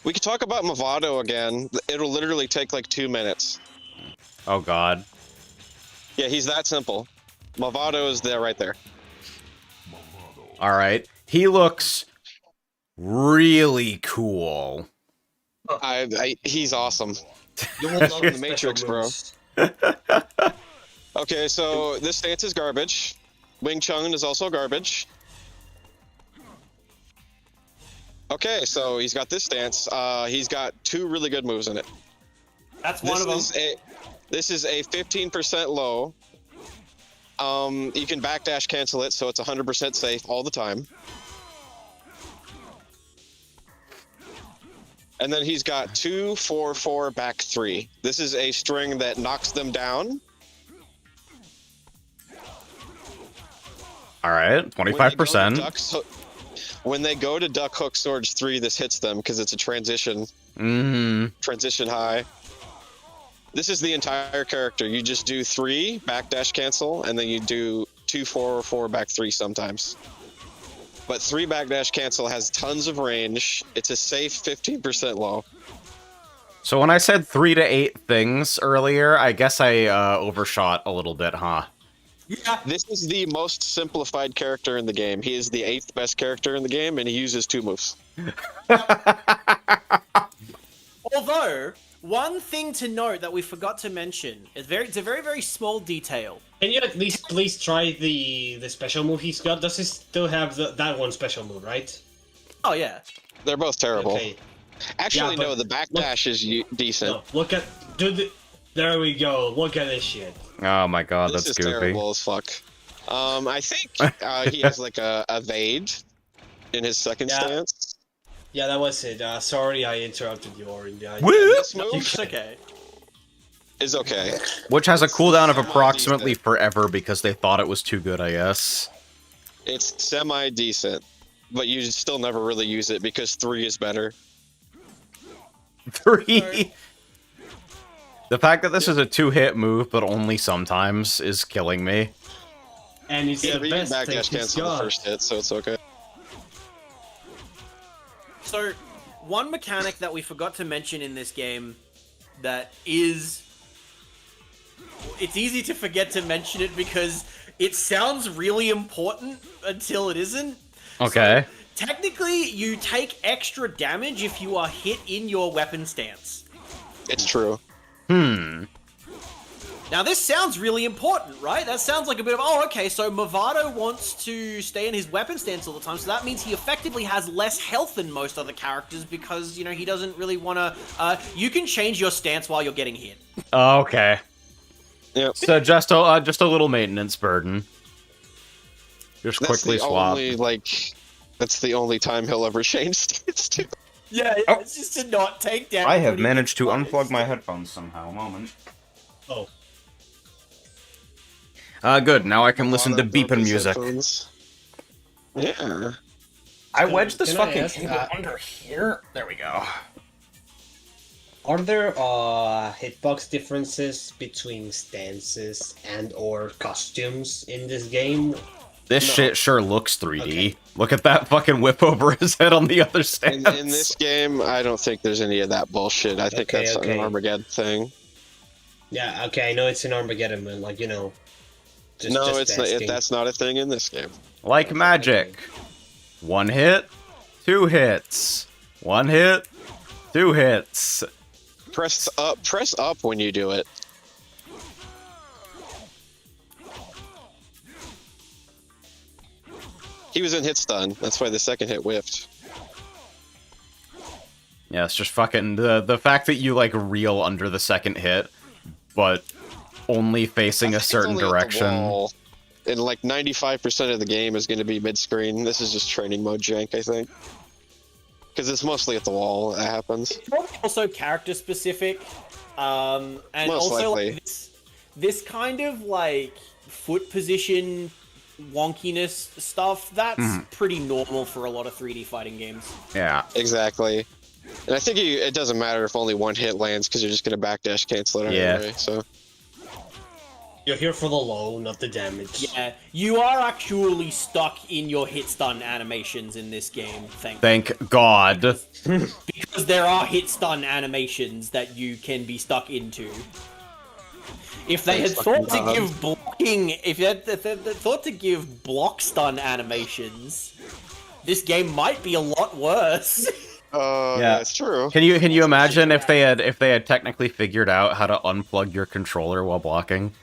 We could talk about Movado again. It'll literally take like 2 minutes. Oh god. Yeah, he's that simple. Movado is there right there. Alright. He looks really cool. He's awesome. You will love The Matrix, bro. Okay, so this stance is garbage. Wing Chun is also garbage. Okay, so he's got this stance. He's got 2 really good moves in it. That's one of them. This is a 15% low. You can backdash cancel it, so it's 100% safe all the time. And then he's got 2, 4, 4, back 3. This is a string that knocks them down. Alright, 25%. When they go to duck hook swords 3, this hits them because it's a transition. Transition high. This is the entire character. You just do 3 backdash cancel, and then you do 2, 4, 4 back 3 sometimes. But 3 backdash cancel has tons of range. It's a safe 15% low. So when I said 3 to 8 things earlier, I guess I overshot a little bit, huh? Yeah. This is the most simplified character in the game. He is the 8th best character in the game, and he uses 2 moves. Although, one thing to note that we forgot to mention, it's a very, very small detail. Can you at least please try the special move he's got? Does he still have that one special move, right? Oh, yeah. They're both terrible. Okay. Actually, Yeah, no, the backdash is decent. No, look at... There we go. Look at this shit. Oh my god, This that's is goofy. terrible as fuck. I think he has like a evade in his second stance. Yeah, that was it. Sorry I interrupted you, Orin. This move It's okay. is okay. Which has a cooldown of approximately forever because they thought it was too good, I guess. It's semi-decent, but you still never really use it because 3 is better. 3? The fact that this is a 2-hit move, but only sometimes, is killing me. And it's Yeah, the but you can best thing backdash he's cancel the got. first hit, so it's okay. So, one mechanic that we forgot to mention in this game that is... It's easy to forget to mention it because it sounds really important until it isn't. Okay. So, technically, you take extra damage if you are hit in your weapon stance. It's true. Now, this sounds really important, right? That sounds like a bit of, oh, okay, so Movado wants to stay in his weapon stance all the time, so that means he effectively has less health than most other characters because, you know, he doesn't really want to... you can change your stance while you're getting hit. Okay. Yep. So just a little maintenance burden. Just quickly swap. That's the only time he'll ever change stance to. Yeah, it's just to not take damage. I have managed to unplug my headphones somehow. A moment. Oh. Good. Now I can listen to beeping music. Yeah. I wedged this Can I fucking ask, cable under here. There we go. Are there hitbox differences between stances and or costumes in this game? This shit sure looks 3D. Okay. Look at that fucking whip over his head on the other stance. In this game, I don't think there's any of that bullshit. I think that's an Armageddon thing. Yeah, okay, I know it's an Armageddon, but like, you know... No, it's not, that's not a thing in this game. Like magic. 1 hit, 2 hits. 1 hit, 2 hits. Press up when you do it. He was in hit stun. That's why the second hit whiffed. Yeah, it's just fucking the fact that you like reel under the second hit, but only facing a certain direction. And like 95% of the game is going to be mid-screen. This is just training mode jank, I think. Because it's mostly at the wall that happens. It's probably also character specific. And Most also likely. like, this kind of like foot position wonkiness stuff, that's pretty normal for a lot of 3D fighting games. Yeah. Exactly. And I think it doesn't matter if only one hit lands because you're just going to backdash cancel it anyway. So. You're here for the low, not the damage. Yeah, you are actually stuck in your hit stun animations in this game, Thank God. because there are hit stun animations that you can be stuck into. If they had thought to give blocking, if they had thought to give block stun animations, this game might be a lot worse. Yeah, it's true. Can you imagine if they had technically figured out how to unplug your controller while blocking?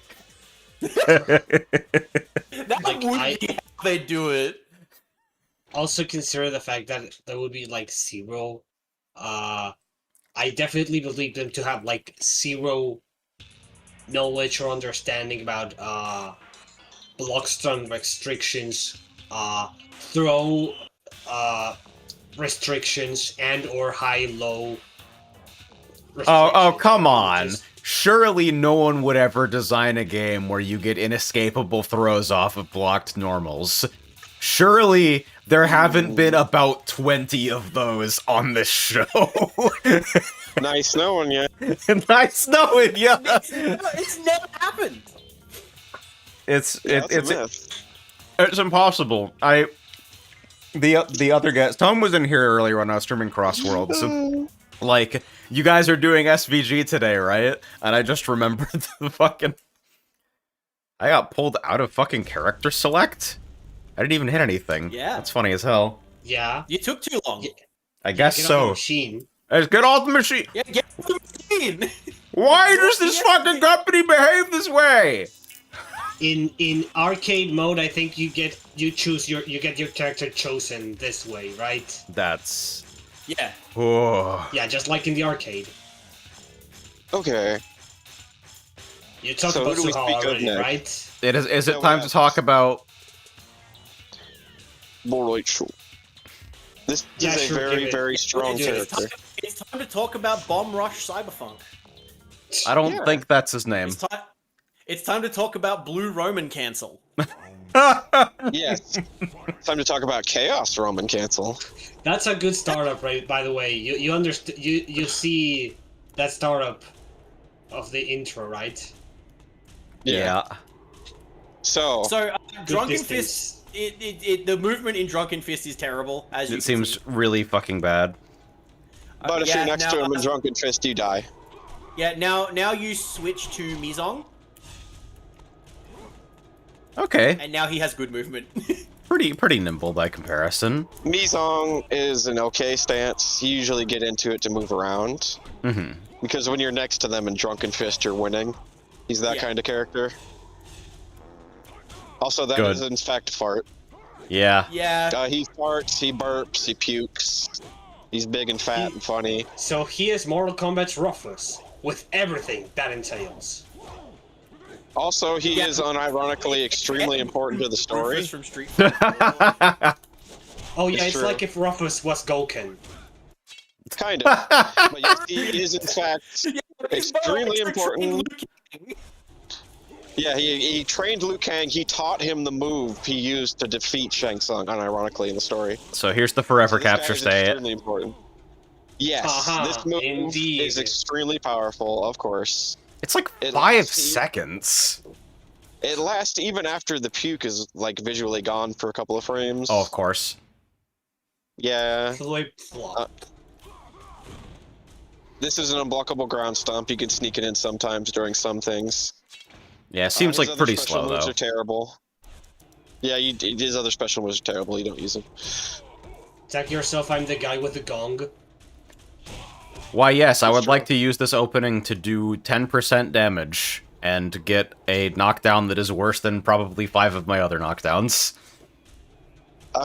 That would be how they do it. Also consider the fact that there would be like zero. I definitely believe them to have like zero knowledge or understanding about block stun restrictions, throw restrictions, and or high-low. Oh, come on. Surely no one would ever design a game where you get inescapable throws off of blocked normals. Surely there haven't been about 20 of those on this show. Nice knowing you. Nice knowing you. It's never happened. It's impossible. The other guys, Tom was in here earlier when I was streaming Crossworld, so like, you guys are doing SVG today, right? And I just remembered the fucking... I got pulled out of fucking character select? I didn't even hit anything. Yeah. That's funny as hell. Yeah. You took too long. I guess Get off so. the machine. Let's get off the machine! Yeah, get off the machine! Why does this fucking company behave this way? In arcade mode, I think you get your character chosen this way, right? That's... Yeah. Oh. Yeah, just like in the arcade. Okay. You talked So about who do we Suha speak of already, next? right? Is it time to talk about... Borroichu. This Yeah, is a sure, very, give it. very strong character. It's time to talk about Bomb Rush Cyberpunk. I don't think that's his name. It's time to talk about Blue Roman Cancel. Yes. Time to talk about Chaos Roman Cancel. That's a good startup, right? By the way, you understand, you see that startup of the intro, right? Yeah. So Drunken Fist. The movement in Drunken Fist is terrible. As you It seems really fucking bad. But if yeah, you're next now- to him in Drunken Fist, you die. Yeah, now you switch to Mizong, Okay. and now he has good movement. Pretty nimble by comparison. Mizong is an okay stance. You usually get into it to move around. Mm-hmm. Because when you're next to them in Drunken Fist, you're winning. He's that kind of character. Also, that is in fact fart. Yeah. Yeah. He farts, he burps, he pukes. He's big and fat and funny. So he is Mortal Kombat's Rufus, with everything that entails. Also, he is unironically extremely important to the story. Rufus from Street Fighter. Oh yeah, it's true. like if Rufus was Gouken. Kind of. But yes, he is in fact extremely important. Yeah, he trained Liu Kang. He taught him the move he used to defeat Shang Tsung, unironically, in the story. So here's the forever This guy capture is stay. extremely important. Yes, this move indeed. is extremely powerful, of course. It's like It 5 lasts- seconds. It lasts even after the puke is, like, visually gone for a couple of frames. Oh, of course. Yeah. Flip flop. This is an unblockable ground stomp. You can sneak it in sometimes during some things. Yeah, it seems His like other pretty special slow, moves though. are terrible. Yeah, his other special moves are terrible. You don't use them. Attack yourself, I'm the guy with the gong. Why, yes, I would like to use this opening to do 10% damage and get a knockdown that is worse than probably 5 of my other knockdowns.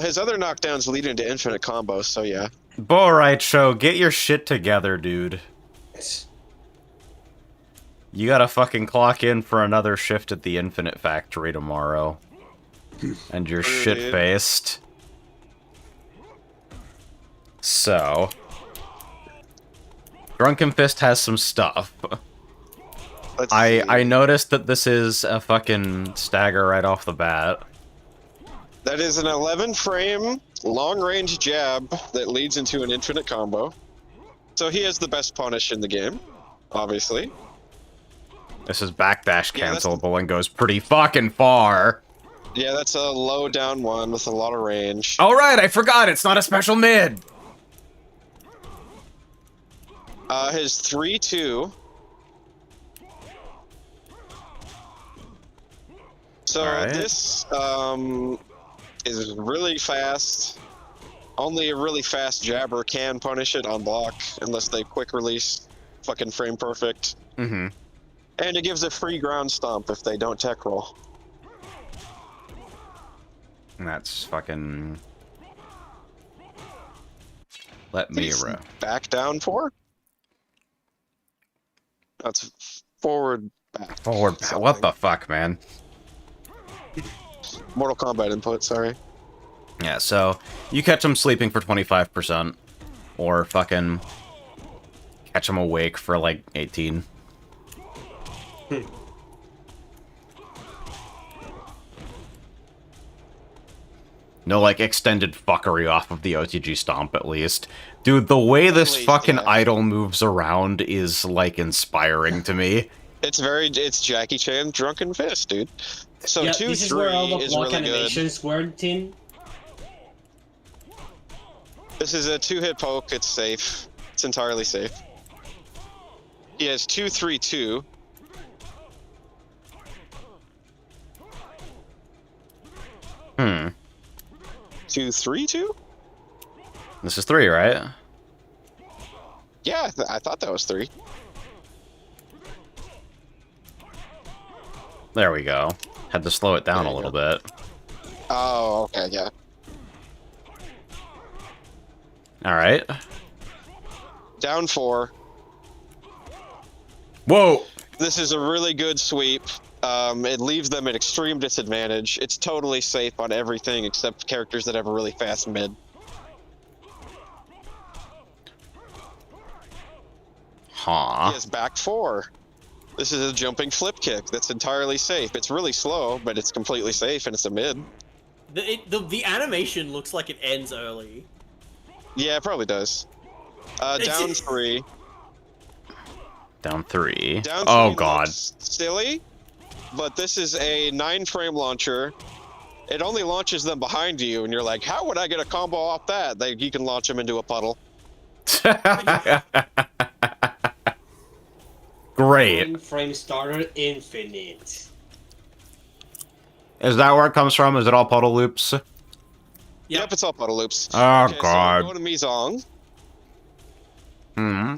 His other knockdowns lead into infinite combos, so yeah. Alright, show, get your shit together, dude. You gotta fucking clock in for another shift at the Infinite Factory tomorrow. And you're shit-faced. So... Drunken Fist has some stuff. I noticed that this is a fucking stagger right off the bat. That is an 11-frame, long-range jab that leads into an infinite combo. So he has the best punish in the game, obviously. This is backdash cancelable and goes pretty fucking far. Yeah, that's a low down one with a lot of range. Oh right, I forgot, it's not a special mid! His 3-2. So this is really fast. Only a really fast jabber can punish it on block, unless they quick release fucking frame perfect. Mm-hmm. And it gives a free ground stomp if they don't tech roll. And that's fucking... Let me roll. Back down 4? That's forward back. Forward back. What the fuck, man? Mortal Kombat input, sorry. Yeah, so you catch them sleeping for 25%, or fucking catch them awake for like 18. No, like, extended fuckery off of the OTG stomp, at least. Dude, the way this fucking idol moves around is, like, inspiring to me. It's Jackie Chan Drunken Fist, dude. So yeah, 2-3 this is where all the is block really animations were in. This is a 2-hit poke, it's safe. It's entirely safe. He has 2-3-2. Hmm. 2-3-2? This is 3, right? Yeah, I thought that was 3. There we go. Had to slow it down a little bit. Oh, okay, yeah. Alright. Down 4. Whoa! This is a really good sweep. It leaves them at extreme disadvantage. It's totally safe on everything except characters that have a really fast mid. Huh. He has back 4. This is a jumping flip kick that's entirely safe. It's really slow, but it's completely safe, and it's a mid. The animation looks like it ends early. Yeah, it probably does. Down 3. Down 3. Down 3 oh god. Silly, but this is a 9-frame launcher. It only launches them behind you, and you're like, how would I get a combo off that? You can launch them into a puddle. Great. 9-frame starter infinite. Is that where it comes from? Is it all puddle loops? Yep, it's all puddle loops. Oh okay, god. So go to Mizong. Hmm.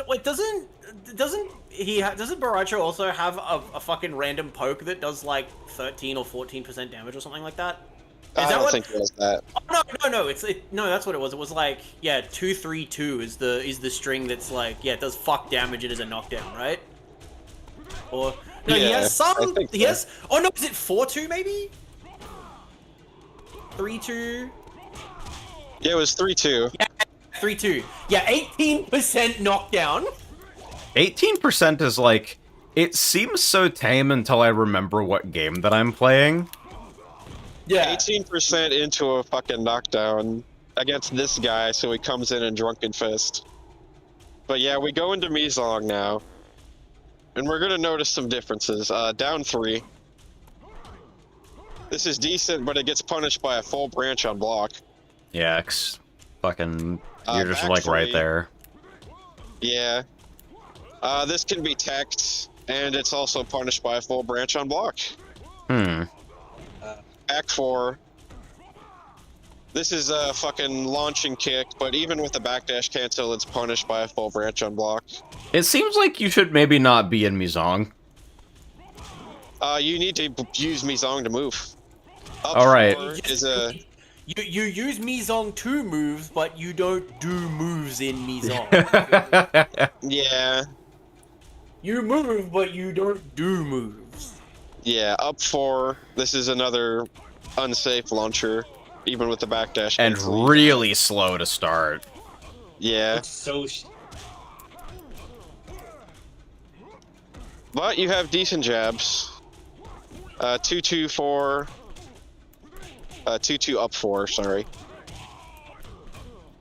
Wait, doesn't Baracho also have a fucking random poke that does like 13 or 14% damage or something like that? I don't think it was that. Oh, no, no, that's what it was. It was like, yeah, 2-3-2 is the string that's like, yeah, it does fuck damage and is a knockdown, right? Or no, yeah, he has some. He so. has. Oh no, is it 4-2 maybe? 3-2. Yeah, it was 3-2. Yeah, 3-2. Yeah, 18% knockdown. 18% is like, it seems so tame until I remember what game that I'm playing. Yeah. 18% into a fucking knockdown against this guy, so he comes in Drunken Fist. But yeah, we go into Mizong now. And we're gonna notice some differences. Down 3. This is decent, but it gets punished by a full branch on block. Yeah, fucking, you're just like 3. right there. Yeah. This can be teched, and it's also punished by a full branch on block. Hmm. Back 4. This is a fucking launching kick, but even with the backdash cancel, it's punished by a full branch on block. It seems like you should maybe not be in Mizong. You need to use Mizong to move. Alright. You use Mizong to move, but you don't do moves in Mizong. Yeah. You move, but you don't do moves. Yeah, up 4. This is another unsafe launcher, even with the backdash. And really slow to start. Yeah. It's so. But you have decent jabs. 2-2-4. 2-2 up 4, sorry.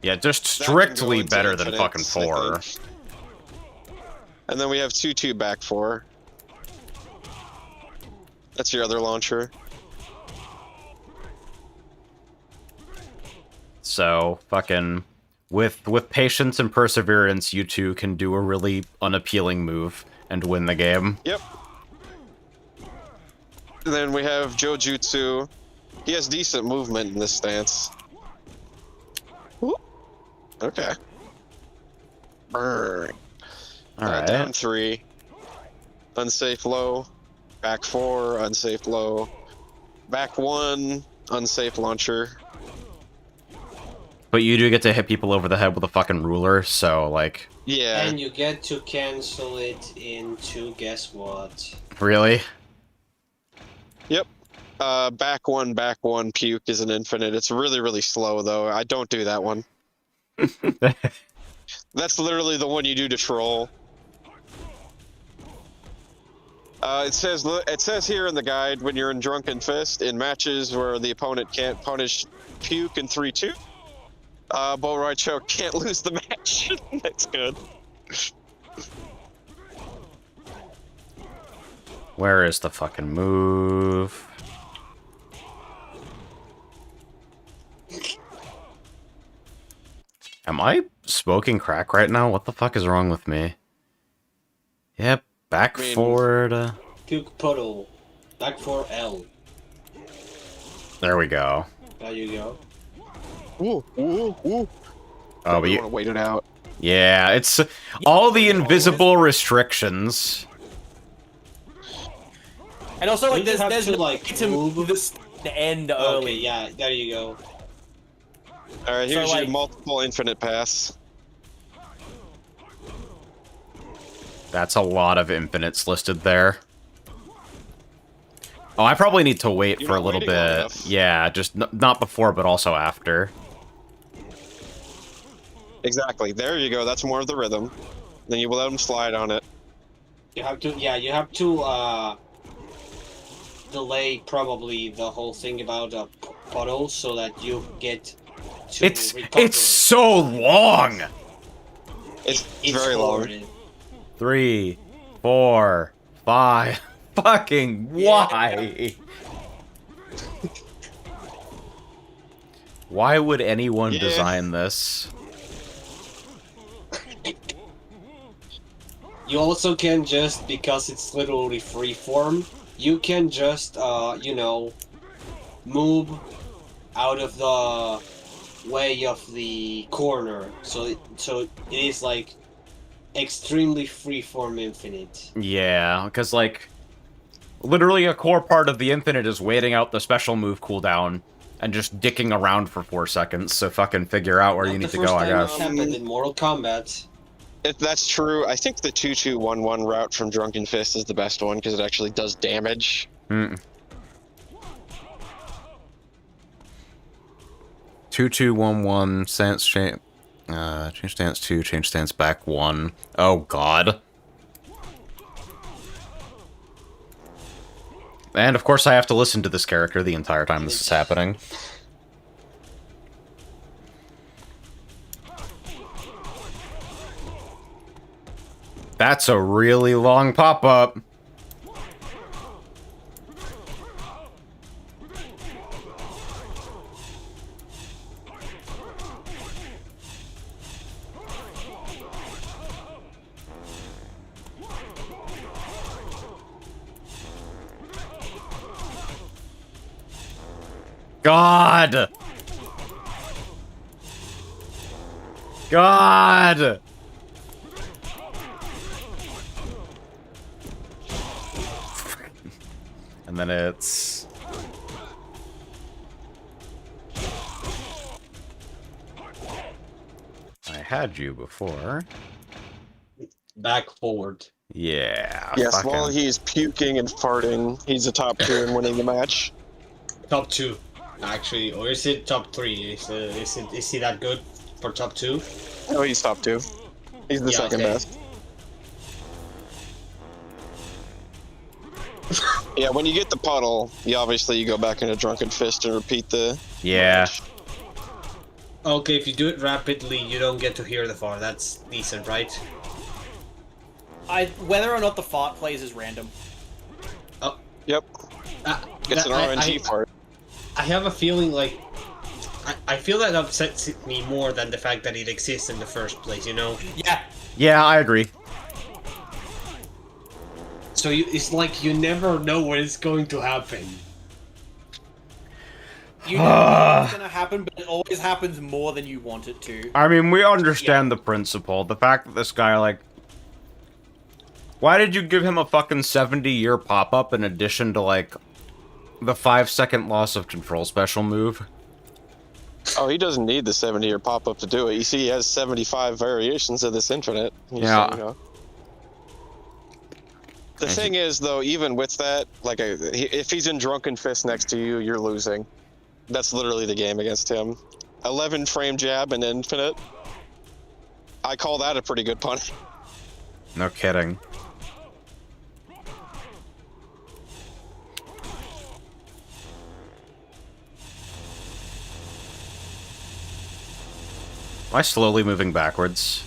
Yeah, just That can go strictly into better than fucking infinites, I 4. think. And then we have 2-2 back 4. That's your other launcher. So, fucking... With patience and perseverance, you two can do a really unappealing move and win the game. Yep. And then we have Jojutsu. He has decent movement in this stance. Whoop. Okay. Burn. Alright. Down 3. Unsafe low. Back 4. Unsafe low. Back 1. Unsafe launcher. But you do get to hit people over the head with a fucking ruler, so, like... Yeah. And you get to cancel it into, guess what? Really? Yep. Back 1, puke is an infinite. It's really, really slow, though. I don't do that one. That's literally the one you do to troll. It says here in the guide, when you're in Drunken Fist, in matches where the opponent can't punish puke in 3-2, Bullroy Choke can't lose the match. That's good. Where is the fucking move? Am I smoking crack right now? What the fuck is wrong with me? Yep, back forward. Puke puddle. Back 4L. There we go. There you go. Ooh, ooh, ooh. Oh, but you you... want to wait it out. Yeah, it's all the invisible restrictions. And also, like, You have there's to, no like, way to move. move this to end Okay, early. yeah, there you go. Alright, here's So, your like- multiple infinite pass. That's a lot of infinites listed there. Oh, I probably need to wait You're for a not little waiting long bit. enough. Yeah, just not before, but also after. Exactly. There you go. That's more of the rhythm. Then you will let him slide on it. You have to, yeah, you have to, delay probably the whole thing about a puddle so that you get to recover. It's so long. It's very long. horrid. 3, 4, 5. Fucking why? Why would anyone Yeah. design this? You also can just, because it's literally freeform, you can just, you know, move out of the way of the corner. So it is like extremely freeform infinite. Yeah, because like literally a core part of the infinite is waiting out the special move cooldown and just dicking around for 4 seconds. So fucking figure out where Not you the need to first go, I time guess. it happened in Mortal Kombat. If that's true, I think the 2-2-1-1 route from Drunken Fist is the best one because it actually does damage. 2-2-1-1 stance change. Change stance 2, change stance back 1. Oh god. And of course I have to listen to this character the entire time this is happening. That's a really long pop-up. God! God! And then it's... I had you before. Back forward. Yeah. Yes, fucking- while he's puking and farting, he's a top 2 in winning the match. Top 2, actually, or is it top 3? Is he that good for top 2? Oh, he's top 2. He's the second okay. best. Yeah, when you get the puddle, you go back into Drunken Fist and repeat the... Yeah. Okay, if you do it rapidly, you don't get to hear the fart. That's decent, right? Whether or not the fart plays is random. Oh, Yep. It's an RNG part. I have a feeling like I feel that upsets me more than the fact that it exists in the first place. You know? Yeah. Yeah, I agree. So it's like you never know when it's going to happen. You never know what's gonna happen, but it always happens more than you want it to. I mean, we understand the principle. The fact that this guy, like... Why did you give him a fucking 70-year pop-up in addition to, like, the 5-second loss of control special move? Oh, he doesn't need the 70-year pop-up to do it. You see, he has 75 variations of this infinite. Yeah. So, you know. The thing is, though, even with that, like, if he's in Drunken Fist next to you, you're losing. That's literally the game against him. 11 frame jab and infinite. I call that a pretty good pun. No kidding. Am I slowly moving backwards?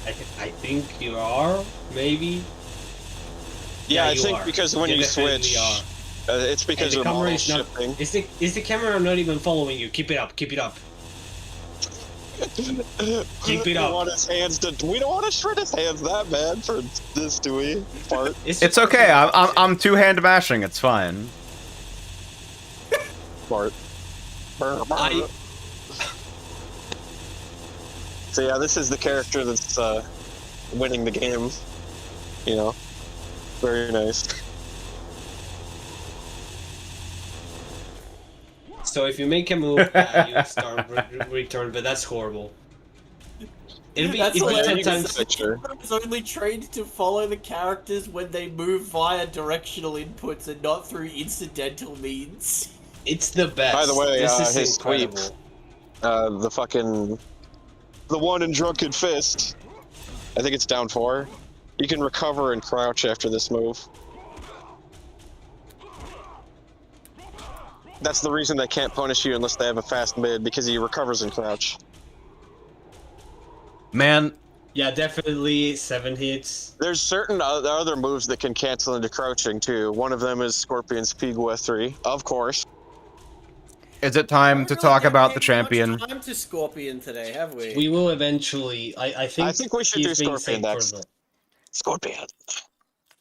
I think you are, maybe. Yeah, I you think are. because when you definitely switch, are. it's because And your the camera model's is not. shifting. Is the camera not even following you? Keep it up. Keep it up. Keep it up. We don't want to shred his hands that bad for this, do we? Part. It's okay. I'm two-hand mashing. It's fine. Part. So yeah, this is the character that's winning the game. You know, very nice. So if you make a move, you start return, but that's horrible. It'll be 10 times. It's only trained to follow the characters when they move via directional inputs and not through incidental means. It's the best. By the way, this is his incredible. sweep, the one in Drunken Fist, I think it's down 4. You can recover and crouch after this move. That's the reason they can't punish you unless they have a fast mid, because he recovers and crouch. Man. Yeah, definitely 7 hits. There's certain other moves that can cancel into crouching too. One of them is Scorpion's Pigua 3, of course. Is it time to talk about the champion? Time to Scorpion today, have we? We will eventually. I think we should do he's being Scorpion saved for next. Scorpion.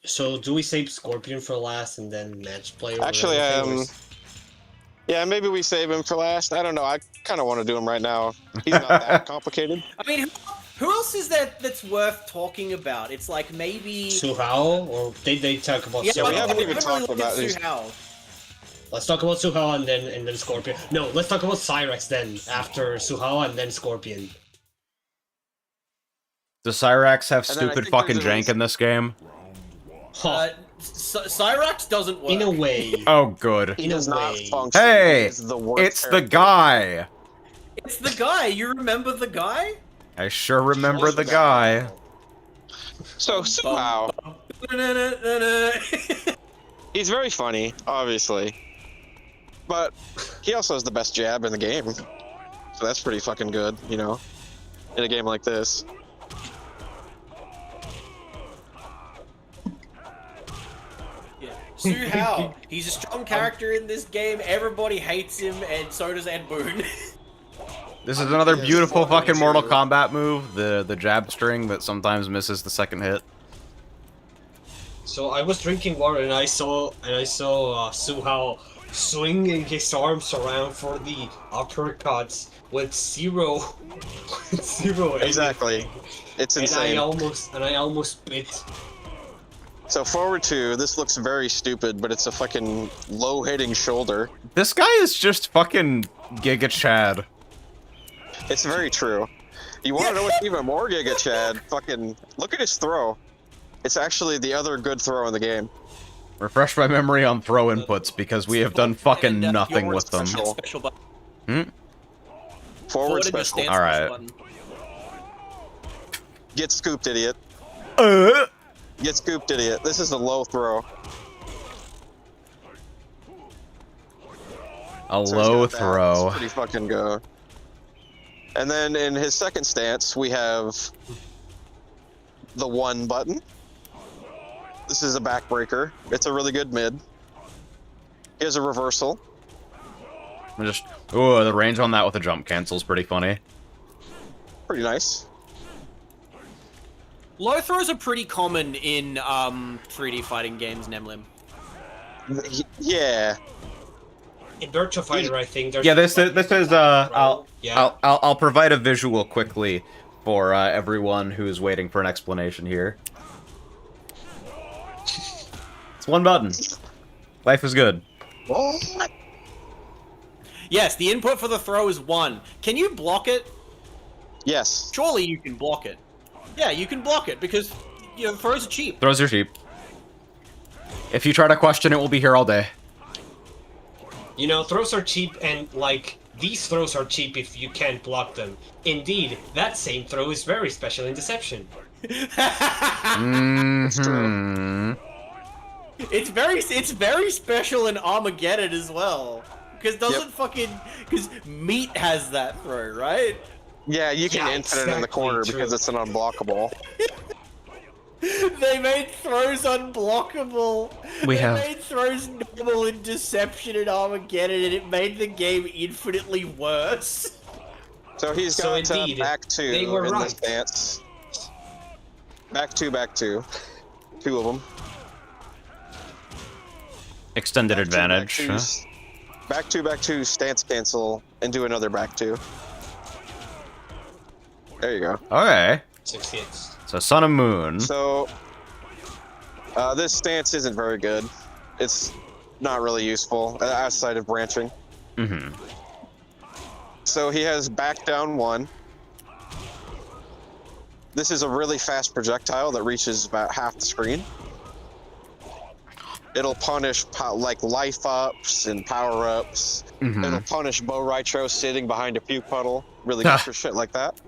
So do we save Scorpion for last and then match play? Or Actually, whatever? yeah, maybe we save him for last. I don't know. I kind of want to do him right now. He's not that complicated. I mean, who else is there that's worth talking about? It's like maybe Suhao, or they talk about Suhao? we haven't even talked about this. Suhao. Let's talk about Suhao and then Scorpion. No, let's talk about Cyrex then, after Suhao and then Scorpion. Does Cyrax have And then I stupid think fucking there's a jank in this game? Cyrax doesn't work. In a way. Oh, good. In a way. Hey, He's the worst it's the character. guy. It's the guy. You remember the guy? I sure remember the guy. So Suhao, he's very funny, obviously, but he also has the best jab in the game. So that's pretty fucking good, you know, in a game like this. Suhao. He's a strong character in this game. Everybody hates him, and so does Ed Boon. This is another beautiful fucking Mortal Kombat move, the jab string that sometimes misses the second hit. So I was drinking water and I saw Suhao swinging his arms around for the uppercuts with zero Exactly, it's insane. And I almost bit. So forward 2, this looks very stupid, but it's a fucking low-hitting shoulder. This guy is just fucking Giga Chad. It's very true. You want to know what's even more Giga Chad? Fucking look at his throw. It's actually the other good throw in the game. Refresh my memory on throw inputs because we have done fucking nothing with them. Special button. Forward and special. stance All right. special button. Get scooped, idiot. Get scooped, idiot. This is a low throw. A So he's low got that. throw. It's pretty fucking good. And then in his second stance, we have the 1 button. This is a backbreaker. It's a really good mid. Here's a reversal. Ooh, the range on that with a jump cancel is pretty funny. Pretty nice. Low throws are pretty common in 3D fighting games, Nemlim. Yeah. In Virtua Fighter, I think there's... Yeah, this is Yeah. I'll provide a visual quickly for everyone who's waiting for an explanation here. It's 1 button. Life is good. What? Yes, the input for the throw is 1. Can you block it? Yes. Surely you can block it. Yeah, you can block it because throws are cheap. Throws are cheap. If you try to question it, we'll be here all day. You know, throws are cheap, and, like, these throws are cheap if you can't block them. Indeed, that same throw is very special in Deception. Mm-hmm. It's very special in Armageddon as well. Because because Meat has that throw, right? Yeah, you can infinite in the corner because it's an unblockable. They made throws unblockable. They made throws normal in Deception and Armageddon, and it made the game infinitely worse. So he's got back 2 in this stance. Back 2, back 2. 2 of them. Extended advantage. Back 2, back 2, stance cancel, and do another back 2. There you go. Okay. 6 hits. So Sun and Moon. So, this stance isn't very good. It's not really useful, outside of branching. Mm-hmm. So he has back down 1. This is a really fast projectile that reaches about half the screen. It'll punish like life ups and power ups. Mm-hmm. It'll punish Bo Rytro sitting behind a puke puddle. Really good for shit like that.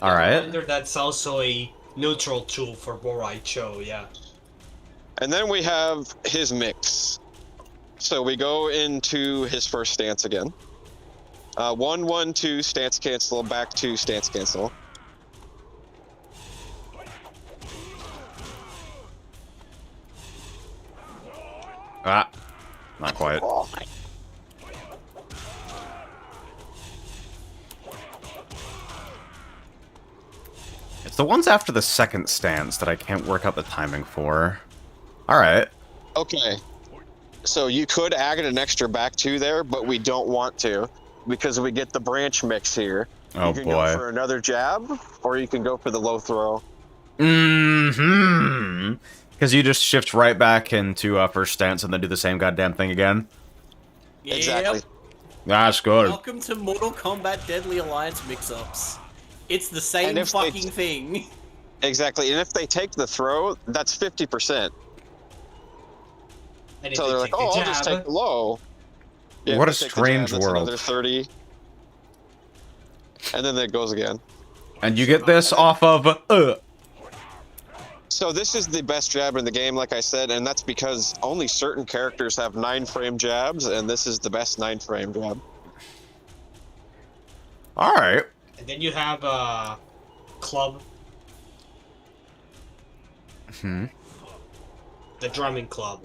All right. Reminder, that's also a neutral tool for Borai Cho, yeah. And then we have his mix. So we go into his first stance again. 1, 1, 2, stance cancel, back 2, stance cancel. Ah, not quite. It's the ones after the second stance that I can't work out the timing for. Alright. Okay. So you could add an extra back 2 there, but we don't want to. Because we get the branch mix here. Oh, you can boy. go for another jab, or you can go for the low throw. Mm-hmm. Because you just shift right back into first stance and then do the same goddamn thing again. Exactly. That's good. Welcome to Mortal Kombat Deadly Alliance mix-ups. It's the same fucking thing. Exactly, and if they take the throw, that's 50%. So they're like, oh, I'll just take the low. Yeah, What a if they take the strange jab, that's world. Another 30. And then it goes again. And you get this off of So this is the best jab in the game, like I said, and that's because only certain characters have 9-frame jabs, and this is the best 9-frame jab. Alright. And then you have club. Hmm. The drumming club.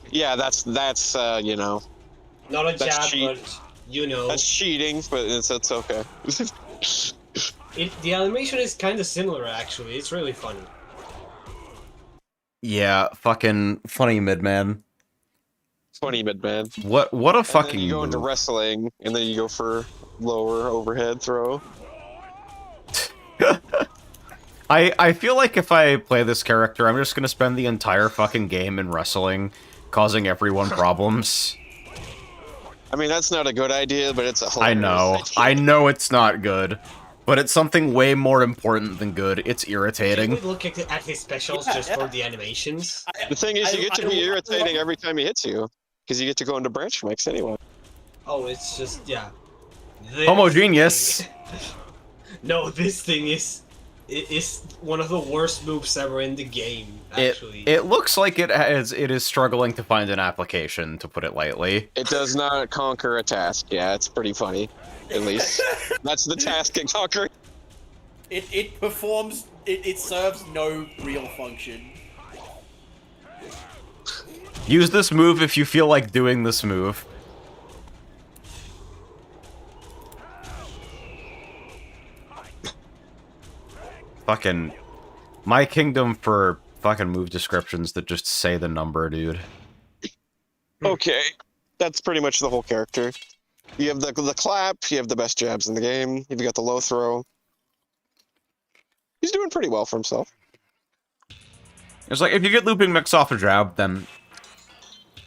Yeah, that's you know. Not a That's jab, but you know. That's cheating, but it's okay. The animation is kind of similar, actually. It's really funny. Yeah, fucking funny mid-man. Funny mid-man. What a fucking And then you go into move. wrestling, and then you go for lower overhead throw. I feel like if I play this character, I'm just gonna spend the entire fucking game in wrestling, causing everyone problems. I mean, that's not a good idea, but it's a I hilarious know. idea. I know it's not good. But it's something way more important than good. It's Can irritating. we look at his specials just for the animations? The thing is, you get to be irritating every time he hits you, because you get to go into branch mix anyway. Oh, it's just, yeah. Homogeneous. No, this thing is one of the worst moves ever in the game, actually. It looks like it is struggling to find an application, to put it lightly. It does not conquer a task. Yeah, it's pretty funny. At least. That's the task it conquers. It performs, it serves no real function. Use this move if you feel like doing this move. Fucking... My kingdom for fucking move descriptions that just say the number, dude. Okay. That's pretty much the whole character. You have the clap, you have the best jabs in the game, you've got the low throw. He's doing pretty well for himself. It's like, if you get looping mix off a jab, then...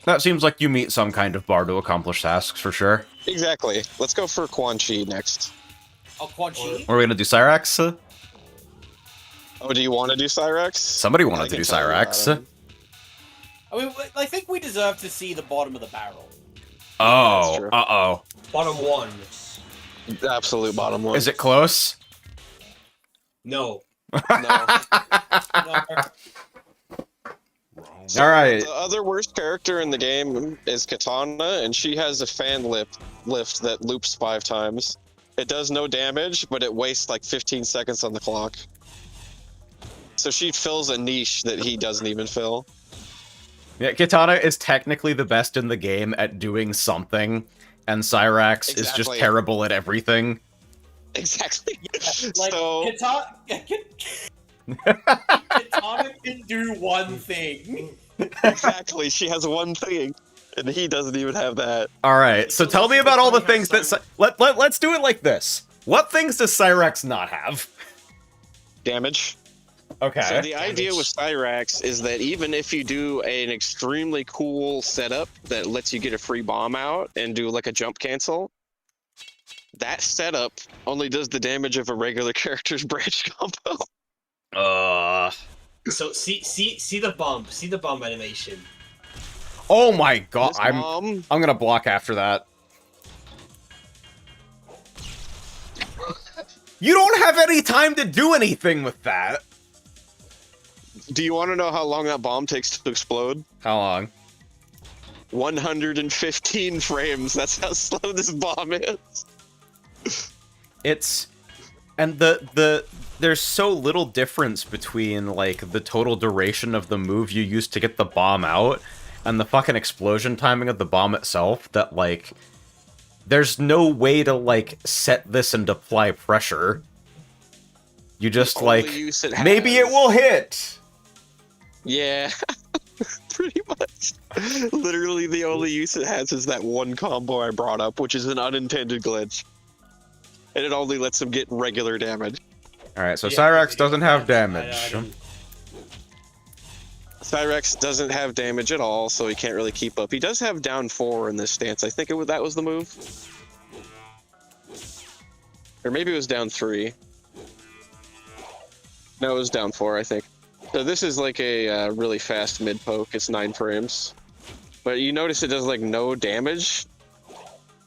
That seems like you meet some kind of bar to accomplish tasks, for sure. Exactly. Let's go for Quan Chi next. Oh, Quan Chi? Are we gonna do Cyrax? Oh, do you want to do Cyrax? Somebody wanted to do Cyrax. I mean, I think we deserve to see the bottom of the barrel. Oh, uh-oh. Bottom one. Absolute bottom one. Is it close? No. No. All right. The other worst character in the game is Katana, and she has a fan lift that loops 5 times. It does no damage, but it wastes like 15 seconds on the clock. So she fills a niche that he doesn't even fill. Yeah, Katana is technically the best in the game at doing something, and Cyrax is just terrible at everything. Exactly. Like, So... Katana can do one thing. Exactly, she has one thing, and he doesn't even have that. All right, so tell me about all the things that... Let's do it like this. What things does Cyrax not have? Damage. Okay. So the idea with Cyrax is that even if you do an extremely cool setup that lets you get a free bomb out and do like a jump cancel, that setup only does the damage of a regular character's branch combo. So see the bomb animation. Oh my god, I'm gonna block after that. You don't have any time to do anything with that. Do you want to know how long that bomb takes to explode? How long? 115 frames. That's how slow this bomb is. It's... And there's so little difference between, like, the total duration of the move you use to get the bomb out and the fucking explosion timing of the bomb itself that, like... There's no way to, like, set this and apply pressure. You just, like, maybe it will hit! Yeah, pretty much. Literally the only use it has is that one combo I brought up, which is an unintended glitch. And it only lets him get regular damage. Alright, so Cyrax doesn't have damage. Cyrax doesn't have damage at all, so he can't really keep up. He does have down 4 in this stance. I think that was the move. Or maybe it was down 3. No, it was down 4, I think. So this is like a really fast mid poke. It's 9 frames. But you notice it does like no damage.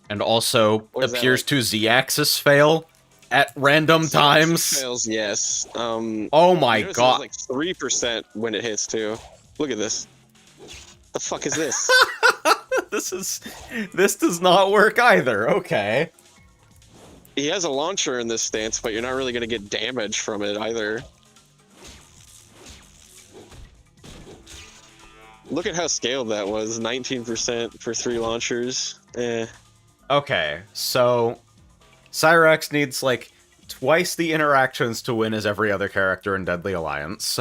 And also appears to Z-axis fail at random times. Fails, yes. Oh my god. Like 3% when it hits too. Look at this. The fuck is this? This does not work either. Okay. He has a launcher in this stance, but you're not really gonna get damage from it either. Look at how scaled that was. 19% for 3 launchers. Eh. Okay, so Cyrax needs like twice the interactions to win as every other character in Deadly Alliance.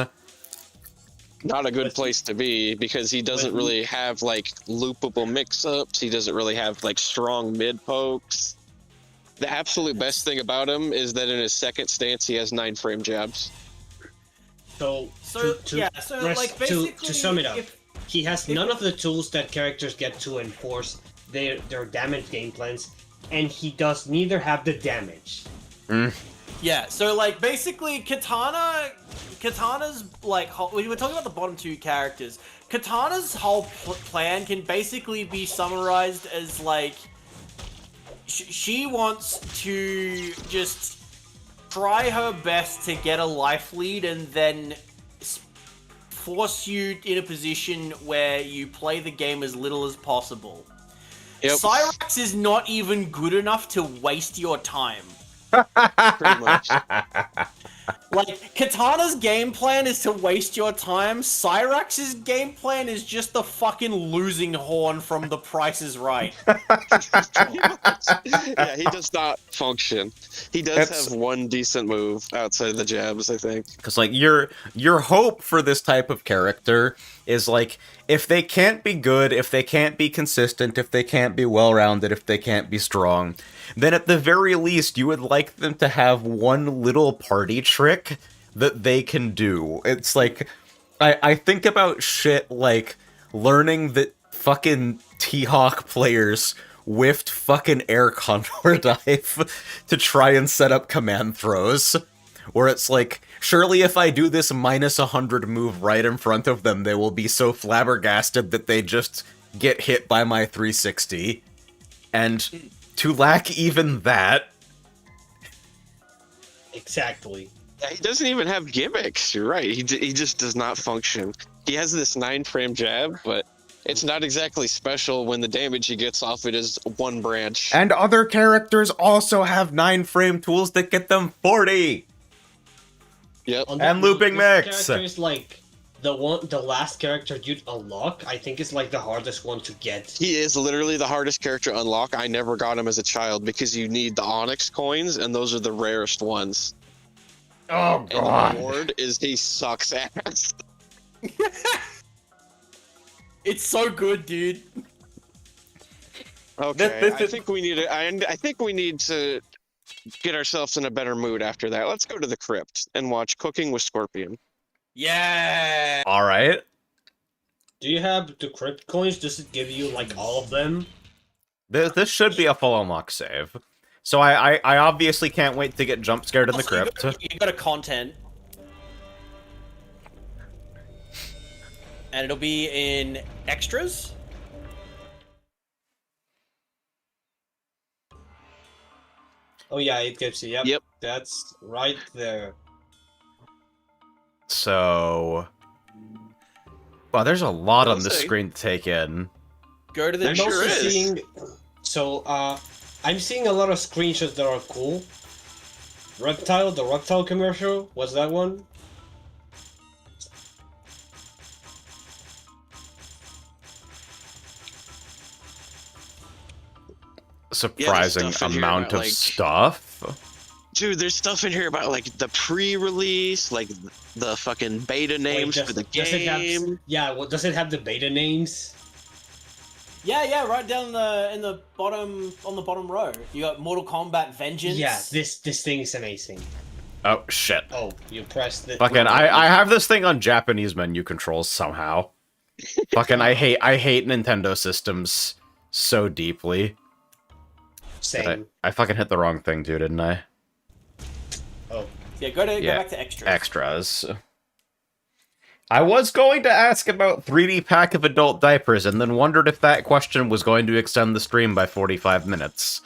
Not a good place to be, because he doesn't really have like loopable mix-ups. He doesn't really have like strong mid pokes. The absolute best thing about him is that in his second stance he has 9 frame jabs. To basically, to sum it up, he has none of the tools that characters get to enforce their damage game plans, and he does neither have the damage. Yeah, so like basically Katana's like we were talking about the bottom two characters. Katana's whole plan can basically be summarized as like she wants to just try her best to get a life lead and then force you in a position where you play the game as little as possible. Yep. Cyrax is not even good enough to waste your time. Pretty much. Like, Katana's game plan is to waste your time. Cyrax's game plan is just the fucking losing horn from The Price is Right. Yeah, he does not function. He does have one decent move outside of the jabs, I think. Because, like, your hope for this type of character is, like, if they can't be good, if they can't be consistent, if they can't be well-rounded, if they can't be strong, then at the very least, you would like them to have one little party trick that they can do. It's like, I think about shit like learning that fucking T-Hawk players whiffed fucking air contour dive to try and set up command throws. Where it's like, surely if I do this minus 100 move right in front of them, they will be so flabbergasted that they just get hit by my 360. And to lack even that... Exactly. Yeah, he doesn't even have gimmicks, you're right. He just does not function. He has this 9-frame jab, but it's not exactly special when the damage he gets off it is one branch. And other characters also have 9-frame tools that get them 40! Yep. And looping mix! Characters like the last character you'd unlock, I think is like the hardest one to get. He is literally the hardest character to unlock. I never got him as a child because you need the Onyx coins, and those are the rarest ones. Oh, and God. the reward is he sucks ass. It's so good, dude. Okay, I think we need to. I think we need to get ourselves in a better mood after that. Let's go to the crypt and watch Cooking with Scorpion. Yeah. All right. Do you have the crypt coins? Does it give you like all of them? This should be a full unlock save. So I obviously can't wait to get jump scared in the crypt. You got a content. And it'll be in extras. Oh yeah, it gives you. Yep. Yep. That's right there. So... Wow, there's a lot on this see. screen to take in. Go to the I'm sure also is. seeing. So I'm seeing a lot of screenshots that are cool. Reptile, the reptile commercial, was that one? Surprising stuff in here amount about, of like- stuff. Dude, there's stuff in here about like the pre-release, like the fucking beta names for the Does it game. have, yeah, well, does it have the beta names? Yeah, right down in the bottom on the bottom row. You got Mortal Kombat Vengeance. Yeah, this thing is amazing. Oh, shit. Oh, you pressed the... Fucking, I have this thing on Japanese menu controls somehow. Fucking, I hate Nintendo systems so deeply. Same. I fucking hit the wrong thing, dude, didn't I? Oh. Yeah, go back to extras. Extras. I was going to ask about 3D pack of adult diapers, and then wondered if that question was going to extend the stream by 45 minutes.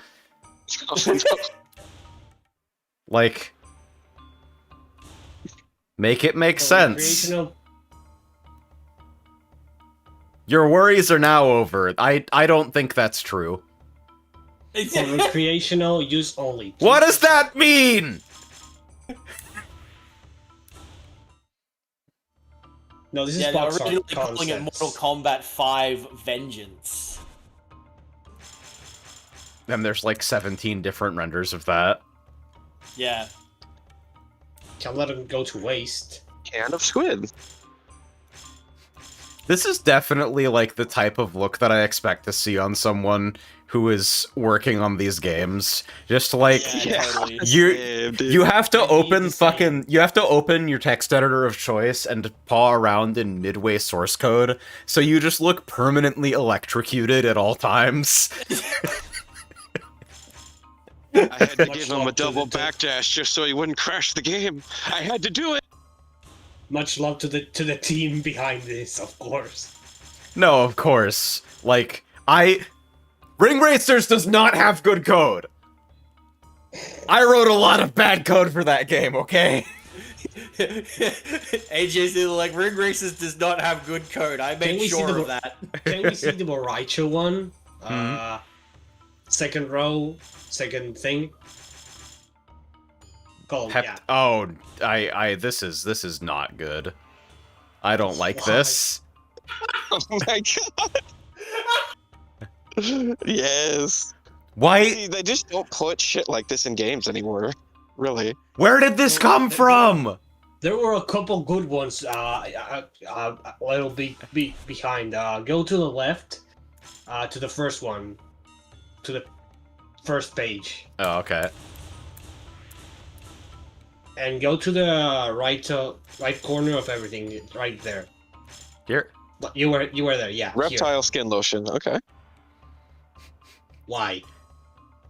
Like... Make it make sense. Recreational... Your worries are now over. I don't think that's true. For recreational use only. What does that mean? No, this is Yeah, box they're art originally calling it concepts. Mortal Kombat 5 Vengeance. And there's like 17 different renders of that. Yeah. Can't let them go to waste. Can of squid. This is definitely like the type of look that I expect to see on someone who is working on these games. Just like Yeah, totally. you have to open your text editor of choice and paw around in midway source code, so you just look permanently electrocuted at all times. I had to Much give him a love to double the- backdash just so he wouldn't crash the game. I had to do it. Much love to the team behind this, of course. No, of course. Like, Ring Racers does not have good code. I wrote a lot of bad code for that game, okay? AJ's like, Ring Races does not have good code. I made sure of that. Can we see the Moraicho one? Second row, second thing. Column, yeah. Oh, this is not good. I don't like this. Oh my god. Yes. Why? See, they just don't put shit like this in games anymore. Really. Where did this come from? There were a couple good ones. A little behind. Go to the left. To the first one. To the first page. Oh, okay. And go to the right corner of everything, right there. Here. You were there, yeah. Reptile skin lotion. Okay. Why?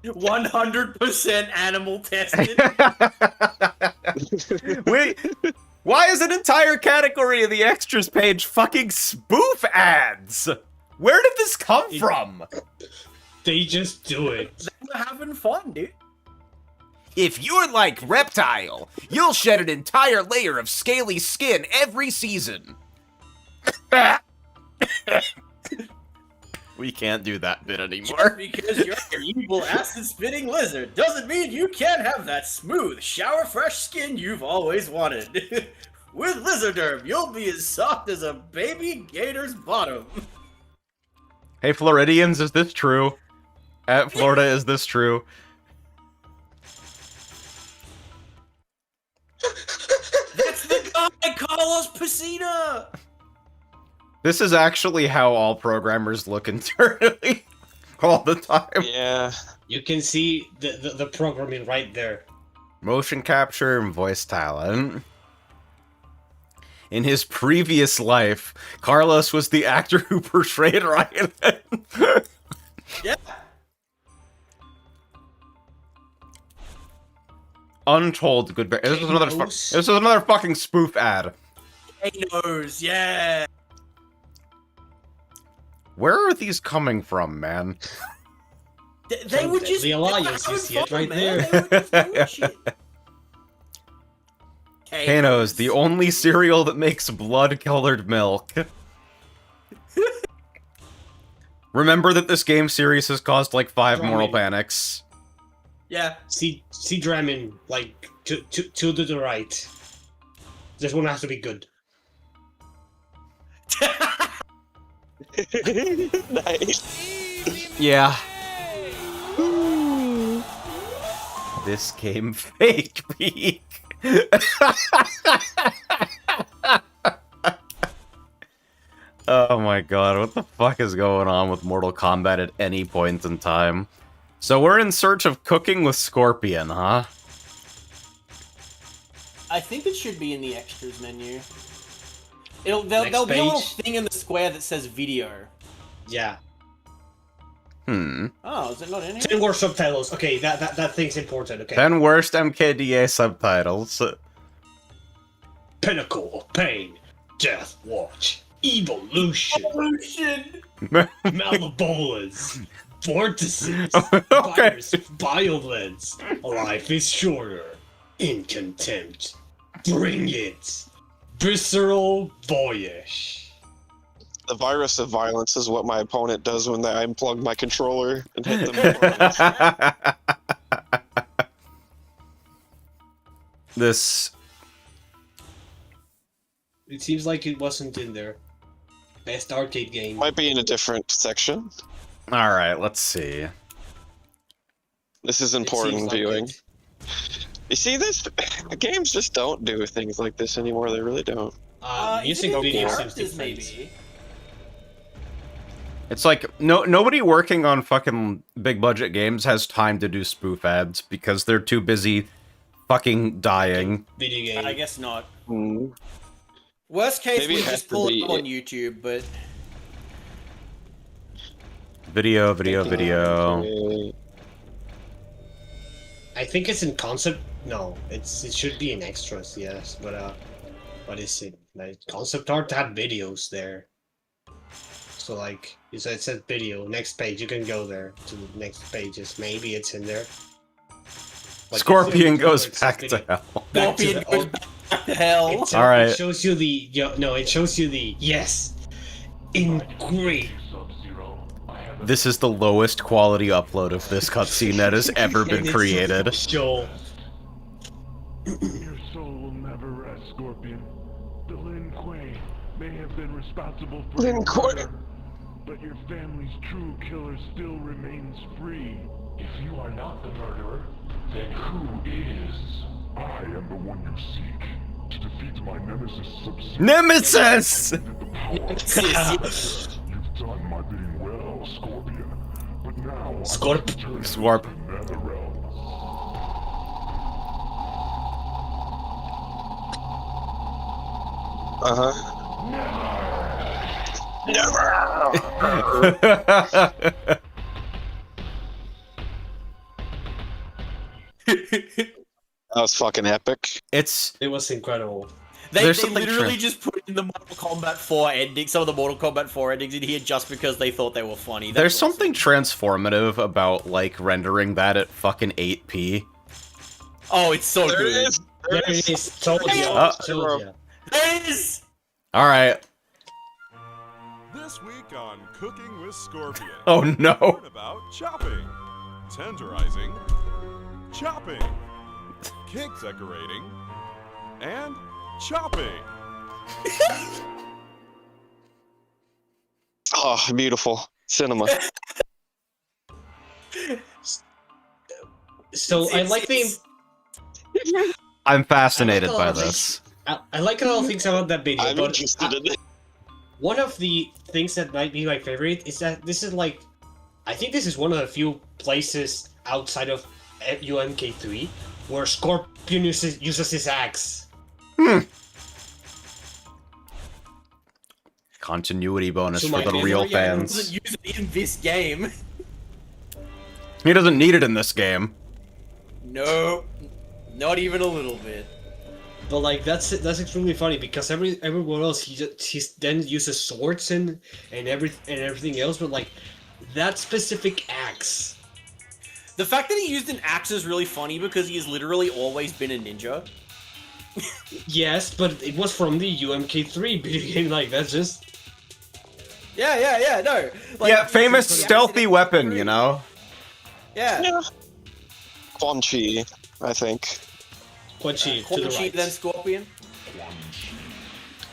100% animal tested. Wait, why is an entire category of the extras page fucking spoof ads? Where did this come from? They just do it. They're having fun, dude. If you're like Reptile, you'll shed an entire layer of scaly skin every season. We can't do that bit anymore. Just because you're an evil acid-spitting lizard doesn't mean you can't have that smooth, shower-fresh skin you've always wanted. With Lizarderm, you'll be as soft as a baby gator's bottom. Hey, Floridians, is this true? At Florida, is this true? That's the guy, Carlos Pesina! This is actually how all programmers look internally all the time. Yeah. You can see the programming right there. Motion capture and voice talent. In his previous life, Carlos was the actor who portrayed Ryan. Yeah. Untold good. This is another fucking spoof ad. Knows, yeah. Where are these coming from, man? They were just the Alliance, you see it right there. They were just doing shit. Kano's, the only cereal that makes blood-colored milk. Remember that this game series has caused like 5 moral panics. Yeah. See Dramin, like, to the right. This one has to be good. Nice. Yeah. This game fake peak. Oh my god, what the fuck is going on with Mortal Kombat at any point in time? So we're in search of cooking with Scorpion, huh? I think it should be in the extras menu. There'll be a little thing in the square that says video. Yeah. Oh, is it not in here? 10 worst subtitles. Okay, that thing's important. Okay. 10 worst MKDA subtitles. Pinnacle of Pain, Death Watch, Evolution, Malebolence, Vortices, Okay. Virus, Violence, Life is Shorter, In Contempt, Bring It, Visceral Voyage. The virus of violence is what my opponent does when I unplug my controller and hit them. This... It seems like it wasn't in there. Best arcade game. Might be in a different section. Alright, let's see. This is important viewing. You see this? Games just don't do things like this anymore. They really don't. Music is it in video the seems characters, different. maybe? It's like, nobody working on fucking big budget games has time to do spoof ads because they're too busy fucking dying. Video game. I guess not. Mm. Worst case, Maybe we it has just to pull be- it up on YouTube, but Video. Okay. I think it's in concept. No, it should be in extras. Yes, but what is it? Like concept art had videos there. So like you said, it said video. Next page, you can go there to the next pages. Maybe it's in there. Like, Scorpion it's goes it's back video. to hell. Back to Scorpion the goes old- back to hell. All Alright. It shows you the no. It shows you the yes. In great. This is the lowest quality upload of this cutscene that has ever been And it's created. Show. Your soul will never rest, Scorpion. The Lin Kuei may have been responsible for Lin your Kuei. murder, but your family's true killer still remains free. If you are not the murderer, then who is? I am the one you seek. To defeat my nemesis Sub-Zero. Nemesis! You've done my bidding well, Scorpion. But now I Scorp. must return Swarp. to the Netherrealm. That was fucking epic. It's It was incredible. They There's something literally true. just put in the Mortal Kombat 4 ending, some of the Mortal Kombat 4 endings in here just because they thought they were funny. That's there's awesome. something transformative about like rendering that at fucking 8p. Oh, it's so There good. it is. There it is. Told ya. Uh, Told ya. There it is! Alright. This week on Cooking with Scorpion. Oh no. Learn about chopping, tenderizing, chopping, cake decorating, and chopping. Oh, beautiful cinema. So I like the. I'm fascinated I like by all of this. I like a lot of things about that video, I'm but interested in it. one of the things that might be my favorite is that this is like, I think this is one of the few places outside of UMK3 where Scorpion uses his axe. Continuity bonus So for my the favorite- real He fans. doesn't use it in this game. He doesn't need it in this game. No, not even a little bit. But like that's extremely funny because everywhere else he then uses swords and everything else, but like that specific axe. The fact that he used an axe is really funny because he has literally always been a ninja. Yes, but it was from the UMK3 video game. Like that's just Yeah, no. Like, Yeah, famous the stealthy accident- weapon, you know? Yeah. Quan Chi, I think. Quan Chi to Quan the Chi, right. then Scorpion.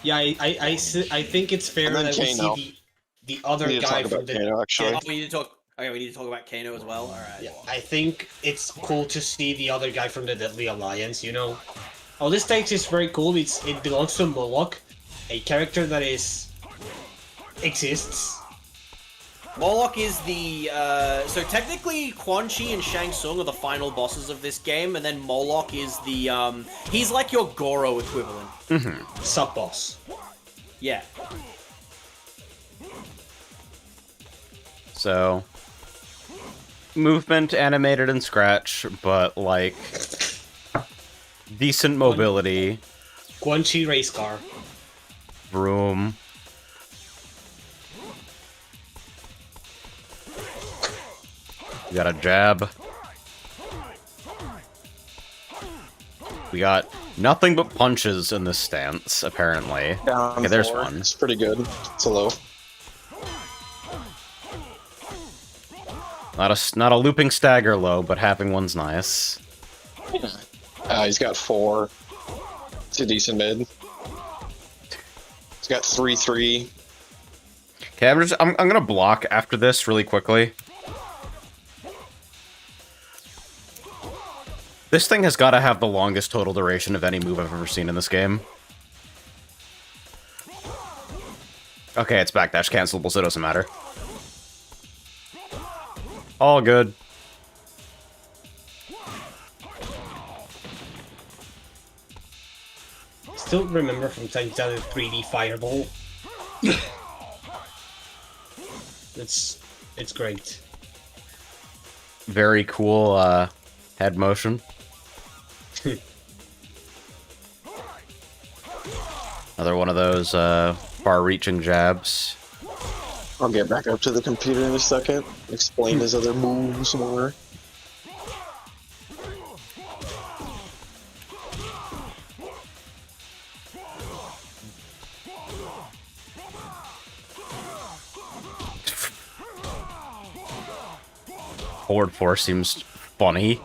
Yeah, I think it's fair And then that we Kano. see the other We need to guy talk from about the. Kano, actually. Oh, we need to talk. Okay, we need to talk about Kano as well. All right. Yeah, I think it's cool to see the other guy from the Deadly Alliance. You know, oh, this stage is very cool. It belongs to Moloch, a character that exists. Moloch is the so technically Quan Chi and Shang Tsung are the final bosses of this game, and then Moloch is the he's like your Goro equivalent. Sub boss. Yeah. So, movement animated in Scratch, but like decent mobility. Quan Chi race car. Vroom. We got a jab. We got nothing but punches in this stance, apparently. Down Okay, there's 4. one. It's pretty good. It's a low. Not a looping stagger low, but having one's nice. He's got 4. It's a decent mid. He's got 3-3. Okay, I'm gonna block after this really quickly. This thing has got to have the longest total duration of any move I've ever seen in this game. Okay, it's backdash cancelable, so it doesn't matter. All good. Still remember from time to time the 3D fireball. It's great. Very cool head motion. Another one of those far-reaching jabs. I'll get back up to the computer in a second. Explain his other moves more. Forward four seems funny.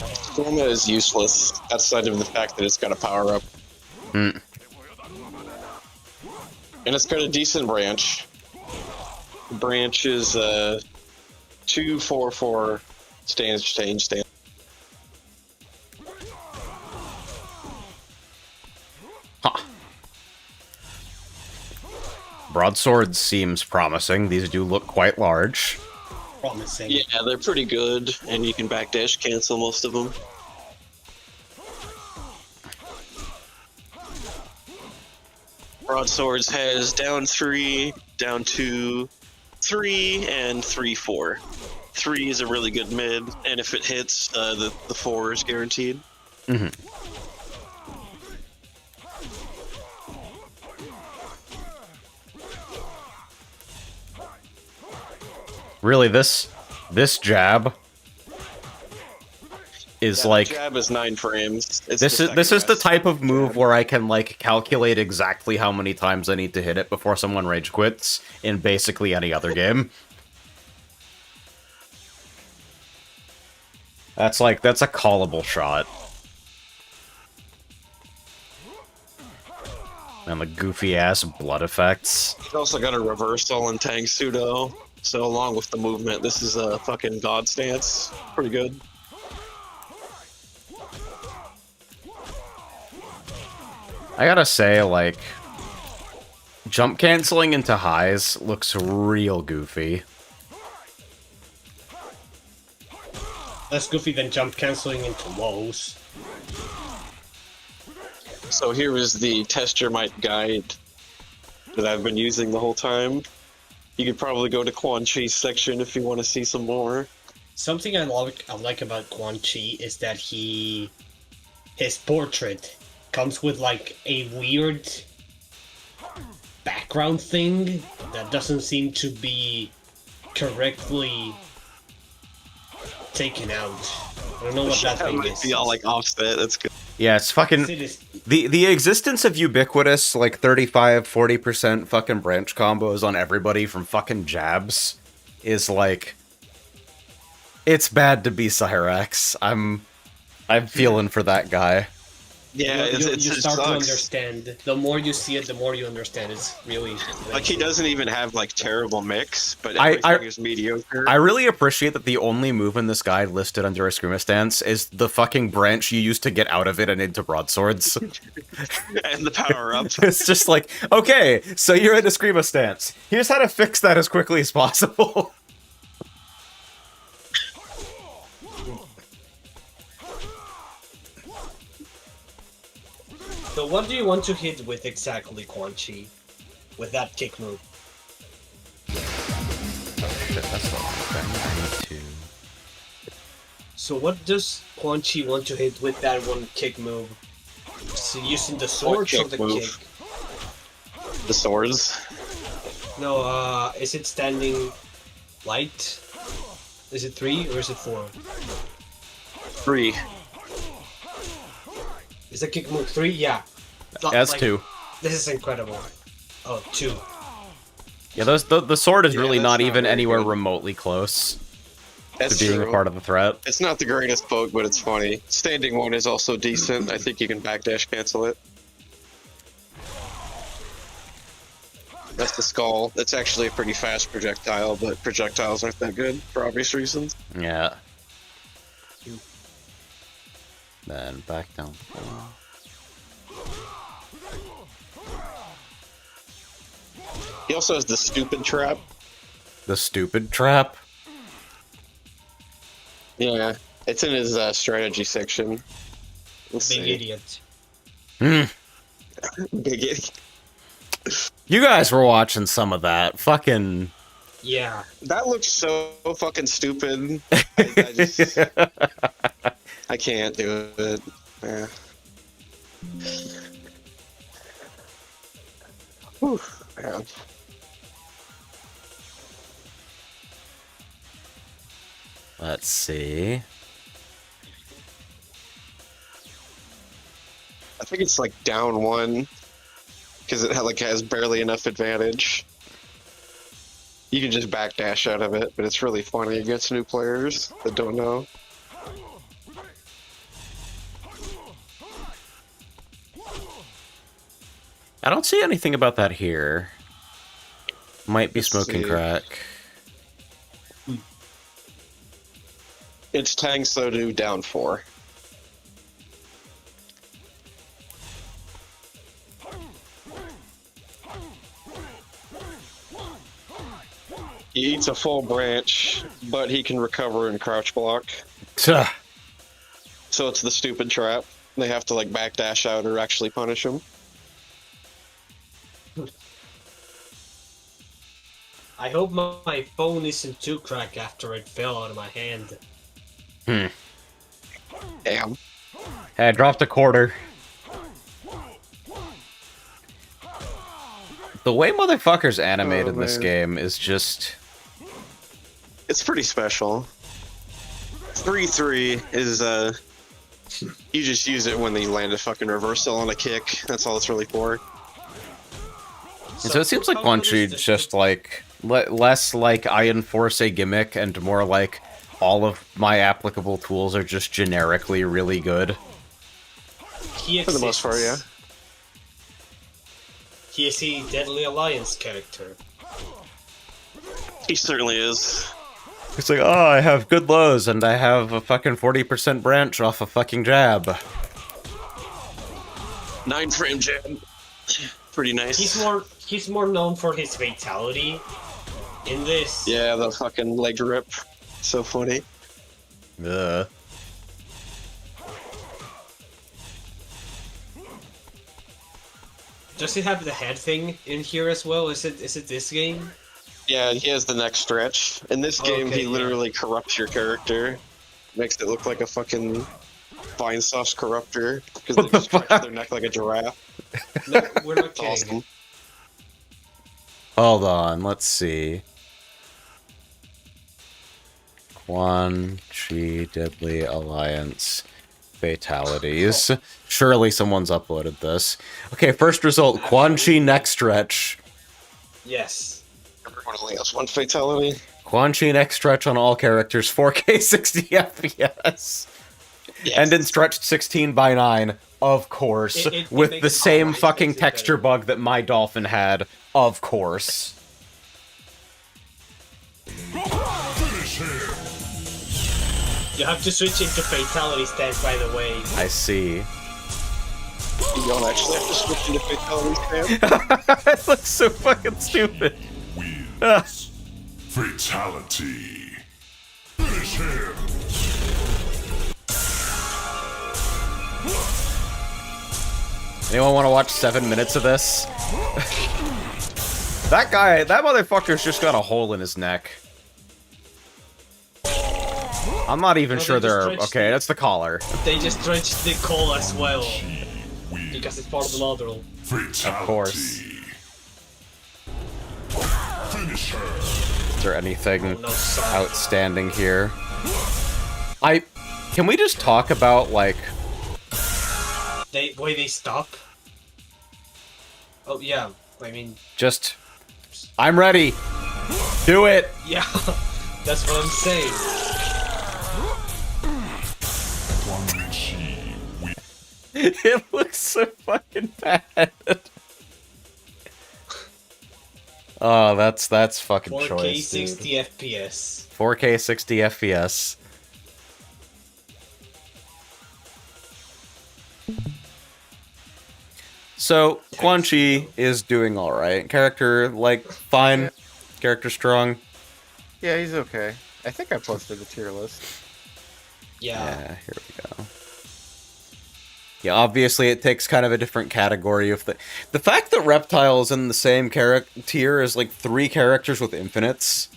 Storma is useless outside of the fact that it's got a power up. Mm. And it's got a decent branch. The branch is 2-4-4 stand. Huh. Broadsword seems promising. These do look quite large. Promising. Yeah, they're pretty good, and you can backdash cancel most of them. Broadswords has down 3, down 2, 3, and 3-4. 3 is a really good mid, and if it hits, the 4 is guaranteed. Mm-hmm. Really, this jab is Yeah, like jab is 9 frames. It's this is the type of move where I can like calculate exactly how many times I need to hit it before someone rage quits in basically any other game. That's a callable shot. And the goofy ass blood effects. It's also got a reversal and Tang Pseudo. So along with the movement, this is a fucking god stance. Pretty good. I gotta say, like, jump canceling into highs looks real goofy. Less goofy than jump canceling into lows. So here is the test your might guide that I've been using the whole time. You could probably go to Quan Chi's section if you want to see some more. Something I like about Quan Chi is that his portrait comes with like a weird background thing that doesn't seem to be correctly taken out. I don't know what that thing might is. be all like offset. That's good. Yeah, it's fucking... The existence of ubiquitous, like, 35-40% fucking branch combos on everybody from fucking jabs is, like... It's bad to be Cyrax. I'm feeling for that guy. Yeah, you it start to sucks. understand. The more you see it, the more you understand. It's really Like, he doesn't even have, like, terrible mix, but everything is mediocre. I really appreciate that the only move in this guide listed under Eskrima stance is the fucking branch you use to get out of it and into broadswords. And the power-up. It's just like, okay, so you're in Eskrima stance. Here's how to fix that as quickly as possible. So what do you want to hit with exactly, Quan Chi? With that kick move? Oh shit, that's the wrong thing. I need to... So what does Quan Chi want to hit with that one kick move? Is he using the swords or the kick? The swords. No, is it standing light? Is it 3 or is it 4? 3. Is the kick move 3? Yeah. That's 2. This is incredible. Oh, 2. Yeah, the sword is really that's not not even very anywhere good. remotely close That's to being true. a part of the threat. It's not the greatest poke, but it's funny. Standing one is also decent. I think you can backdash cancel it. That's the skull. That's actually a pretty fast projectile, but projectiles aren't that good for obvious reasons. Yeah. Then back down 4. He also has the stupid trap. The stupid trap? Yeah, it's in his strategy section. Big idiot. Hmm. Big idiot. You guys were watching some of that. Fucking... Yeah. That looks so fucking stupid. I just... I can't do it. Yeah. Whew, man. Let's see. I think it's like down one because it has barely enough advantage. You can just backdash out of it, but it's really funny against new players that don't know. I don't see anything about that here. Might be smoking crack. It's Tang Sodu down 4. He eats a full branch, but he can recover and crouch block. So it's the stupid trap. They have to like backdash out or actually punish him. I hope my phone isn't too cracked after it fell out of my hand. Hmm. Damn. Hey, I dropped a quarter. The way motherfuckers animated this game is just... It's pretty special. 3-3 is, you just use it when they land a fucking reversal on a kick. That's all it's really for. So it seems like Bunchy's just like... less like I enforce a gimmick and more like all of my applicable tools are just generically really good. For the most part, yeah. He is a Deadly Alliance character. He certainly is. It's like, oh, I have good lows and I have a fucking 40% branch off a fucking jab. 9-frame jab. Pretty nice. He's more known for his fatality in this. Yeah, the fucking leg rip. So funny. Ugh. Does he have the head thing in here as well? Is it this game? Yeah, he has the neck stretch. In this game, he literally corrupts your character. Makes it look like a fucking Vine Sauce corruptor. Because they just stretch their neck like a giraffe. No, we're not It's kidding. awesome. Hold on, let's see. Quan Chi Deadly Alliance fatalities. Surely someone's uploaded this. Okay, first result, Quan Chi neck stretch. Yes. Everyone only has one fatality. Quan Chi neck stretch on all characters, 4K 60 FPS. Yes. And then stretched 16:9, of course, It with makes the it same alright, fucking makes it texture bug that my dolphin had, of course. You have to switch into fatality stance, by the way. I see. You don't actually have to switch into fatality stance. It looks so fucking stupid. Fatality. Finish him. Anyone want to watch 7 minutes of this? That motherfucker's just got a hole in his neck. I'm not even sure they're... Okay, that's the collar. They just stretched the call as well. Because it's part of the model. Of course. Finish her. Is there anything sorry. outstanding here? Can we just talk about, like... They stop? Oh, yeah. I mean... Just... I'm ready! Do it! Yeah, that's what I'm saying. It looks so fucking bad. Oh, that's fucking 4K choice, 60 dude. FPS. 4K 60 FPS. So, Quan Chi is doing alright. Character, like, fine. Yeah. Character strong. Yeah, he's okay. I think I posted the tier list. Yeah, here we go. Yeah, obviously it takes kind of a different category of the fact that Reptile is in the same tier as like 3 characters with infinites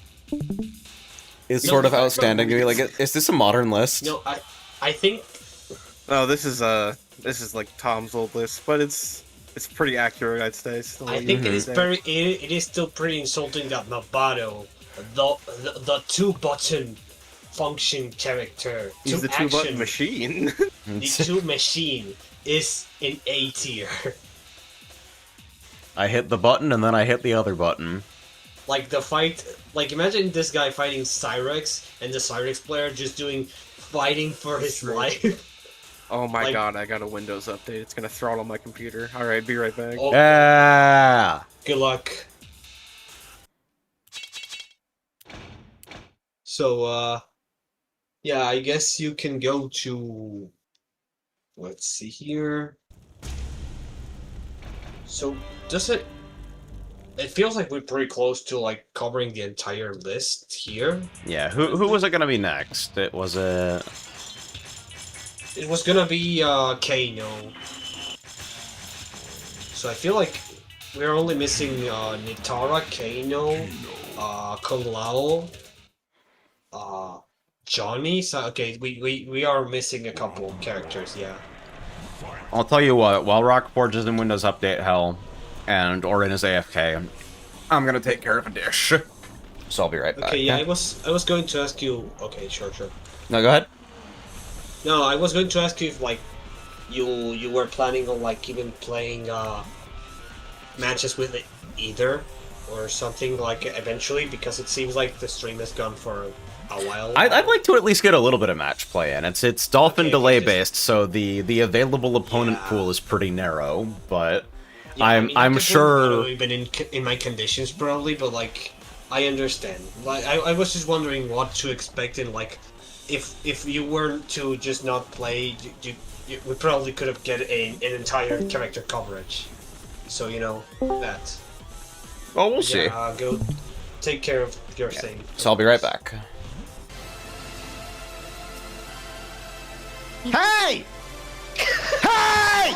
is sort of outstanding to me. Like, is this a modern list? No, I think. No, this is like Tom's old list, but it's pretty accurate, I'd say. Still, I think it is it is still pretty insulting that Mabato, the 2-button function character, he's the 2-button machine. The 2 machine is in A tier. I hit the button and then I hit the other button. Like the fight, like imagine this guy fighting Cyrex and the Cyrex player just fighting for his life. Oh my god, I got a Windows update. It's gonna throttle my computer. Alright, be right back. Oh. Yeah. Good luck. So, yeah, I guess you can go to... Let's see here. So, does it... It feels like we're pretty close to, like, covering the entire list here. Yeah, who was it gonna be next? It was a... It was gonna be, Kano. So I feel like we're only missing, Nitara, Kano, Kung Lao, Johnny. So, okay, we are missing a couple characters, yeah. I'll tell you what, while Rockforge is in Windows Update hell, and Orin is AFK, I'm gonna take care of a dish. So I'll be right back. Okay, yeah, I was going to ask you... Okay, sure. No, go ahead. No, I was going to ask you if, like, you were planning on, like, even playing, matches with either, or something, like, eventually, because it seems like the stream has gone for a while. I'd like to at least get a little bit of match play in. It's Dolphin delay based, so the available opponent pool is pretty narrow, but yeah, I'm sure... Even in my conditions, probably, but, like, I understand. Like, I was just wondering what to expect in, like, if you were to just not play, we probably could have get an entire character coverage. So, you know, that. Well, we'll see. Go take care of your thing. So I'll be right back. Hey! Hey!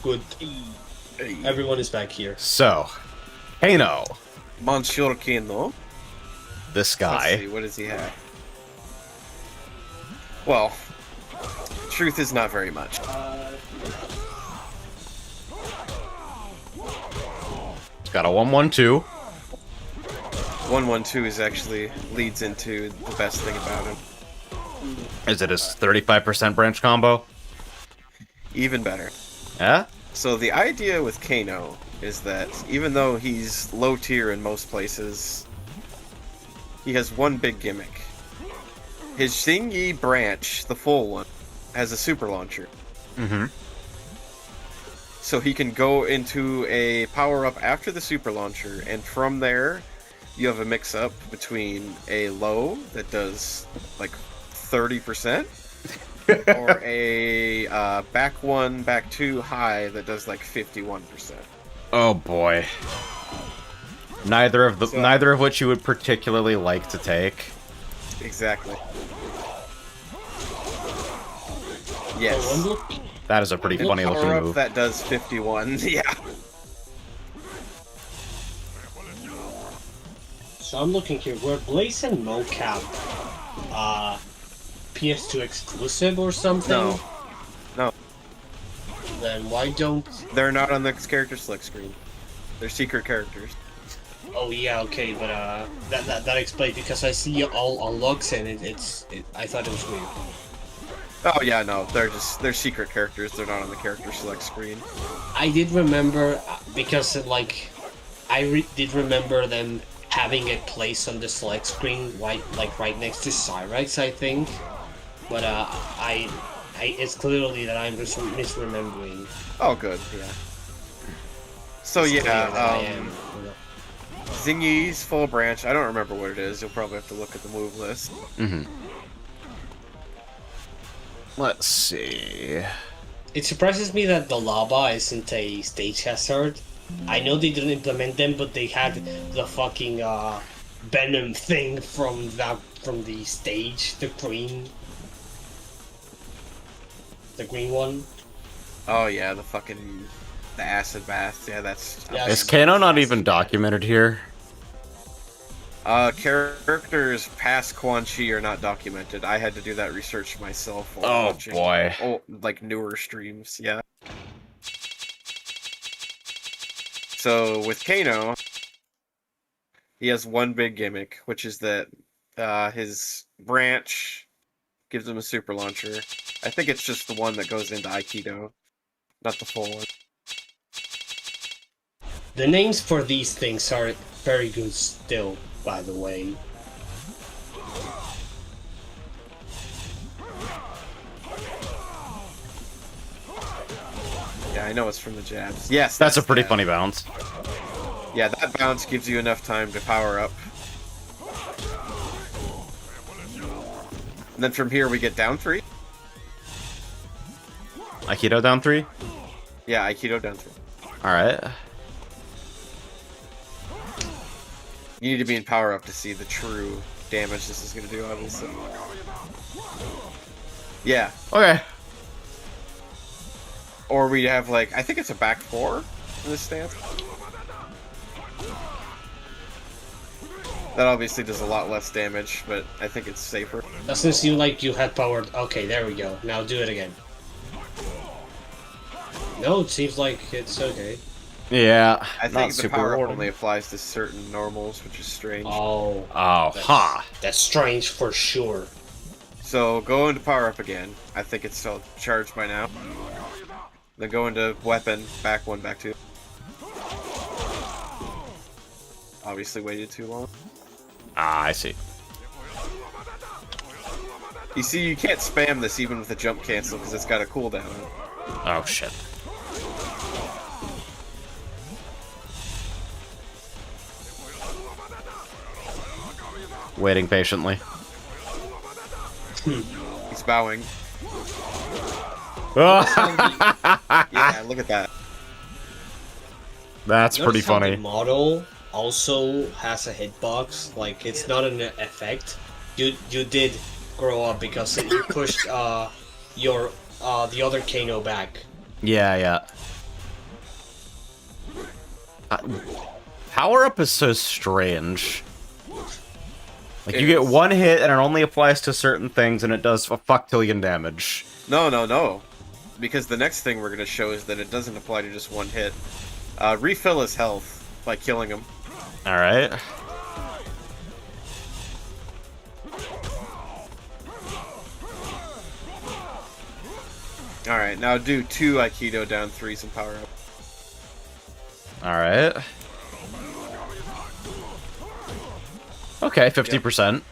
Good. Everyone is back here. So, Kano, Monsieur Kano. this Let's guy. see, what does he have? Well, truth is not very much. He's got a 1-1-2. 1-1-2 is actually leads into the best thing about him. Is it his 35% branch combo? Even better. Yeah? So the idea with Kano is that even though he's low tier in most places, he has one big gimmick. His Xingyi branch, the full one, has a super launcher. Mm-hmm. So he can go into a power-up after the super launcher, and from there, you have a mix-up between a low that does, like, 30%, or a back 1, back 2 high that does, like, 51%. Oh boy. Neither of which you would particularly like to take. Exactly. Yes. That is a pretty funny looking Power-up move. that does 51, yeah. So I'm looking here. Were Blaze and Mocap PS2 exclusive or something? No. No. Then why don't... They're not on the character select screen. They're secret characters. Oh yeah, okay, but that explains, because I see all unlocks and I thought it was weird. Oh yeah, no, they're secret characters. They're not on the character select screen. I did remember, because like did remember them having a place on the select screen, right next to Cyrex, I think. But it's clearly that I'm just misremembering. Oh, good, yeah. So yeah, Xingyi's full branch. I don't remember what it is. You'll probably have to look at the move list. Mm-hmm. Let's see. It surprises me that the lava isn't a stage hazard. I know they didn't implement them, but they had the fucking venom thing from the stage, the green one. Oh yeah, the acid bath. Yeah, that's. Yeah, Is Kano not even documented here? Characters past Quan Chi are not documented. I had to do that research myself while Oh watching boy. like newer streams, yeah. So with Kano, he has one big gimmick, which is that his branch gives him a super launcher. I think it's just the one that goes into Aikido, not the full one. The names for these things are very good still, by the way. Yeah, I know it's from the jabs. Yes, That's a pretty that. funny bounce. Yeah, that bounce gives you enough time to power up. And then from here we get down 3. Aikido down 3? Yeah, Aikido down 3. Alright. You need to be in power up to see the true damage this is going to do, obviously. Yeah. Okay. Or we have, like, I think it's a back 4 in this stance. That obviously does a lot less damage, but I think it's safer. Doesn't seem like you had powered. Okay, there we go. Now do it again. No, it seems like it's okay. Yeah. I think the power up only applies to certain normals, which is strange. Oh. That's strange for sure. So go into power up again. I think it's still charged by now. Then go into weapon, back 1, back 2. Obviously waited too long. Ah, I see. You see, you can't spam this even with a jump cancel because it's got a cooldown. Oh shit. Waiting patiently. He's bowing. Yeah, look at that. That's pretty Notice how funny. The model also has a hitbox. Like, it's not an effect. You did grow up because you pushed the other Kano back. Yeah, yeah. Power up is so strange. Like, you get one hit and it only applies to certain things and it does a fucktillion damage. No. Because the next thing we're going to show is that it doesn't apply to just one hit. Refill his health by killing him. Alright. Alright, now do 2 Aikido down 3s and power up. Alright. Okay, 50%.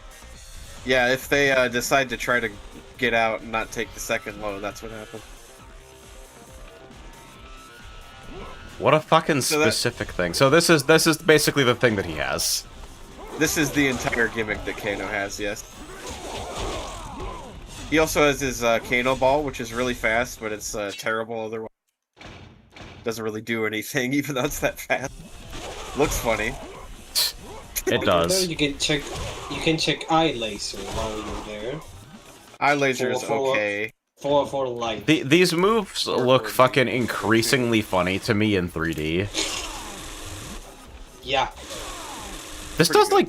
Yeah, if they decide to try to get out and not take the second low, that's what happens. What a fucking specific thing. So this is basically the thing that he has. This is the entire gimmick that Kano has, yes. He also has his Kano Ball, which is really fast, but it's terrible otherwise. Doesn't really do anything, even though it's that fast. Looks funny. It does. You can check Eye Laser while you're there. Eye Laser is okay. For light. These moves look fucking increasingly funny to me in 3D. Yeah. This does, like,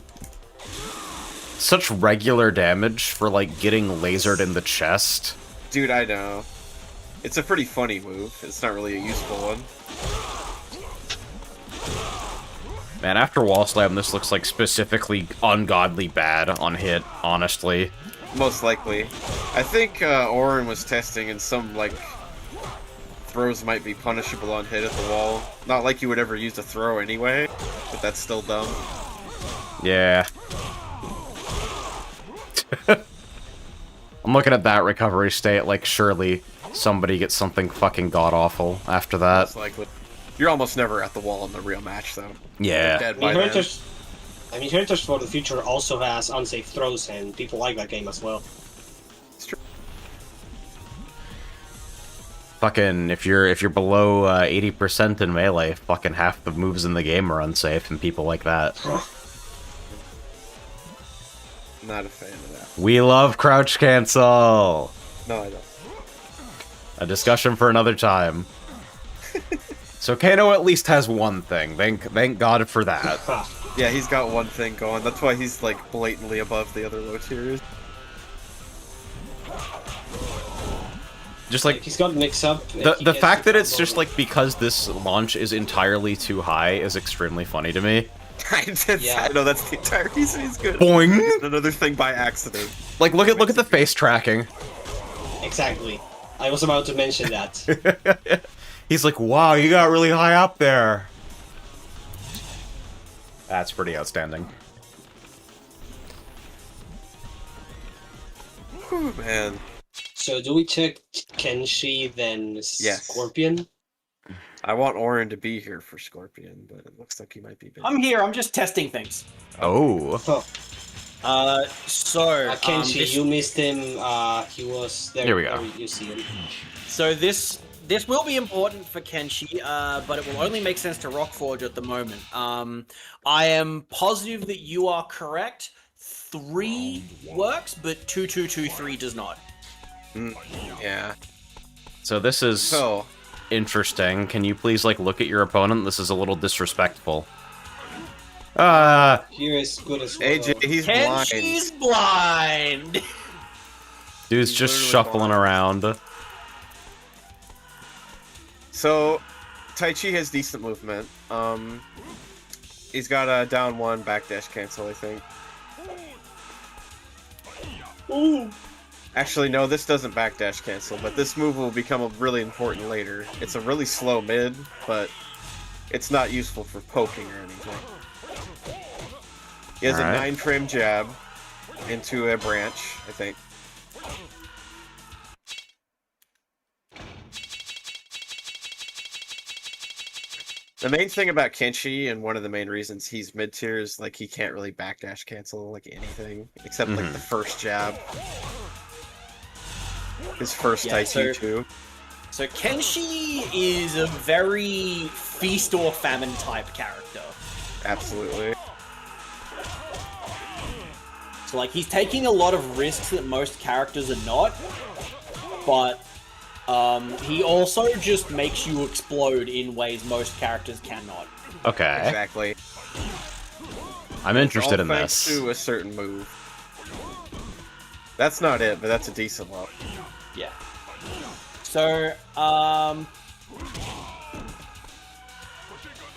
such regular damage for, like, getting lasered in the chest. Dude, I know. It's a pretty funny move. It's not really a useful one. Man, after Wall Slam, this looks like specifically ungodly bad on hit, honestly. Most likely. I think Orin was testing and some, like, throws might be punishable on hit at the wall. Not like you would ever use a throw anyway, but that's still dumb. Yeah. I'm looking at that recovery state, like, surely somebody gets something fucking god-awful after that. Most likely. You're almost never at the wall in the real match, though. Yeah. Dead by then. I mean, Heritage for the Future also has unsafe throws, and people like that game as well. It's true. Fucking, if you're below 80% in melee, fucking half the moves in the game are unsafe, and people like that. Not a fan of that. We love crouch cancel! No, I don't. A discussion for another time. So Kano at least has one thing. Thank God for that. Yeah, he's got one thing going. That's why he's, like, blatantly above the other low tiers. Just like he's got mix-up. The fact that it's just like because this launch is entirely too high is extremely funny to me. I know that's the entire reason he's good. Boing! Another thing by accident. Like look at the face tracking. Exactly. I was about to mention that. He's like, wow, you got really high up there. That's pretty outstanding. Whew, man. So do we check Kenshi, then Scorpion? I want Orin to be here for Scorpion, but it looks like he might be busy. I'm here, I'm just testing things. Oh. Kenshi, you missed him. He was there. Here we go. You see him. So this will be important for Kenshi, but it will only make sense to Rockforge at the moment. I am positive that you are correct. 3 works, but 2-2-2-3 does not. Yeah. So this is interesting. Can you please like look at your opponent? This is a little disrespectful. Here is good as well. AJ, he's blind. Kenshi's blind. Dude's just shuffling around. So, Taichi has decent movement. He's got a down 1 backdash cancel, I think. Ooh. Actually, no, this doesn't backdash cancel, but this move will become really important later. It's a really slow mid, but it's not useful for poking or anything. He has a 9-frame jab into a branch, I think. The main thing about Kenshi, and one of the main reasons he's mid-tier, is like he can't really backdash cancel like anything, except like the first jab. His first Tai Chi too. So Kenshi is a very feast or famine type character. Absolutely. So like he's taking a lot of risks that most characters are not, but He also just makes you explode in ways most characters cannot. Okay. Exactly. I'm interested in thanks this. to a certain move. That's not it, but that's a decent one. Yeah. So,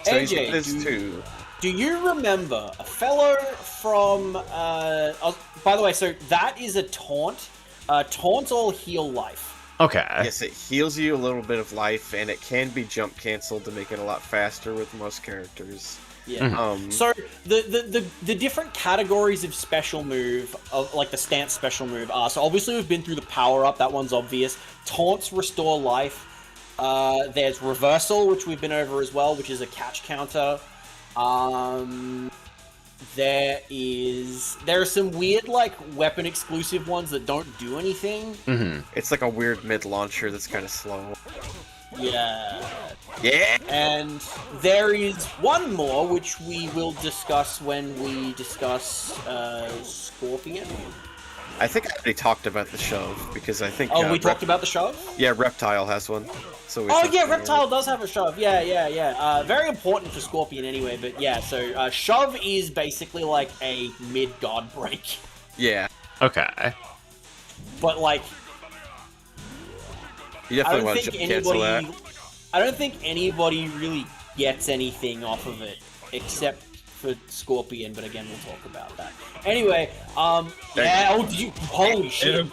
So he's AJ, this too. do you remember a fellow from, by the way, so that is a taunt. Taunts all heal life. Okay. Yes, it heals you a little bit of life, and it can be jump canceled to make it a lot faster with most characters. Yeah. So the different categories of special move, of like the stance special move are. So obviously we've been through the power up. That one's obvious. Taunts restore life. There's reversal, which we've been over as well, which is a catch counter. There are some weird like weapon exclusive ones that don't do anything. It's like a weird mid launcher that's kind of slow. Yeah. Yeah. And there is one more, which we will discuss when we discuss Scorpion. I think I already talked about the shove because I think. Oh, we talked about the shove? Yeah, Reptile has one. So we Reptile does have a shove. Yeah. Very important for Scorpion anyway. But yeah, so shove is basically like a mid guard break. Yeah. Okay. But like, you definitely want to cancel that. I don't think anybody really gets anything off of it except for Scorpion. But again, we'll talk about that. Anyway, yeah. Oh, did you? Holy shit!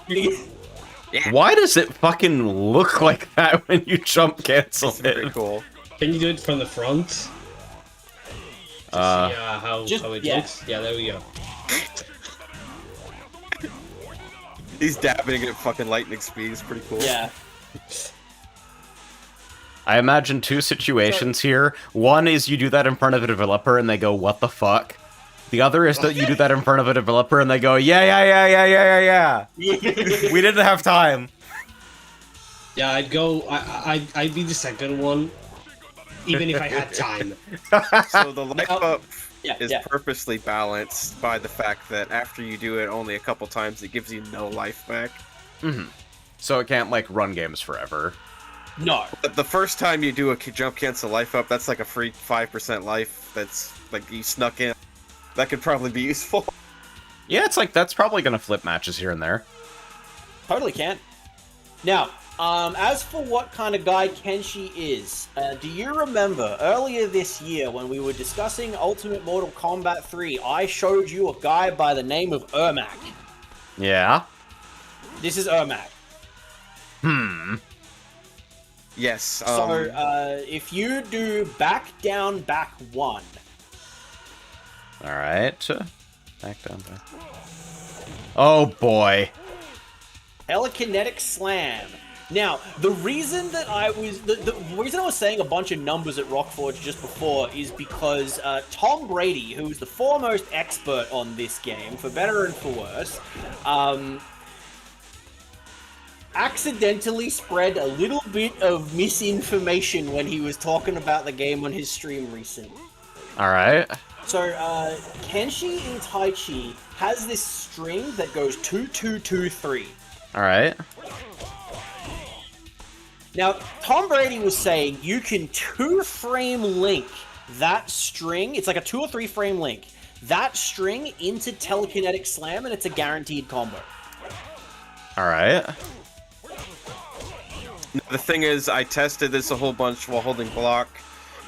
Yeah. Why does it fucking look like that when you jump cancel It's very cool. Can you do it from the front? See how it looks? Yeah, there we go. He's dabbing at fucking lightning speed. It's pretty cool. Yeah. I imagine two situations here. One is you do that in front of a developer and they go, "What the fuck?" The other is that you do that in front of a developer and they go, yeah. We didn't have time. Yeah, I'd go. I'd be the second one, even if I had time. So the life up is yeah. purposely balanced by the fact that after you do it only a couple times, it gives you no life back. So it can't like run games forever. No. But the first time you do a jump cancel life up, that's like a free 5% life. That's like you snuck in. That could probably be useful. Yeah, it's like that's probably gonna flip matches here and there. Totally can. Now, as for what kind of guy Kenshi is, do you remember earlier this year when we were discussing Ultimate Mortal Kombat 3, I showed you a guy by the name of Ermac. Yeah. This is Ermac. Yes. So, if you do back down, back 1. Alright. Back down, back. Oh boy. Telekinetic Slam. Now, the reason that I was the reason I was saying a bunch of numbers at Rockforge just before is because Tom Brady, who is the foremost expert on this game, for better and for worse, accidentally spread a little bit of misinformation when he was talking about the game on his stream recently. Alright. So, Kenshi in Taichi has this string that goes 2-2-2-3. Alright. Now, Tom Brady was saying you can 2-frame link that string. It's like a 2 or 3 frame link. That string into Telekinetic Slam, and it's a guaranteed combo. Alright. The thing is, I tested this a whole bunch while holding block,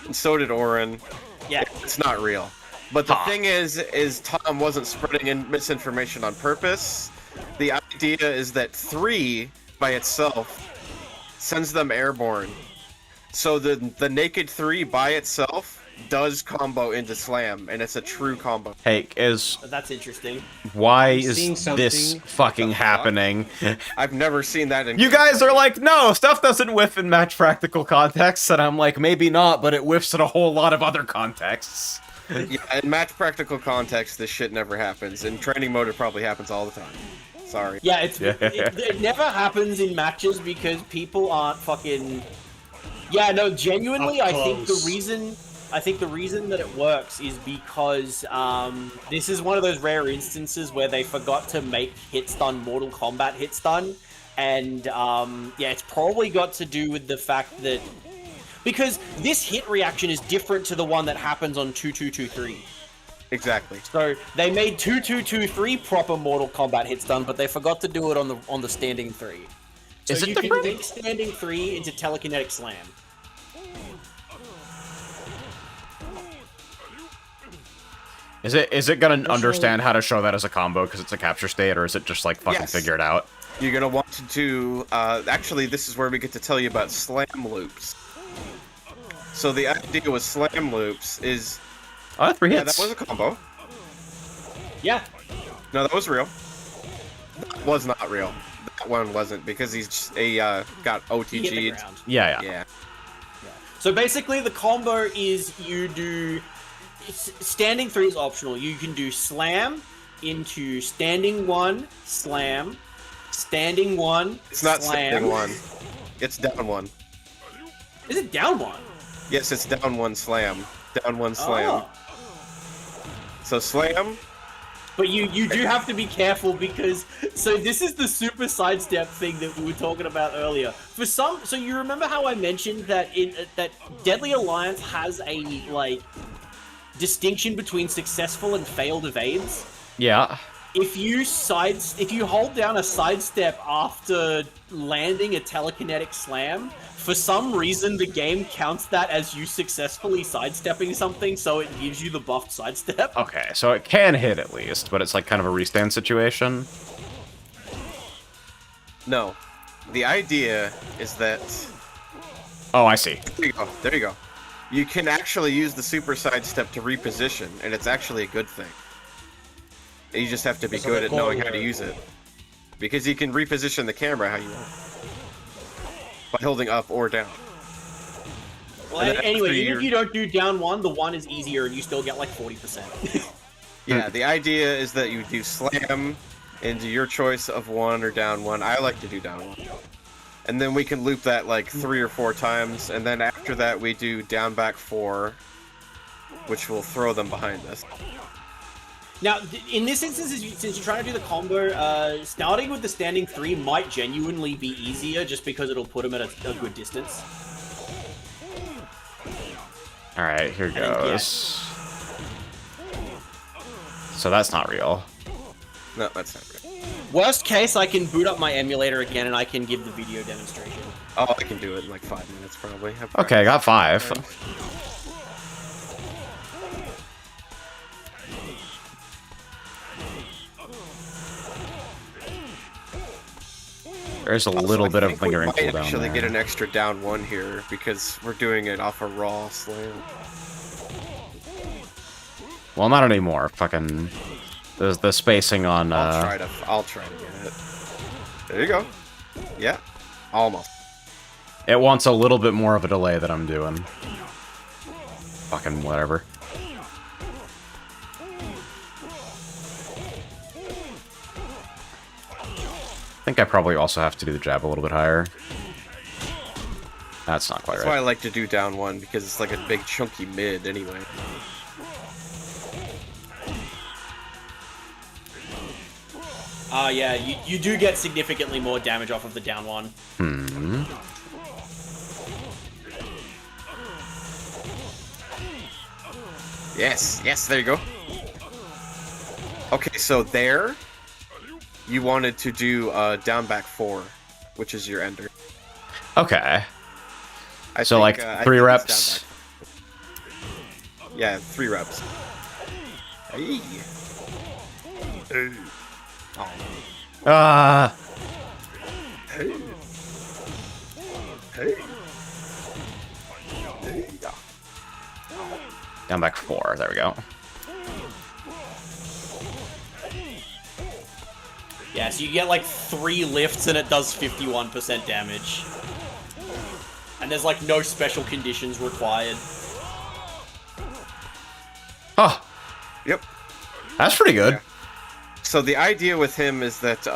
and so did Orin. Yeah. It's not real. But the thing is Tom wasn't spreading in misinformation on purpose. The idea is that 3 by itself sends them airborne. So the naked 3 by itself does combo into slam, and it's a true combo. Hey, That's interesting. Why is this fucking happening? I've never seen that in... You guys are like, no, stuff doesn't whiff in match practical contexts, and I'm like, maybe not, but it whiffs in a whole lot of other contexts. Yeah, in match practical context, this shit never happens. In training mode, it probably happens all the time. Sorry. Yeah, it never happens in matches because people aren't fucking... Yeah, no, genuinely, I think the reason that it works is because this is one of those rare instances where they forgot to make hit stun Mortal Kombat hit stun, And yeah, it's probably got to do with the fact that because this hit reaction is different to the one that happens on 2223. Exactly. So they made 2223 proper Mortal Kombat hit stun, but they forgot to do it on the standing 3. So Is it you different? can make standing 3 into telekinetic slam. Is it gonna understand how to show that as a combo because it's a capture state, or is it just like fucking Yes. figure it out? You're gonna want to do. Actually, this is where we get to tell you about slam loops. So the idea with slam loops is. Oh, 3 Yeah, hits. that was a combo. Yeah. No, that was real. That was not real. That one wasn't because he's just got He hit the OTG'd. ground. Yeah. Yeah. So basically, the combo is you do standing 3 is optional. You can do slam into standing 1, slam, standing 1, It's not slam. standing 1. It's down 1. Is it down 1? Yes, it's down 1 slam. Down 1 slam. Oh. So slam. But you do have to be careful because so this is the super sidestep thing that we were talking about earlier. So you remember how I mentioned that that Deadly Alliance has a like distinction between successful and failed evades? Yeah. If you hold down a sidestep after landing a telekinetic slam, for some reason the game counts that as you successfully sidestepping something, so it gives you the buffed sidestep. Okay, so it can hit at least, but it's like kind of a restand situation. No. The idea is that. Oh, I see. There you go. There you go. You can actually use the super sidestep to reposition, and it's actually a good thing. You just have to be good at knowing how to use it. Because you can reposition the camera how you want. By holding up or down. Well, anyway, even if you don't do down 1, the 1 is easier and you still get like 40%. Yeah, the idea is that you do slam into your choice of 1 or down 1. I like to do down 1. And then we can loop that like 3 or 4 times, and then after that we do down back 4, which will throw them behind us. Now, in this instance, since you're trying to do the combo, starting with the standing 3 might genuinely be easier just because it'll put him at a good distance. Alright, here goes. So that's not real. No, that's not real. Worst case, I can boot up my emulator again and I can give the video demonstration. Oh, I can do it in like 5 minutes probably. Okay, I got 5. There's a little bit of lingering we might cooldown actually there. get an extra down 1 here because we're doing it off a raw slam. Well, not anymore. Fucking the spacing on. I'll try to get it. There you go. Yeah, almost. It wants a little bit more of a delay that I'm doing. Fucking whatever. I think I probably also have to do the jab a little bit higher. That's not quite That's right. why I like to do down 1 because it's like a big chunky mid anyway. Yeah, you do get significantly more damage off of the down 1. Hmm. Yes, yes, there you go. Okay, so there, you wanted to do down back 4, which is your ender. Okay. I So, think, like, I 3 think it's reps? down back. Yeah, 3 reps. Hey. Hey. Oh. Ah. Hey. Hey. Hey. Down back 4. There we go. Yeah, so you get like 3 lifts and it does 51% damage. And there's like no special conditions required. Oh. Yep. That's pretty good. Yeah. So the idea with him is that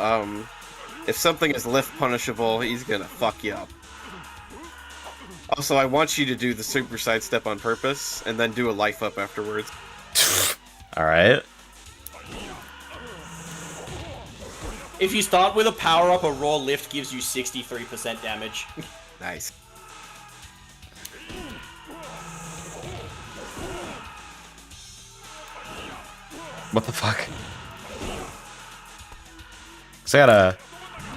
if something is lift punishable, he's gonna fuck you up. Also, I want you to do the super sidestep on purpose, and then do a life up afterwards. Alright. If you start with a power-up, a raw lift gives you 63% damage. Nice. What the fuck? So I gotta...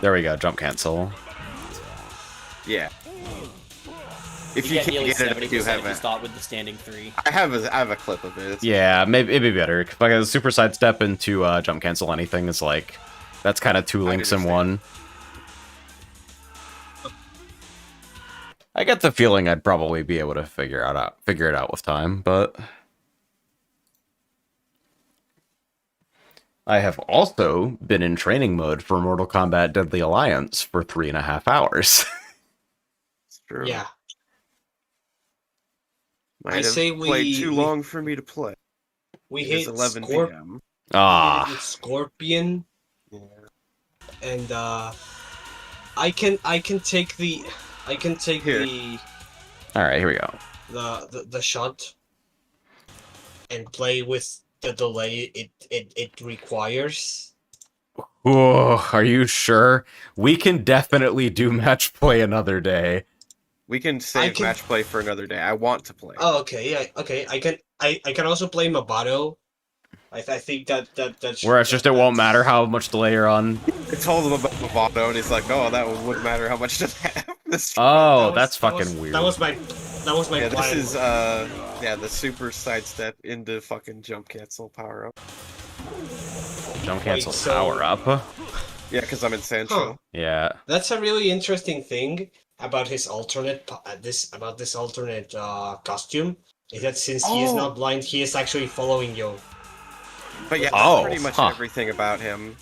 There we go, jump cancel. Yeah. If You you get can't nearly get it, I 70% do have if you a... start with the standing 3. I have a clip of it. It's Yeah, maybe it'd be better. If I could super sidestep into jump cancel anything is like... That's kind of 2 links in one. I get the feeling I'd probably be able to figure it out with time, but... I have also been in training mode for Mortal Kombat Deadly Alliance for 3.5 hours. It's true. Yeah. Might I have say played too long for me to play. We It is hit 11 Scorp p.m. Ah. with Scorpion, Yeah. and I can take the Here. Alright, here we go. the shot and play with the delay it requires. Oh, are you sure? We can definitely do match play another day. We can save match play for another day. I want to play. Oh, okay, yeah, okay. I can also play Mabato. I think that's Where it's just it won't matter how much delay you're on. I told him about Mavado, and he's like, "Oh, that wouldn't matter how much does have." Oh, that's fucking weird. That was my Yeah, plan. this is the super sidestep into fucking jump cancel power up. Jump cancel so- power up. Yeah, because I'm in Sancho. Huh. Yeah. That's a really interesting thing about his alternate costume is that since he is not blind, he is actually following you. But yeah, that's pretty much everything about him.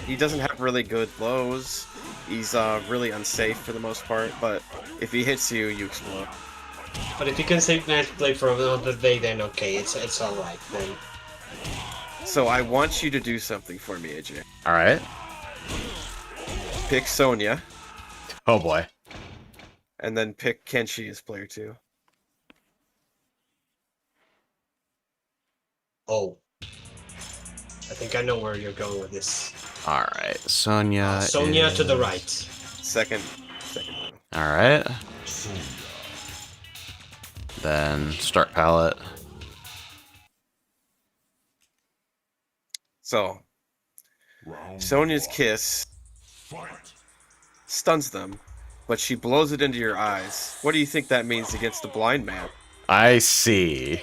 He doesn't have really good lows. He's really unsafe for the most part, but if he hits you, you explode. But if you can save match play for another day, then okay, it's alright then. So I want you to do something for me, AJ. Alright. Pick Sonya. Oh boy. And then pick Kenshi as player 2. Oh. I think I know where you're going with this. Alright, Sonya. Sonya is... to the right. Second one. Alright. Then start palette. So, Sonya's kiss stuns them, but she blows it into your eyes. What do you think that means against a blind man? I see.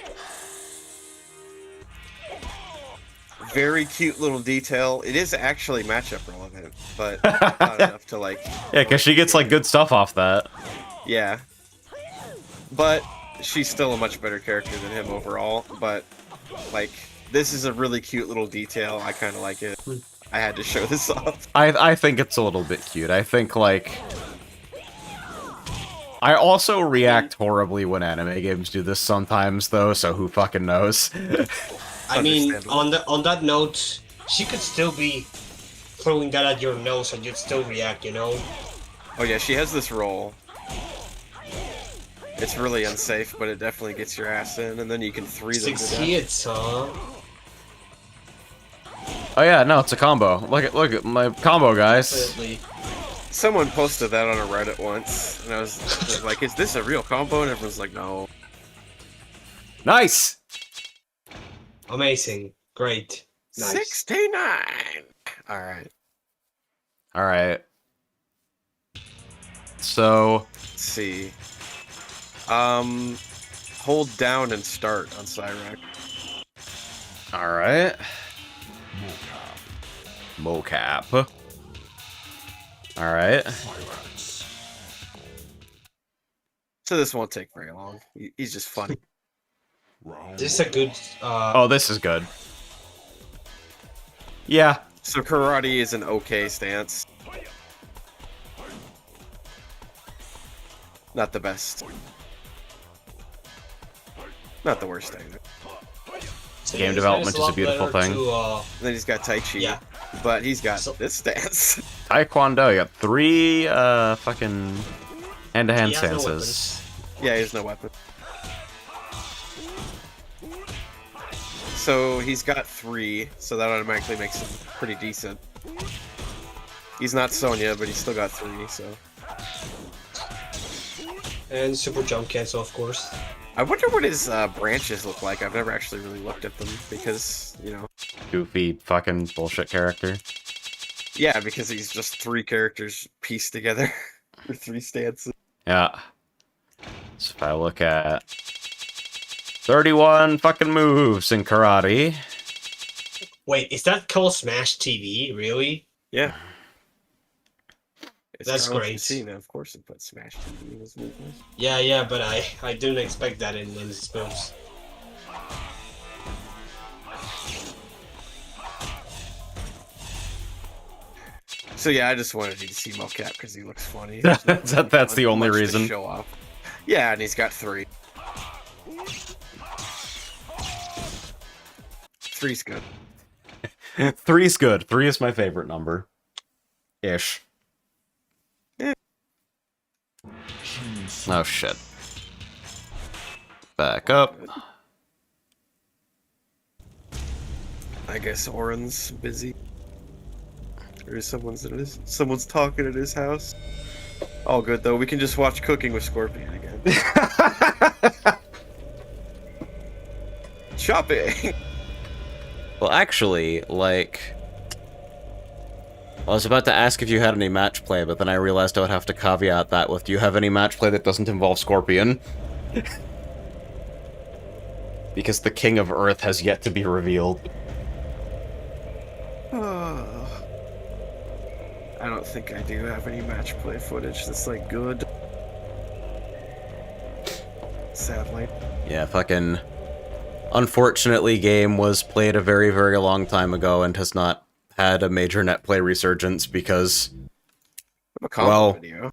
Very cute little detail. It is actually matchup relevant, but not enough to like... Yeah, because she gets like good stuff off that. Yeah. But she's still a much better character than him overall, but like... This is a really cute little detail. I kind of like it. I had to show this off. I think it's a little bit cute. I think, like... I also react horribly when anime games do this sometimes, though, so who fucking knows? I mean, on that note, she could still be throwing that at your nose and you'd still react, you know? Oh yeah, she has this roll. It's really unsafe, but it definitely gets your ass in, and then you can 3 them to death. 6 hits, huh? Oh yeah, no, it's a combo. Look at my combo, guys. Definitely. Someone posted that on a Reddit once, and I was like, is this a real combo? And everyone's like, no. Nice! Amazing. Great. Nice. 69! Alright. Alright. So... Let's see. Hold down and start on Cyrac. Alright. Mocap. Alright. So this won't take very long. He's just funny. This is a good... Oh, this is good. Yeah. So karate is an okay stance. Not the best. Not the worst either. Game development is a beautiful thing. And then he's got Tai Chi. Yeah. But he's got this stance. Taekwondo, you got 3 fucking hand-to-hand He has no stances. Yeah, he has no weapon. So he's got 3, so that automatically makes him pretty decent. He's not Sonya, but he's still got 3, so... And super jump cancel, of course. I wonder what his branches look like. I've never actually really looked at them, because, you know... Goofy fucking bullshit character. Yeah, because he's just 3 characters pieced together. For 3 stances. Yeah. So if I look at 31 fucking moves in karate. Wait, is that called Smash TV? Really? Yeah. That's great. Cena, of course, it put Smash TV in his movies. Yeah, but I didn't expect that in his moves. So yeah, I just wanted you to see Mocap because he looks funny. That's the only reason. Show off. Yeah, and he's got 3. 3's good. 3's good. 3 is my favorite number. Ish. Yeah. Oh shit. Back up. I guess Oren's busy. Or someone's talking at his house. All good though. We can just watch Cooking with Scorpion again. Shopping. Well, actually, like, I was about to ask if you had any match play, but then I realized I would have to caveat that with, do you have any match play that doesn't involve Scorpion? Because the King of Earth has yet to be revealed. I don't think I do have any match play footage that's like good. Sadly. Yeah, fucking... Unfortunately, game was played a very, very long time ago and has not had a major net play resurgence because, well, video.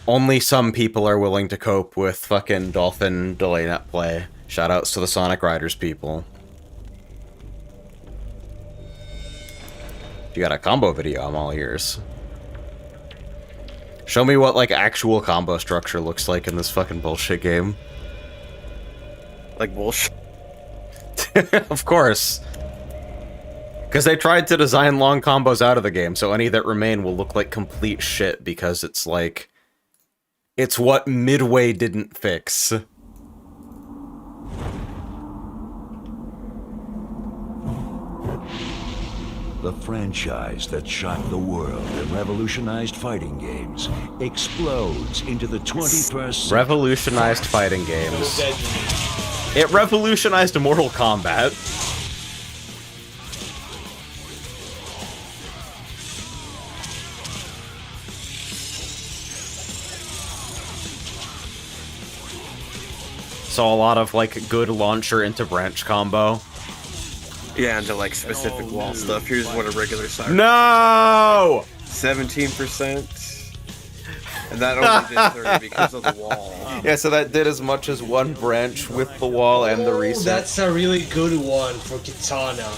Only some people are willing to cope with fucking Dolphin delay net play. Shoutouts to the Sonic Riders people. If you got a combo video, I'm all ears. Show me what, like, actual combo structure looks like in this fucking bullshit game. Like bullshit? Of course. Because they tried to design long combos out of the game, so any that remain will look like complete shit because it's like... It's what Midway didn't fix. The franchise that shocked the world and revolutionized fighting games explodes into the 21st century. Revolutionized fighting games. It revolutionized Mortal Kombat. So a lot of, like, good launcher into branch combo. Yeah, into like specific wall stuff. Here's what a regular side. No! 17%. And that only did 30 because of the wall. Yeah, so that did as much as one branch with the wall and the reset. That's a really good one for Kitana.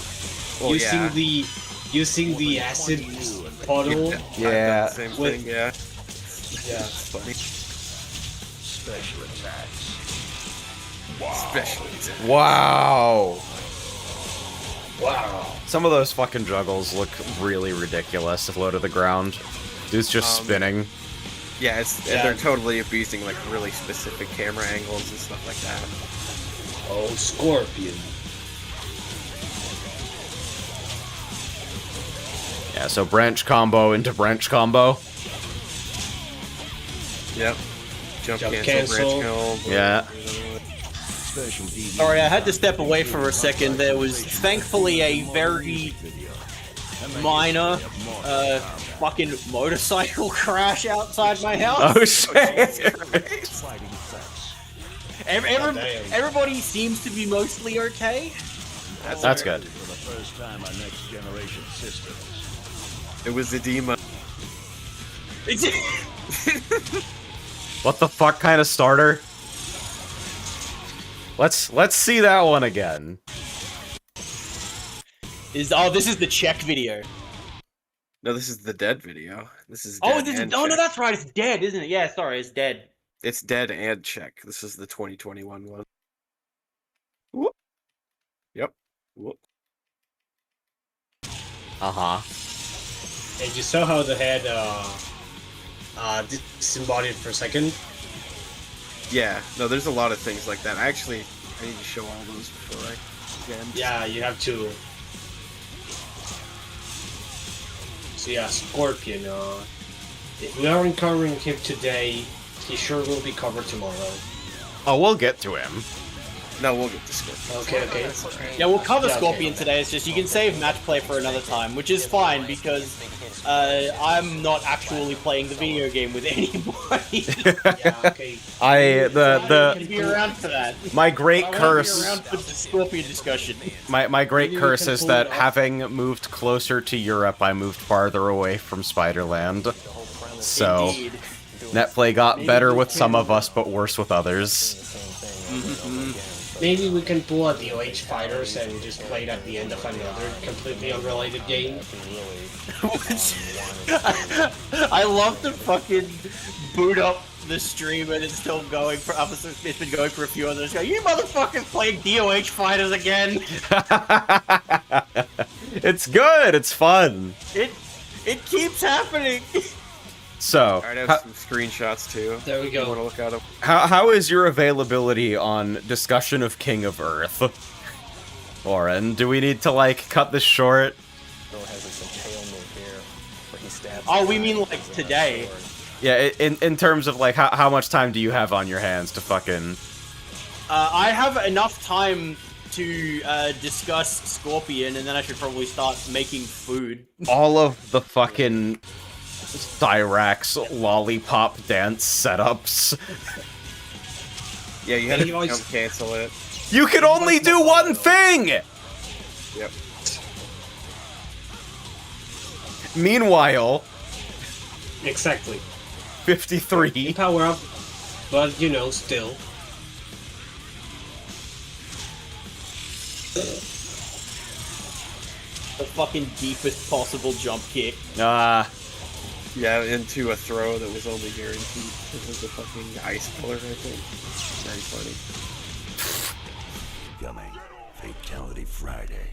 Well, using the acid puddle. Yeah. Same thing, yeah. Yeah. Funny. Special attacks. Special attacks. Wow. Wow. Some of those fucking juggles look really ridiculous if low to the ground. Dude's just spinning. Yeah, and they're totally abusing like really specific camera angles and stuff like that. Oh, Scorpion. Yeah, so branch combo into branch combo. Yep. Jump cancel, cancel. branch kill. Yeah. Sorry, I had to step away for a second. There was thankfully a very minor fucking motorcycle crash outside my house. Oh shit! Everybody seems to be mostly okay. That's good. For the first time on next generation systems. It was edema. What the fuck kind of starter? Let's see that one again. This is the check video. No, this is the dead video. This is Oh, dead and no, check. that's right. It's dead, isn't it? Yeah, sorry, it's dead. It's dead and check. This is the 2021 one. Whoop. Yep. Whoop. Uh-huh. And you saw how the head disembodied for a second? Yeah, no, there's a lot of things like that. I need to show all those before I again. Yeah, you have to. So yeah, Scorpion. If we aren't covering him today, he sure will be covered tomorrow. Oh, we'll get to him. No, we'll get to Scorpion. Okay. Yeah, we'll cover Yeah, okay. Scorpion today. It's just you can save match play for another time, which is fine because I'm not actually playing the video game with anybody. Yeah, okay. I can be around for that. My great I won't curse. Be around for the Scorpion discussion. My great Maybe we curse can is pull that it off. having moved closer to Europe, I moved farther away from Spider-Land. So, Indeed. netplay got Maybe better we with some can- of us, but worse with others. Maybe we can pull out the OH fighters and just play it at the end of another completely unrelated game. I love to fucking boot up the stream and it's still going for it's been going for a few others. Go, you motherfuckers playing DOH fighters again? It's good. It's fun. It keeps happening. So, Alright, I have some screenshots too. There we go. You want to look at them? how is your availability on discussion of King of Earth? Lauren, do we need to, like, cut this short? Oh, we mean like today. Yeah, in terms of, like, how much time do you have on your hands to fucking... I have enough time to discuss Scorpion, and then I should probably start making food. all of the fucking Cyrax lollipop dance setups. Yeah, you had Hey, to you always- come cancel it. You can only do one thing! Yep. Meanwhile, Exactly. 53. Power up, but you know, still. The fucking deepest possible jump kick. Yeah, into a throw that was only guaranteed because of the fucking ice color, I think. Very funny. Coming. Fatality Friday.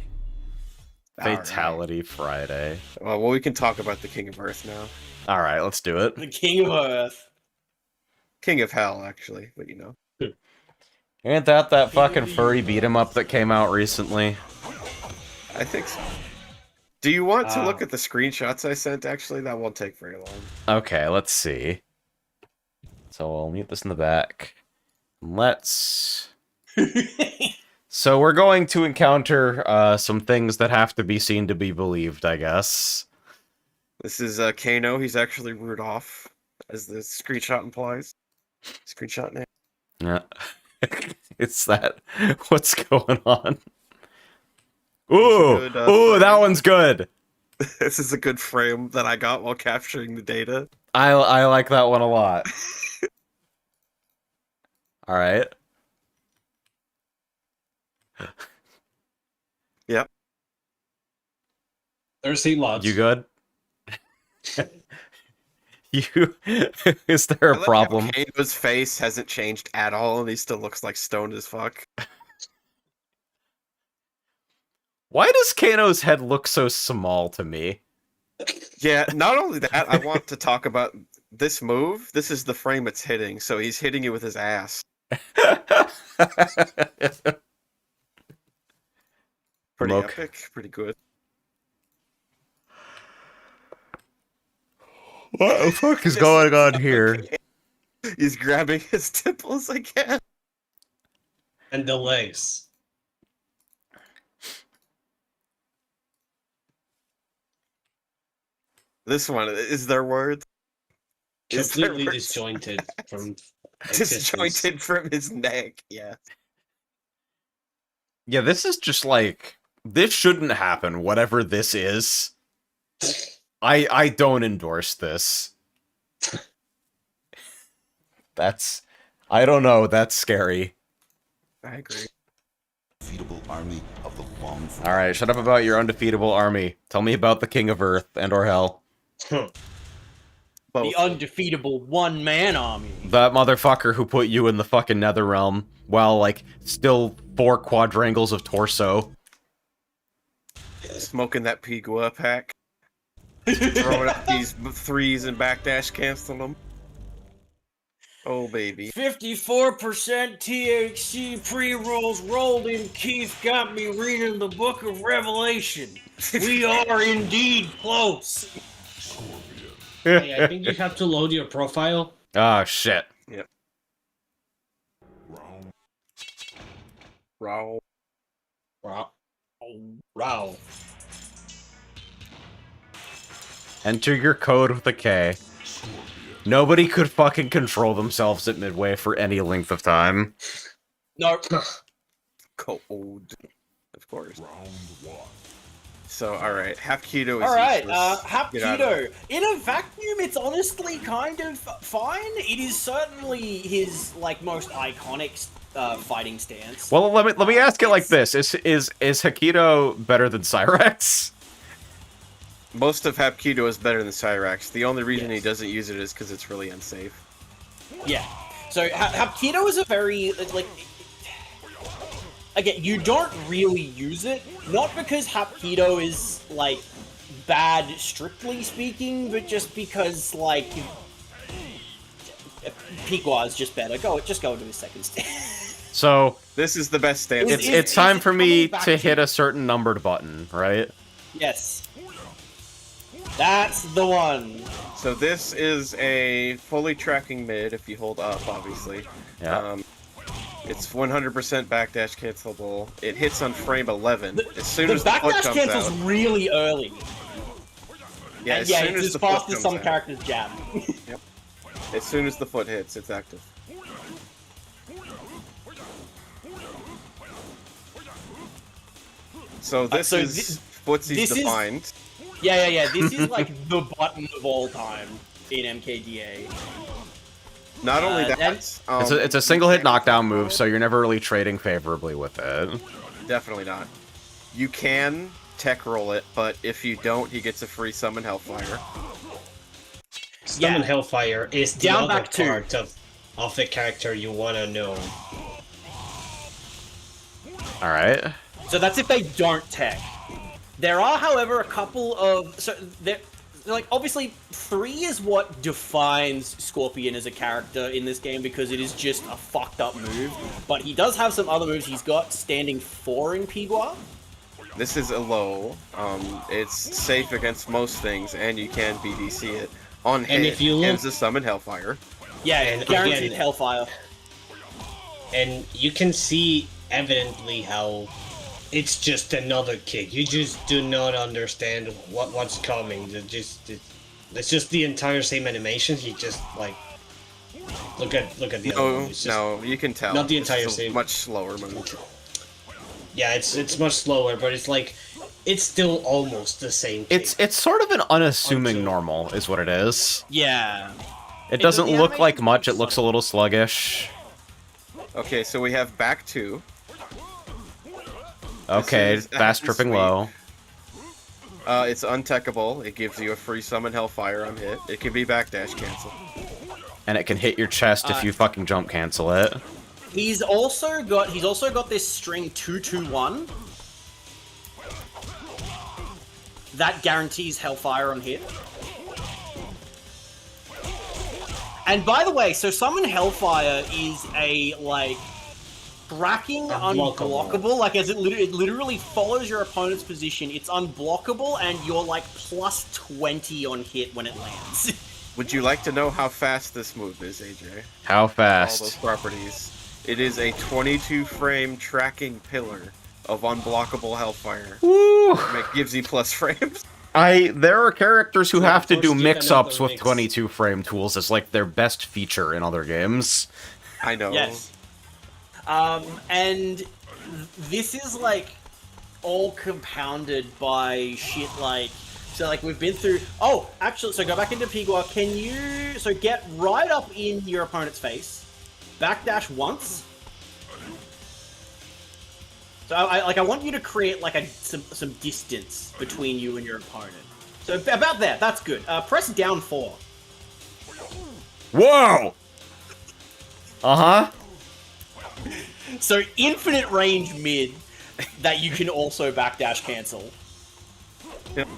Fatality Friday. Well, we can talk about the King of Earth now. Alright, let's do it. The King of Earth. King of Hell, actually, but you know. Ain't that fucking furry beat 'em up that came out recently? I think so. Do you want to look at the screenshots I sent, actually? That won't take very long. Okay, let's see. So I'll mute this in the back. Let's... So we're going to encounter some things that have to be seen to be believed, I guess. This is Kano. He's actually Rudolph, as the screenshot implies. Screenshot name. Yeah. It's that. What's going on? Ooh! Good, Ooh, that one's good! This is a good frame that I got while capturing the data. I like that one a lot. Alright. Yep. There's heat lots. You good? You... Is there a problem? Kano's face hasn't changed at all, and he still looks like stoned as fuck. Why does Kano's head look so small to me? Yeah, not only that, I want to talk about this move. This is the frame it's hitting, so he's hitting you with his ass. Pretty epic, pretty good. What the fuck is going on here? He's grabbing his temples again. And the legs. This one, is there words? Is there Completely words? disjointed from Disjointed from his neck, yeah. Yeah, this is just like... This shouldn't happen, whatever this is. I don't endorse this. That's... I don't know, that's scary. I agree. Undefeatable army of the long Alright, shut up about your undefeatable army. Tell me about the King of Earth and or Hell. The undefeatable one-man army. That motherfucker who put you in the fucking nether realm while, like, still 4 quadrangles of torso. Smoking that Pigua pack. Throwing up these threes and backdash cancel them. Oh, baby. 54% THC pre-rolls rolled in Keith got me reading the Book of Revelation. We are indeed close. Hey, I think you have to load your profile. Oh, shit. Yep. Row. Enter your code with a K. Nobody could fucking control themselves at Midway for any length of time. No. Cold. Of course. So, alright. Hapkido is Alright, useless. Hapkido. In a vacuum, it's honestly kind of fine. It is certainly his, like, most iconic fighting stance. Well, let me ask it like this: Is Hakido better than Cyrax? Most of Hapkido is better than Cyrax. The only reason he doesn't use it is because it's really unsafe. Yeah. So Hapkido is a very like. Again, you don't really use it, not because Hapkido is like bad strictly speaking, but just because like Piqua is just better. Just go to his second stance. So this is the best stance. It's time for me to hit a certain numbered button, right? Yes. That's the one. So this is a fully tracking mid if you hold up, obviously. Yeah. It's 100% backdash cancelable. It hits on frame 11 as soon as the foot backdash comes cancels out. really early. Yeah, And as yeah, soon it's as as the fast foot as some comes out. characters jab. Yep. As soon as the foot hits, it's active. So this is Footsie's defined. Yeah. This is like the button of all time in MKDA. Not only that, it's a single hit knockdown move, so you're never really trading favorably with it. Definitely not. You can tech roll it, but if you don't, he gets a free summon Hellfire. Summon Hellfire is the Down other back two. part of the character you want to know. Alright. So that's if they don't tech. There are, however, a couple of... Like, obviously, 3 is what defines Scorpion as a character in this game because it is just a fucked up move. But he does have some other moves. He's got standing 4 in Pigua. This is a low. It's safe against most things, and you can BDC it. On hit, And if you look... ends the summon Hellfire. Yeah, And guaranteed again- Hellfire. And you can see evidently how it's just another kick. You just do not understand what's coming. It's just the entire same animation. He just like look at the other one. It's just No, you can tell. not the This entire is a same. much slower move. Yeah, it's much slower, but it's still almost the same kick. It's sort of an unassuming normal, is what it is. Yeah. It doesn't look like much. It looks a little sluggish. Okay, so we have back 2. Okay, This is fast tripping sweet. low. It's untechable. It gives you a free summon Hellfire on hit. It can be backdash cancel. And it can hit your chest if you fucking jump cancel it. He's also got this string 2-2-1. That guarantees Hellfire on hit. And by the way, so Summon Hellfire is a, like, tracking unblockable. Like, as it literally follows your opponent's position, it's unblockable, and you're, like, plus 20 on hit when it lands. Would you like to know how fast this move is, AJ? How All fast? those properties. It is a 22-frame tracking pillar of unblockable Hellfire. Woo! It gives you plus frames. There are characters who have to do give mix-ups another with mix. 22-frame tools as, like, their best feature in other games. I know. Yes. And this is, like, all compounded by shit like... So, like, we've been through... Oh, actually, so go back into Pigua. Can you... So get right up in your opponent's face. Backdash once. So, I want you to create, like, some distance between you and your opponent. So, about there. That's good. Press down 4. Whoa! Uh-huh. So, infinite range mid that you can also backdash cancel. Yep.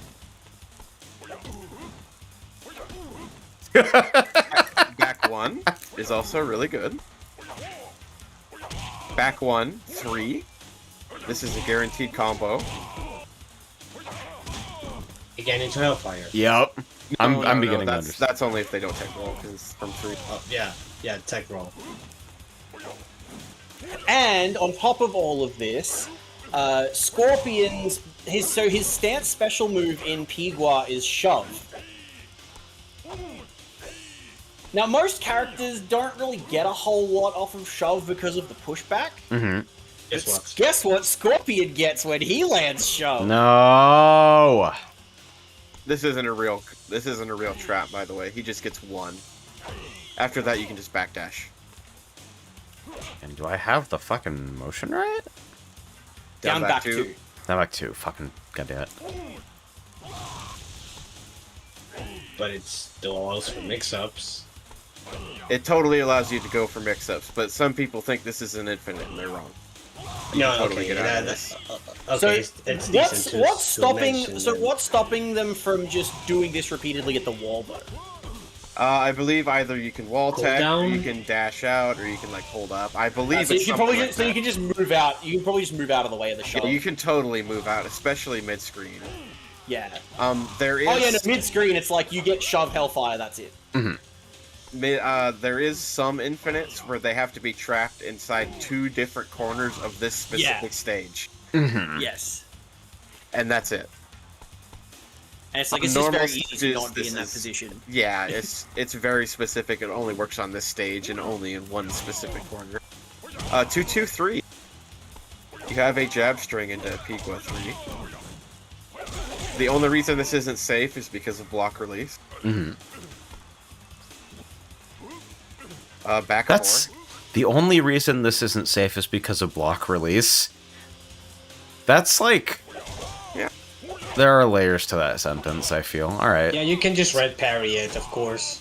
Back 1 is also really good. Back 1, 3. This is a guaranteed combo. Again into Hellfire. Yep. I'm beginning to that's, understand. that's only if they don't tech roll, because it's from 3. Oh, yeah, tech roll. And on top of all of this, Scorpion's his stance special move in Pigua is Shove. Now most characters don't really get a whole lot off of Shove because of the pushback. Mm-hmm. Guess what Scorpion gets when he lands Shove? No. This isn't a real trap, by the way. He just gets 1. After that, you can just backdash. And do I have the fucking motion right? Down back 2. Down back 2. Fucking goddamn it. But it still allows for mix-ups. It totally allows you to go for mix-ups, but some people think this is an infinite, and they're wrong. You No, can totally okay, get out of this. Okay, So it's decent to what's still stopping? mention So them. what's stopping them from just doing this repeatedly at the wall, though? I believe either you can wall Hold tech, or down? you can dash out, or you can like hold up. I believe So you it's can something probably like just, so you can just move out. You can probably just move out of the way of the shove. Yeah, you can totally move out, especially mid-screen. Yeah. There is. Oh yeah, no, mid-screen, it's like you get Shove Hellfire. That's it. There is some infinites where they have to be trapped inside 2 different corners of this specific stage. Yes. And that's it. And it's like it's just Normal very easy to stages, not be this in that is- position. Yeah, it's very specific. It only works on this stage and only in one specific corner. 2-2-3. You have a jab string into Pigua 3. The only reason this isn't safe is because of block release. Back That's 4. the only reason this isn't safe is because of block release. That's like... Yeah. There are layers to that sentence, I feel. Alright. Yeah, you can just red parry it, of course.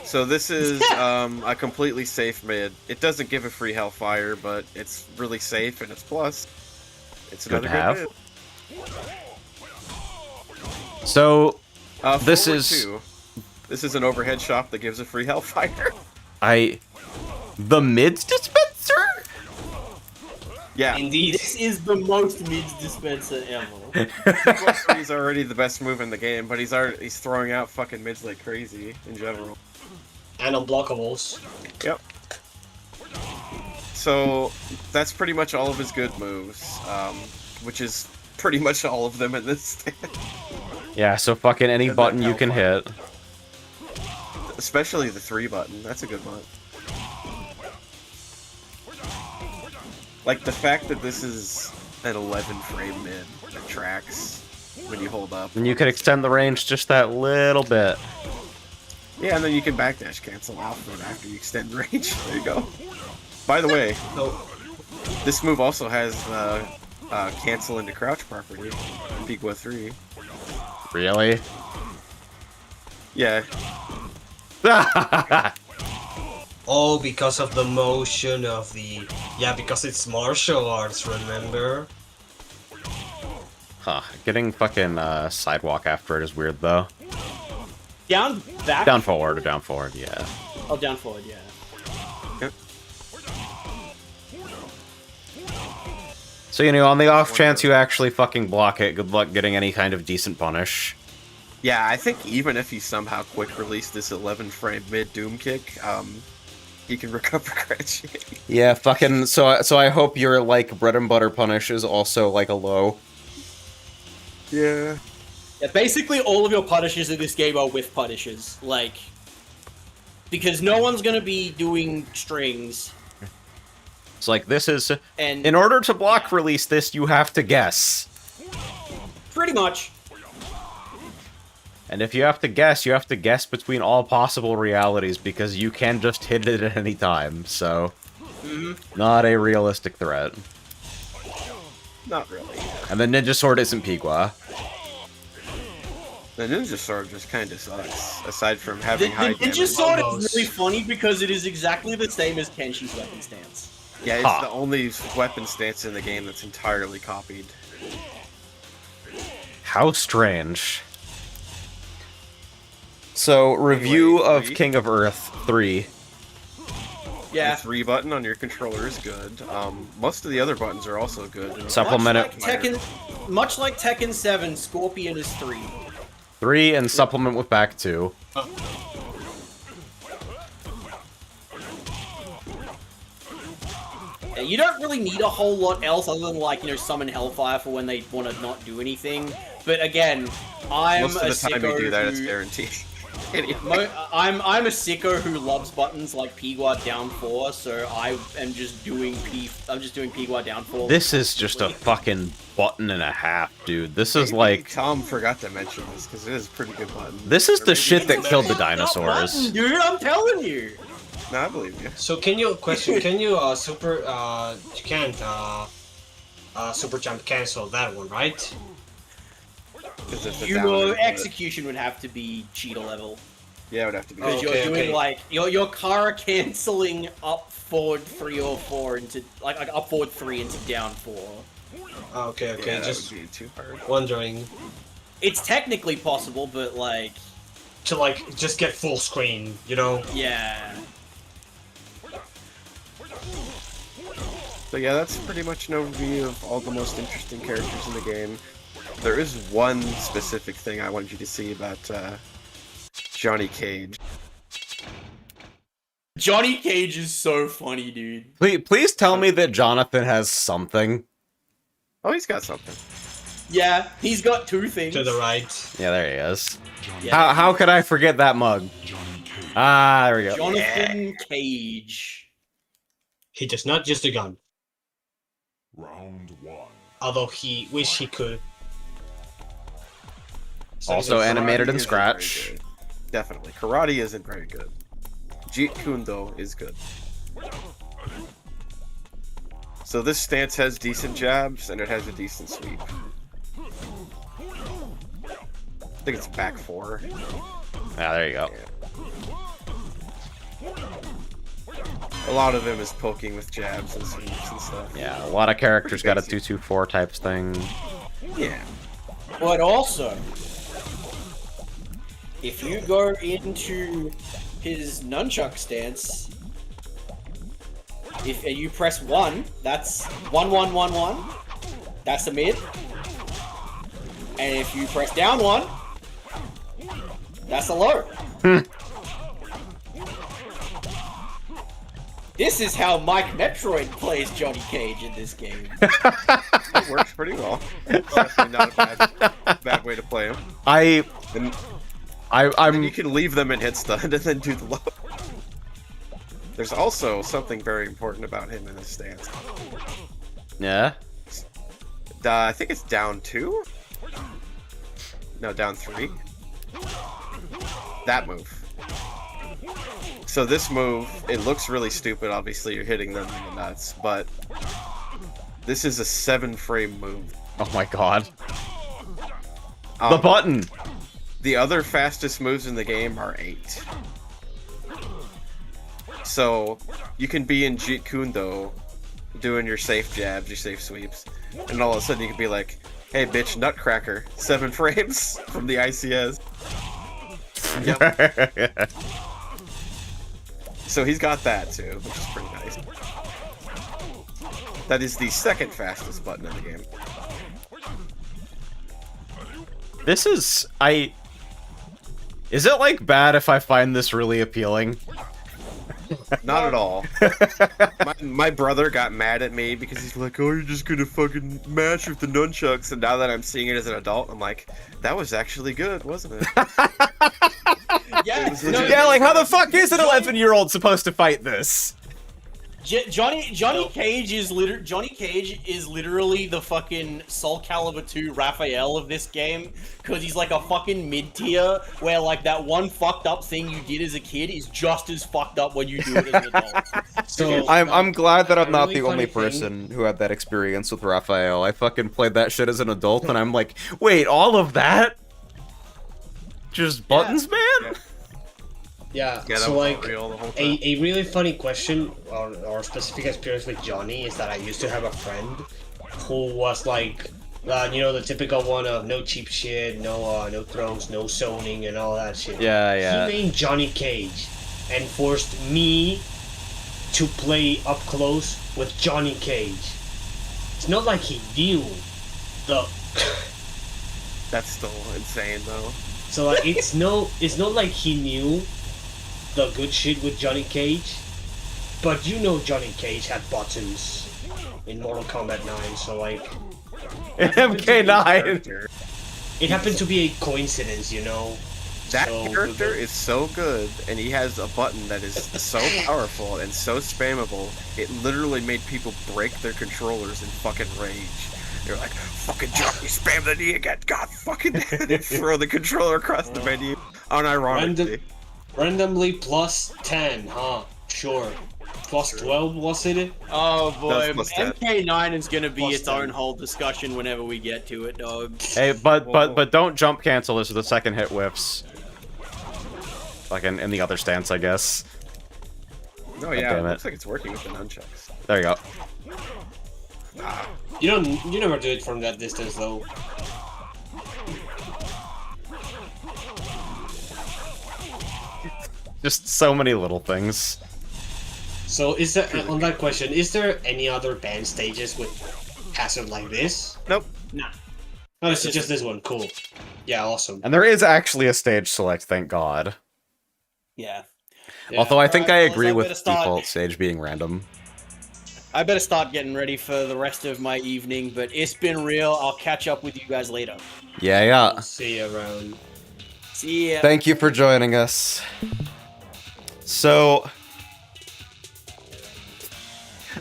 So this is a completely safe mid. It doesn't give a free Hellfire, but it's really safe and it's plus. It's Good another to have. good mid. So, this Forward is... 2. This is an overhead shop that gives a free Hellfire. The mids dispenser? Yeah. Indeed. This is the most mids dispenser ever. Plus 3 is already the best move in the game, but he's throwing out fucking mids like crazy in general. And unblockables. Yep. So that's pretty much all of his good moves, which is pretty much all of them in this stand. Yeah, so fucking any And button that you can Hellfire. hit. Especially the 3 button. That's a good one. Like the fact that this is an 11 frame mid that tracks when you hold up. And you can extend the range just that little bit. Yeah, and then you can backdash cancel off of it after you extend range. There you go. By the way, this move also has cancel into crouch property in Pigua 3. Really? Yeah. Oh, because of the motion of the... Yeah, because it's martial arts, remember? Huh. Getting fucking sidewalk after it is weird, though. Down, back? Down forward or down forward, yeah. Oh, down forward, yeah. Yep. So, you know, on the off chance you actually fucking block it, good luck getting any kind of decent punish. Yeah, I think even if you somehow quick release this 11 frame mid doom kick, he can recover crit. Yeah, fucking, so I hope your, like, bread and butter punish is also, like, a low. Yeah. Yeah, basically all of your punishes in this game are with punishes. Like, because no one's gonna be doing strings. It's like, this is... And in order to block release this, you have to guess. Pretty much. And if you have to guess between all possible realities, because you can just hit it at any time, so... Not a realistic threat. Not really. And the Ninja Sword isn't Pigua. The Ninja Sword just kinda sucks, aside from The, having high the Ninja damage. Sword is really funny because it is exactly the same as Kenshi's weapon stance. Yeah, it's the only weapon stance in the game that's entirely copied. How strange. So, review Anyway, of 3. King of Earth 3. Yeah. The 3 button on your controller is good. Most of the other buttons are also good. Supplement Much like Tekken 7, Scorpion is 3. 3 and supplement with back 2. Yeah, you don't really need a whole lot else other than, like, you know, summon Hellfire for when they want to not do anything. But again, I'm Most of a the time sicko you do that, it's who... guaranteed. I'm a sicko who loves buttons like P-Guard down 4, so I am just doing P-Guard down 4. This is just a fucking button and a half, dude. This is like... Tom forgot to mention this, because it is a pretty good button. This is the shit that It's a killed the fucked up dinosaurs. button, dude, I'm telling you! No, I believe you. So can you you can't super jump cancel that one, right? Your execution would have to be cheetah level. Yeah, it would have to be. Because you're doing like you're car canceling up forward 3 or 4 into like up forward 3 into down 4. Okay, Yeah, just that would be too hard. wondering. It's technically possible, but like to like just get full screen, you know? Yeah. So yeah, that's pretty much an overview of all the most interesting characters in the game. There is one specific thing I wanted you to see about Johnny Cage. Johnny Cage is so funny, dude. Please tell me that Jonathan has something. Oh, he's got something. Yeah, he's got 2 things. To the right. Yeah, there he is. Yeah. How could I forget that mug? Ah, there we go. Jonathan Cage. He does not just a gun. Round 1. Although he wish he could. Also animated in Karate Scratch. isn't very good. Definitely. Karate isn't very good. Jeet Kune Do is good. So this stance has decent jabs, and it has a decent sweep. I think it's back 4. Ah, there you go. A lot of them is poking with jabs and sweeps and stuff. Yeah, a lot of characters got a 2-2-4 types thing. Yeah. But also, if you go into his nunchuck stance, if you press 1, that's 1-1-1-1. That's the mid. And if you press down 1, that's a low. This is how Mike Metroid plays Johnny Cage in this game. It works pretty well. It's definitely not a bad way to play him. I'm. And you can leave them in hit stun and then do the low. There's also something very important about him in his stance. Yeah? I think it's down 2? No, down 3. That move. So this move, it looks really stupid, obviously you're hitting them in the nuts, but this is a 7-frame move. Oh my god. The button! The other fastest moves in the game are 8. So, you can be in Jeet Kune Do, doing your safe jabs, your safe sweeps, and all of a sudden you can be like, hey bitch, Nutcracker, 7 frames from the ICS. Yep. So he's got that too, which is pretty nice. That is the second fastest button in the game. This is... Is it, like, bad if I find this really appealing? Not at all. My brother got mad at me because he's like, oh, you're just gonna fucking mash with the nunchucks, and now that I'm seeing it as an adult, I'm like, that was actually good, wasn't it? Yeah, Yeah, like, how the fuck is an 11-year-old supposed to fight this? Johnny Cage is literally the fucking Soul Calibur 2 Raphael of this game, because he's like a fucking mid-tier where like that one fucked up thing you did as a kid is just as fucked up when you do it as an adult. So I'm glad that I'm not really the only funny person who had that experience with Raphael. I fucking played that shit as an adult and I'm like, wait, all of that? Just buttons, man? Yeah, that so was like, real the whole time. a really funny question or specific experience with Johnny is that I used to have a friend who was like You know, the typical one of no cheap shit, no throws, no zoning, and all that shit. Yeah. He made Johnny Cage and forced me to play up close with Johnny Cage. It's not like he knew the. That's still insane, though. So like, it's not like he knew the good shit with Johnny Cage, but you know Johnny Cage had buttons in Mortal Kombat 9, so like. MK9. It happened to be a coincidence, you know. That character is so good, and he has a button that is so powerful and so spammable, it literally made people break their controllers in fucking rage. They're like, fucking Johnny, spam the knee again, god fucking they throw the controller across the menu. Unironically. Randomly plus 10, huh? Sure. Plus 12, was it? Oh boy, That's plus MK9 is gonna be Plus its 10. own whole discussion whenever we get to it, dog. Hey, but don't jump cancel as the second hit whiffs. Like in the other stance, I guess. Oh God yeah, damn it it. looks like it's working with the nunchucks. There you go. You never do it from that distance, though. Just so many little things. So, is there, on that question, is there any other band stages with hazard like this? Nope. Nah. Oh, it's just this one. Cool. Yeah, awesome. And there is actually a stage select, thank God. Yeah. Although I think I Alright, agree fellas, I with better start- default stage being random. I better start getting ready for the rest of my evening, but it's been real. I'll catch up with you guys later. Yeah. See you around. See ya. Thank you for joining us. So,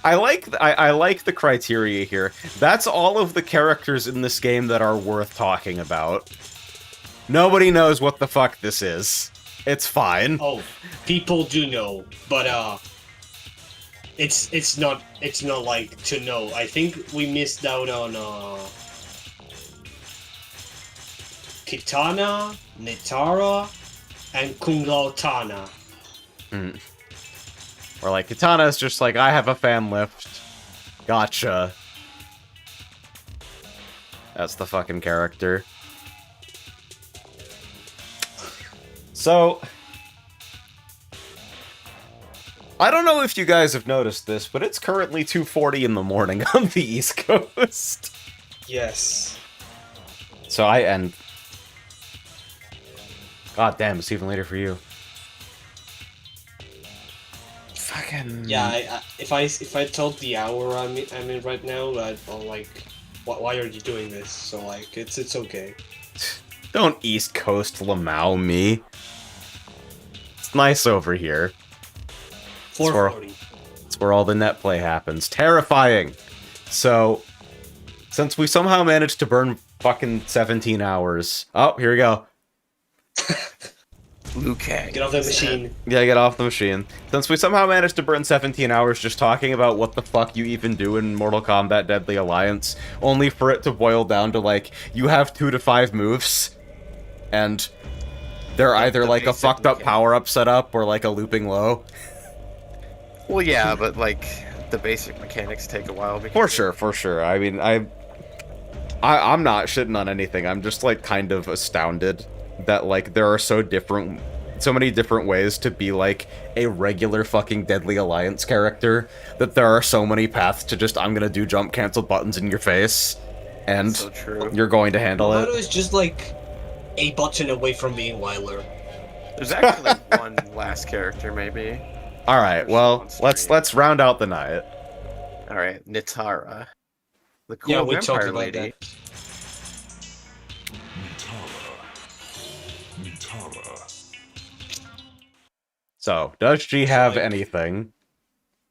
I like the criteria here. That's all of the characters in this game that are worth talking about. Nobody knows what the fuck this is. It's fine. Oh, people do know, but it's not like to know. I think we missed out on Kitana, Nitara, and Kung Lao Tana. Or like, Katana's just like, I have a fan lift. Gotcha. That's the fucking character. So, I don't know if you guys have noticed this, but it's currently 2:40 in the morning on the East Coast. Yes. So I end. God damn, it's even later for you. Fucking. Yeah, if I told the hour I'm in right now, I'd like, why are you doing this? So like, it's okay. Don't East Coast Lamau me. It's nice over here. 4:40. It's where all the net play happens. Terrifying! So, since we somehow managed to burn fucking 17 hours... Oh, here we go. Liu Kang. Get off that machine. Yeah, get off the machine. Since we somehow managed to burn 17 hours just talking about what the fuck you even do in Mortal Kombat Deadly Alliance, only for it to boil down to, like, you have 2 to 5 moves, and they're either, like, a fucked up power-up setup or, like, a looping low. Well, yeah, but, like, the basic mechanics take a while. For sure. I mean, I'm not shitting on anything. I'm just, like, kind of astounded that, like, there are so many different ways to be, like, a regular fucking Deadly Alliance character, that there are so many paths to just, I'm gonna do jump cancel buttons in your face, and so true. You're going to handle it. Mamoru is just, like, a button away from being Wyler. There's actually one last character, maybe. Alright, well, let's round out the night. Alright, Nitara. The cool we talked vampire about lady. that. Nitara. So, does she have anything?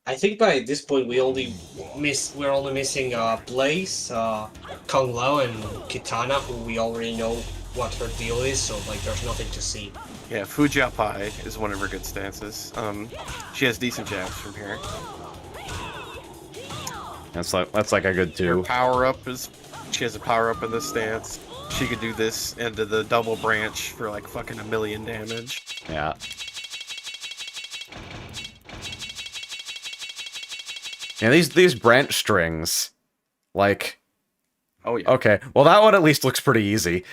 I think by this point we're only missing Blaze, Kung Lao, and Kitana, who we already know what her deal is, so like there's nothing to see. Yeah, Fujiapai is one of her good stances. She has decent jabs from here. That's like a good Her 2. power-up is... She has a power-up in this stance. She could do this into the double branch for like fucking 1,000,000 damage. Yeah. Yeah, these branch strings, like, Oh yeah. Okay, well that one at least looks pretty easy.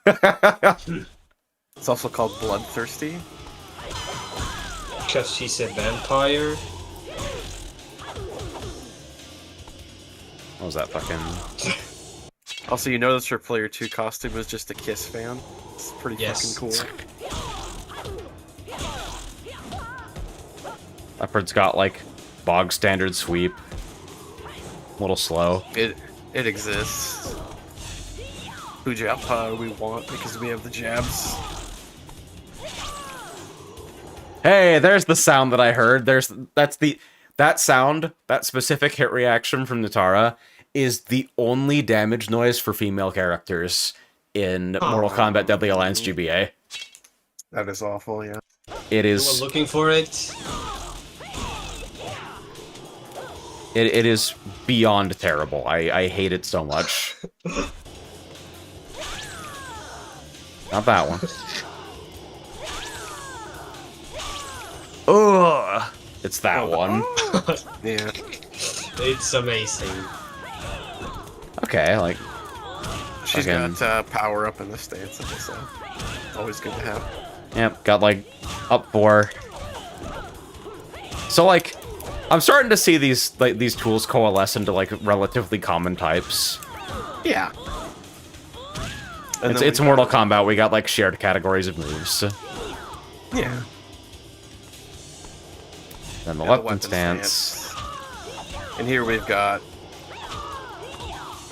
It's also called Bloodthirsty. Because she's a vampire. What was that fucking... Also, you notice her player 2 costume is just a Kiss fan. It's pretty fucking cool. Leopard's got, like, bog standard sweep. A little slow. It exists. Fujapa we want because we have the jabs. Hey, there's the sound that I heard. That sound, that specific hit reaction from Nitara, is the only damage noise for female characters in Mortal Kombat Deadly Alliance GBA. That is awful, yeah. It is... You were looking for it? It is beyond terrible. I hate it so much. Not that one. Ugh! It's that one. Yeah. It's amazing. Okay, like... She's fucking... got power up in the stance, so always good to have. Yep, got like up 4. So like, I'm starting to see these tools coalesce into like relatively common types. Yeah. It's Mortal Kombat. We got like shared categories of moves. Yeah. Then the Yeah, weapon stance. And here we've got...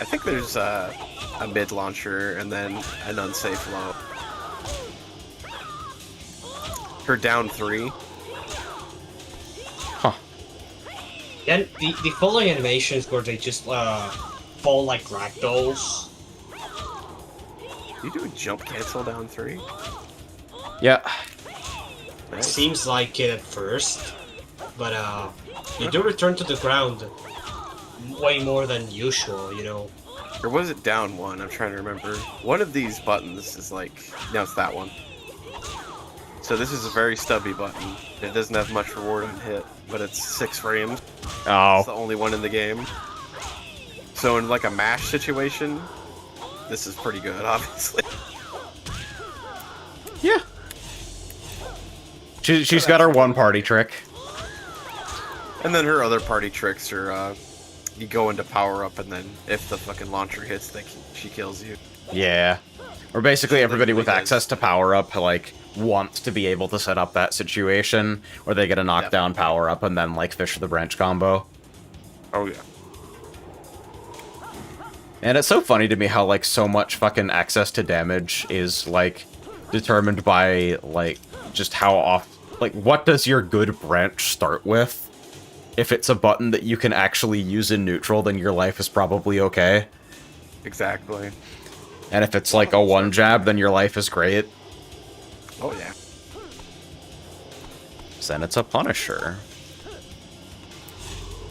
I think there's a mid launcher and then an unsafe low. Her down 3. Huh. And the following animations where they just fall like ragdolls. You do a jump cancel down 3? Yeah. It seems like it at first, but you do return to the ground way more than usual, you know. Or was it down 1? I'm trying to remember. One of these buttons is like... No, it's that one. So this is a very stubby button. It doesn't have much reward on hit, but it's 6 frames. Oh. It's the only one in the game. So in like a mash situation, this is pretty good, obviously. Yeah. She's got her one party trick. And then her other party tricks are, you go into power up, and then if the fucking launcher hits, she kills you. Yeah. Or basically everybody with access to power up, like, wants to be able to set up that situation where they get a knockdown power up and then, like, fish the branch combo. Oh, yeah. And it's so funny to me how, like, so much fucking access to damage is, like, determined by, like, just how off... Like, what does your good branch start with? If it's a button that you can actually use in neutral, then your life is probably okay. Exactly. And if it's, like, a one jab, then your life is great. Oh, yeah. So then it's a Punisher.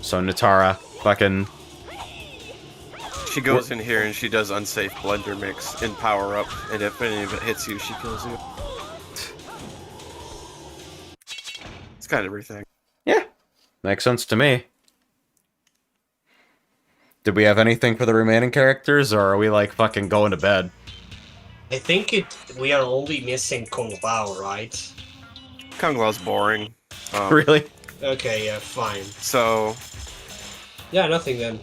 So Nitara, fucking... She goes in here and she does unsafe blender mix in power up, and if any of it hits you, she kills you. It's kind of everything. Yeah. Makes sense to me. Did we have anything for the remaining characters, or are we, like, fucking going to bed? I think we are only missing Kung Lao, right? Kung Lao's boring. Really? Okay, yeah, fine. So... Yeah, nothing then.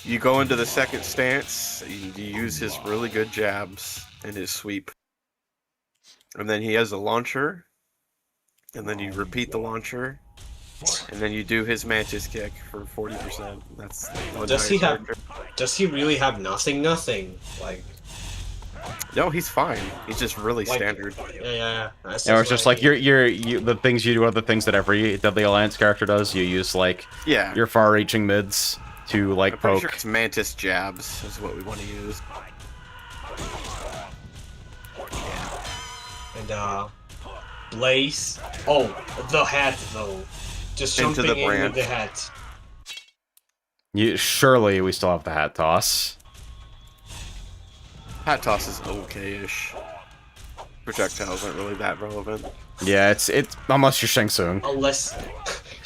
You go into the second stance, you use his really good jabs and his sweep. And then he has a launcher, and then you repeat the launcher, and then you do his Mantis kick for 40%. That's Does he really have nothing? Like... No, he's fine. He's just really standard. Yeah. Yeah, it's just like the things you do are the things that every Deadly Alliance character does. You use like your far-reaching mids to like I'm pretty poke. sure it's Mantis jabs is what we want to use. And Blaze. Oh, the hat though. Just Into jumping the in with branch. the hat. Surely we still have the hat toss. Hat toss is okay-ish. Projectiles aren't really that relevant. Yeah, it's unless you're Shang Tsung, Unless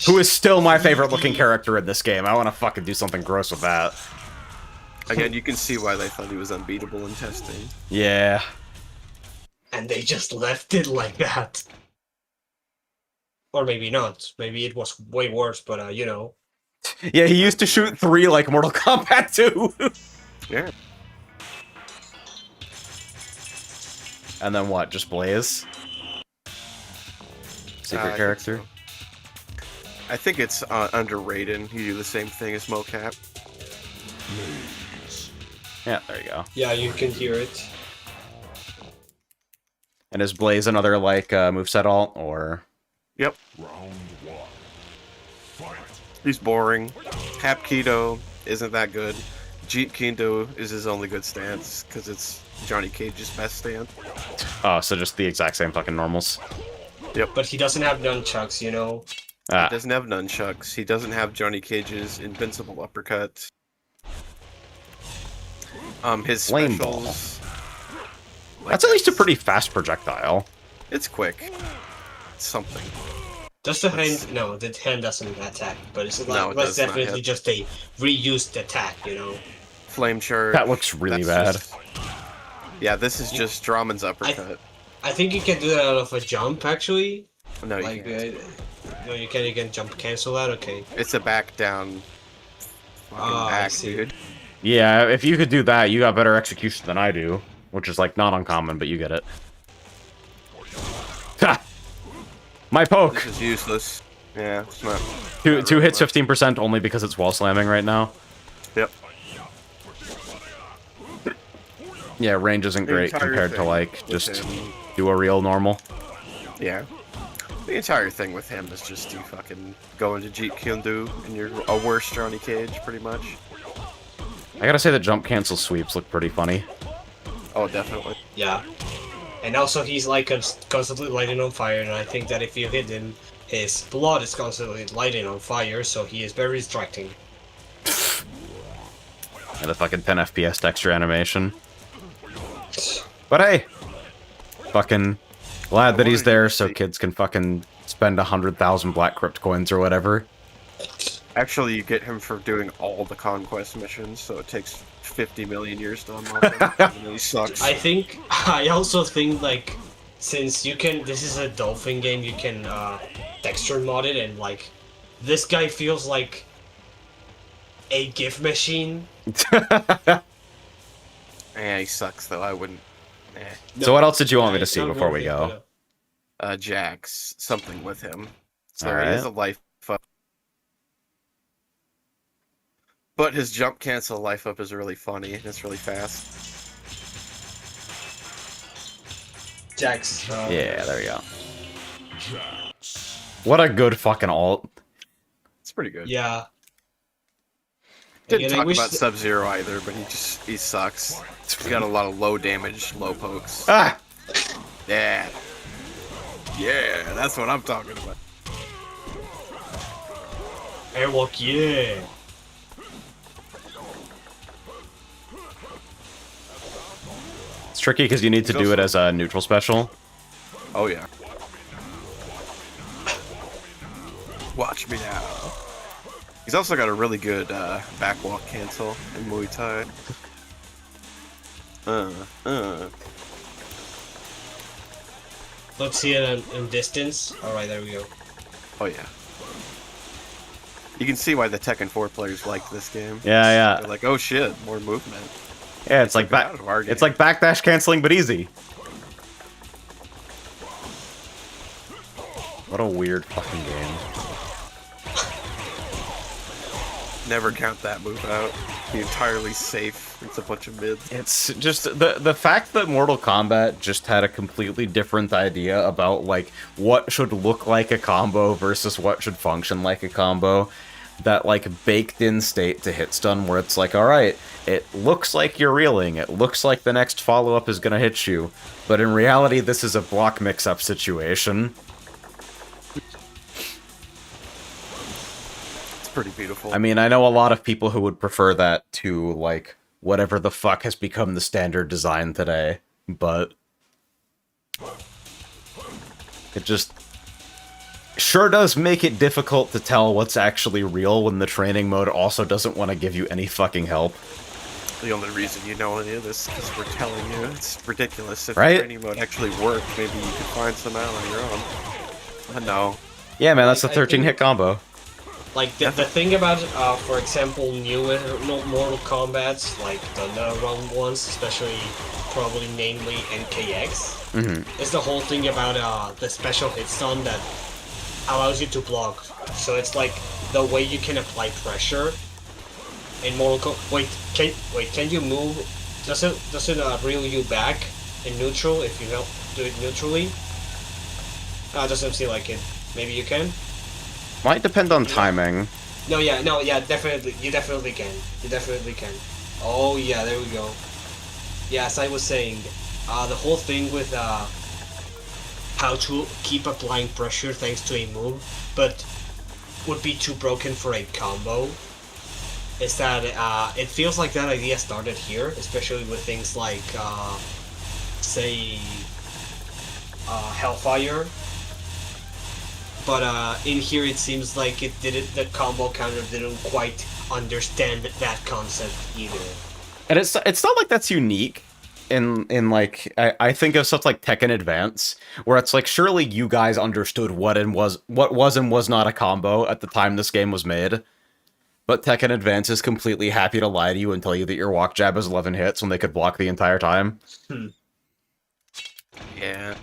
who is still my favorite looking character in this game. I want to fucking do something gross with that. Again, you can see why they thought he was unbeatable in testing. Yeah. And they just left it like that. Or maybe not. Maybe it was way worse, but you know. Yeah, he used to shoot 3 like Mortal Kombat 2. Yeah. And then what? Just Blaze? Secret character? I think it's underrated. You do the same thing as mocap. Yeah, there you go. Yeah, you can hear it. And is Blaze another, like, moveset alt, or...? Yep. Round 1. Fight. He's boring. Hapkido isn't that good. Jeet Kendo is his only good stance, because it's Johnny Cage's best stance. Oh, so just the exact same fucking normals. Yep. But he doesn't have nunchucks, you know? He doesn't have nunchucks. He doesn't have Johnny Cage's invincible uppercut. His Flame specials... That's at least a pretty fast projectile. It's quick. It's something. Does the hand... No, the hand doesn't attack, but it's No, it that's does not definitely hit. just a reused attack, you know? Flame charge. That looks really bad. Yeah, this is just Dramen's uppercut. I think you can do that out of a jump, actually. No, you like, can't. No, you can. You can jump cancel that. Okay. It's a back down. I Back, see. dude. Yeah, if you could do that, you got better execution than I do. Which is, like, not uncommon, but you get it. Ha! My poke! This is useless. Yeah, it's not. Two hits, 15% only because it's wall slamming right now. Yep. Yeah, range isn't The great entire compared to, thing like, with just him- do a real normal. Yeah. The entire thing with him is just you fucking go into Jeet Kune and you're a worse Johnny Cage, pretty much. I gotta say the jump cancel sweeps look pretty funny. Oh, definitely. Yeah. And also, he's like constantly lighting on fire, and I think that if you hit him, his blood is constantly lighting on fire, so he is very distracting. And the fucking 10 FPS texture animation. But hey! Fucking glad that he's there so kids can fucking spend 100,000 Black Crypt coins or whatever. Actually, you get him for doing all the conquest missions, so it takes 50 million years to unlock him. And he sucks. I also think, like, since you can, this is a dolphin game, you can texture mod it, and like, this guy feels like a GIF machine. Yeah, he sucks though. I wouldn't. So what else did you want me to see before we go? Jax, something with him. So All he has right. a life up. But his jump cancel life up is really funny, and it's really fast. Jax. Yeah, there we go. What a good fucking alt. It's pretty good. Yeah. Didn't Again, I talk wish about th- Sub-Zero either, but he sucks. He's got a lot of low damage, low pokes. Ah! Yeah. Yeah, that's what I'm talking about. Airwalk, yeah. It's tricky because you need to do it as a neutral special. Oh yeah. Watch me now. He's also got a really good backwalk cancel in Muay Thai. Let's see it in distance. Alright, there we go. Oh yeah. You can see why the Tekken 4 players like this game. Yeah, yeah. They're like, oh shit, more movement. Yeah, it's like took it out of our game. it's like backdash canceling, but easy. What a weird fucking game. Never count that move out. Be entirely safe. It's a bunch of mids. It's just the fact that Mortal Kombat just had a completely different idea about like what should look like a combo versus what should function like a combo. That like baked in state to hit stun where it's like, all right, it looks like you're reeling, it looks like the next follow up is gonna hit you, but in reality this is a block mix up situation. Pretty beautiful. I mean, I know a lot of people who would prefer that to, like, whatever the fuck has become the standard design today, but it just sure does make it difficult to tell what's actually real when the training mode also doesn't want to give you any fucking help. the only reason you know any of this is because we're telling you. It's ridiculous. If Right? training mode actually worked, maybe you could find some out on your own. But no. Yeah, man, that's a Like, I 13-hit think- combo. Like, the thing about, for example, newer Mortal Kombats, like the NetherRealm ones, especially, probably namely NKX, is the whole thing about the special hit stun that allows you to block. So it's like the way you can apply pressure in Mortal Kombat. Can you move? Does it reel you back in neutral if you help do it neutrally? Doesn't seem like it. Maybe you can. Might depend on timing. Yeah, definitely. You definitely can. You definitely can. Oh yeah, there we go. Yeah, as I was saying, the whole thing with how to keep applying pressure thanks to a move, but would be too broken for a combo, is that it feels like that idea started here, especially with things like, say, Hellfire. But in here, it seems like the combo counter didn't quite understand that concept either. And it's not like that's unique in like I think of stuff like Tekken Advance, where it's like surely you guys understood what was and was not a combo at the time this game was made. But Tekken Advance is completely happy to lie to you and tell you that your walk jab is 11 hits when they could block the entire time. Yeah.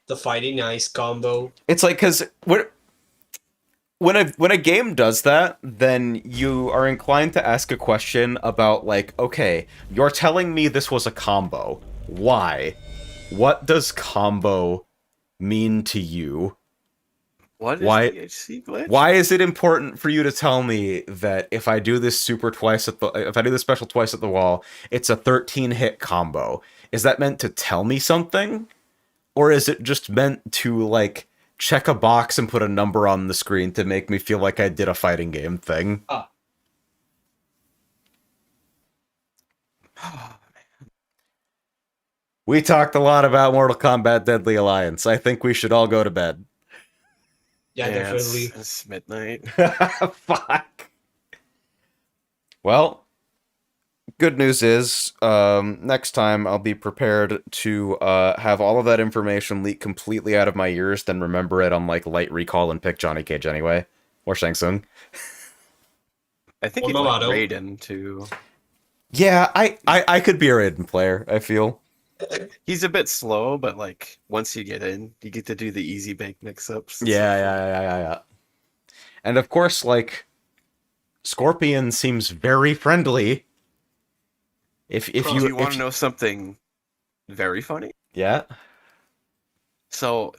The fighting ice combo. It's like, because when a game does that, then you are inclined to ask a question about, like, okay, you're telling me this was a combo. Why? What does combo mean to you? What is Why, the HC glitch? Why is it important for you to tell me that if I do this if I do this special twice at the wall, it's a 13-hit combo? Is that meant to tell me something? Or is it just meant to, like, check a box and put a number on the screen to make me feel like I did a fighting game thing? We talked a lot about Mortal Kombat Deadly Alliance. I think we should all go to bed. Yeah, definitely. It's midnight. Fuck. Well, good news is, next time I'll be prepared to have all of that information leak completely out of my ears, then remember it on, like, light recall and pick Johnny Cage anyway. Or Shang Tsung. I think you'd like Raiden, too. Yeah, I could be a Raiden player, I feel. He's a bit slow, but, like, once you get in, you get to do the easy bake mix-ups. Yeah. And of course, like, Scorpion seems very friendly. If you want to know something very funny? Yeah. So,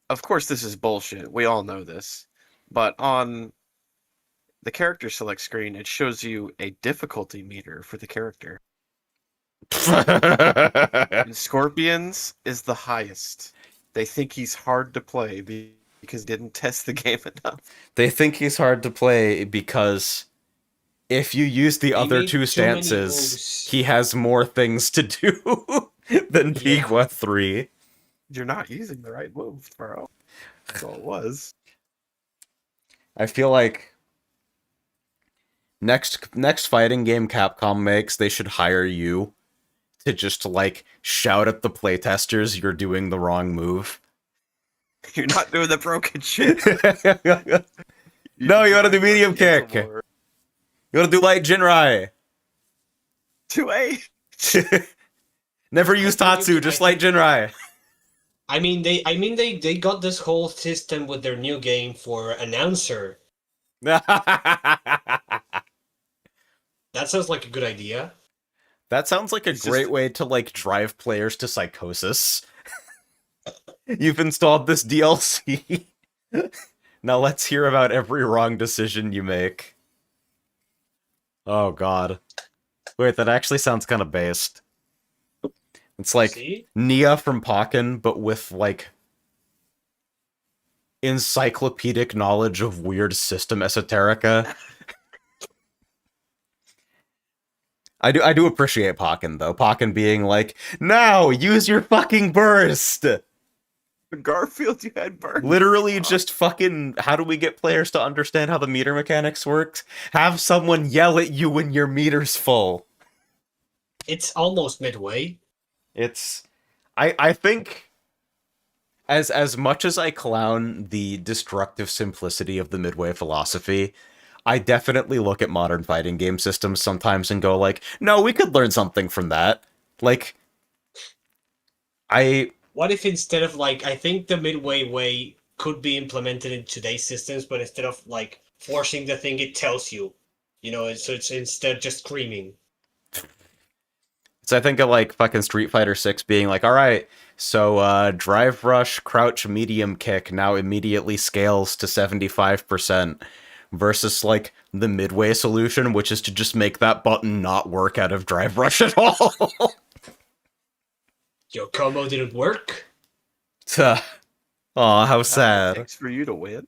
of course, this is bullshit. We all know this. But on the character select screen, it shows you a difficulty meter for the character. And Scorpion's is the highest. They think he's hard to play because he didn't test the game enough. They think he's hard to play because if you use the other two stances, he has more things to do than Pigua 3. You're not using the right moves, bro. That's all it was. I feel like next fighting game Capcom makes, they should hire you to just, like, shout at the playtesters you're doing the wrong move. You're not doing the broken shit. No, you gotta do medium kick. You gotta do light Jinrai. 2A. Never use Tatsu, just light Jinrai. I mean, they got this whole system with their new game for announcer. That sounds like a good idea. That sounds like a great way to, like, drive players to psychosis. You've installed this DLC. Now let's hear about every wrong decision you make. Oh god. Wait, that actually sounds kind of based. It's like Nia from Pokken, but with, like, encyclopedic knowledge of weird system esoterica. I do appreciate Pokken, though. Pokken being like, now, use your fucking burst! Garfield, you had burned. Literally just fucking, how do we get players to understand how the meter mechanics works? Have someone yell at you when your meter's full. It's almost midway. It's, I think, as much as I clown the destructive simplicity of the Midway philosophy, I definitely look at modern fighting game systems sometimes and go like, no, we could learn something from that. Like, What if instead of like, I think the Midway way could be implemented in today's systems, but instead of like forcing the thing, it tells you, so it's instead just screaming. So I think of like fucking Street Fighter 6 being like, all right, so drive rush, crouch, medium kick now immediately scales to 75%, versus like the Midway solution, which is to just make that button not work out of drive rush at all. Your combo didn't work? Aw, how sad. Thanks for you to win.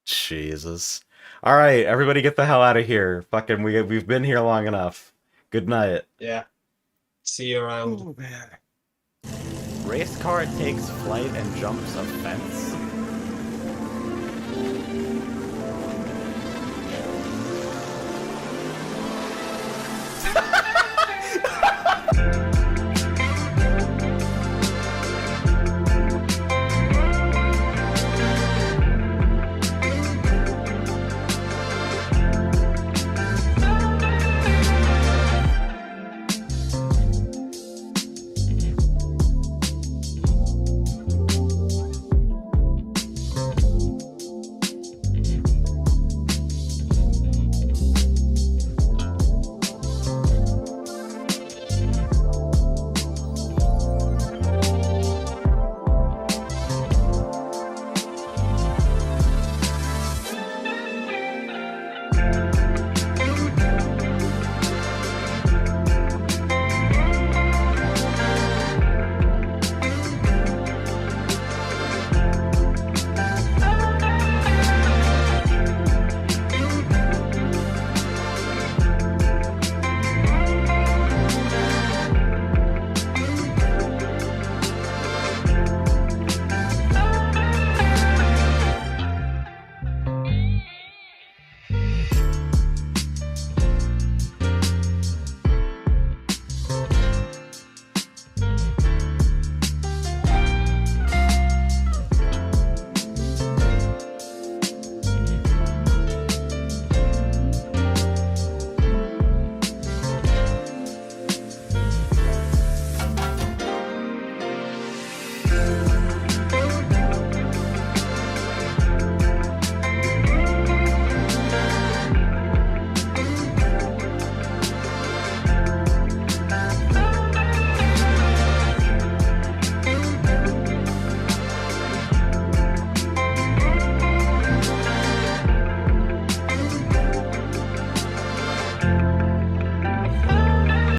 Jesus. Alright, everybody get the hell out of here. Fucking, we've been here long enough. Good night. Yeah. See you around. Oh, man. Race car takes flight and jumps a fence.